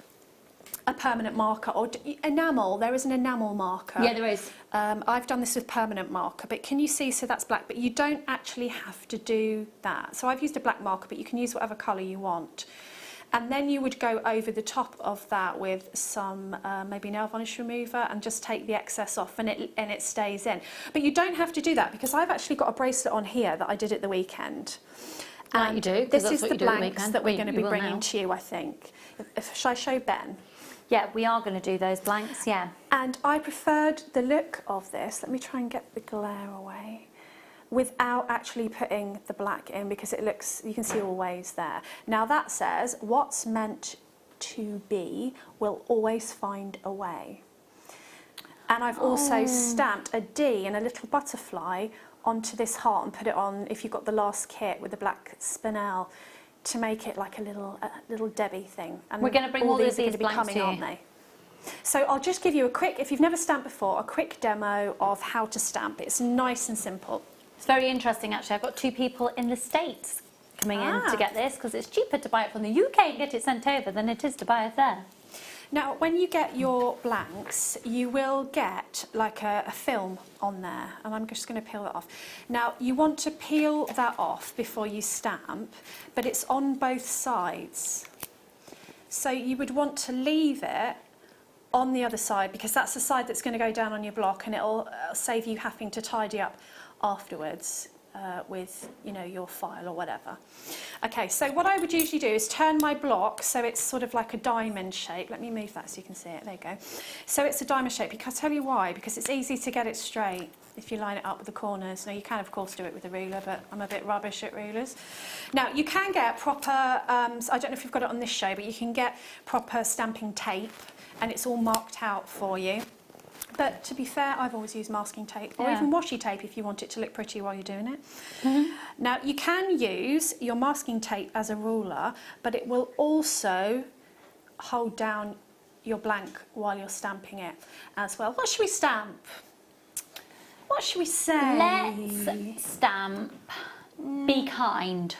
a permanent marker or enamel. There is an enamel marker. Yeah, there is. I've done this with permanent marker, but can you see? So that's black, but you don't actually have to do that. So I've used a black marker, but you can use whatever colour you want. And then you would go over the top of that with some maybe nail varnish remover and just take the excess off, and it stays in. But you don't have to do that because I've actually got a bracelet on here that I did at the weekend. Right, you do. This is the blanks that we're going to be bringing to you, I think. Shall I show Ben? Yeah, we are going to do those blanks, yeah. And I preferred the look of this. Let me try and get the glare away without actually putting the black in, because it looks, you can see always there. Now that says, what's meant to be will always find a way. And I've also stamped a D and a little butterfly onto this heart and put it on, if you've got the last kit with the black spinel, to make it like a little Debbie thing. And we're going to bring all these blanks to you. Aren't they? So I'll just give you a quick, if you've never stamped before, a quick demo of how to stamp. It's nice and simple. It's very interesting, actually. I've got 2 people in the States coming in to get this because it's cheaper to buy it from the UK and get it sent over than it is to buy it there. Now, when you get your blanks, you will get like a film on there, and I'm just going to peel that off. Now, you want to peel that off before you stamp, but it's on both sides. So you would want to leave it on the other side, because that's the side that's going to go down on your block, and it'll save you having to tidy up afterwards with, you know, your file or whatever. Okay, so what I would usually do is turn my block so it's sort of like a diamond shape. Let me move that so you can see it. There you go. So it's a diamond shape, because I'll tell you why, because it's easy to get it straight if you line it up with the corners. Now, you can of course do it with a ruler, but I'm a bit rubbish at rulers. Now, you can get proper, I don't know if you've got it on this show, but you can get proper stamping tape, and it's all marked out for you. But to be fair, I've always used masking tape, or even washi tape if you want it to look pretty while you're doing it. Now, you can use your masking tape as a ruler, but it will also hold down your blank while you're stamping it as well. What should we stamp? What should we say? Let's stamp Be Kind.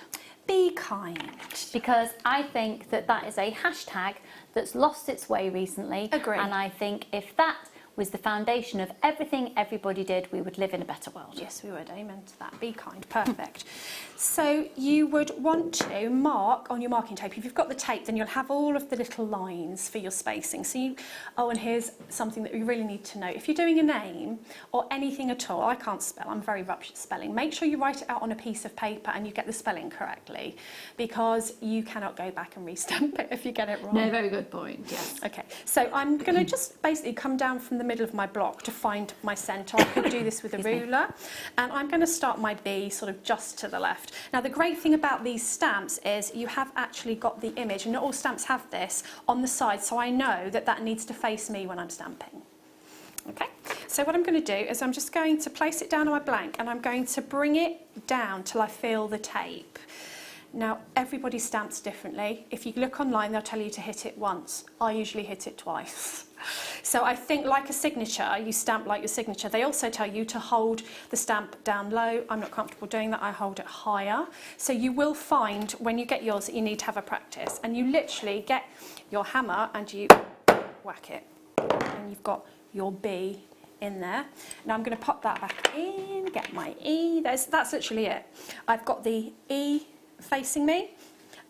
Be kind. Because I think that that is a hashtag that's lost its way recently. Agree. And I think if that was the foundation of everything everybody did, we would live in a better world. Yes, we would. Amen to that. Be kind. Perfect. So you would want to mark on your marking tape. If you've got the tape, then you'll have all of the little lines for your spacing. So you, oh, and here's something that you really need to know. If you're doing a name or anything at all, I can't spell, I'm very rubbish at spelling, make sure you write it out on a piece of paper and you get the spelling correctly, because you cannot go back and restamp it if you get it wrong. No, very good point, yes. Okay, so I'm going to just basically come down from the middle of my block to find my centre. I could do this with a ruler, and I'm going to start my B sort of just to the left. Now, the great thing about these stamps is you have actually got the image, and not all stamps have this, on the side, so I know that that needs to face me when I'm stamping. Okay, So what I'm going to do is I'm just going to place it down on my blank and I'm going to bring it down till I feel the tape. Now, everybody stamps differently. If you look online, they'll tell you to hit it once. I usually hit it twice. So I think like a signature, you stamp like your signature. They also tell you to hold the stamp down low. I'm not comfortable doing that. I hold it higher. So you will find when you get yours that you need to have a practice. And you literally get your hammer and you whack it. And you've got your B in there. Now I'm going to pop that back in, get my E. That's literally it. I've got the E facing me.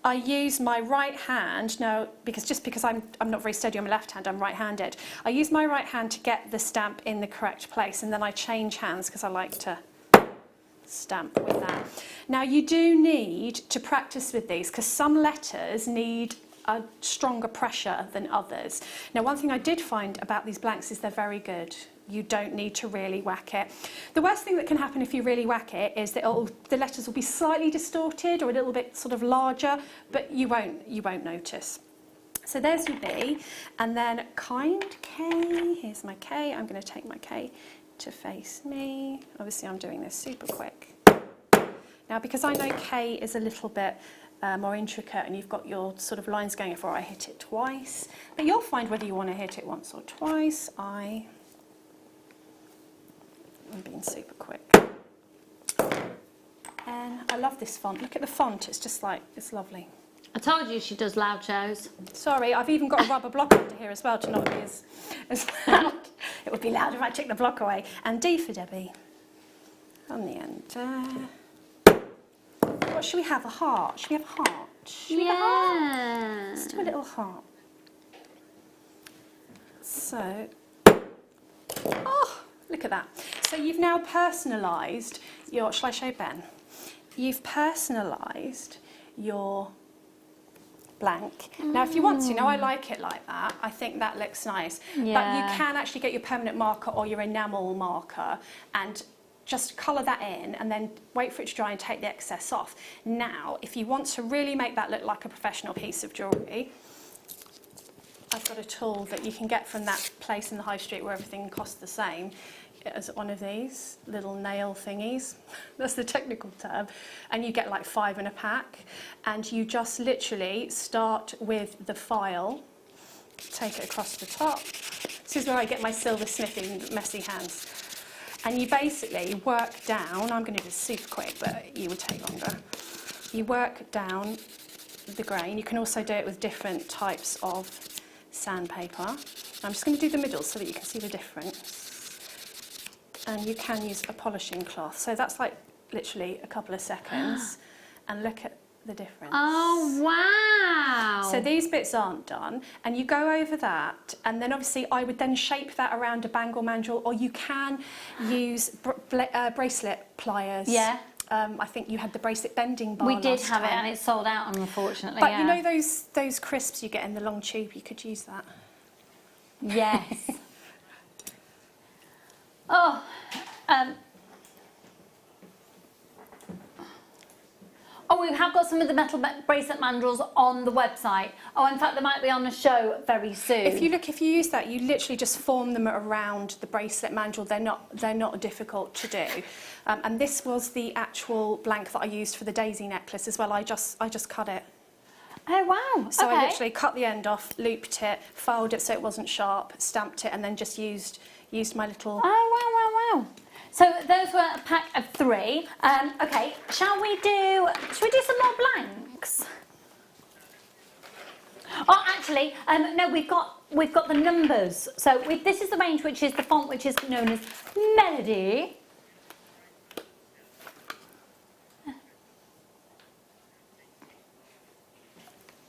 I use my right hand now because I'm not very steady on my left hand, I'm right-handed. I use my right hand to get the stamp in the correct place, and then I change hands because I like to stamp with that. Now you do need to practice with these because some letters need a stronger pressure than others. Now one thing I did find about these blanks is they're very good. You don't need to really whack it. The worst thing that can happen if you really whack it is that the letters will be slightly distorted or a little bit sort of larger, but you won't notice. So there's your B, and then kind K. Here's my K. I'm going to take my K to face me. Obviously I'm doing this super quick. Now because I know K is a little bit more intricate and you've got your sort of lines going before I hit it twice, but you'll find whether you want to hit it once or twice. I'm being super quick. And I love this font. Look at the font, it's just like, it's lovely. I told you she does loud shows. Sorry, I've even got a rubber block under here as well to not be as loud. It would be loud if I took the block away. And D for Debbie on the end. What should we have? A heart? Should we have a heart? Should we have a heart? Let's do a little heart. So, oh, look at that. So you've now personalised your, shall I show Ben? You've personalised your blank. Now if you want to, now I like it like that, I think that looks nice. Yeah. But you can actually get your permanent marker or your enamel marker and just colour that in and then wait for it to dry and take the excess off. Now, if you want to really make that look like a professional piece of jewellery, I've got a tool that you can get from that place in the high street where everything costs the same. As one of these little nail thingies, that's the technical term, and you get like 5 in a pack, and you just literally start with the file, take it across the top. This is where I get my silversmithing messy hands. And you basically work down, I'm going to do this super quick, but you would take longer. You work down the grain. You can also do it with different types of sandpaper. I'm just going to do the middle so that you can see the difference. And you can use a polishing cloth. So that's like literally a couple of seconds. And look at the difference. Oh, wow. So these bits aren't done. And you go over that. And then obviously I would then shape that around a bangle mandrel, or you can use bracelet pliers. Yeah. I think you had the bracelet bending bar. We did last have it time. and it's sold out, unfortunately. But yeah. you know those crisps you get in the long tube, you could use that. Yes. Oh, oh, we have got some of the metal bracelet mandrels on the website. Oh, in fact, they might be on the show very soon. If you use that, you literally just form them around the bracelet mandrel. They're not difficult to do. And this was the actual blank that I used for the daisy necklace as well. I just cut it. Oh, wow. So okay. I literally cut the end off, looped it, filed it so it wasn't sharp, stamped it, and then just used my little... Oh, wow, wow, wow. So those were a pack of 3. Okay, shall we do some more blanks? Oh, actually, no, we've got the numbers. So this is the range, which is the font, which is known as Melody.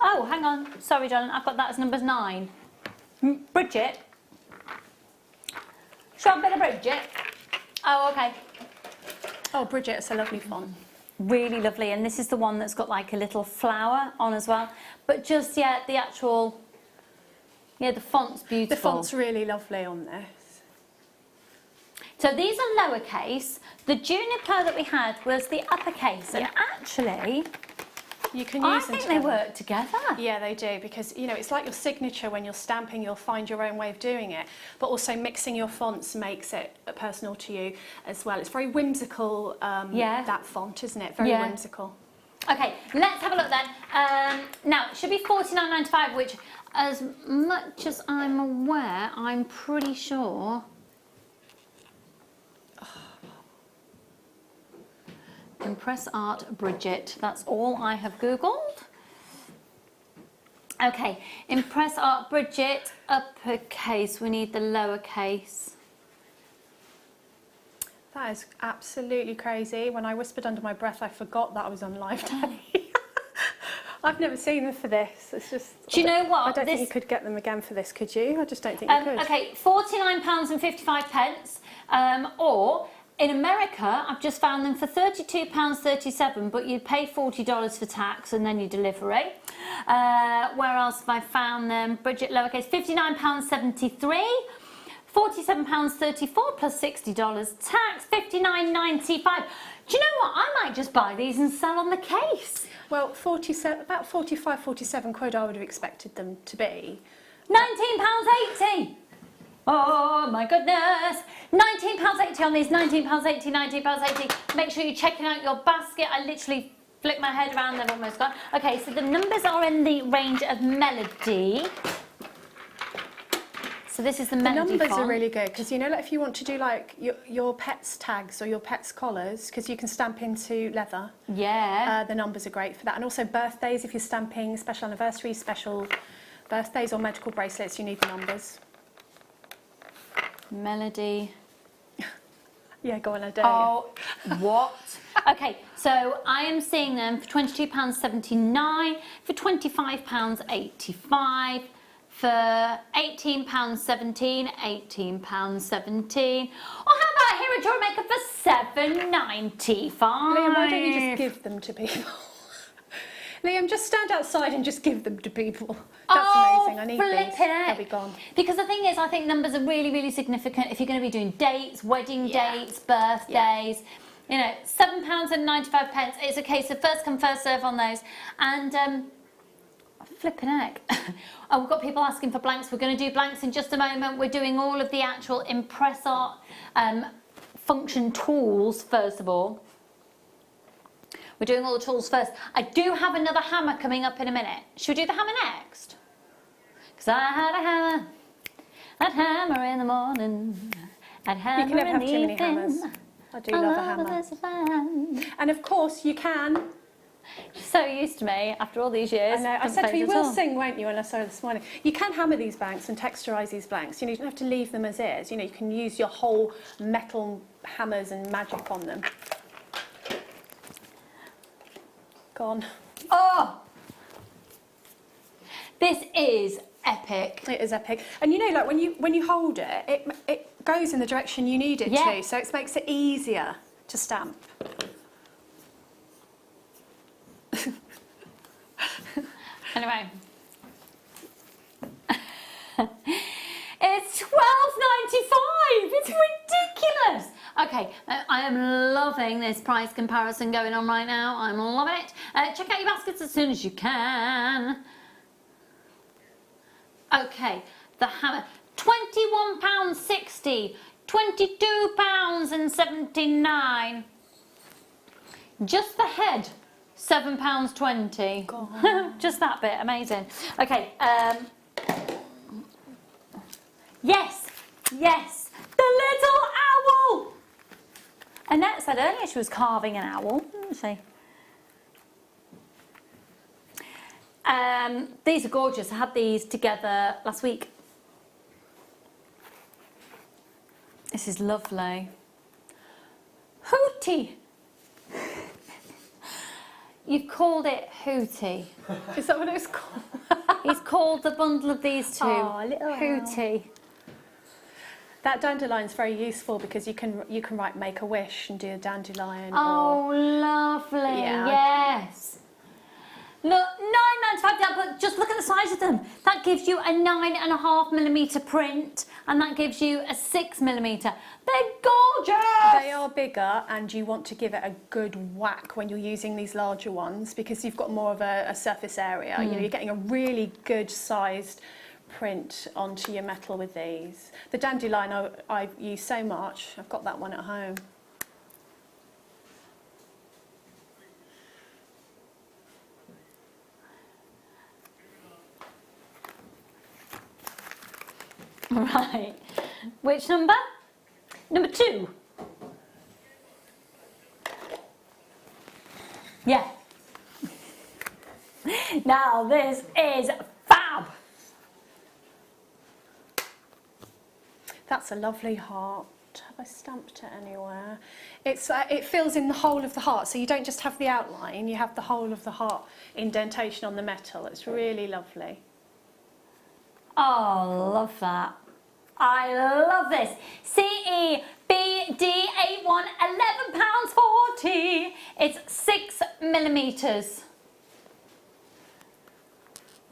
Oh, hang on. Sorry, darling, I've got that as numbers 9. Bridget. Should I have a bit of Bridget? Oh, okay. Oh, Bridget, it's a lovely font. Really lovely, and this is the one that's got like a little flower on as well. But just, yeah, the actual, yeah, the font's beautiful. The font's really lovely on this. So these are lowercase. The juniper that we had was the uppercase, and actually, You can use I them think they together. work together. Yeah, they do, because you know it's like your signature. When you're stamping, you'll find your own way of doing it, but also mixing your fonts makes it personal to you as well. It's very whimsical, that font, isn't it? Very whimsical. Okay, let's have a look then. Now, it should be $49.95, which, as much as I'm aware, I'm pretty sure... Impress Art Bridget, that's all I have Googled. Okay, Impress Art Bridget, uppercase, we need the lowercase. That is absolutely crazy. When I whispered under my breath, I forgot that I was on live day. I've never seen them for this. It's just. Do you know what? I don't think you could get them again for this, could you? I just don't think you could. Okay, £49.55, or in America, I've just found them for £32.37, but you'd pay $40 for tax and then your delivery. Where else have I found them? Bridget lowercase, £59.73. £47.34 plus $60 tax, £59.95. Do you know what? I might just buy these and sell on the case. Well, about 45, 47 quid I would have expected them to be. £19.80. Oh my goodness. £19.80 on these, £19.80, £19.80. Make sure you're checking out your basket. I literally flicked my head around, they've almost gone. Okay, so the numbers are in the range of Melody. So this is the Melody numbers font. are really good because you know, like if you want to do like your pets tags or your pets collars, because you can stamp into leather. Yeah. The numbers are great for that, and also birthdays. If you're stamping special anniversaries, special birthdays, or medical bracelets, you need the numbers. Melody. Yeah, go on, I dare Oh, what? Okay, so I am seeing them for £22.79, for £25.85. For £18.17, £18.17. Or how about here at Jewellery Maker for £7.95? Liam, why don't you just give them to people? Liam, just stand outside and just give them to people. That's amazing. I need these. They'll be gone. Because the thing is, I think numbers are really, really significant if you're going to be doing dates, wedding dates, birthdays. You know, £7.95. It's a case of first come, first serve on those. And flipping heck. Oh, we've got people asking for blanks. We're going to do blanks in just a moment. We're doing all of the actual Impress Art function tools first of all. We're doing all the tools first. I do have another hammer coming up in a minute. Should we do the hammer next? Because I had a hammer. I'd hammer in the morning. I'd hammer you can never in have the too many evening. hammers. I do love a hammer. And of course you can. So used to me after all these years. I know. I said to you, you will sing, won't you? And I saw this morning. You can hammer these blanks and texturise these blanks. You know, you don't have to leave them as is. You know, you can use your whole metal hammers and magic on them. Gone. Oh! This is epic. It is epic. And you know, like when you hold it, it goes in the direction you need it to. So it makes it easier to stamp. Anyway. It's £12.95. It's ridiculous. Okay, I am loving this price comparison going on right now. I'm loving it. Check out your baskets as soon as you can. Okay, the hammer. £21.60. £22.79. Just the head. £7.20. Just that bit, amazing. Okay, yes, yes, the little owl. Annette said earlier she was carving an owl, didn't she? These are gorgeous. I had these together last week. This is lovely. Hootie. You've called it Hootie. Is that what it was called? He's called the bundle of these two little Hootie. That dandelion is very useful because you can write Make a Wish and do a dandelion. Oh, lovely! Yeah. Yes. Look, £9.95 down, but just look at the size of them. That gives you a 9.5mm print. and that gives you a 6mm. They're gorgeous! They are bigger, and you want to give it a good whack when you're using these larger ones because you've got more of a surface area. You know, you're getting a really good sized print onto your metal with these. The dandelion I use so much. I've got that one at home. Right, which number? Number 2. Yeah. Now this is fab. That's a lovely heart. Have I stamped it anywhere? It's it fills in the whole of the heart, so you don't just have the outline, you have the whole of the heart indentation on the metal. It's really lovely. Oh, love that. I love this. CEBD81, £11.40. It's 6mm.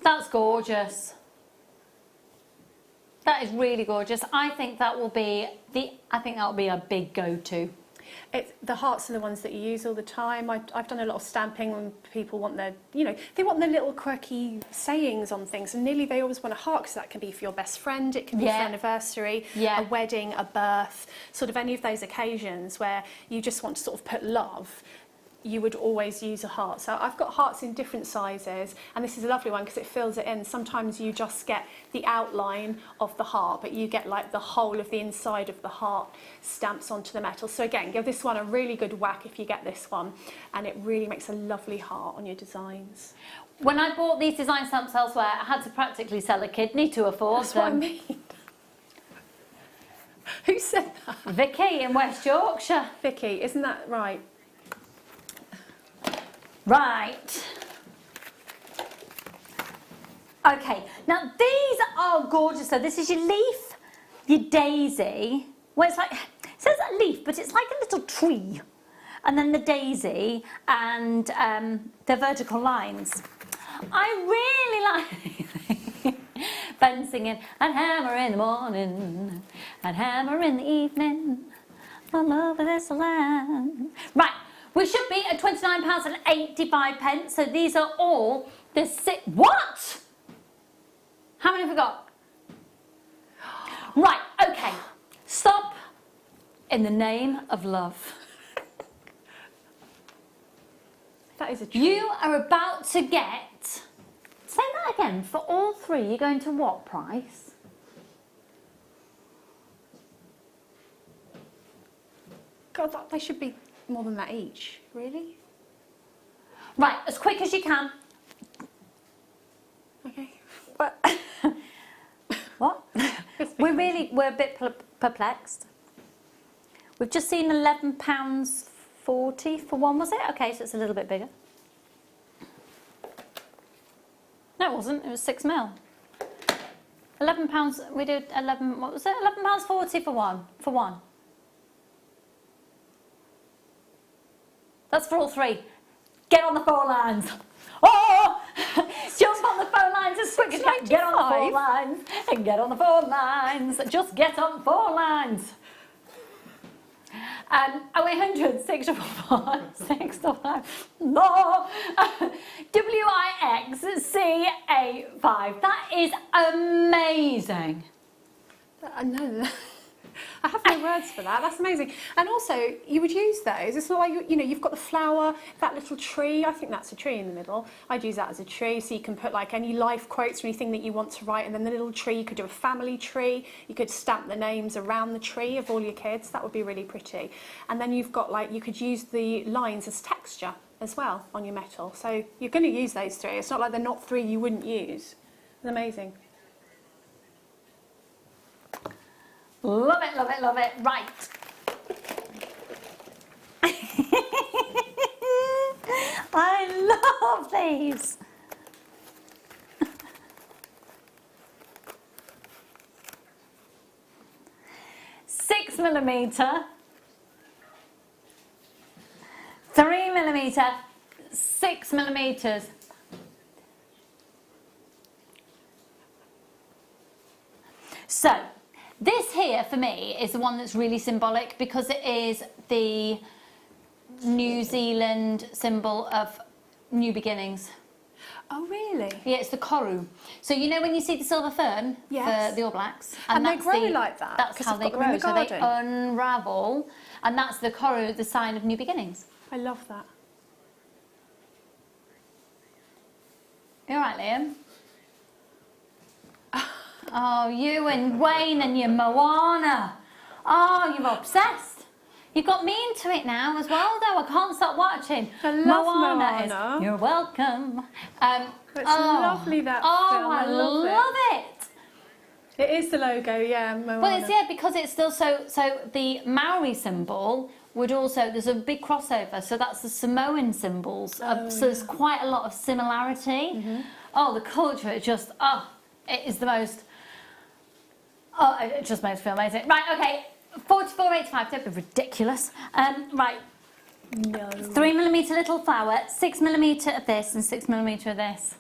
That's gorgeous. That is really gorgeous. I think that will be a big go-to. The hearts are the ones that you use all the time. I've done a lot of stamping when people want their, they want their little quirky sayings on things, and nearly they always want a heart because that can be for your best friend, it can be for an anniversary, a wedding, a birth, sort of any of those occasions where you just want to sort of put love. You would always use a heart. So I've got hearts in different sizes, and this is a lovely one because it fills it in. Sometimes you just get the outline of the heart, but you get like the whole of the inside of the heart stamps onto the metal. So again, give this one a really good whack if you get this one, and it really makes a lovely heart on your designs. When I bought these design stamps elsewhere, I had to practically sell a kidney to afford them. That's what I mean. Who said that? Vicky in West Yorkshire. Vicky, isn't that right? Right. Okay, now these are gorgeous. So this is your leaf, your daisy. Well, it says a leaf, but it's like a little tree. And then the daisy and the vertical lines. I really like Ben singing, and hammer in the morning, and hammer in the evening. I love this land. Right. We should be at £29.85. So these are all the what? How many have we got? Right, okay. Stop. In the name of love. That is a treat. You are about to get, say that again, for all 3, you're going to what price? God, they should be more than that each, really? Right, as quick as you can. Okay. But what? We're a bit perplexed. We've just seen £11.40 for one, was it? Okay, so it's a little bit bigger. No, it wasn't. It was 6mm. £11. We did 11. What was it? £11.40 for one. For one. That's for all 3. Get on the phone lines. Oh! Jump on the phone lines as quick as you can. Get on the phone lines. And get on the phone lines. Just get on the phone lines. 0800 644 645. No! WIXC85. That is amazing. I know. I have no words for that. That's amazing. And also, you would use those. It's not like, you've got the flower, that little tree. I think that's a tree in the middle. I'd use that as a tree, so you can put like any life quotes or anything that you want to write, and then the little tree, you could do a family tree. You could stamp the names around the tree of all your kids. That would be really pretty. And then you've got you could use the lines as texture as well on your metal. So you're going to use those 3. It's not like they're not 3 you wouldn't use. It's amazing. Love it, love it, love it. Right. I love these. Six millimetre, 3mm, 6mm. So, This here, for me, is the one that's really symbolic because it is the New Zealand symbol of new beginnings. Oh, really? Yeah, it's the koru. So you know when you see the silver fern for the All Blacks? And they grow like that? That's how they grow. So they unravel, and that's the koru, the sign of new beginnings. I love that. You all right, Liam? Oh, you and Wayne and your Moana. Oh, you're obsessed. You've got me into it now as well, though. I can't stop watching. I love Moana. Moana. You're welcome. It's lovely, that film. I love it. It is the logo, yeah, Moana. Well, it's because it's still so the Maori symbol would also, there's a big crossover, so that's the Samoan symbols. So there's quite a lot of similarity. Oh, the culture, it just, it is the most, it just makes me feel amazing. Right, okay, 44.85, don't be ridiculous. Right, no. 3mm little flower, 6mm of this and 6mm of this.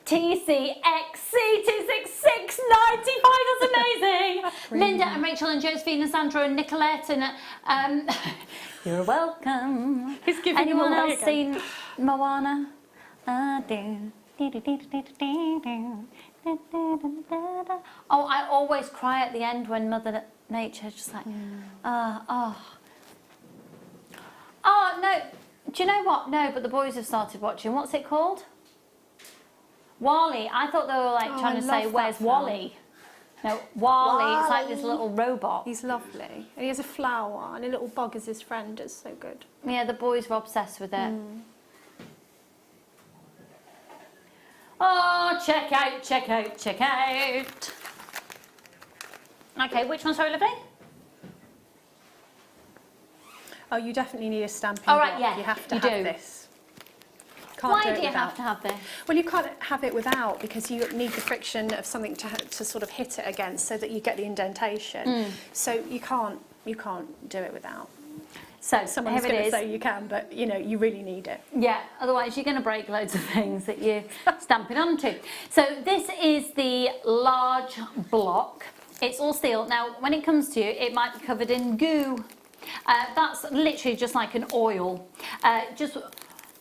TCXC 266 95, that's amazing. Linda and Rachel and Josephine and Sandra and Nicolette and you're welcome. He's giving Anyone away else again. seen Moana? Oh, I always cry at the end when Mother Nature's just like, oh no, do you know what? No, but the boys have started watching. What's it called? Wally. I thought they were like trying to say, where's Wally? No, Wally. It's like this little robot. He's lovely. And he has a flower and a little bug as his friend. It's so good. Yeah, the boys were obsessed with it. Oh, check out, check out, check out. Okay, which one's so lovely? Oh, you definitely need a stamping All right, block. yeah, You have to you have do. this. Can't Why do it do you without. have to have this? Well, you can't have it without because you need the friction of something to sort of hit it against so that you get the indentation. So you can't do it without. So Someone's here going it to is. say you can, but you know you really need it. Yeah, otherwise you're going to break loads of things that you're stamping onto. So this is the large block. It's all steel. Now, when it comes to you, it might be covered in goo. That's literally just like an oil.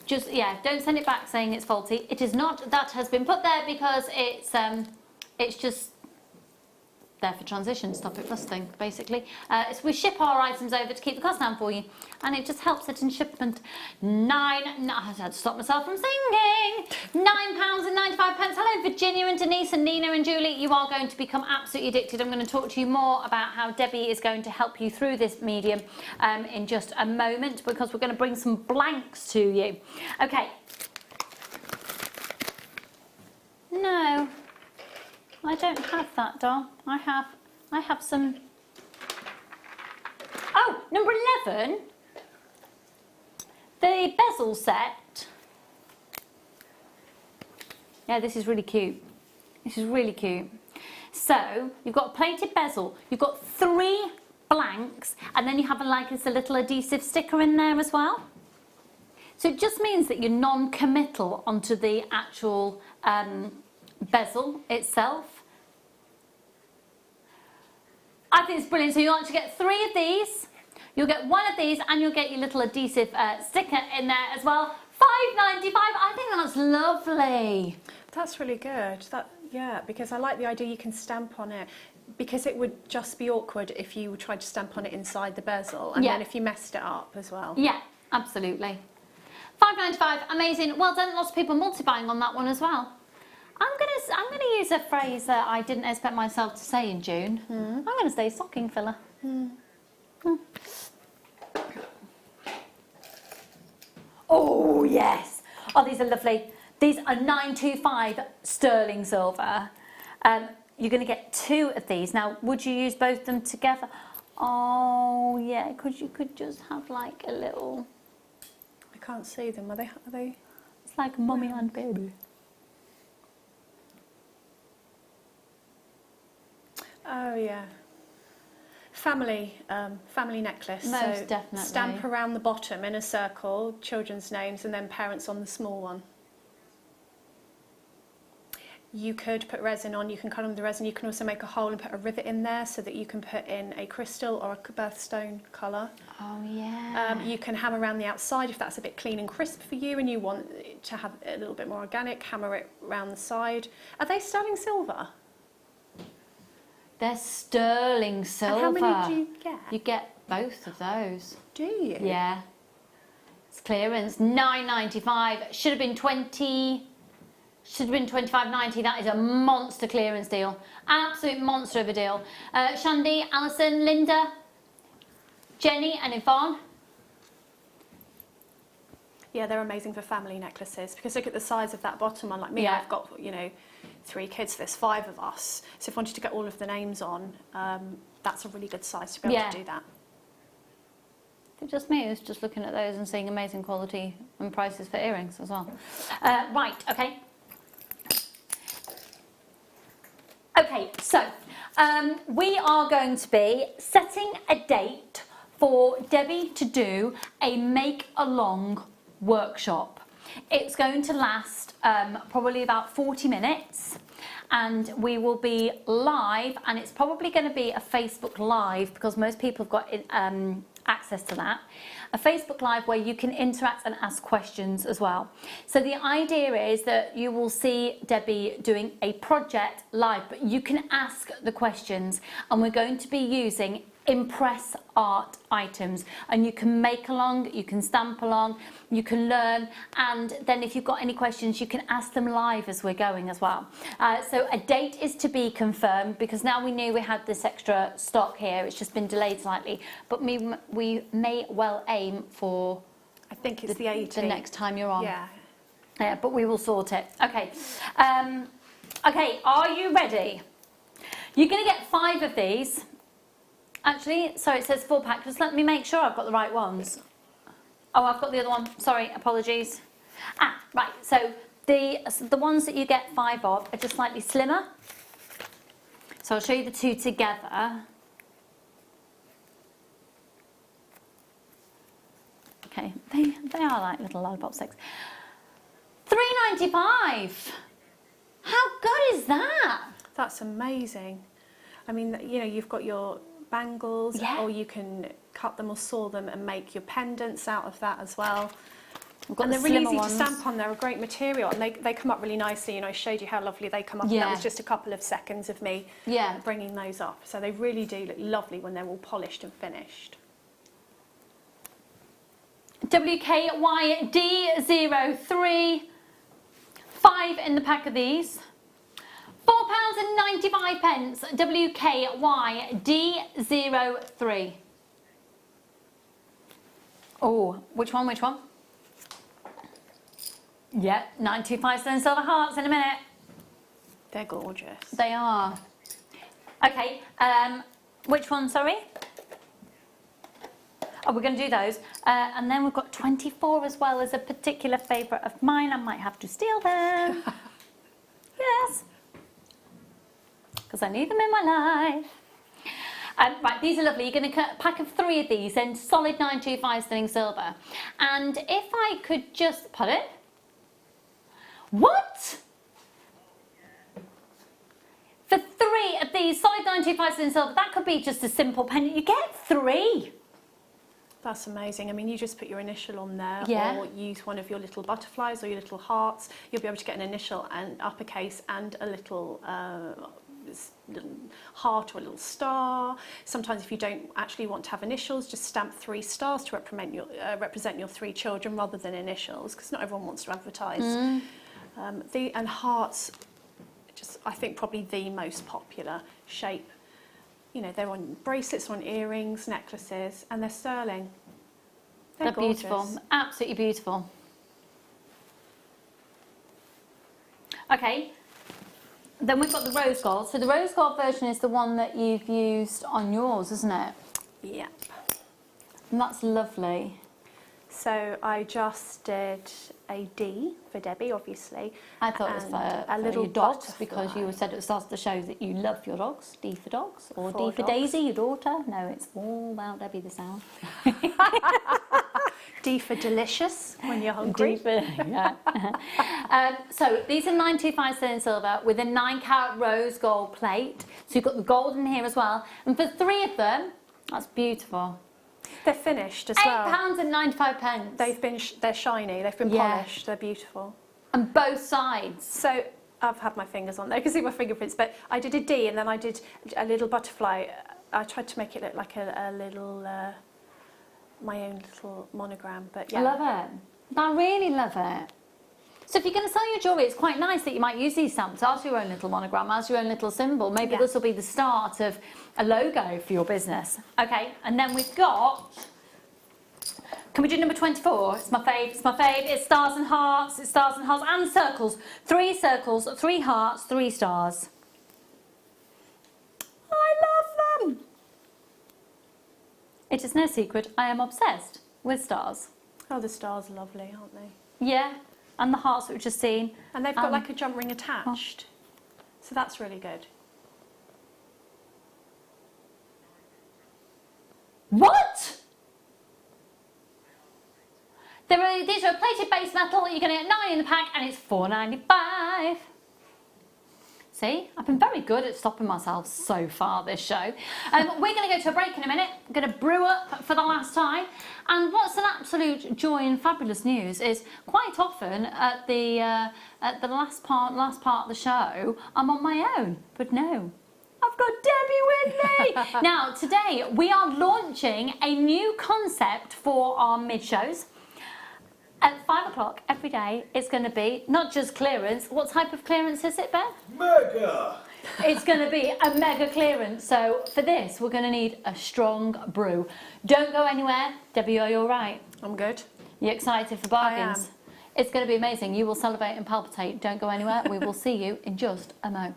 Just yeah, don't send it back saying it's faulty. It is not. That has been put there because it's just there for transition, stop it rusting, basically. So we ship our items over to keep the cost down for you, and it just helps it in shipment. I had to stop myself from singing. £9.95. Hello, Virginia and Denise and Nina and Julie. You are going to become absolutely addicted. I'm going to talk to you more about how Debbie is going to help you through this medium in just a moment, because we're going to bring some blanks to you. Okay. No. I don't have that, doll. I have some. Oh, number 11. The bezel set. Yeah, this is really cute. This is really cute. So, you've got a plated bezel. You've got 3 blanks, and then you have a little adhesive sticker in there as well. So it just means that you're non-committal onto the actual bezel itself. I think it's brilliant. So you'll actually get 3 of these, you'll get 1 of these, and you'll get your little adhesive sticker in there as well. £5.95. I think that's lovely. That's really good. Yeah, because I like the idea you can stamp on it, because it would just be awkward if you tried to stamp on it inside the bezel, and then if you messed it up as well. Yeah, absolutely. £5.95. Amazing. Well done. Lots of people multi-buying on that one as well. I'm gonna use a phrase that I didn't expect myself to say in June. I'm gonna say stocking filler. Oh yes! Oh, these are lovely. These are 925 sterling silver. You're gonna get 2 of these. Now, would you use both of them together? Oh yeah, because you could just have like a little. I can't see them. Are they? It's like mummy and baby. Oh yeah. Family necklace. Most so definitely. Stamp around the bottom in a circle, children's names, and then parents on the small one. You could put resin on, you can cut on the resin, you can also make a hole and put a rivet in there so that you can put in a crystal or a birthstone colour. Oh yeah. You can hammer around the outside if that's a bit clean and crisp for you and you want it to have a little bit more organic, hammer it around the side. Are they sterling silver? They're sterling silver. And how many do you get? You get both of those. Do you? Yeah. It's clearance, £9.95. Should have been 20. Should have been £25.90. That is a monster clearance deal. Absolute monster of a deal. Shandy, Alison, Linda, Jenny and Yvonne. Yeah, they're amazing for family necklaces because look at the size of that bottom one. Like me, Yeah. I've got, you know, 3 kids, there's 5 of us. So if I wanted to get all of the names on, that's a really good size to be able to do that. It's just me who's just looking at those and seeing amazing quality and prices for earrings as well. Right, okay. Okay, so we are going to be setting a date for Debbie to do a make-along workshop. It's going to last probably about 40 minutes and we will be live, and it's probably going to be a Facebook Live because most people have got access to that. A Facebook Live where you can interact and ask questions as well. So the idea is that you will see Debbie doing a project live, but you can ask the questions, and we're going to be using Impress art items, and you can make along, you can stamp along, you can learn, and then if you've got any questions you can ask them live as we're going as well. So a date is to be confirmed because now we knew we had this extra stock here. It's just been delayed slightly, but we may well aim for, I think it's the 18th. The next time you're on. Yeah. Yeah, but we will sort it. Okay. Okay, are you ready? You're going to get 5 of these. Actually, sorry, it says 4-pack. Just let me make sure I've got the right ones. Oh, I've got the other one. Sorry, apologies. Right. So the ones that you get 5 of are just slightly slimmer. So I'll show you the 2 together. Okay, they are like little lollipop sticks. £3.95. How good is that? That's amazing. I mean, you know, you've got your bangles, or you can cut them or saw them and make your pendants out of that as well. And they're really easy to stamp on. They're a great material, and they come up really nicely. You know, I showed you how lovely they come up. And that was just a couple of seconds of me bringing those up. So they really do look lovely when they're all polished and finished. WKYD03, 5 in the pack of these. £4.95, WKYD03. Oh, which one? Yeah, 925 sterling silver hearts in a minute. They're gorgeous. They are. Okay, which one, sorry? Oh, we're going to do those. And then we've got 24 as well as a particular favourite of mine. I might have to steal them. Yes. Because I need them in my life. Right, these are lovely. You're going to cut a pack of 3 of these in solid 925 sterling silver. And if I could just put it. What? For 3 of these solid 925 sterling silver, that could be just a simple pendant. You get 3. That's amazing. I mean, you just put your initial on there, Yeah. or use one of your little butterflies or your little hearts. You'll be able to get an initial and uppercase and a little heart or a little star. Sometimes if you don't actually want to have initials, just stamp 3 stars to represent your 3 children rather than initials, because not everyone wants to advertise. And hearts, just I think probably the most popular shape. You know, they're on bracelets, on earrings, necklaces, and they're sterling. They're gorgeous. Beautiful, absolutely beautiful. Okay, then we've got the rose gold. So the rose gold version is the one that you've used on yours, isn't it? Yep. And that's lovely. So I just did a D for Debbie, obviously. I thought it was and for a little your dogs butterfly. because you said at the start of the show that you love your dogs. D for dogs or For D for dogs. Daisy, your daughter. No, it's all about Debbie this hour. D for delicious when you're hungry. D for, yeah. So these are 925 sterling silver with a 9-carat rose gold plate. So you've got the gold in here as well. And for 3 of them, that's beautiful. They're finished as well. £8.95. They're shiny. They've been Yeah. polished. They're beautiful. And both sides. So I've had my fingers on there. You can see my fingerprints. But I did a D and then I did a little butterfly. I tried to make it look like a little, my own little monogram. But yeah. I love it. I really love it. So if you're going to sell your jewellery, it's quite nice that you might use these stamps as your own little monogram, as your own little symbol. Maybe Yeah. this will be the start of a logo for your business. Okay, and then we've got... Can we do number 24? It's my fave. It's my fave. It's stars and hearts. It's stars and hearts and circles. 3 circles, 3 hearts, 3 stars. I love them. It is no secret. I am obsessed with stars. Oh, the stars are lovely, aren't they? Yeah, and the hearts that we've just seen. And they've got like a jump ring attached. So that's really good. What? These are a plated base metal. You're going to get 9 in the pack, and it's £4.95. See, I've been very good at stopping myself so far this show. We're going to go to a break in a minute. I'm going to brew up for the last time. And what's an absolute joy and fabulous news is quite often at the last part of the show, I'm on my own. But no, I've got Debbie with me. Now, today we are launching a new concept for our mid-shows. At 5 o'clock every day, it's going to be not just clearance. What type of clearance is it, Ben? Mega! It's going to be a mega clearance. So for this, we're going to need a strong brew. Don't go anywhere. Debbie, are you all right? I'm good. You excited for bargains? It's going to be amazing. You will celebrate and palpitate. Don't go anywhere. We will see you in just a mo.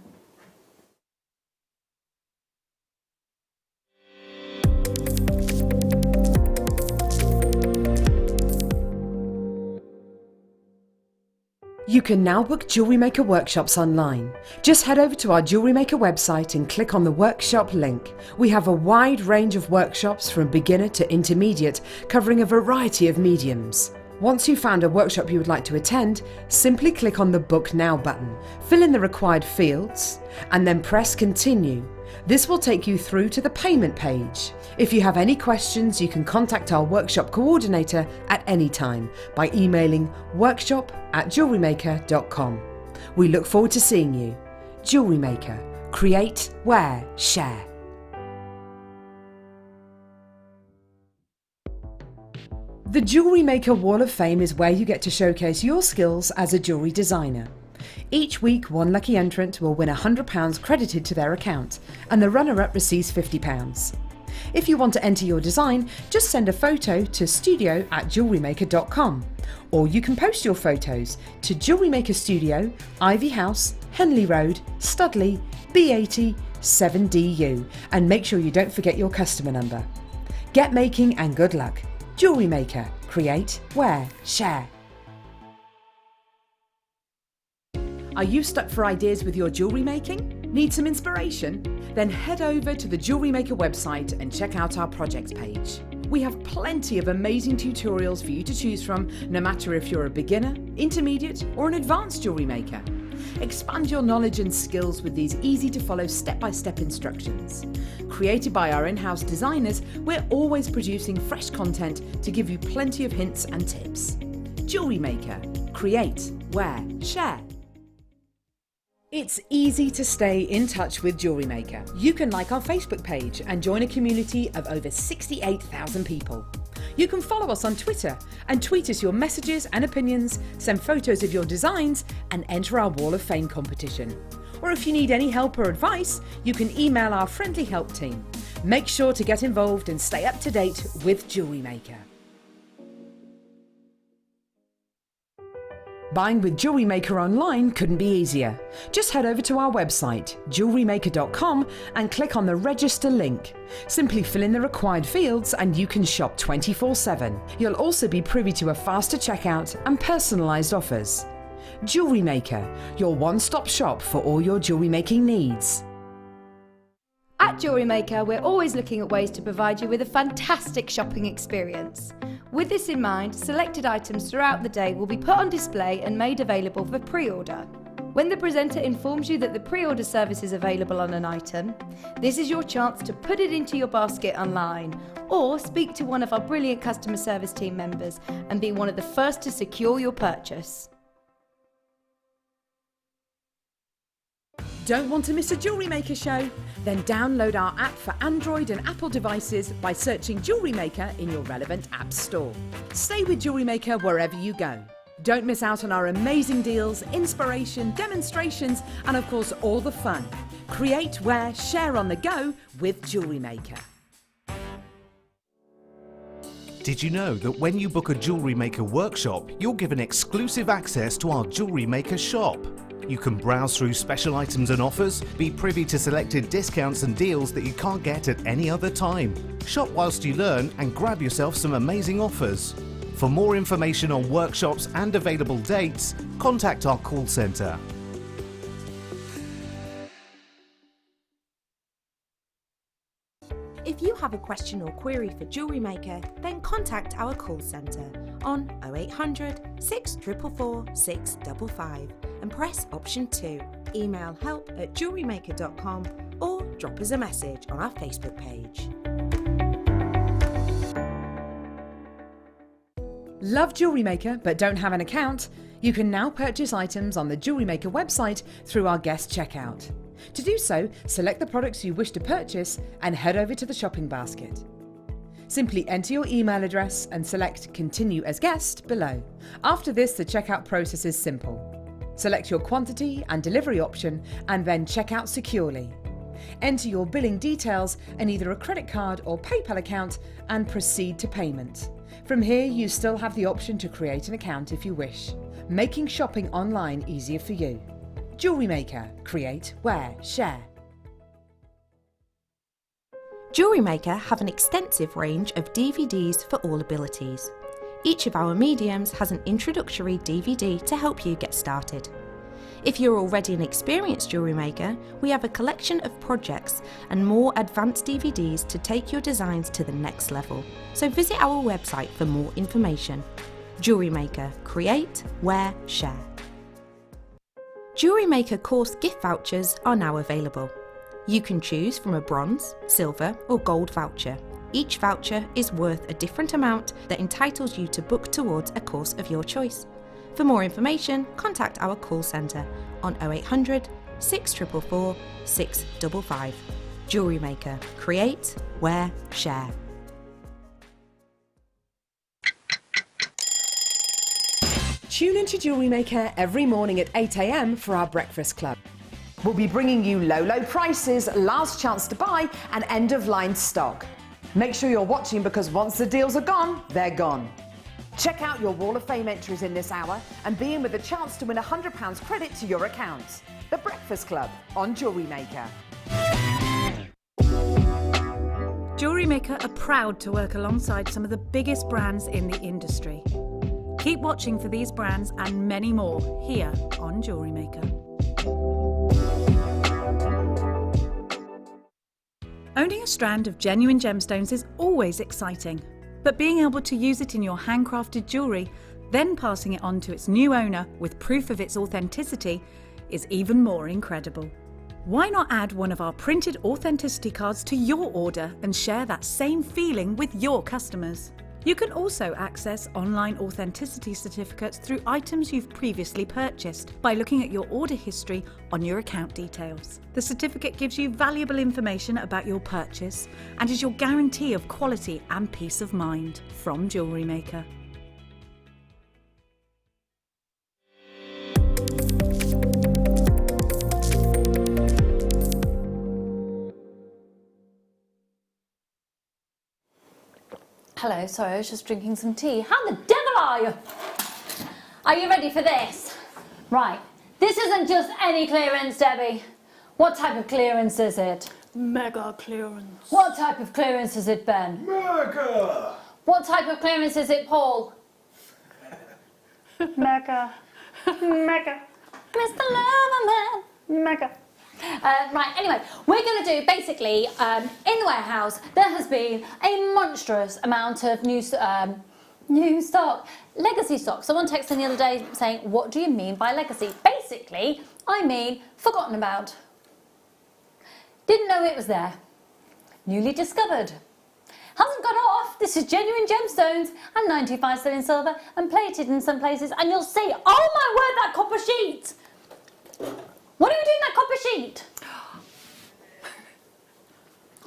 You can now book Jewellery Maker workshops online. Just head over to our Jewellery Maker website and click on the workshop link. We have a wide range of workshops from beginner to intermediate, covering a variety of mediums. Once you've found a workshop you would like to attend, simply click on the Book Now button, fill in the required fields, and then press Continue. This will take you through to the payment page. If you have any questions, you can contact our workshop coordinator at any time by emailing workshop@jewellerymaker.com. We look forward to seeing you. Jewellery Maker. Create, wear, share. The Jewellery Maker Wall of Fame is where you get to showcase your skills as a jewellery designer. Each week, one lucky entrant will win £100 credited to their account, and the runner-up receives £50. If you want to enter your design, just send a photo to studio@jewellerymaker.com, or you can post your photos to Jewellery Maker Studio, Ivy House, Henley Road, Studley, B80 7DU, and make sure you don't forget your customer number. Get making and good luck. Jewellery Maker. Create, wear, share. Are you stuck for ideas with your jewellery making? Need some inspiration? Then head over to the Jewellery Maker website and check out our projects page. We have plenty of amazing tutorials for you to choose from, no matter if you're a beginner, intermediate, or an advanced jewellery maker. Expand your knowledge and skills with these easy to follow step-by-step instructions. Created by our in-house designers, we're always producing fresh content to give you plenty of hints and tips. Jewellery Maker. Create, wear, share. It's easy to stay in touch with Jewellery Maker. You can like our Facebook page and join a community of over 68,000 people. You can follow us on Twitter and tweet us your messages and opinions, send photos of your designs, and enter our Wall of Fame competition. Or if you need any help or advice, you can email our friendly help team. Make sure to get involved and stay up to date with Jewellery Maker. Buying with Jewellery Maker online couldn't be easier. Just head over to our website, JewelleryMaker.com, and click on the register link. Simply fill in the required fields and you can shop 24/7. You'll also be privy to a faster checkout and personalised offers. Jewellery Maker, your one-stop shop for all your jewellery making needs. At Jewellery Maker, we're always looking at ways to provide you with a fantastic shopping experience. With this in mind, selected items throughout the day will be put on display and made available for pre-order. When the presenter informs you that the pre-order service is available on an item, this is your chance to put it into your basket online or speak to one of our brilliant customer service team members and be one of the first to secure your purchase. Don't want to miss a Jewellery Maker show? Then download our app for Android and Apple devices by searching Jewellery Maker in your relevant app store. Stay with Jewellery Maker wherever you go. Don't miss out on our amazing deals, inspiration, demonstrations, and of course all the fun. Create, wear, share on the go with Jewellery Maker. Did you know that when you book a Jewellery Maker workshop, you're given exclusive access to our Jewellery Maker shop? You can browse through special items and offers, be privy to selected discounts and deals that you can't get at any other time. Shop whilst you learn and grab yourself some amazing offers. For more information on workshops and available dates, contact our call centre. If you have a question or query for Jewellery Maker, then contact our call centre on 0800 644 655 and press option 2. Email help@jewellerymaker.com or drop us a message on our Facebook page. Love Jewellery Maker but don't have an account? You can now purchase items on the Jewellery Maker website through our guest checkout. To do so, select the products you wish to purchase and head over to the shopping basket. Simply enter your email address and select Continue as Guest below. After this, the checkout process is simple. Select your quantity and delivery option and then check out securely. Enter your billing details and either a credit card or PayPal account and proceed to payment. From here, you still have the option to create an account if you wish, making shopping online easier for you. Jewellery Maker. Create, wear, share. Jewellery Maker have an extensive range of DVDs for all abilities. Each of our mediums has an introductory DVD to help you get started. If you're already an experienced jewellery maker, we have a collection of projects and more advanced DVDs to take your designs to the next level. So visit our website for more information. Jewellery Maker. Create, wear, share. Jewellery Maker course gift vouchers are now available. You can choose from a bronze, silver or gold voucher. Each voucher is worth a different amount that entitles you to book towards a course of your choice. For more information, contact our call centre on 0800 644 655. Jewellery Maker. Create, wear, share. Tune into Jewellery Maker every morning at 8 AM for our breakfast club. We'll be bringing you low prices, last chance to buy and end-of-line stock. Make sure you're watching because once the deals are gone, they're gone. Check out your Wall of Fame entries in this hour and be in with a chance to win £100 credit to your account. The Breakfast Club on Jewellery Maker. Jewellery Maker are proud to work alongside some of the biggest brands in the industry. Keep watching for these brands and many more here on Jewellery Maker. Owning a strand of genuine gemstones is always exciting, but being able to use it in your handcrafted jewellery, then passing it on to its new owner with proof of its authenticity, is even more incredible. Why not add one of our printed authenticity cards to your order and share that same feeling with your customers? You can also access online authenticity certificates through items you've previously purchased by looking at your order history on your account details. The certificate gives you valuable information about your purchase and is your guarantee of quality and peace of mind from Jewellery Maker. Hello, sorry, I was just drinking some tea. How the devil are you? Are you ready for this? Right, this isn't just any clearance, Debbie. What type of clearance is it? Mega clearance. What type of clearance is it, Ben? Mega! What type of clearance is it, Paul? Mega. Mega. Mr. Loverman. Mega. Right, anyway, we're going to do basically, in the warehouse, there has been a monstrous amount of new stock, legacy stock. Someone texted the other day saying, what do you mean by legacy? Basically, I mean forgotten about. Didn't know it was there. Newly discovered. Hasn't gone off. This is genuine gemstones and 95 sterling silver and plated in some places. And you'll see, oh my word, that copper sheet. What are you doing that copper sheet?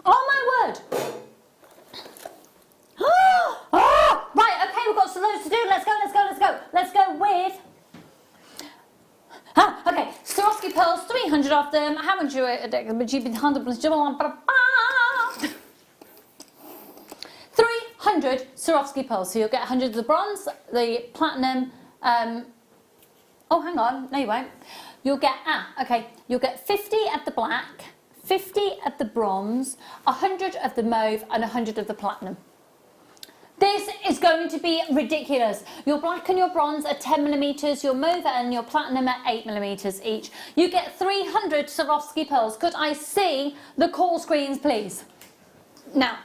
Oh my word. Oh, right, okay, we've got some loads to do. Let's go, let's go, let's go. Let's go with... okay, Swarovski pearls, 300 of them. How much would you be 100 300 Swarovski pearls. So you'll get 100 of the bronze, the platinum. Oh, hang on. No, you won't. You'll get, you'll get 50 of the black, 50 of the bronze, 100 of the mauve, and 100 of the platinum. This is going to be ridiculous. Your black and your bronze are 10mm, your mauve and your platinum are 8mm each. You get 300 Swarovski pearls. Could I see the call screens, please? Now,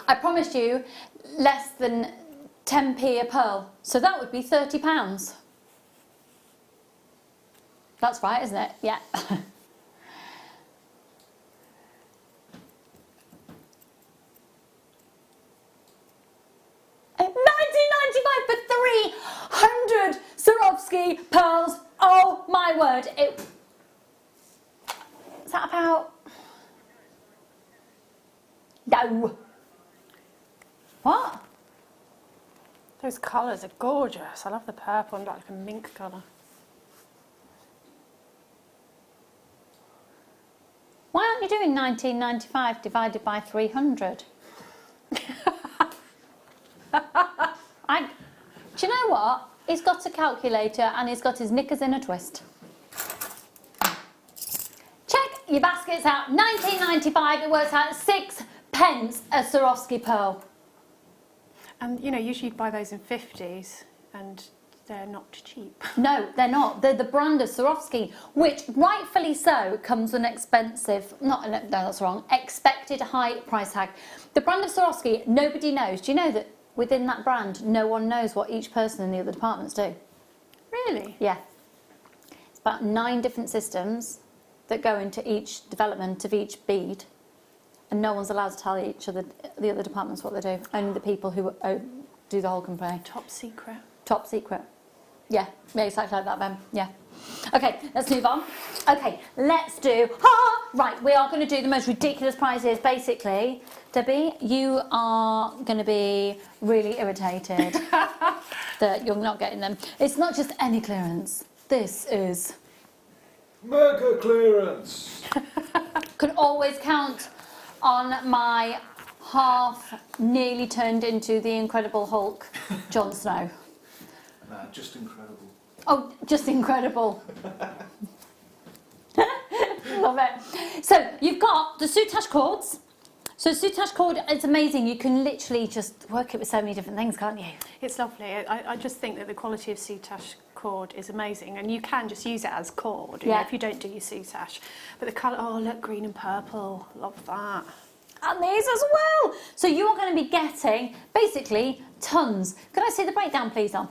I promised you less than 10p a pearl, so that would be £30. That's right, isn't it? Yeah. $19.95 for 300 Swarovski pearls. Oh my word! Is that about? No. What? Those colours are gorgeous. I love the purple and like a mink colour. Why aren't you doing 1995 divided by 300? Do you know what? He's got a calculator and he's got his knickers in a twist. Check your baskets out. 1995, it works out 6 pence a Swarovski pearl. And you know, usually you'd buy those in 50s and they're not cheap. No, they're not. They're the brand of Swarovski, which rightfully so comes with an expensive, no, that's wrong, expected high price tag. The brand of Swarovski, nobody knows. Do you know that within that brand, no one knows what each person in the other departments do? Really? Yeah. It's about 9 different systems that go into each development of each bead, and no one's allowed to tell the other departments what they do. Only the people who do the whole company. Top secret. Top secret. Yeah, exactly like that, Ben. Yeah. Okay, let's move on. Okay, let's do... Right, we are going to do the most ridiculous prizes, basically. Debbie, you are going to be really irritated that you're not getting them. It's not just any clearance. This is... Mega clearance! Could always count on my half nearly turned into the Incredible Hulk, Jon Snow. Nah, just incredible. Oh, just incredible. Love it. So you've got the soutache cords. So soutache cord, it's amazing. You can literally just work it with so many different things, can't you? It's lovely. I just think that the quality of soutache cord is amazing, and you can just use it as cord, you know, if you don't do your soutache. But the colour, oh look, green and purple, love that. And these as well. So you are going to be getting basically tons. Could I see the breakdown, please, on?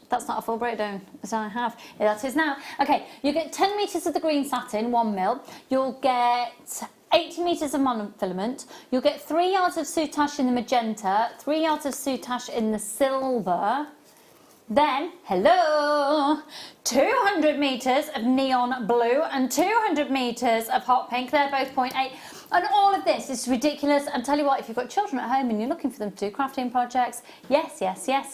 That's not a full breakdown, as I have. Yeah, that is now. Okay, you get 10 metres of the green satin, 1 mil. You'll get 80 metres of monofilament. You'll get 3 yards of soutache in the magenta, 3 yards of soutache in the silver. Then, hello, 200 metres of neon blue and 200 metres of hot pink. They're both 0.8. And all of this is ridiculous. And tell you what, if you've got children at home and you're looking for them to do crafting projects, yes. £5.88.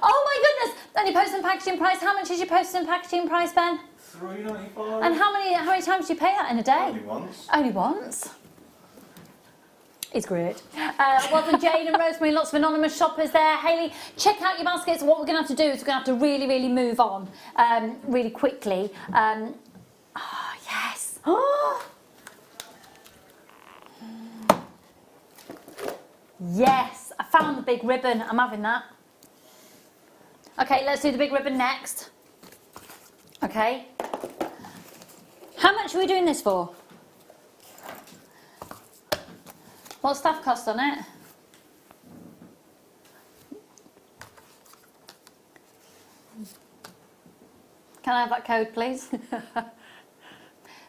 Oh my goodness! And your post and packaging price, how much is your post and packaging price, Ben? £3.95. And how many times do you pay that in a day? Only once. Only once? It's great. Well done, Jane and Rosemary, lots of anonymous shoppers there. Hayley, check out your baskets. What we're going to have to do is we're going to have to really, really move on really quickly. Yes. Yes, I found the big ribbon. I'm having that. Okay, let's do the big ribbon next. Okay. How much are we doing this for? What's staff cost on it? Can I have that code, please?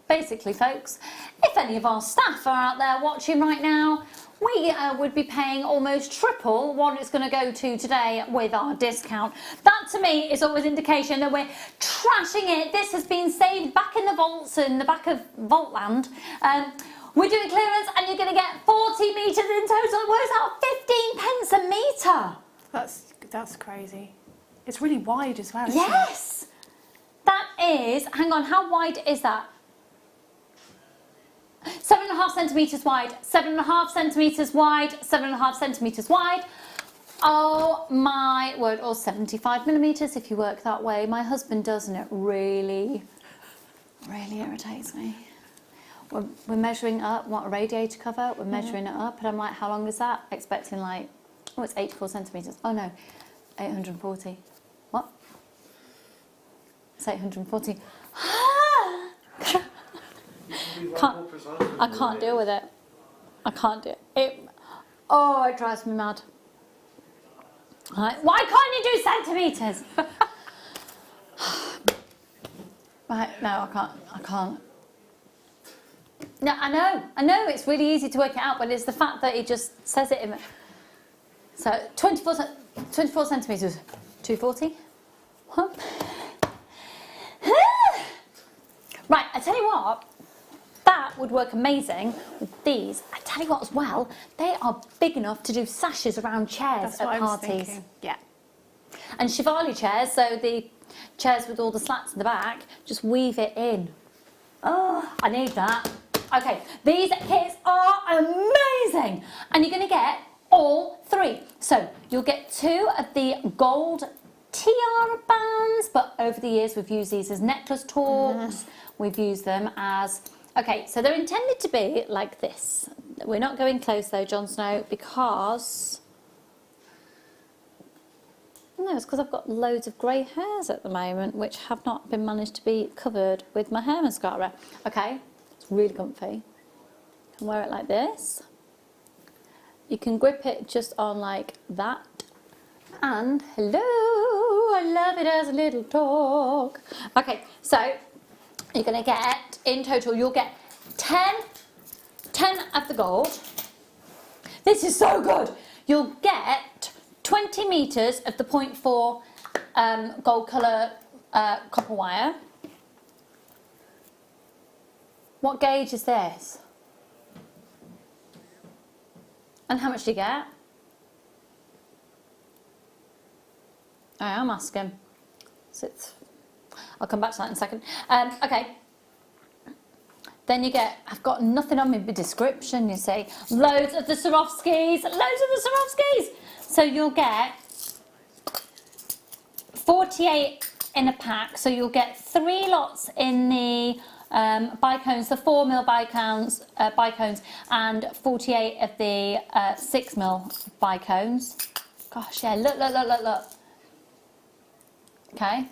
Basically, folks, if any of our staff are out there watching right now, we would be paying almost triple what it's going to go to today with our discount. That to me is always indication that we're trashing it. This has been saved back in the vaults, in the back of Vaultland. We're doing clearance and you're going to get 40 metres in total. It works out 15 pence a metre. That's crazy. It's really wide as well, isn't Yes! That is, hang on, how wide is that? 7.5 centimetres wide, 7.5 centimetres wide, 7.5 centimetres wide. Oh my word, or 75 millimetres if you work that way. My husband does, and it really irritates me. We're measuring up, what, a radiator cover, we're measuring it up, and I'm like, how long is that? Expecting like, oh, it's 84 centimetres. Oh no, 840. What? It's 840. I can't deal with it. I can't do it. Oh, it drives me mad. Like, why can't you do centimetres? Right, no, I can't. No, I know it's really easy to work it out, but it's the fact that it just says it in it. So 24 centimetres, 240. What? Right, I tell you what, that would work amazing with these. I tell you what as well, they are big enough to do sashes around chairs at parties. Yeah. And Chevalier chairs, so the chairs with all the slats in the back, just weave it in. Oh, I need that. Okay, these kits are amazing. And you're going to get all three. So you'll get 2 of the gold tiara bands, but over the years we've used these as necklace torques. We've used them as... Okay, so they're intended to be like this. We're not going close though, Jon Snow, because... No, it's because I've got loads of grey hairs at the moment, which have not been managed to be covered with my hair mascara. Okay, it's really comfy. You can wear it like this. You can grip it just on like that. And hello, I love it as a little dog. Okay, so you're going to get, in total, you'll get 10 of the gold. This is so good. You'll get 20 metres of the 0.4 gold colour copper wire. What gauge is this? And how much do you get? I am asking. So I'll come back to that in a second. Okay. Then you get, I've got nothing on my description, you see. Loads of the Swarovskis, So you'll get 48 in a pack. So you'll get 3 lots in the bicones, the 4mm bicones, and 48 of the 6mm bicones. Gosh, yeah, look. Okay.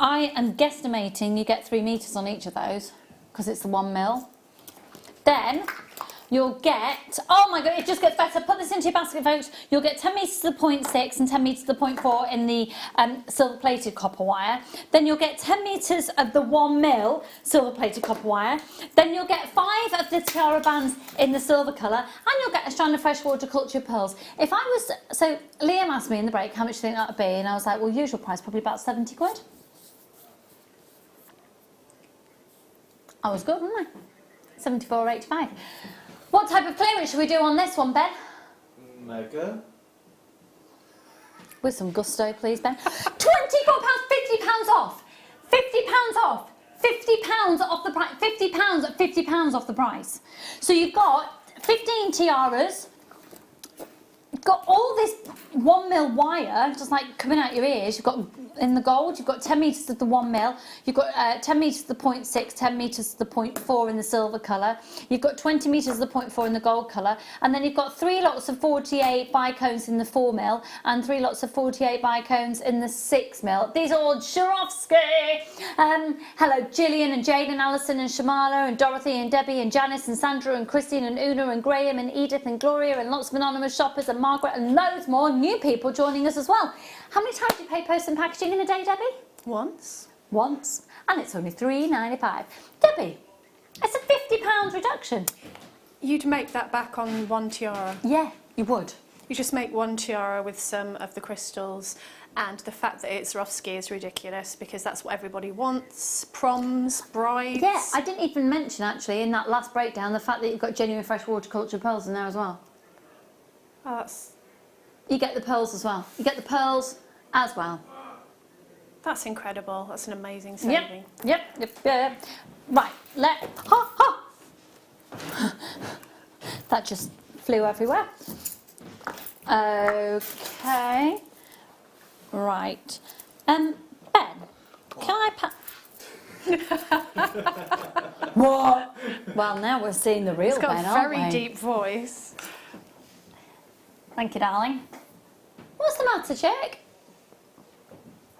I am guesstimating you get 3 metres on each of those because it's the 1mm. Then you'll get, oh my god, it just gets better. Put this into your basket, folks. You'll get 10 metres to the 0.6 and 10 metres to the 0.4 in the silver-plated copper wire. Then you'll get 10 metres of the 1mm silver-plated copper wire. Then you'll get 5 of the tiara bands in the silver colour, and you'll get a strand of freshwater culture pearls. If I was, so Liam asked me in the break how much do you think that would be, and I was like, well, usual price, probably about 70 quid. I was good, wasn't I? 74.85. What type of clearance should we do on this one, Ben? Mega. With some gusto, please, Ben. £24, £50 off. £50 off. £50 off the price. £50 at £50 off the price. So you've got 15 tiaras. You've got all this 1mm wire just like coming out your ears. You've got in the gold, you've got 10 metres of the 1mm, you've got 10 metres of the 0.6, 10 metres of the 0.4 in the silver colour, you've got 20 metres of the 0.4 in the gold colour, and then you've got 3 lots of 48 bicones in the 4mm and 3 lots of 48 bicones in the 6mm. These are all Swarovski. Hello Gillian and Jane and Alison and Shamala and Dorothy and Debbie and Janice and Sandra and Christine and Una and Graham and Edith and Gloria and lots of anonymous shoppers and Margaret and loads more new people joining us as well. How many times do you pay post and packaging in a day, Debbie? Once. Once. And it's only £3.95. Debbie, it's a £50 reduction. You'd make that back on one tiara? Yeah, you would. You just make one tiara with some of the crystals, and the fact that it's Swarovski is ridiculous because that's what everybody wants. Proms, brides. Yeah, I didn't even mention actually in that last breakdown the fact that you've got genuine fresh horticulture pearls in there as well. Oh, that's... You get the pearls as well. You get the pearls as well. That's incredible. That's an amazing saving. Yep. Right, that just flew everywhere. Okay. Right. Ben, can I What? Well, now we're seeing the real Ben, aren't we? It's got a very deep voice. Thank you, darling. What's the matter, chick?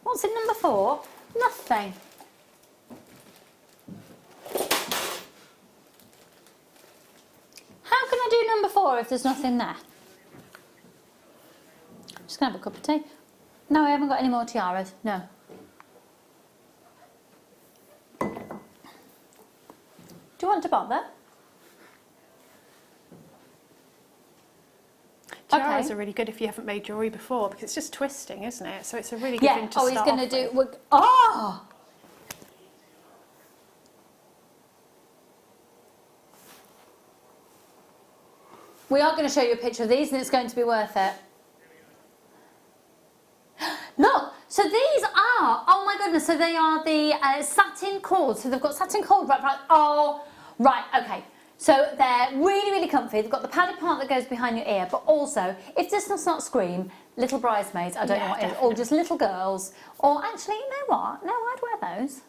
What's in number 4? Nothing. How can I do number 4 if there's nothing there? Just gonna have a cup of tea. No, I haven't got any more tiaras. No. Do you want to bother? Tiaras are really good if you haven't made jewellery before because it's just twisting, isn't it? So it's a really good thing to start he's going to off do... with. Oh! We are going to show you a picture of these and it's going to be worth it. Look, so these are, oh my goodness, so they are the satin cords. So they've got satin cord wrapped around, oh, right, okay. So they're really, really comfy. They've got the padded part that goes behind your ear, but also, if this does not scream, little bridesmaids, I don't know what it is, or just little girls, or actually, you know what? No, I'd wear those.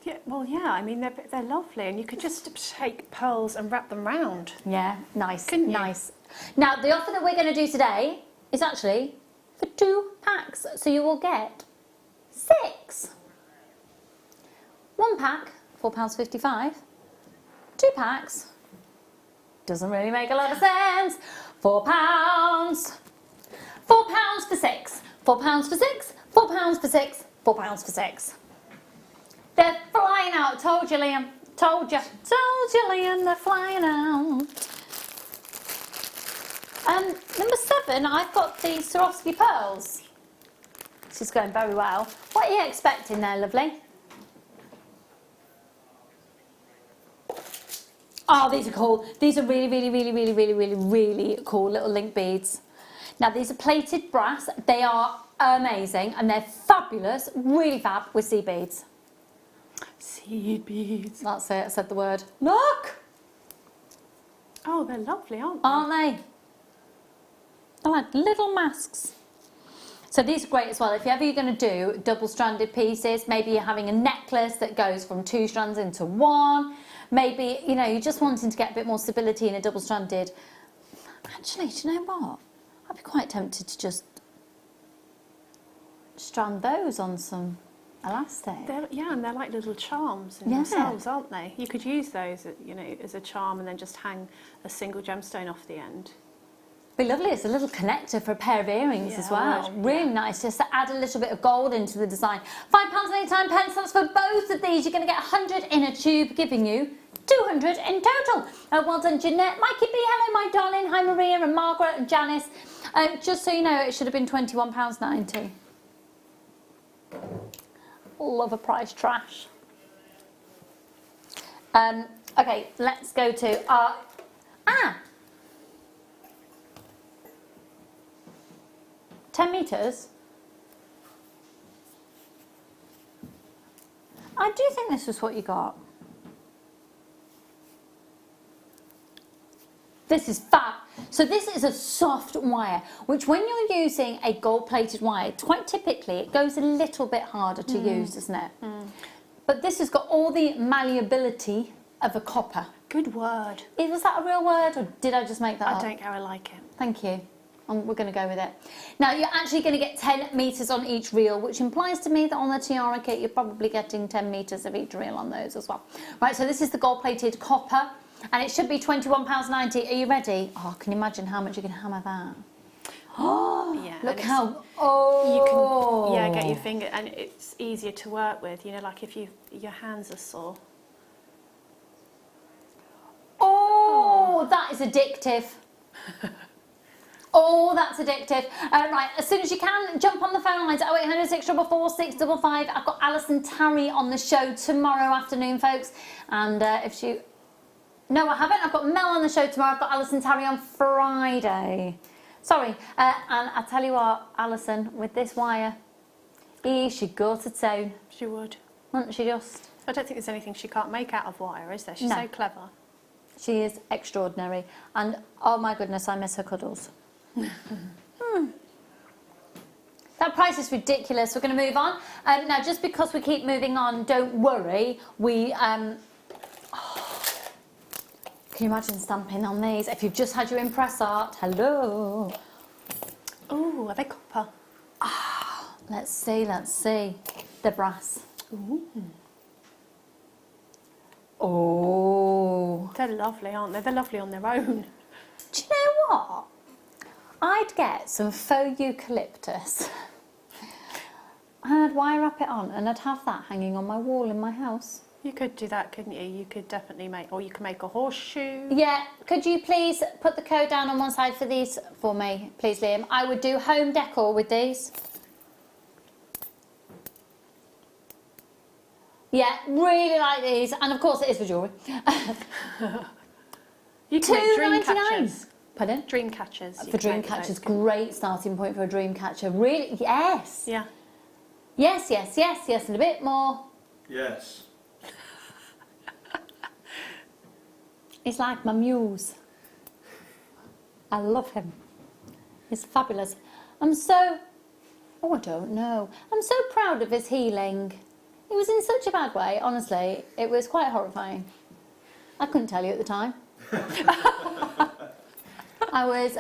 Yeah, well, yeah, I mean, they're lovely, and you could just take pearls and wrap them round. Yeah, nice, Couldn't you? nice. Now, the offer that we're going to do today is actually for 2 packs, so you will get 6. 1 pack, £4.55. 2 packs, doesn't really make a lot of sense. £4. £4 for 6. £4 for 6. £4 for 6. £4 for 6. They're flying out. Told you, Liam. Told you. Told you, Liam. They're flying out. Number 7, I've got the Swarovski pearls. This is going very well. What are you expecting there, lovely? Oh, these are cool. These are really, really, really, really, really, really, really cool little link beads. Now, these are plated brass. They are amazing and they're fabulous, really fab with seed beads. Seed beads. That's it, I said the word. Look! Oh, they're lovely, aren't they? Aren't they? They're like little masks. So these are great as well. If ever you're going to do double-stranded pieces, maybe you're having a necklace that goes from 2 strands into 1. Maybe, you know, you're just wanting to get a bit more stability in a double-stranded. Actually, do you know what? I'd be quite tempted to just strand those on some elastic. Yeah, and they're like little charms in themselves, aren't they? You could use those, you know, as a charm and then just hang a single gemstone off the end. Be lovely. It's a little connector for a pair of earrings as well. Really nice, just to add a little bit of gold into the design. £5.89. That's for both of these. You're going to get 100 in a tube, giving you 200 in total. Well done, Jeanette. Mikey B, hello, my darling. Hi, Maria and Margaret and Janice. Just so you know, it should have been £21.90. Love a price trash. Okay, let's go to our... 10 metres? I do think this was what you got. This is fab. So this is a soft wire, which when you're using a gold-plated wire, quite typically it goes a little bit harder to use, doesn't it? But this has got all the malleability of a copper. Good word. Was that a real word, or did I just make that up? I don't care, I like it. Thank you. We're going to go with it. Now, you're actually going to get 10 metres on each reel, which implies to me that on the tiara kit, you're probably getting 10 metres of each reel on those as well. Right, so this is the gold-plated copper, and it should be £21.90. Are you ready? Oh, can you imagine how much you can hammer that? Oh, yeah. Look how... You can, get your finger, and it's easier to work with, you know, like if your hands are sore. Oh, that is addictive. Oh, that's addictive. Right, as soon as you can, jump on the phone lines, 0800 644 655. I've got Alison Tarry on the show tomorrow afternoon, folks. And if she... No, I haven't. I've got Mel on the show tomorrow. I've got Alison Tarry on Friday. Sorry. And I tell you what, Alison, with this wire, she should go to town. She would. Wouldn't she just? I don't think there's anything she can't make out of wire, is there? She's so clever. She is extraordinary. And, oh my goodness, I miss her cuddles. That price is ridiculous. We're going to move on. Now, just because we keep moving on, don't worry. We... Can you imagine stamping on these? If you've just had your impress art, hello. Oh, are they copper? Ah, let's see. They're brass. Ooh. Oh. They're lovely, aren't they? They're lovely on their own. Do you know what? I'd get some faux eucalyptus. I'd wire up it on and I'd have that hanging on my wall in my house. You could do that, couldn't you? You could definitely make, or you can make a horseshoe. Yeah, could you please put the code down on one side for these for me, please, Liam? I would do home decor with these. Yeah, really like these, and of course it is for jewellery. You can make dream £2.99. catchers. Pardon? Dream catchers. For dream catchers, great starting point for a dream catcher. Really, yes. Yeah. Yes, yes, yes, yes, and a bit more. Yes. He's like my muse. I love him. He's fabulous. I'm so... Oh, I don't know. I'm so proud of his healing. It was in such a bad way, honestly. It was quite horrifying. I couldn't tell you at the time. I was,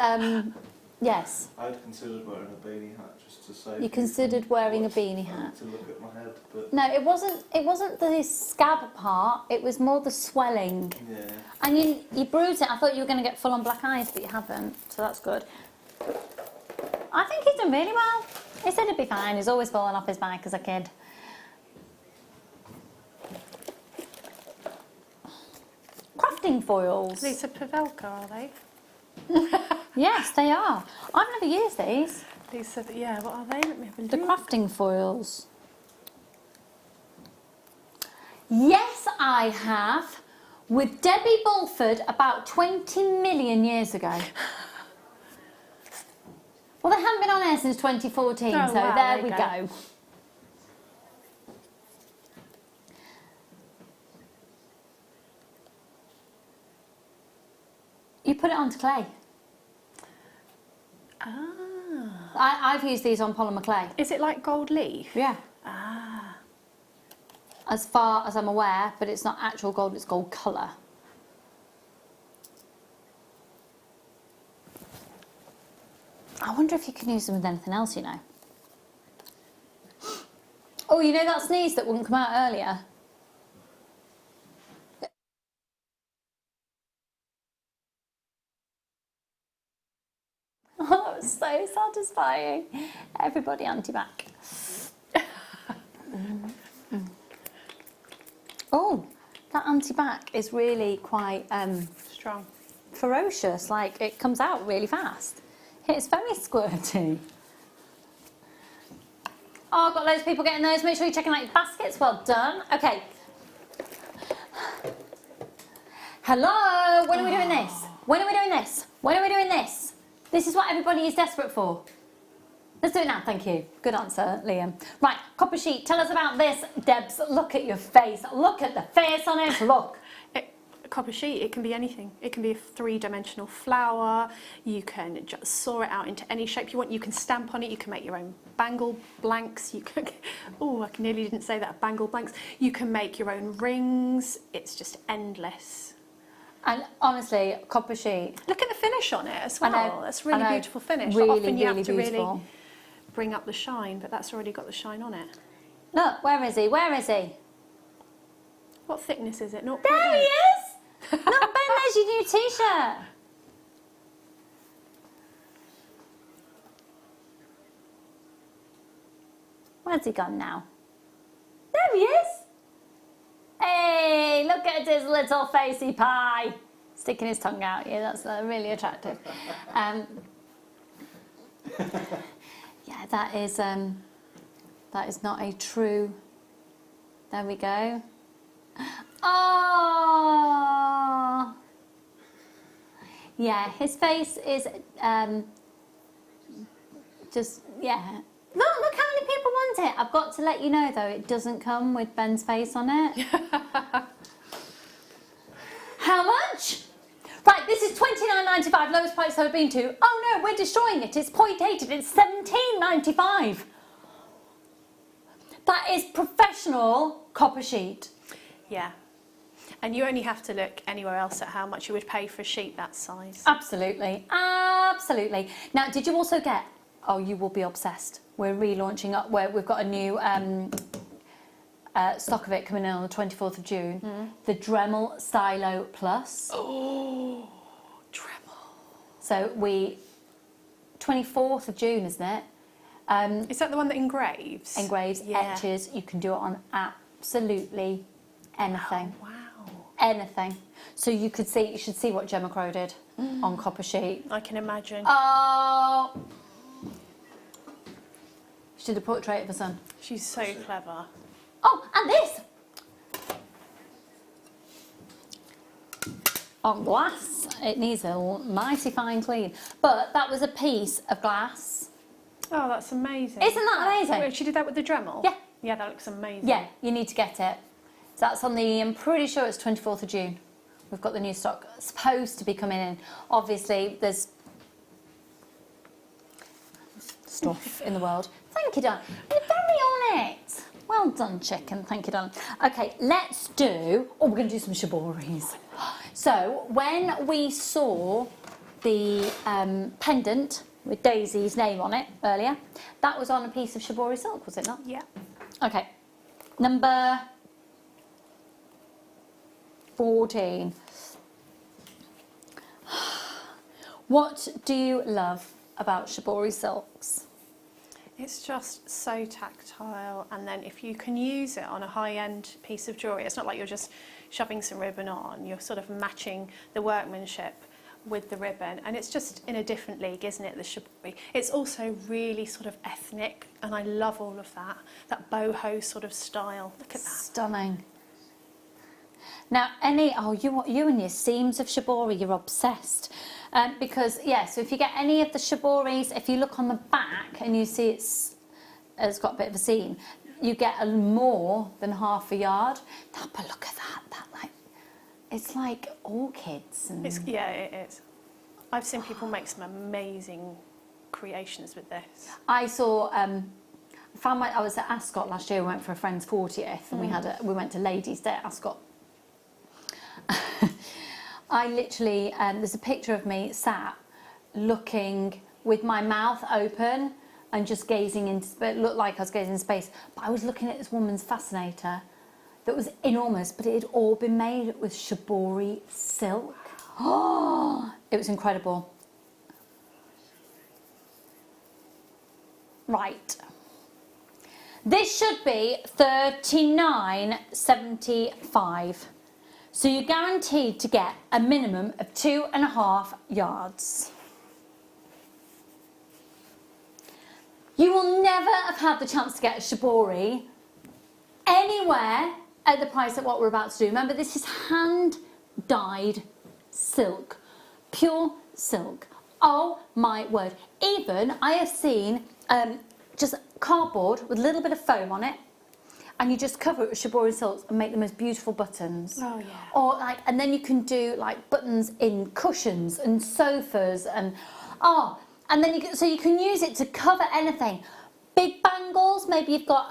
yes. I'd considered wearing a beanie hat just to say... You considered wearing a beanie hat? To look at my head, but... No, it wasn't the scab part, it was more the swelling. Yeah. And you bruised it. I thought you were going to get full on black eyes, but you haven't, so that's good. I think he's done really well. He said he'd be fine. He's always fallen off his bike as a kid. Crafting foils. These are Pavelka, are they? Yes, they are. I've never used these. These are, yeah, what are they? Let me have a look. The crafting foils. Yes, I have. With Debbie Bulford about 20 million years ago. Well, they haven't been on air since 2014, Oh, so wow, there we go. You put it onto clay. Ah. I've used these on polymer clay. Is it like gold leaf? Yeah. Ah. As far as I'm aware, but it's not actual gold, it's gold colour. I wonder if you can use them with anything else, you know. Oh, you know that sneeze that wouldn't come out earlier? Oh, that was so satisfying. Everybody anti-back. Oh, that anti-back is really quite strong, ferocious. Like, it comes out really fast. It's very squirty. Oh, I've got loads of people getting those. Make sure you're checking out your baskets. Well done. Okay. Hello. When are we doing this? When are we doing this? When are we doing this? This is what everybody is desperate for. Let's do it now, thank you. Good answer, Liam. Right, copper sheet, tell us about this. Debs, look at your face. Look at the face on it, look. Copper sheet, it can be anything. It can be a three-dimensional flower. You can just saw it out into any shape you want. You can stamp on it. You can make your own bangle blanks. You can, oh, I nearly didn't say that, bangle blanks. You can make your own rings. It's just endless. And honestly, copper sheet. Look at the finish on it as well. I know, that's really beautiful finish. Really, Often you really have to beautiful. really bring up the shine, but that's already got the shine on it. Look, where is he? Where is he? What thickness is it? Not There he is! Look, Ben, there's your new t-shirt. Where's he gone now? There he is. Hey, look at his little facey pie. Sticking his tongue out. Yeah, that's really attractive. Yeah, that is not a true... There we go. Oh! Yeah, his face is just, yeah. Look how many people want it. I've got to let you know, though, it doesn't come with Ben's face on it. How much? Right, this is $29.95, lowest price I've ever been to. Oh, no, we're destroying it. It's point-dated. It's $17.95. That is professional copper sheet. Yeah. And you only have to look anywhere else at how much you would pay for a sheet that size. Absolutely, absolutely. Now, did you also get, oh, you will be obsessed. We're relaunching up, we've got a new stock of it coming in on the 24th of June. The Dremel Stylo Plus. Oh, Dremel. So 24th of June, isn't it? Is that the one that engraves? Engraves, yeah. etches, you can do it on absolutely anything. Oh, wow. Anything. So you should see what Gemma Crow did on copper sheet. I can imagine. Oh! She did a portrait of her son. She's so clever. Oh, and this! On glass. It needs a mighty fine clean. But that was a piece of glass. Oh, that's amazing. Isn't that amazing? Wait, she did that with the Dremel? Yeah. Yeah, that looks amazing. Yeah, you need to get it. So that's on the, I'm pretty sure it's 24th of June. We've got the new stock supposed to be coming in. Obviously, there's stuff in the world. Thank you, darling. You're very on it. Well done, chicken. Thank you, darling. Okay, let's do... Oh, we're going to do some shiboris. So, when we saw the pendant with Daisy's name on it earlier, that was on a piece of shibori silk, was it not? Yeah. Okay. Number 14. What do you love about shibori silks? It's just so tactile, and then if you can use it on a high-end piece of jewellery, it's not like you're just shoving some ribbon on, you're sort of matching the workmanship with the ribbon, and it's just in a different league, isn't it, the shibori? It's also really sort of ethnic, and I love all of that boho sort of style. Look at that. Stunning. Now, you and your seams of shibori, you're obsessed. Because, yeah, so if you get any of the shiboris, if you look on the back and you see it's got a bit of a seam, you get more than half a yard. But look at that, it's like orchids. And... Yeah, it is. I've seen people make some amazing creations with this. I saw, I was at Ascot last year, we went for a friend's 40th, and we went to Ladies' Day at Ascot. I literally, there's a picture of me sat looking with my mouth open and just gazing into, it looked like I was gazing into space, but I was looking at this woman's fascinator that was enormous, but it had all been made with shibori silk. Oh, it was incredible. Right. This should be $39.75. So you're guaranteed to get a minimum of 2.5 yards. You will never have had the chance to get a shibori anywhere at the price at what we're about to do. Remember, this is hand-dyed silk, pure silk. Oh my word. Even I have seen just cardboard with a little bit of foam on it, and you just cover it with shibori silks and make the most beautiful buttons. Oh yeah. Or like, and then you can do like buttons in cushions and sofas and and then so you can use it to cover anything. Big bangles, maybe you've got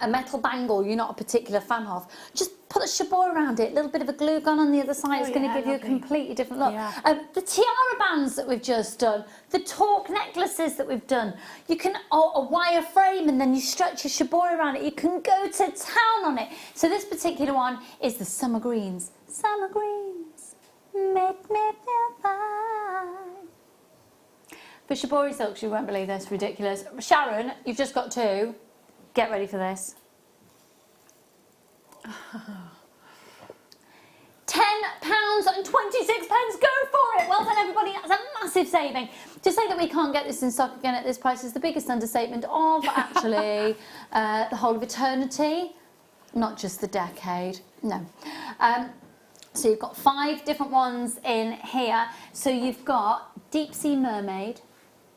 a metal bangle you're not a particular fan of. Just put a shibori around it, a little bit of a glue gun on the other side. It's going to give you a completely different look. Yeah. The tiara bands that we've just done, the torque necklaces that we've done, you can, a wire frame, and then you stretch your shibori around it. You can go to town on it. So this particular one is the summer greens. Summer greens make me feel fine. For shibori silks, you won't believe this, ridiculous. Sharon, you've just got 2. Get ready for this. £10.26. Go for it. Well done, everybody. That's a massive saving. To say that we can't get this in stock again at this price is the biggest understatement of actually the whole of eternity, not just the decade. No. So you've got 5 different ones in here. So you've got Deep Sea Mermaid,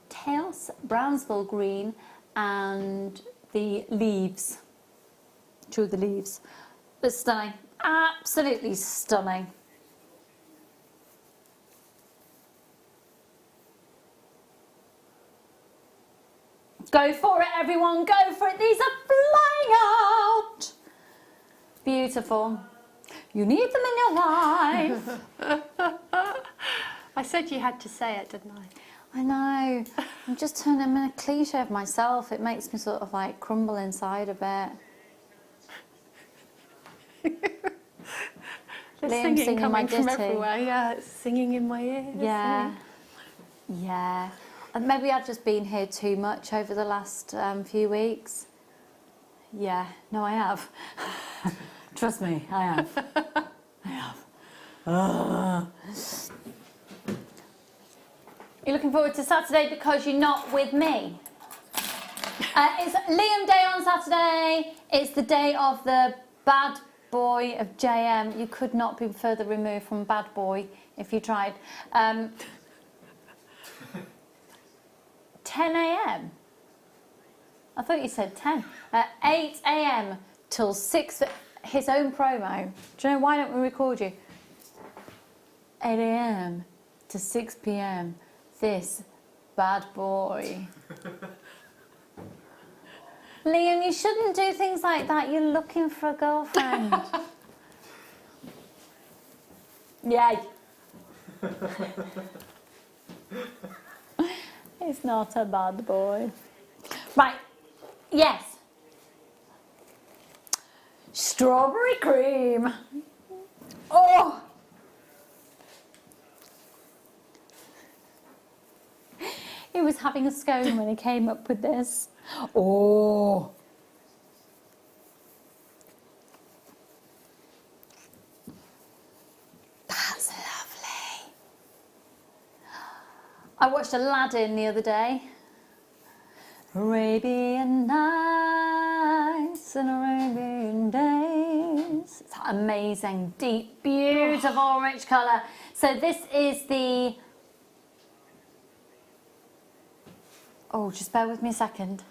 Taos, Brownsville Green, and the leaves. 2 of the leaves. They're stunning. Absolutely stunning. Go for it, everyone. Go for it. These are flying out. Beautiful. You need them in your life. I said you had to say it, didn't I? I know. I'm just turning a cliche of myself. It makes me sort of like crumble inside a bit. There's Liam singing coming my from ditty. everywhere. Yeah, it's singing in my ear. Yeah. Yeah. And maybe I've just been here too much over the last few weeks. Yeah. No, I have. Trust me, I have. I have. You're looking forward to Saturday because you're not with me. It's Liam Day on Saturday. It's the day of the bad boy of JM. You could not be further removed from bad boy if you tried. 10 a.m. I thought you said 10. 8 a.m. till 6. His own promo. Do you know why don't we record you? 8 a.m. to 6 p.m. This bad boy. Liam, you shouldn't do things like that. You're looking for a girlfriend. Yay. He's not a bad boy. Right. Yes. Strawberry cream. Oh. He was having a scone when he came up with this. Oh. That's lovely. I watched Aladdin the other day. Arabian nights and Arabian days. It's amazing, deep, beautiful, rich colour. So this is the... Oh, just bear with me a second.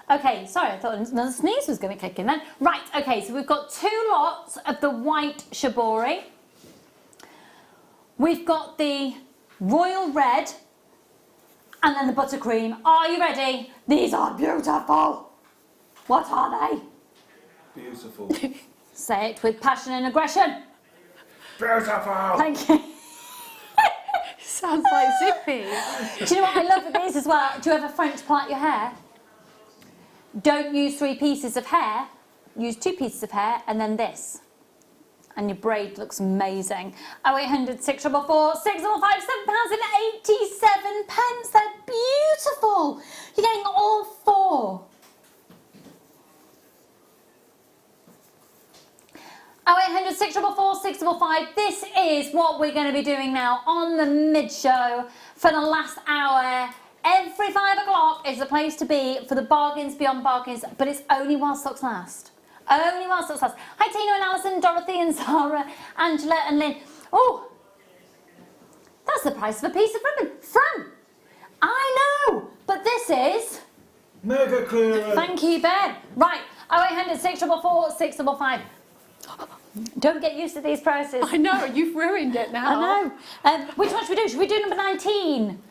Okay, sorry, I thought another sneeze was going to kick in then. Right, okay, so we've got 2 lots of the white shibori. We've got the royal red and then the buttercream. Are you ready? These are beautiful. What are they? Beautiful. Say it with passion and aggression. Beautiful. Thank you. Sounds like Zippy. Do you know what I love with these as well? Do you ever French plait your hair? Don't use 3 pieces of hair. Use 2 pieces of hair and then this. and your braid looks amazing. 0800 644 655 £7.87. They're beautiful. You're getting all 4. 0800 644 655. This is what we're going to be doing now on the mid-show for the last hour. Every 5 o'clock is the place to be for the bargains beyond bargains, but it's only while stocks last. Only while stocks last. Hi Tina and Alison, Dorothy and Sarah, Angela and Lynn. Oh, that's the price of a piece of ribbon. Fran, I know, but this is... Mega clearance. Thank you, Ben. Right, 0800 644 655. Don't get used to these prices. I know, you've ruined it now. I know. Which one should we do? Should we do number 19?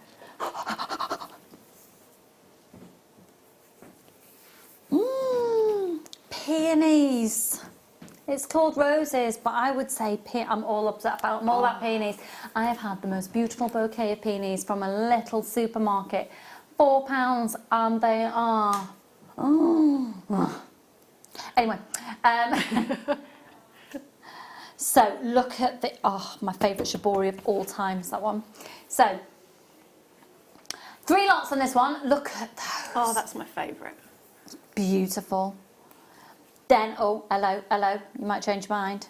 Peonies. It's called roses, but I would say I'm all upset about. I'm all about peonies. I have had the most beautiful bouquet of peonies from a little supermarket. £4, and they are. Anyway, so look at the my favourite shibori of all time is that one. So 3 lots on this one. Look at those. Oh, that's my favourite. Beautiful. Then, oh, hello, you might change your mind.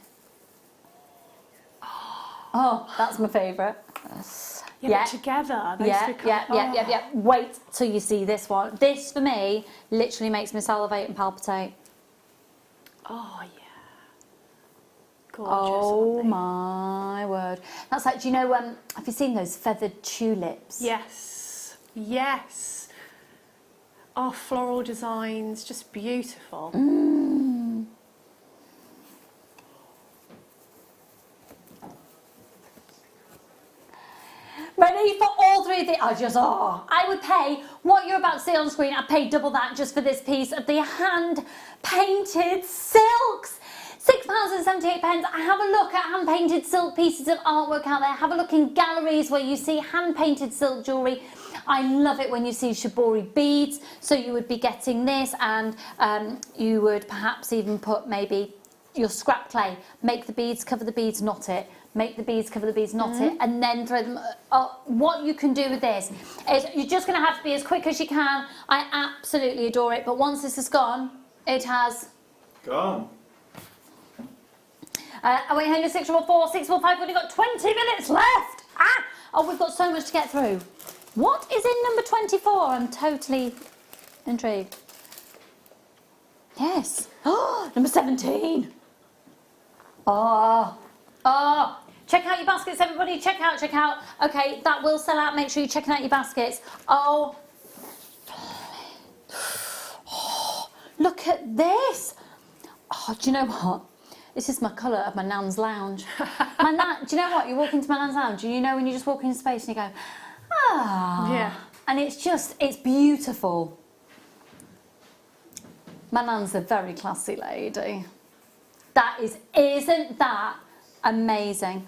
Oh, that's my favourite. Yeah, but together, those two yeah. Wait till you see this one. This, for me, literally makes me salivate and palpitate. Oh, yeah. Gorgeous, Oh, my word. That's like, do you know, have you seen those feathered tulips? Yes, yes. Oh, floral designs, just beautiful. Ready for all 3 of the... I would pay what you're about to see on screen. I'd pay double that just for this piece of the hand-painted silks. £6.78. Have a look at hand-painted silk pieces of artwork out there. Have a look in galleries where you see hand-painted silk jewellery. I love it when you see shibori beads. So you would be getting this, and you would perhaps even put maybe your scrap clay. Make the beads, cover the beads, knot it. Make the beads, cover the beads, knot it, and then throw them. What you can do with this is you're just going to have to be as quick as you can. I absolutely adore it, but once this is gone, it has... Gone. 0800 644 645. We've only got 20 minutes left. Oh, we've got so much to get through. What is in number 24? I'm totally intrigued. Yes. Oh, number 17. Check out your baskets, everybody. Check out. Okay, that will sell out. Make sure you're checking out your baskets. Oh, look at this. Oh, do you know what? This is my colour of my nan's lounge. Do you know what? You walk into my nan's lounge and you know when you just walk into space and you go, Yeah. And it's beautiful. My nan's a very classy lady. Isn't that amazing?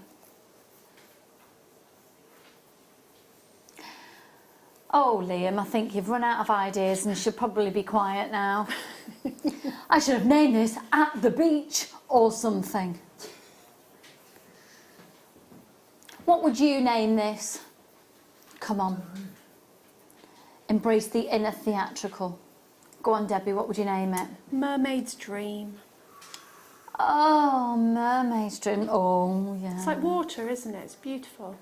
Oh, Liam, I think you've run out of ideas and should probably be quiet now. I should have named this At the Beach or something. What would you name this? Come on. Embrace the inner theatrical. Go on, Debbie, what would you name it? Mermaid's Dream. Oh, Mermaid's Dream. Oh, yeah. It's like water, isn't it? It's beautiful.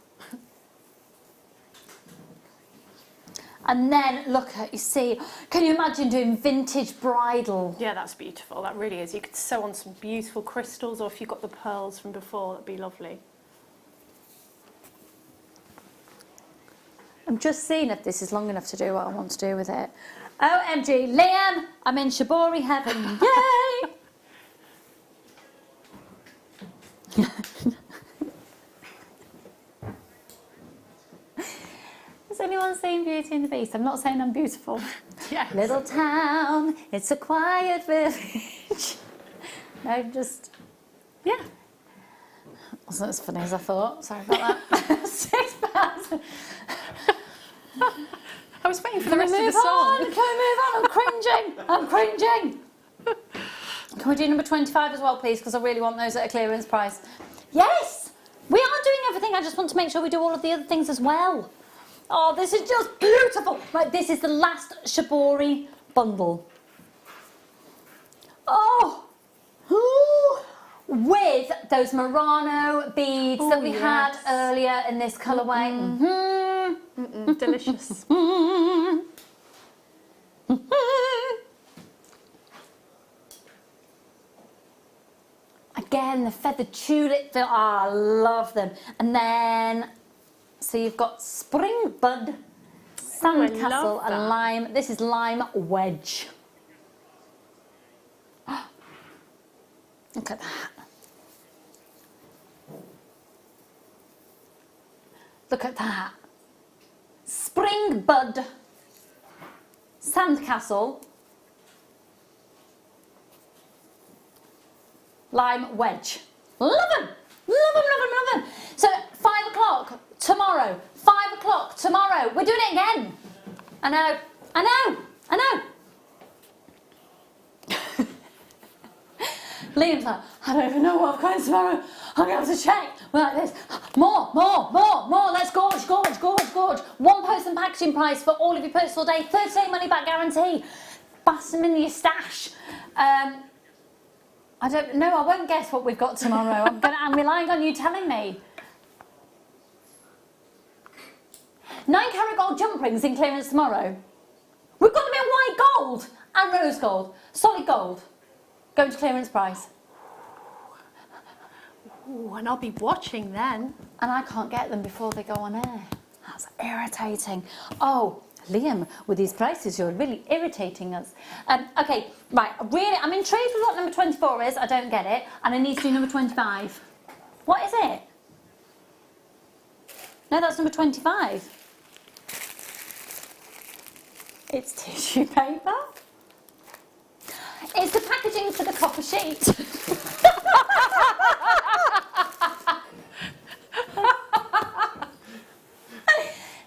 And then look at, you see, can you imagine doing vintage bridal? Yeah, that's beautiful. That really is. You could sew on some beautiful crystals, or if you've got the pearls from before, that'd be lovely. I'm just seeing if this is long enough to do what I want to do with it. OMG, Liam, I'm in shibori heaven. Yay! Has anyone seen Beauty and the Beast? I'm not saying I'm beautiful. Yeah. Little town, it's a quiet village. No, just... Yeah. Wasn't as funny as I thought. Sorry about that. £6. I was waiting for Can the we rest of move the song. on? Can we move on? I'm cringing. Can we do number 25 as well, please? Because I really want those at a clearance price. Yes! We are doing everything. I just want to make sure we do all of the other things as well. Oh, this is just beautiful. Right, this is the last shibori bundle. Oh! Ooh. With those Murano beads that we had earlier in this colourway. Delicious. Again, the feathered tulip, I love them. And then, so you've got Spring Bud, Sandcastle and Lime. This is Lime Wedge. Look at that. Look at that. Spring Bud, Sandcastle, Lime Wedge. Love them! Love them, love them, love them. So 5 o'clock tomorrow. 5 o'clock tomorrow. We're doing it again. I know. I know. I know. Liam's like, I don't even know what I'm going tomorrow. I'm going to have to check. We're like this. More. Let's gorge. One post and packaging price for all of your purchase all day. 30-day money back guarantee. Bash them in your stash. I don't know. I won't guess what we've got tomorrow. I'm relying on you telling me. 9-carat gold jump rings in clearance tomorrow. We've got them in white gold and rose gold. Solid gold. Going to clearance price. Ooh, and I'll be watching then. And I can't get them before they go on air. That's irritating. Oh, Liam, with these prices, you're really irritating us. Okay, right, really, I'm intrigued with what number 24 is. I don't get it. And I need to do number 25. What is it? No, that's number 25. It's tissue paper. It's the packaging for the copper sheet.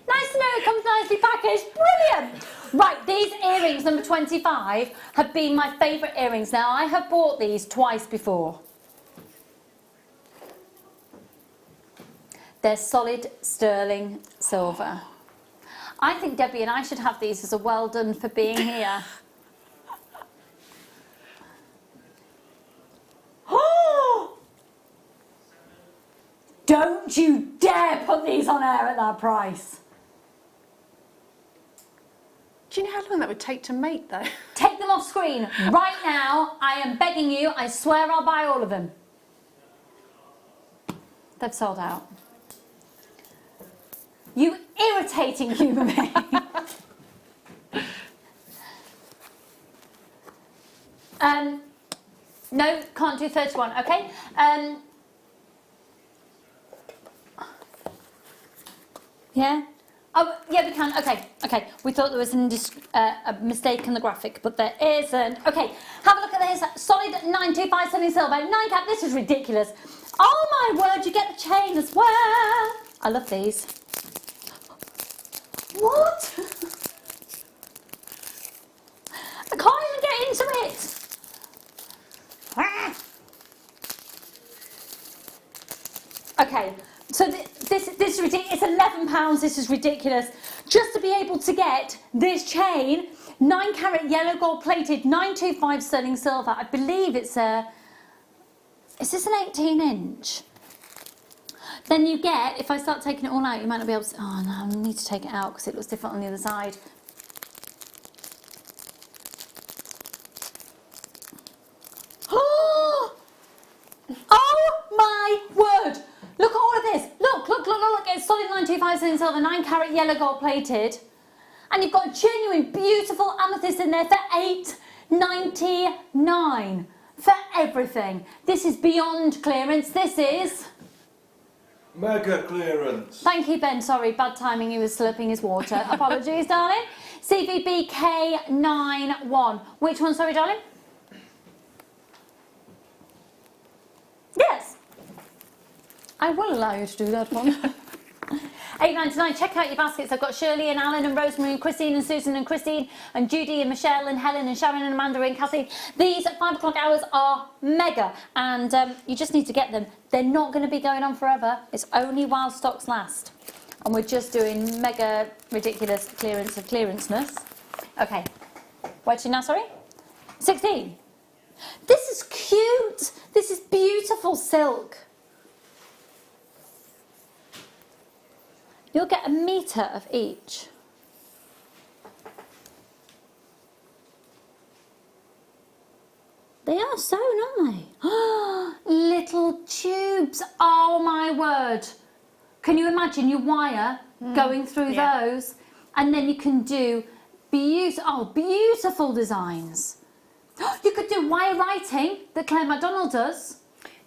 Nice to know it comes nicely packaged. Brilliant. Right, these earrings, number 25, have been my favourite earrings. Now, I have bought these twice before. They're solid sterling silver. I think Debbie and I should have these as a well done for being here. Don't you dare put these on air at that price. Do you know how long that would take to make though? Take them off screen right now. I am begging you. I swear I'll buy all of them. They've sold out. You irritating human being. No, can't do 31, okay? Yeah? Oh, yeah, we can. Okay. We thought there was a mistake in the graphic, but there isn't. Okay, have a look at this. Solid 925 sterling silver. 9-cap. This is ridiculous. Oh, my word, you get the chain as well. I love these. What? I can't even get into it. Okay, so this is ridiculous. It's £11. This is ridiculous. Just to be able to get this chain, 9-carat yellow gold plated, 925 sterling silver. I believe it's a. Is this an 18-inch? Then you get, if I start taking it all out, you might not be able to. Oh no, I need to take it out because it looks different on the other side. Oh my word! Look at all of this. Look. It's solid 925 sterling silver, 9-carat yellow gold plated. And you've got a genuine, beautiful amethyst in there for $8.99 for everything. This is beyond clearance. This is mega clearance. Thank you, Ben. Sorry, bad timing. He was slurping his water. Apologies, darling. CVB K91. Which one, sorry, darling? Yes. I will allow you to do that one. £8.99. Check out your baskets. I've got Shirley and Alan and Rosemary and Christine and Susan and Christine and Judy and Michelle and Helen and Sharon and Amanda and Kathleen. These 5 o'clock hours are mega, and you just need to get them. They're not going to be going on forever. It's only while stocks last. And we're just doing mega ridiculous clearance of clearanceness. Okay, where to now, sorry? 16. This is cute. This is beautiful silk. You'll get 1 metre of each. They are sewn, aren't they? Little tubes. Oh my word. Can you imagine your wire going through those? And then you can do beautiful designs. You could do wire writing that Claire McDonald does.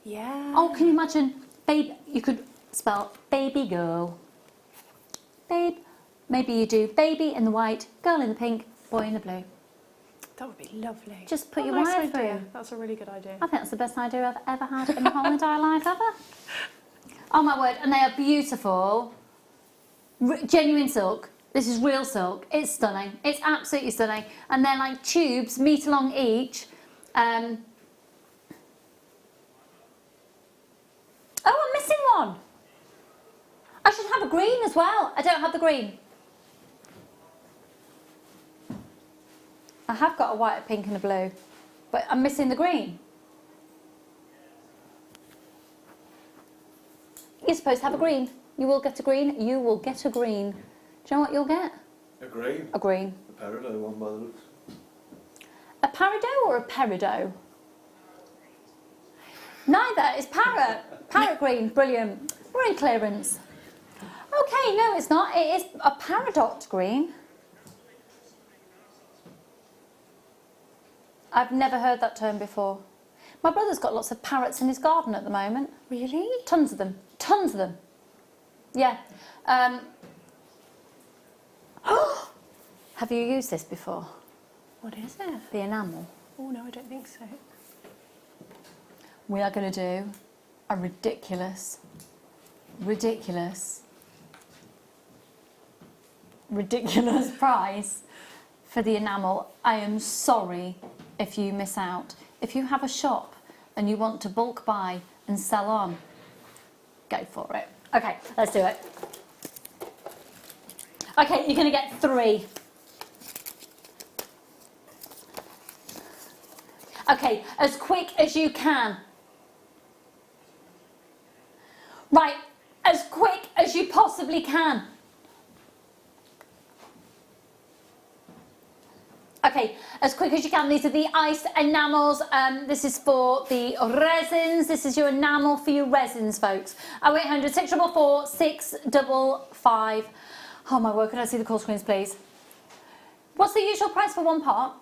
Yeah. Oh, can you imagine? Babe, you could spell baby girl. Babe. Maybe you do baby in the white, girl in the pink, boy in the blue. That would be lovely. Just put your nice wire idea. through. That's a really good idea. I think that's the best idea I've ever had in my whole entire life ever. Oh my word, and they are beautiful. Genuine silk. This is real silk. It's stunning. It's absolutely stunning. And they're like tubes, metre long each. Oh, I'm missing one. I should have a green as well. I don't have the green. I have got a white, a pink and a blue, but I'm missing the green. You're supposed to have a green. You will get a green. You will get a green. Do you know what you'll get? A green. A green. A peridot one by the looks. A peridot or a peridot? Neither. It's parrot. Parrot green. Brilliant. We're in clearance. Okay, no, it's not. It is a peridot green. I've never heard that term before. My brother's got lots of parrots in his garden at the moment. Really? Tons of them. Tons of them. Yeah. Have you used this before? What is it? The enamel. Oh, no, I don't think so. We are going to do a ridiculous price for the enamel. I am sorry if you miss out. If you have a shop and you want to bulk buy and sell on, go for it. Okay, let's do it. Okay, you're going to get 3. Okay, as quick as you can. Right, as quick as you possibly can. Okay, as quick as you can. These are the iced enamels. This is for the resins. This is your enamel for your resins, folks. 0800 644 655. Oh my word, could I see the call screens, please? What's the usual price for one part?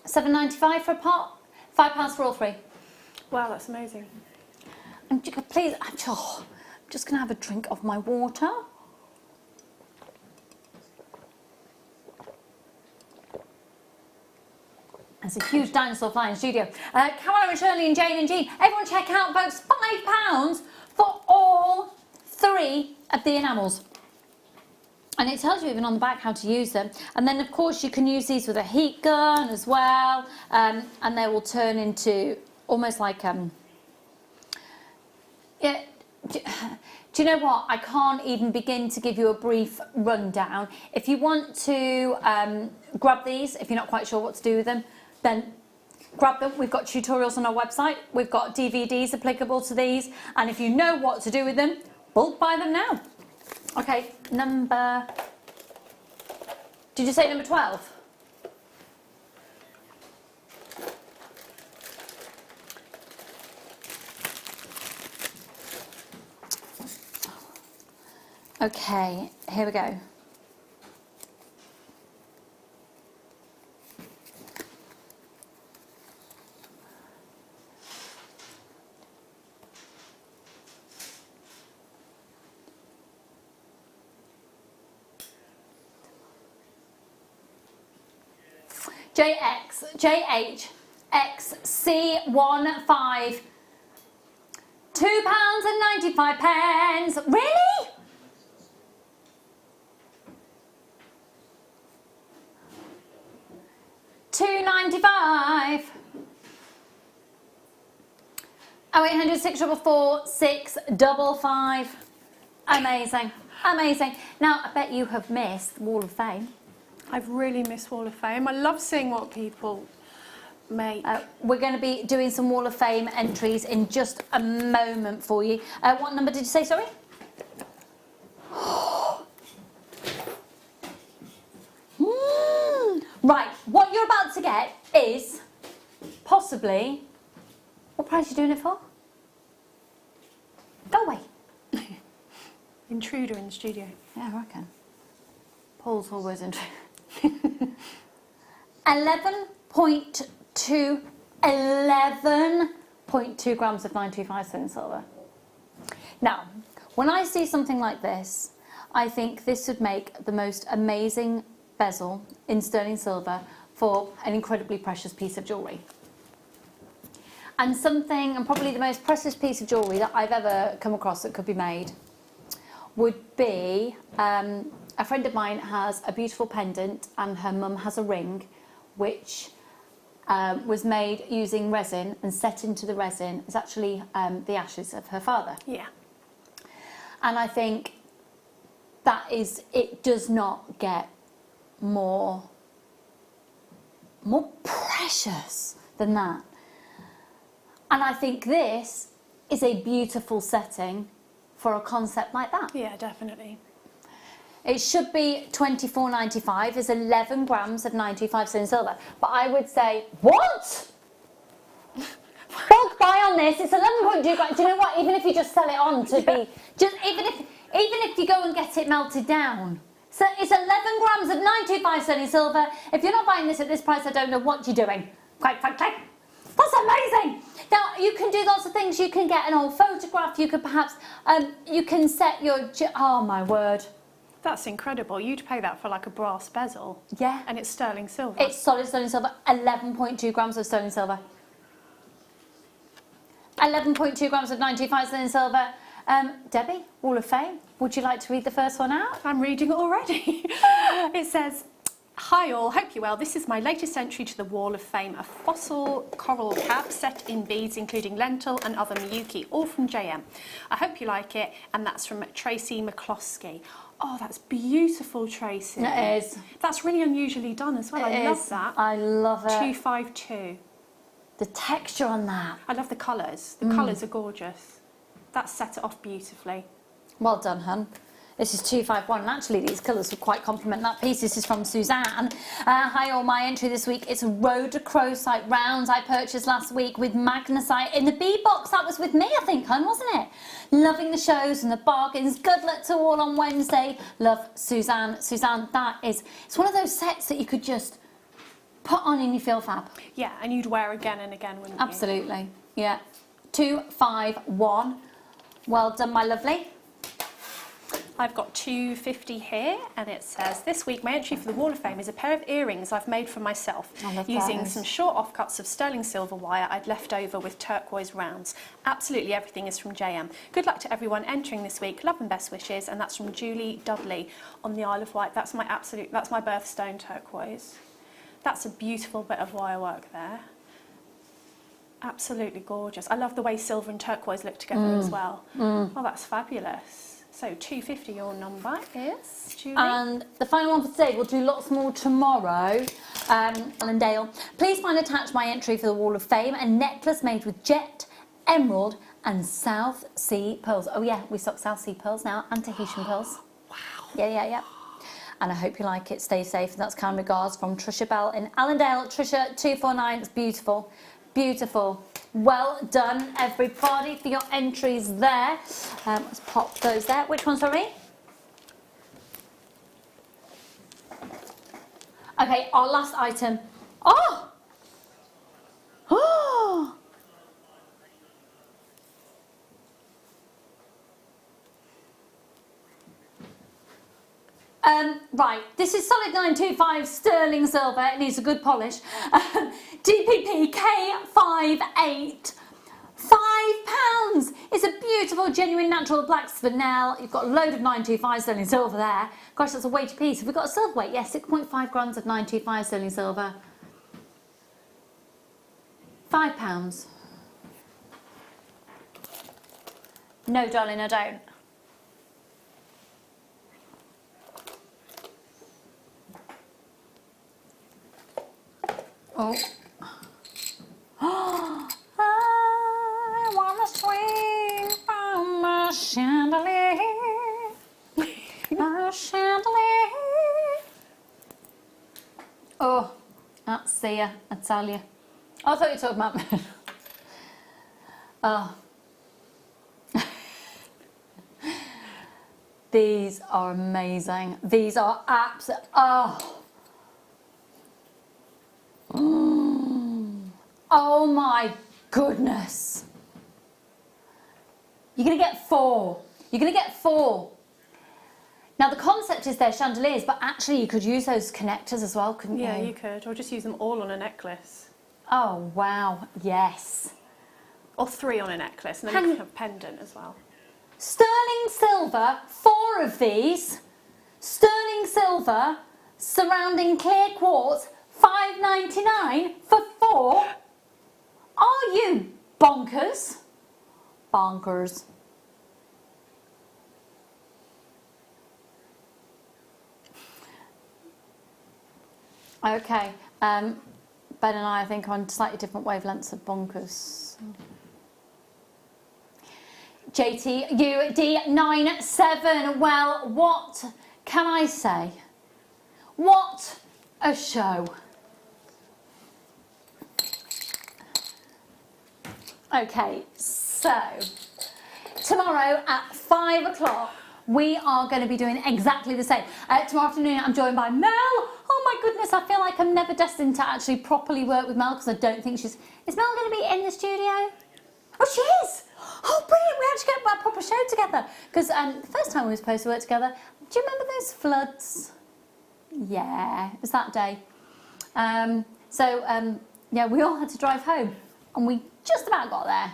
£7.95 for a part, £5 for all 3. Wow, that's amazing. Please, I'm just going to have a drink of my water. There's a huge dinosaur flying in the studio. Caroline and Shirley and Jane and Jean. Everyone check out, folks, £5 for all 3 of the enamels. And it tells you even on the back how to use them. And then, of course, you can use these with a heat gun as well. And they will turn into almost like... yeah. Do you know what? I can't even begin to give you a brief rundown. If you want to grab these, if you're not quite sure what to do with them, then grab them. We've got tutorials on our website. We've got DVDs applicable to these. And if you know what to do with them, bulk buy them now. Okay, number... Did you say number 12? Okay, here we go. JHXC15. £2 £2.95. Really? £2.95. 0800 644 655. Amazing, amazing. Now, I bet you have missed Wall of Fame. I've really missed Wall of Fame. I love seeing what people make. We're going to be doing some Wall of Fame entries in just a moment for you. What number did you say, sorry? Right, what you're about to get is possibly... What price are you doing it for? Go away. Intruder in the studio. Yeah, I reckon. Paul's always intruder. 11.2 grams of 925 sterling silver. Now, when I see something like this, I think this would make the most amazing bezel in sterling silver for an incredibly precious piece of jewellery. And probably the most precious piece of jewellery that I've ever come across that could be made would be, a friend of mine has a beautiful pendant and her mum has a ring which was made using resin, and set into the resin is actually the ashes of her father. Yeah. And I think it does not get more precious than that. And I think this is a beautiful setting for a concept like that. Yeah, definitely. It should be £24.95. It's 11 grams of 925 sterling silver. But I would say, what? Bulk buy on this. It's 11.2 grams. Do you know what? Even if you just sell it on to be, even if you go and get it melted down. So it's 11 grams of 925 sterling silver. If you're not buying this at this price, I don't know what you're doing. Quite frankly. That's amazing. Now, you can do lots of things. You can get an old photograph. You could perhaps, you can set your, oh my word. That's incredible. You'd pay that for like a brass bezel. Yeah. And it's sterling silver. It's solid sterling silver, 11.2 grams of sterling silver. 11.2 grams of 925 sterling silver. Debbie, Wall of Fame, would you like to read the first one out? I'm reading it already. It says, hi all, hope you're well. This is my latest entry to the Wall of Fame, a fossil coral cap set in beads including lentil and other miyuki, all from JM. I hope you like it, and that's from Tracy McCloskey. Oh, that's beautiful, Tracy. It is. That's really unusually done as well. I love that. I love it. 252. The texture on that. I love the colours. The colours are gorgeous. That set it off beautifully. Well done, hun. This is 251, and actually these colours would quite complement that piece. This is from Suzanne. Hi all, my entry this week, it's rhodochrosite rounds I purchased last week with magnesite in the B box. That was with me, I think, hun, wasn't it? Loving the shows and the bargains. Good luck to all on Wednesday. Love, Suzanne. Suzanne, it's one of those sets that you could just put on and you feel fab. Yeah, and you'd wear again and again, wouldn't you? Absolutely, yeah. 251. Well done, my lovely. I've got 250 here, and it says, this week my entry for the Wall of Fame is a pair of earrings I've made for myself using some short offcuts of sterling silver wire I'd left over with turquoise rounds. Absolutely everything is from JM. Good luck to everyone entering this week. Love and best wishes. And that's from Julie Dudley on the Isle of Wight. That's my birthstone turquoise. That's a beautiful bit of wire work there. Absolutely gorgeous. I love the way silver and turquoise look together as well. Oh, that's fabulous. So 250, your number is, Julie? And the final one for today, we'll do lots more tomorrow. Allendale. Please find attached my entry for the Wall of Fame, a necklace made with jet, emerald and South Sea pearls. Oh yeah, we stock South Sea pearls now and Tahitian pearls. Wow. Yeah. And I hope you like it. Stay safe. And that's kind regards from Trisha Bell in Allendale. Trisha, 249, it's beautiful. Beautiful. Well done, everybody, for your entries there. Let's pop those there. Which one, sorry? Okay, our last item. Oh! Oh! Right, this is solid 925 sterling silver. It needs a good polish. DPP K58. £5. It's a beautiful, genuine, natural blacks for Nell. You've got a load of 925 sterling silver there. Gosh, that's a weighty piece. Have we got a silver weight? Yeah, 6.5 grams of 925 sterling silver. £5. No, darling, I don't. Oh. I wanna swing from a chandelier. A chandelier. Oh, that's the, I tell you. I thought you were talking about me. Oh. These are amazing. These are absolute. Oh. Oh my goodness. You're going to get 4. You're going to get 4. Now the concept is they're chandeliers, but actually you could use those connectors as well, couldn't you? Yeah, you could. Or just use them all on a necklace. Oh wow, yes. Or 3 on a necklace, and then you can have a pendant as well. Sterling silver, 4 of these. Sterling silver, surrounding clear quartz, $5.99 for 4. Are you bonkers? Bonkers. Okay, Ben and I think are on slightly different wavelengths of bonkers. JTUD97, well, what can I say? What a show. Okay, so tomorrow at 5 o'clock we are going to be doing exactly the same. Tomorrow afternoon I'm joined by Mel. Oh my goodness, I feel like I'm never destined to actually properly work with Mel because I don't think she's... Is Mel going to be in the studio? Oh, she is! Oh, brilliant, we actually get a proper show together. Because the first time we were supposed to work together, do you remember those floods? Yeah, it was that day. Yeah, we all had to drive home and we just about got there.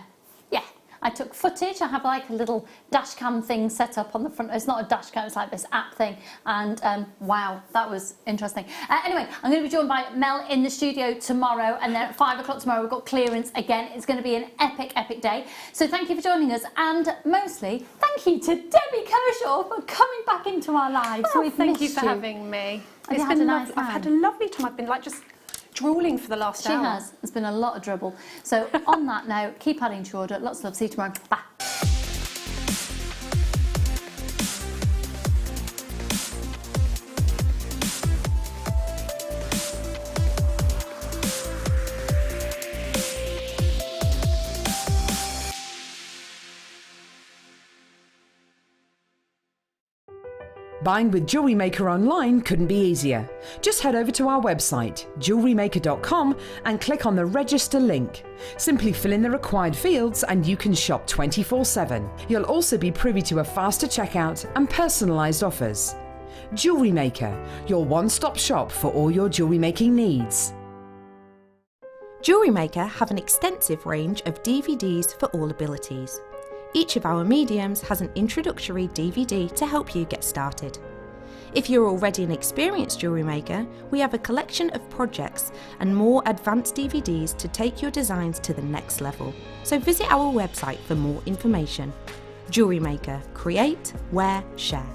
Yeah, I took footage. I have like a little dash cam thing set up on the front. It's not a dash cam, it's like this app thing. And wow, that was interesting. Anyway, I'm going to be joined by Mel in the studio tomorrow, and then at 5 o'clock tomorrow we've got clearance again. It's going to be an epic, epic day. So thank you for joining us, and mostly thank you to Debbie Kershaw for coming back into our lives. Oh, We've thank you missed for having me. Have It's you had been a nice lovely. I've had a lovely time. I've been like just drooling for the last hour. She has. It's been a lot of dribble. So on that note, keep adding to your order. Lots of love. See you tomorrow. Bye. Buying with Jewellery Maker online couldn't be easier. Just head over to our website, JewelleryMaker.com, and click on the register link. Simply fill in the required fields and you can shop 24/7. You'll also be privy to a faster checkout and personalised offers. Jewellery Maker, your one-stop shop for all your jewellery making needs. Jewellery Maker have an extensive range of DVDs for all abilities. Each of our mediums has an introductory DVD to help you get started. If you're already an experienced jewellery maker, we have a collection of projects and more advanced DVDs to take your designs to the next level. So visit our website for more information. Jewellery Maker, create, wear, share.